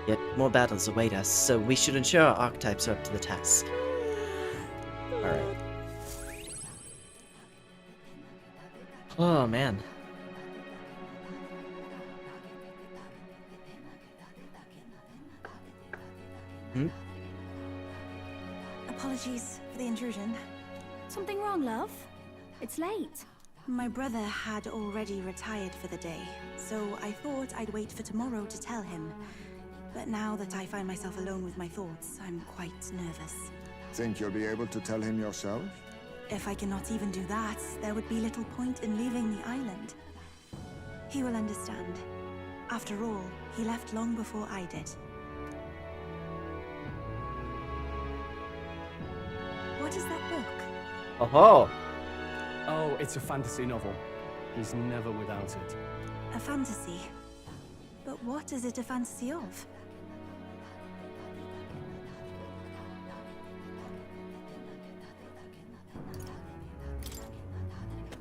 yet more battles await us, so we should ensure our archetypes are up to the task. Alright. Oh, man. Apologies for the intrusion. Something wrong, love? It's late. My brother had already retired for the day, so I thought I'd wait for tomorrow to tell him. But now that I find myself alone with my thoughts, I'm quite nervous. Think you'll be able to tell him yourself? If I cannot even do that, there would be little point in leaving the island. He will understand. After all, he left long before I did. What is that book? Oh, Oh, it's a fantasy novel. He's never without it. A fantasy? But what is it a fantasy of?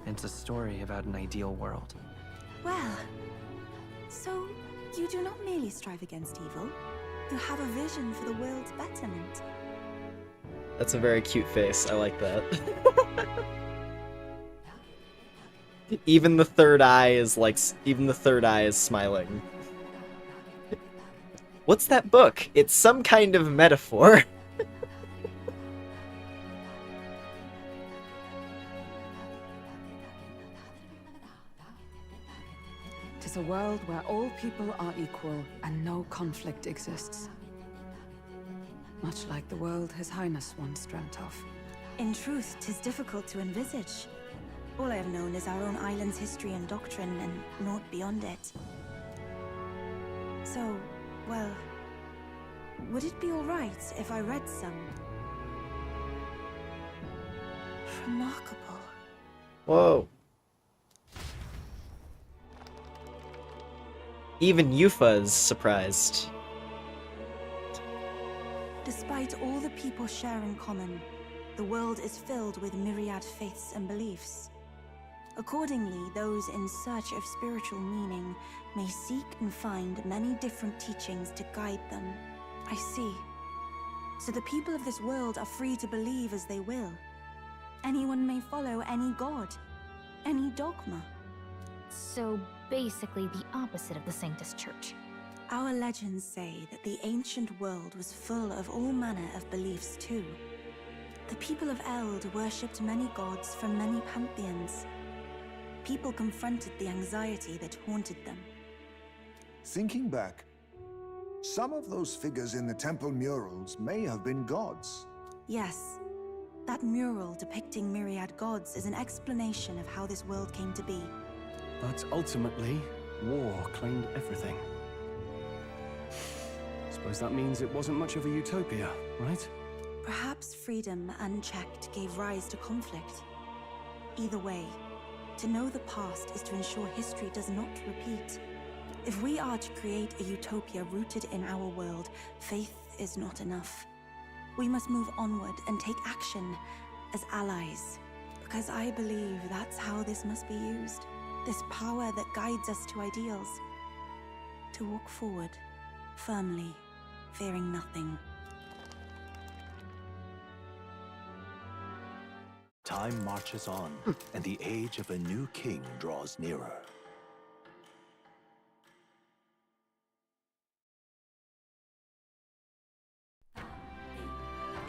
It's a story about an ideal world. Well, so you do not merely strive against evil, you have a vision for the world's betterment. that's a very cute face. I like that. Even the third eye is smiling. What's that book? It's some kind of metaphor. Tis a world where all people are equal and no conflict exists. Much like the world His Highness once dreamt of. In truth, 'tis difficult to envisage. All I have known is our own island's history and doctrine, and naught beyond it. So, well, would it be alright if I read some? Remarkable. Whoa. Even Yufa is surprised. Despite all the people share in common, the world is filled with myriad faiths and beliefs. Accordingly, those in search of spiritual meaning may seek and find many different teachings to guide them. I see. So the people of this world are free to believe as they will. Anyone may follow any god, any dogma. So basically the opposite of the Sanctus Church. Our legends say that the ancient world was full of all manner of beliefs too. The people of Eld worshipped many gods from many pantheons. People confronted the anxiety that haunted them. Thinking back, some of those figures in the temple murals may have been gods. Yes, that mural depicting myriad gods is an explanation of how this world came to be. But ultimately, war claimed everything. Suppose that means it wasn't much of a utopia, right? Perhaps freedom unchecked gave rise to conflict. Either way, to know the past is to ensure history does not repeat. If we are to create a utopia rooted in our world, faith is not enough. We must move onward and take action as allies, because I believe that's how this must be used. This power that guides us to ideals. To walk forward, firmly, fearing nothing. Time marches on, and the age of a new king draws nearer.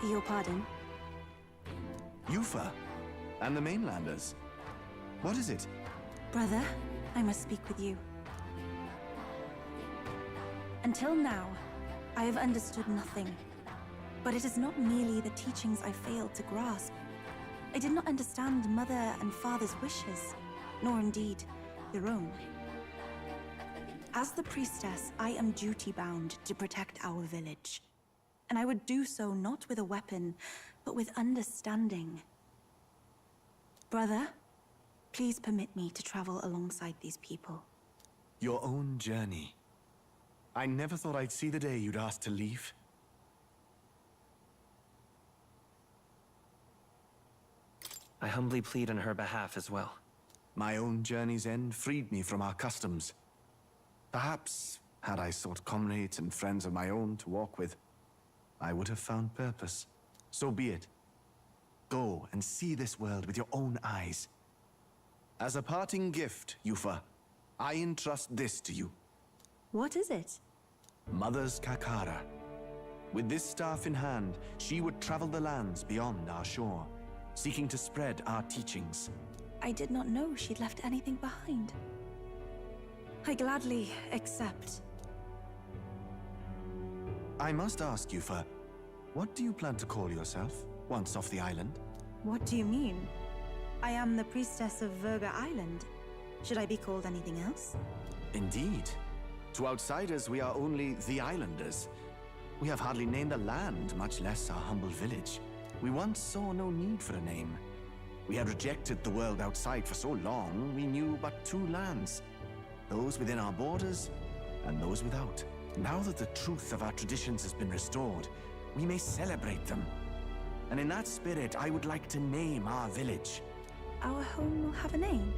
Your pardon? Yufa and the mainlanders. What is it? Brother, I must speak with you. Until now, I have understood nothing. But it is not merely the teachings I failed to grasp. I did not understand Mother and Father's wishes, nor indeed their own. As the priestess, I am duty-bound to protect our village. And I would do so not with a weapon, but with understanding. Brother, please permit me to travel alongside these people. Your own journey. I never thought I'd see the day you'd ask to leave. I humbly plead on her behalf as well. My own journey's end freed me from our customs. Perhaps, had I sought comrades and friends of my own to walk with, I would have found purpose. So be it. Go and see this world with your own eyes. As a parting gift, Yufa, I entrust this to you. What is it? Mother's Kakara. With this staff in hand, she would travel the lands beyond our shore, seeking to spread our teachings. I did not know she'd left anything behind. I gladly accept. I must ask, Yufa, what do you plan to call yourself, once off the island? What do you mean? I am the priestess of Verga Island. Should I be called anything else? Indeed. To outsiders, we are only the islanders. We have hardly named the land, much less our humble village. We once saw no need for a name. We had rejected the world outside for so long, we knew but two lands. Those within our borders, and those without. Now that the truth of our traditions has been restored, we may celebrate them. And in that spirit, I would like to name our village. Our home will have a name?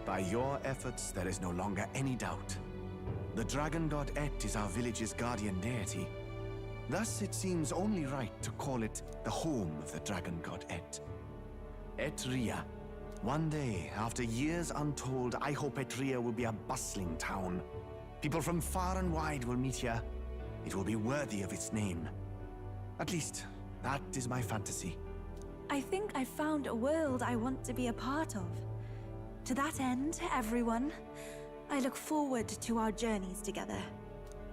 By your efforts, there is no longer any doubt. The dragon god Et is our village's guardian deity. Thus, it seems only right to call it the home of the dragon god Et. Etria. One day, after years untold, I hope Etria will be a bustling town. People from far and wide will meet here. It will be worthy of its name. At least, that is my fantasy. I think I found a world I want to be a part of. To that end, everyone, I look forward to our journeys together.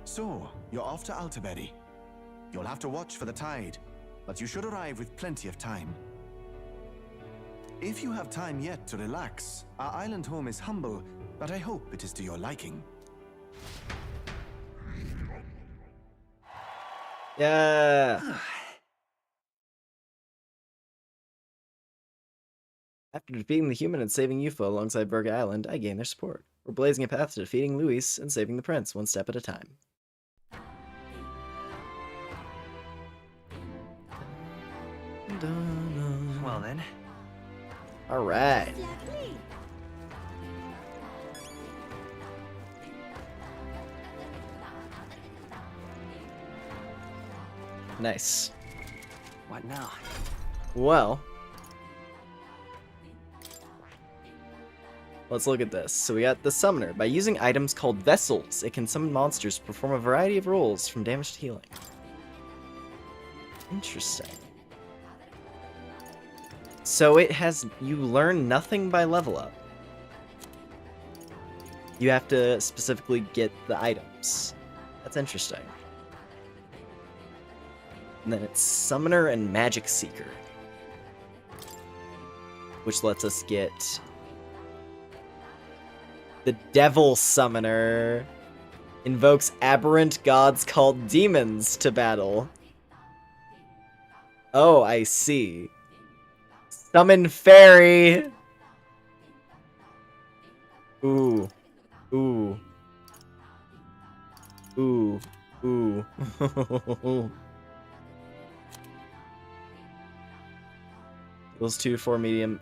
So, you're off to Altaberry. You'll have to watch for the tide, but you should arrive with plenty of time. If you have time yet to relax, our island home is humble, but I hope it is to your liking. Yeah. After defeating the human and saving Yufa alongside Berg Island, I gain their support. We're blazing a path to defeating Luis and saving the prince, one step at a time. Well then. Alright. Nice. What now? Well, let's look at this. So we got the Summoner. By using items called vessels, it can summon monsters, perform a variety of roles from damage to healing. Interesting. So it has, you learn nothing by level up. You have to specifically get the items. That's interesting. And then it's Summoner and Magic Seeker, which lets us get the Devil Summoner. Invokes aberrant gods called demons to battle. Oh, I see. Summon Fairy! Ooh. Ooh. Ooh. Ooh. Equals 2 to 4 medium.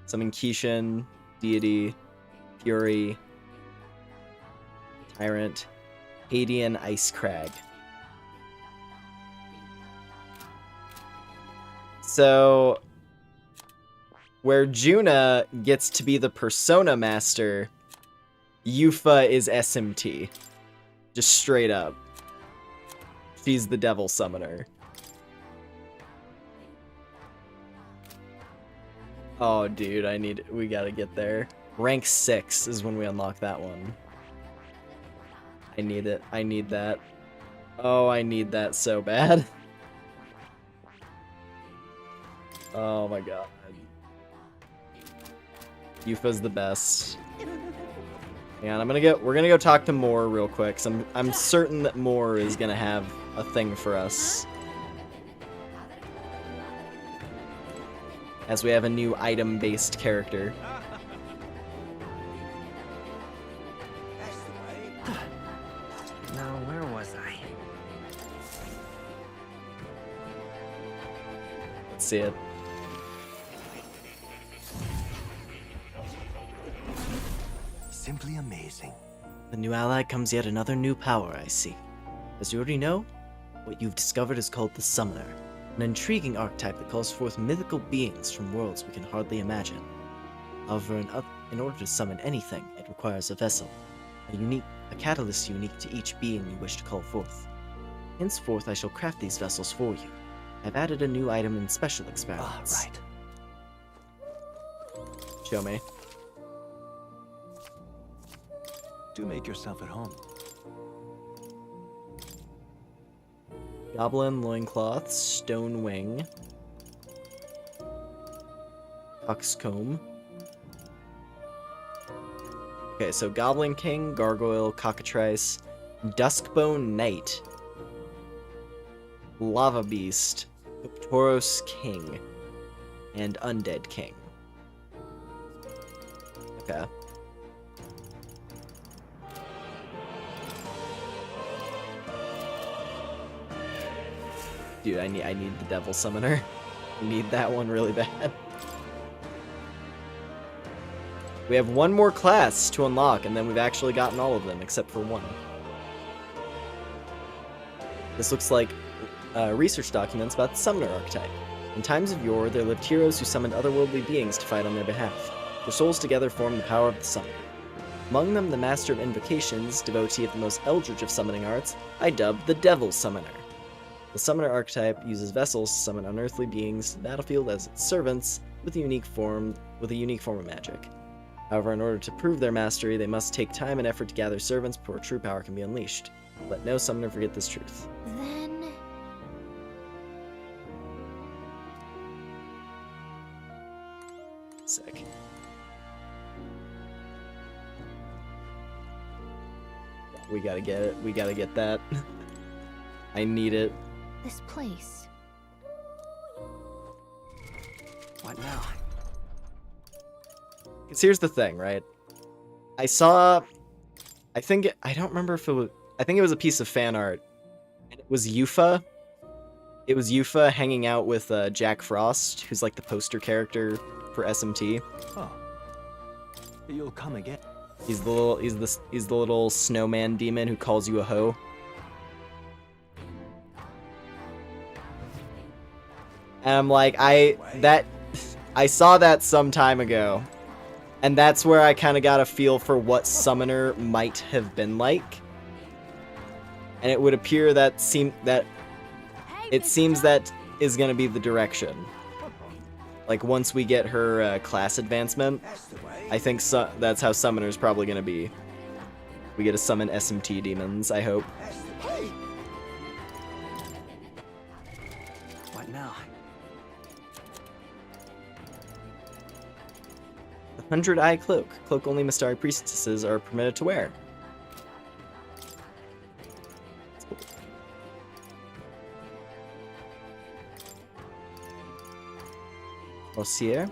Summon Kishin, Deity, Fury, Tyrant, Hadian Ice Crag. So, where Juna gets to be the Persona Master, Yufa is SMT. Just straight up. She's the Devil Summoner. Oh, dude, we gotta get there. Rank 6 is when we unlock that one. I need it. I need that. Oh, I need that so bad. Oh my god. Yufa's the best. And we're gonna go talk to Moore real quick, 'cause I'm certain that Moore is gonna have a thing for us. As we have a new item-based character. Now, where was I? Let's see it. Simply amazing. The new ally comes yet another new power, I see. As you already know, what you've discovered is called the Summoner, an intriguing archetype that calls forth mythical beings from worlds we can hardly imagine. However, in order to summon anything, it requires a vessel, a catalyst unique to each being you wish to call forth. Henceforth, I shall craft these vessels for you. I've added a new item in special experiments. Right. Show me. Do make yourself at home. Goblin loincloth, stone wing, coxcomb. Okay, so Goblin King, Gargoyle, Cockatrice, Duskbone Knight, Lava Beast, Toros King, and Undead King. Okay. Dude, I need the Devil Summoner. I need that one really bad. We have one more class to unlock, and then we've actually gotten all of them, except for one. This looks like research documents about the Summoner archetype. In times of yore, there lived heroes who summoned otherworldly beings to fight on their behalf. Their souls together formed the power of the Summoner. Among them, the Master of Invocations, devotee of the most eldritch of summoning arts, I dubbed the Devil Summoner. The Summoner archetype uses vessels to summon unearthly beings to the battlefield as its servants with a unique form of magic. However, in order to prove their mastery, they must take time and effort to gather servants before true power can be unleashed. Let no summoner forget this truth. Then... Sick. We gotta get it. We gotta get that. I need it. this place. What now? Because here's the thing, right? I don't remember if it was, I think it was a piece of fan art. And it was Yufa. It was Yufa hanging out with Jack Frost, who's like the poster character for SMT. Oh. You'll come again. He's the little snowman demon who calls you a hoe. And I'm like, I saw that some time ago. And that's where I kind of got a feel for what Summoner might have been like. And it would appear that seems that is going to be the direction. Like, once we get her class advancement, I think that's how Summoner's probably going to be. We get to summon SMT demons, I hope. What now? The 100-Eye Cloak. Cloak only Mystari priestesses are permitted to wear. Osier.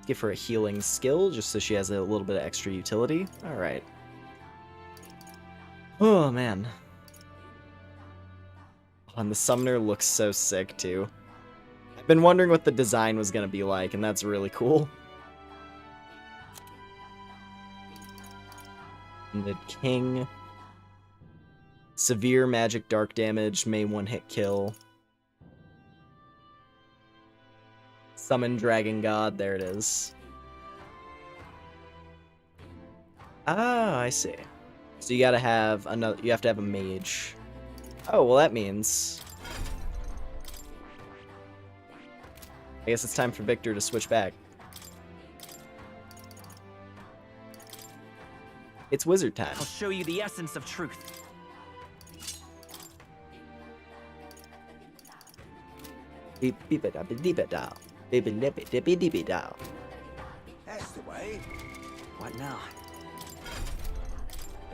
Give her a healing skill just so she has a little bit of extra utility. Alright. Oh, man. And the Summoner looks so sick, too. I've been wondering what the design was going to be like, and that's really cool. The King. Severe magic dark damage, may one-hit kill. Summon Dragon God. There it is. Ah, I see. So you gotta have another. You have to have a mage. Oh, well, that means. I guess it's time for Victor to switch back. It's wizard time. I'll show you the essence of truth. That's the way. What now?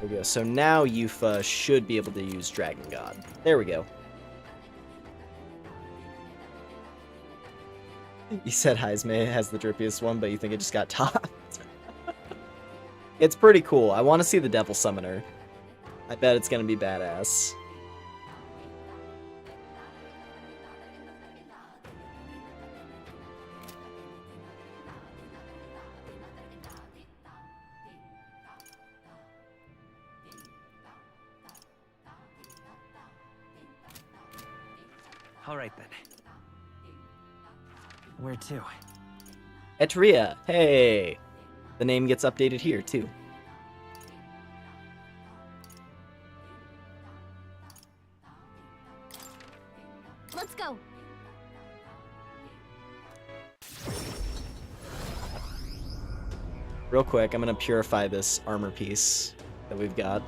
There we go. So now Yufa should be able to use Dragon God. There we go. You said Heisme has the drippiest one, but you think it just got topped. It's pretty cool. I want to see the Devil Summoner. I bet it's going to be badass. All right then. Where to? Etria. Hey. The name gets updated here too. Let's go. Real quick, I'm gonna purify this armor piece that we've got.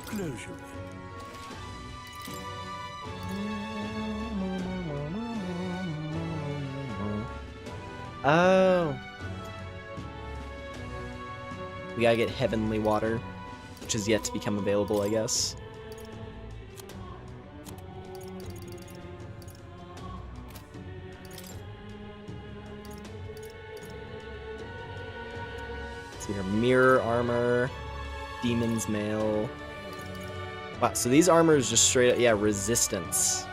Close your Oh. We gotta get heavenly water, which is yet to become available, I guess. Let's see here. Mirror armor, Demon's Mail. Wow, so these armors just straight up, yeah, resistance.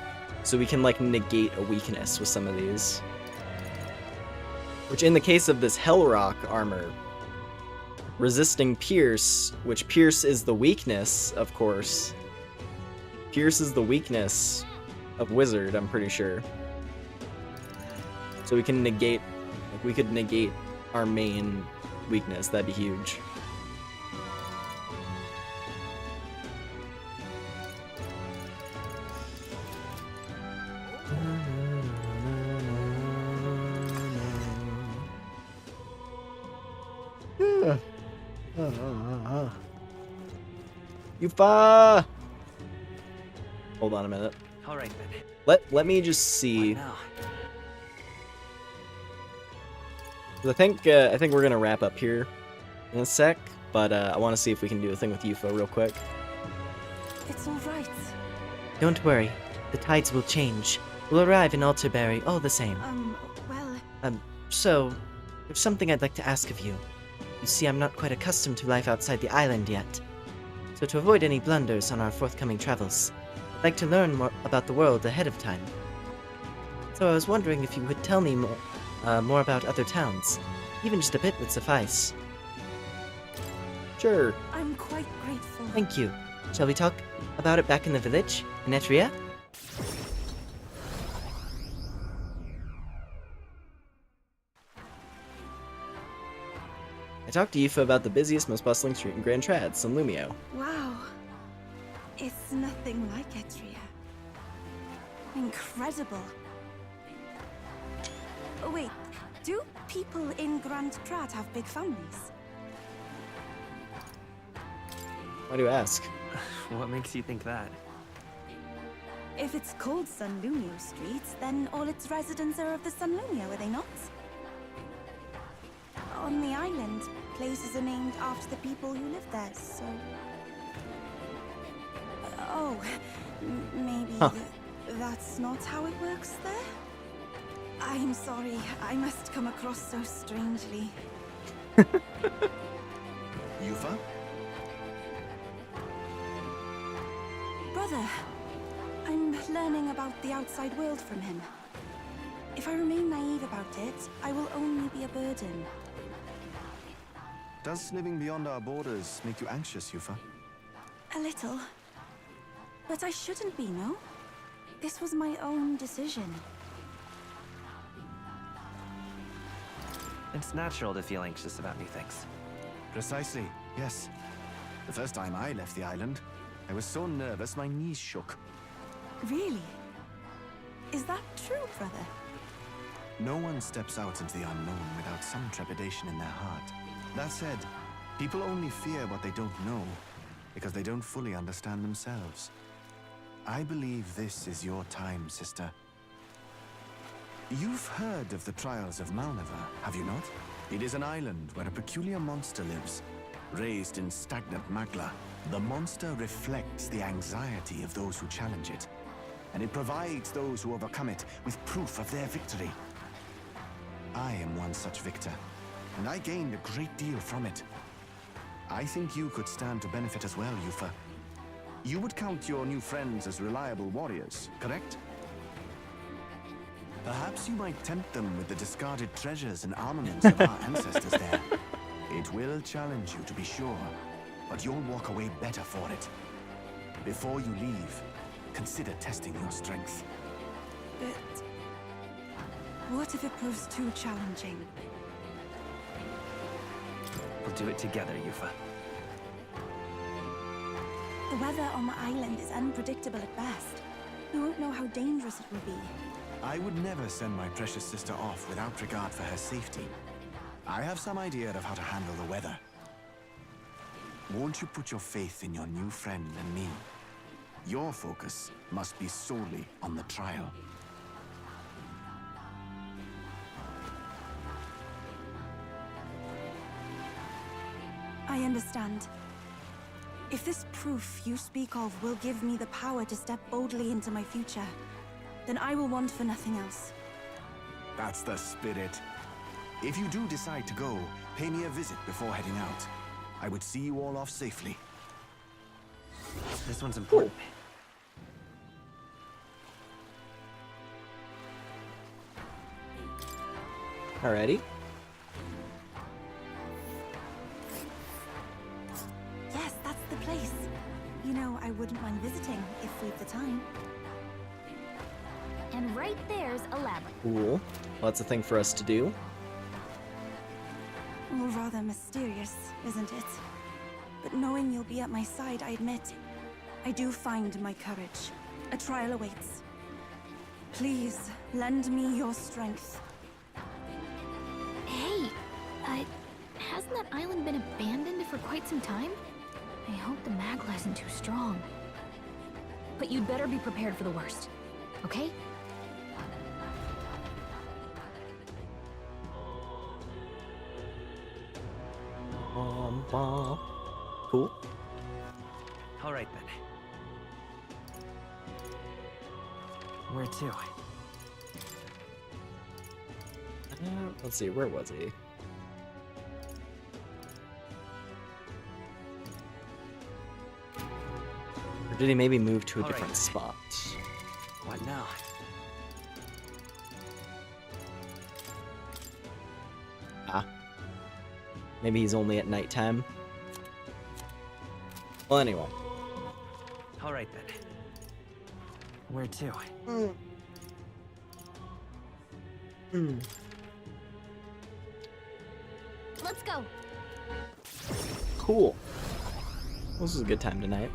So we can, like, negate a weakness with some of these. Which, in the case of this Hellrock armor, resisting Pierce, which Pierce is the weakness, of course. Pierce is the weakness of Wizard, I'm pretty sure. So we can negate, like, we could negate our main weakness. That'd be huge. Yufa! Hold on a minute. All right then. Let me just see. What now? I think we're gonna wrap up here in a sec, but I want to see if we can do a thing with Yufa real quick. It's all right. Don't worry. The tides will change. We'll arrive in Alterberry all the same. Well... So, there's something I'd like to ask of you. You see, I'm not quite accustomed to life outside the island yet. So to avoid any blunders on our forthcoming travels, I'd like to learn more about the world ahead of time. So I was wondering if you would tell me more about other towns. Even just a bit would suffice. Sure. I'm quite grateful. Thank you. Shall we talk about it back in the village, in Etria? I talked to Yufa about the busiest, most bustling street in Grand Trad, San Lumio. Wow. It's nothing like Etria. Incredible. Oh, wait. Do people in Grand Trad have big families? Why do you ask? What makes you think that? If it's called San Lumio Street, then all its residents are of the San Lumio, are they not? On the island, places are named after the people who live there, so... Oh, maybe that's not how it works there? I'm sorry, I must come across so strangely. Yufa? Brother, I'm learning about the the outside world from him. If I remain naive about it, I will only be a burden. Does living beyond our borders make you anxious, Yufa? A little. But I shouldn't be, no? This was my own decision. It's natural to feel anxious about new things. Precisely, yes. The first time I left the island, I was so nervous my knees shook. Really? Is that true, brother? No one steps out into the unknown without some trepidation in their heart. That said, people only fear what they don't know because they don't fully understand themselves. I believe this is your time, sister. You've heard of the trials of Malnever, have you not? It is an island where a peculiar monster lives, raised in stagnant magla. The monster reflects the anxiety of those who challenge it, and it provides those who overcome it with proof of their victory. I am one such victor, and I gained a great deal from it. I think you could stand to benefit as well, Yufa. You would count your new friends as reliable warriors, correct? Perhaps you might tempt them with the discarded treasures and armaments of our ancestors there. It will challenge you, to be sure, but you'll walk away better for it. Before you leave, consider testing your strength. But what if it proves too challenging? We'll do it together, Yufa. The weather on the island is unpredictable at best. We won't know how dangerous it will be. I would never send my precious sister off without regard for her safety. I have some idea of how to handle the weather. Won't you put your faith in your new friend and me? Your focus must be solely on the trial. I understand. If this proof you speak of will give me the power to step boldly into my future, then I will want for nothing else. That's the spirit. If you do decide to go, pay me a visit before heading out. I would see you all off safely. This one's important. Alrighty. Yes, that's the place. You know, I wouldn't mind visiting if we've the time. And right there's a labyrinth. Cool. Well, that's a thing for us to do. Well, rather mysterious, isn't it? But knowing you'll be at my side, I admit, I do find my courage. A trial awaits. Please, lend me your strength. Hey, hasn't that island been abandoned for quite some time? I hope the magla isn't too strong. But you'd better be prepared for the worst, okay? Cool. All right then. Where to? Let's see, where was he? Or did he maybe move to a All different right. spot? What now? Ah. Maybe he's only at nighttime. Well, anyway. All right then. Where to? Let's go. Cool. This is a good time tonight.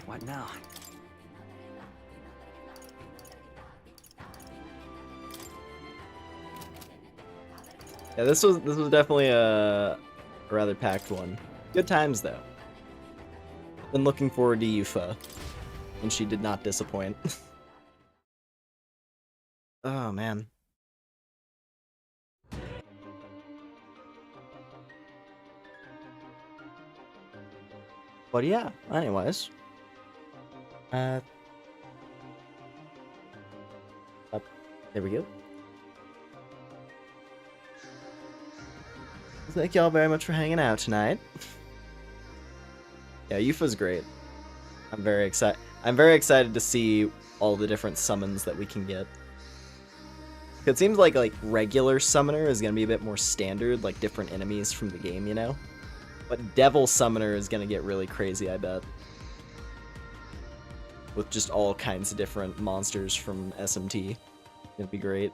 What now? Yeah, this was definitely a rather packed one. Good times though. Been looking forward to Yufa, and she did not disappoint. Oh man. But yeah, anyways. There we go. Thank y'all very much for hanging out tonight. Yeah, Yufa's great. I'm very excited. I'm very excited to see all the different summons that we can get. It seems like regular summoner is gonna be a bit more standard, like different enemies from the game, you know? But Devil Summoner is gonna get really crazy, I bet. With just all kinds of different monsters from SMT. It's gonna be great.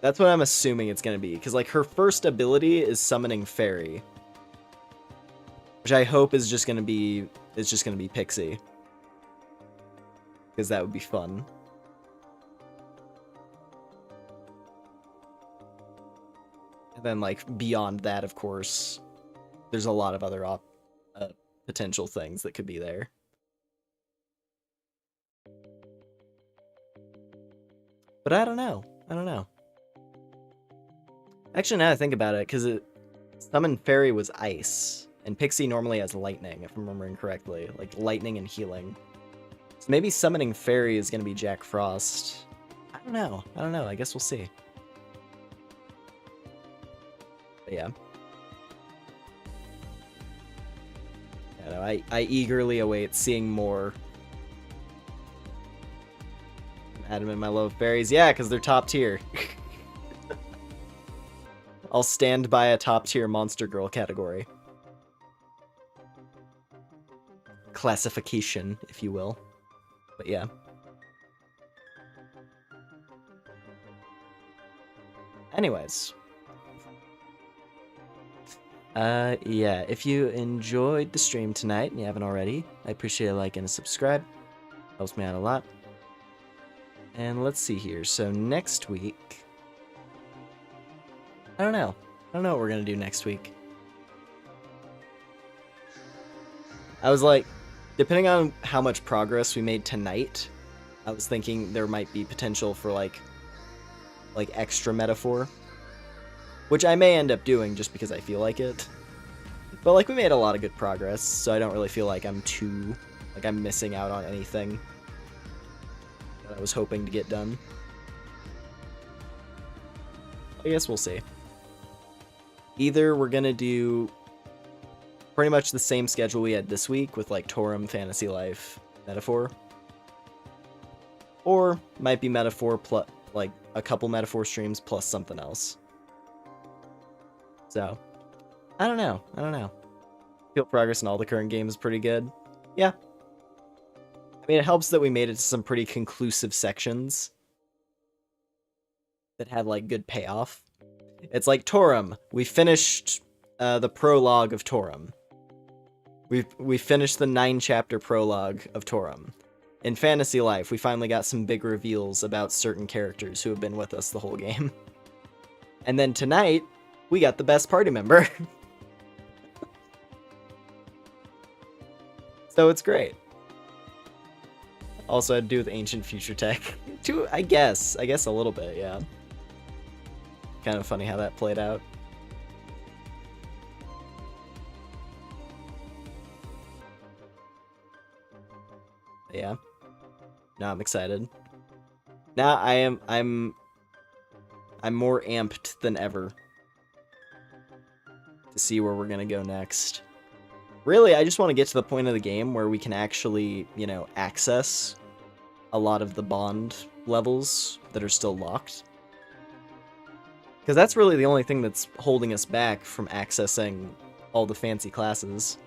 That's what I'm assuming it's gonna be, because like her first ability is summoning Fairy. Which I hope is just gonna be Pixie. Because that would be fun. And then, like, beyond that, of course, there's a lot of other potential things that could be there. But I don't know. I don't know. Actually, now I think about it, because Summon Fairy was ice, and Pixie normally has lightning, if I'm remembering correctly. Like, lightning and healing. So maybe summoning Fairy is going to be Jack Frost. I don't know. I don't know. I guess we'll see. But yeah. Yeah, no, I eagerly await seeing more. I'm adamant in my love of fairies. Yeah, because they're top tier. I'll stand by a top tier monster girl category. Classification, if you will. But yeah. Anyways. Yeah, if you enjoyed the stream tonight and you haven't already, I appreciate a like and a subscribe. Helps me out a lot. And let's see here. So next week... I don't know. I don't know what we're gonna do next week. I was like, depending on how much progress we made tonight, I was thinking there might be potential for like extra metaphor. Which I may end up doing just because I feel like it. But like we made a lot of good progress, so I don't really feel like I'm missing out on anything that I was hoping to get done. I guess we'll see. Either we're gonna do pretty much the same schedule we had this week with like Torum, Fantasy Life, Metaphor. Or might be Metaphor plus like a couple Metaphor streams plus something else. So, I don't know. I don't know. Feel progress in all the current games is pretty good. Yeah. I mean, it helps that we made it to some pretty conclusive sections that had, like, good payoff. It's like Torum. We finished the prologue of Torum. We finished the 9-chapter prologue of Torum. In Fantasy Life, we finally got some big reveals about certain characters who have been with us the whole game. And then tonight... we got the best party member. So it's great. Also had to do with ancient future tech. Too, I guess a little bit, yeah. Kind of funny how that played out. But yeah. Now I'm excited. Now I'm more amped than ever to see where we're gonna go next. Really, I just want to get to the point of the game where we can actually, you know, access a lot of the bond levels that are still locked. Because that's really the only thing that's holding us back from accessing all the fancy classes.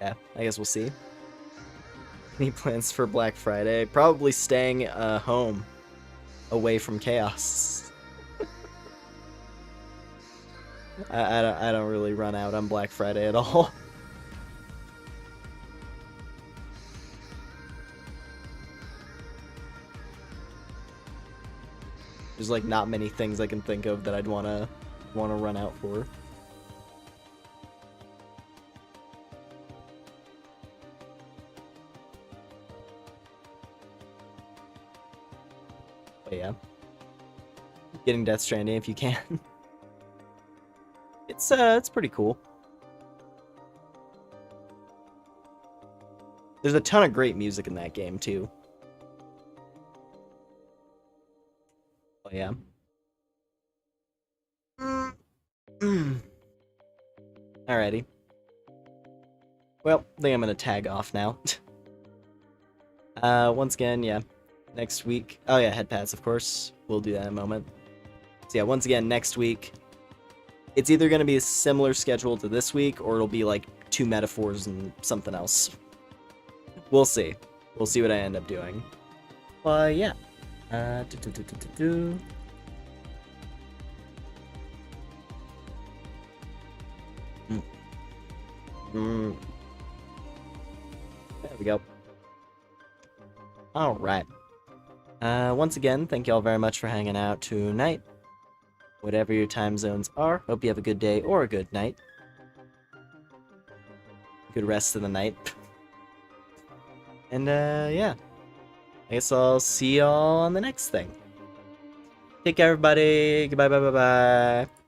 Yeah, I guess we'll see. Any plans for Black Friday? Probably staying home, away from chaos. I don't really run out on Black Friday at all. There's like not many things I can think of that I'd wanna run out for. But yeah. Getting Death Stranding if you can. it's pretty cool. There's a ton of great music in that game too. Oh yeah. Alrighty. Well, I think I'm gonna tag off now. Once again, yeah. Next week. Oh yeah, head pads, of course. We'll do that in a moment. So yeah, once again, next week. It's either gonna be a similar schedule to this week, or it'll be like 2 metaphors and something else. We'll see. We'll see what I end up doing. But yeah. There we go. Alright. Once again, thank you all very much for hanging out tonight. Whatever your time zones are, hope you have a good day or a good night. Good rest of the night. And, yeah. I guess I'll see y'all on the next thing. Take care, everybody. Goodbye, bye, bye, bye.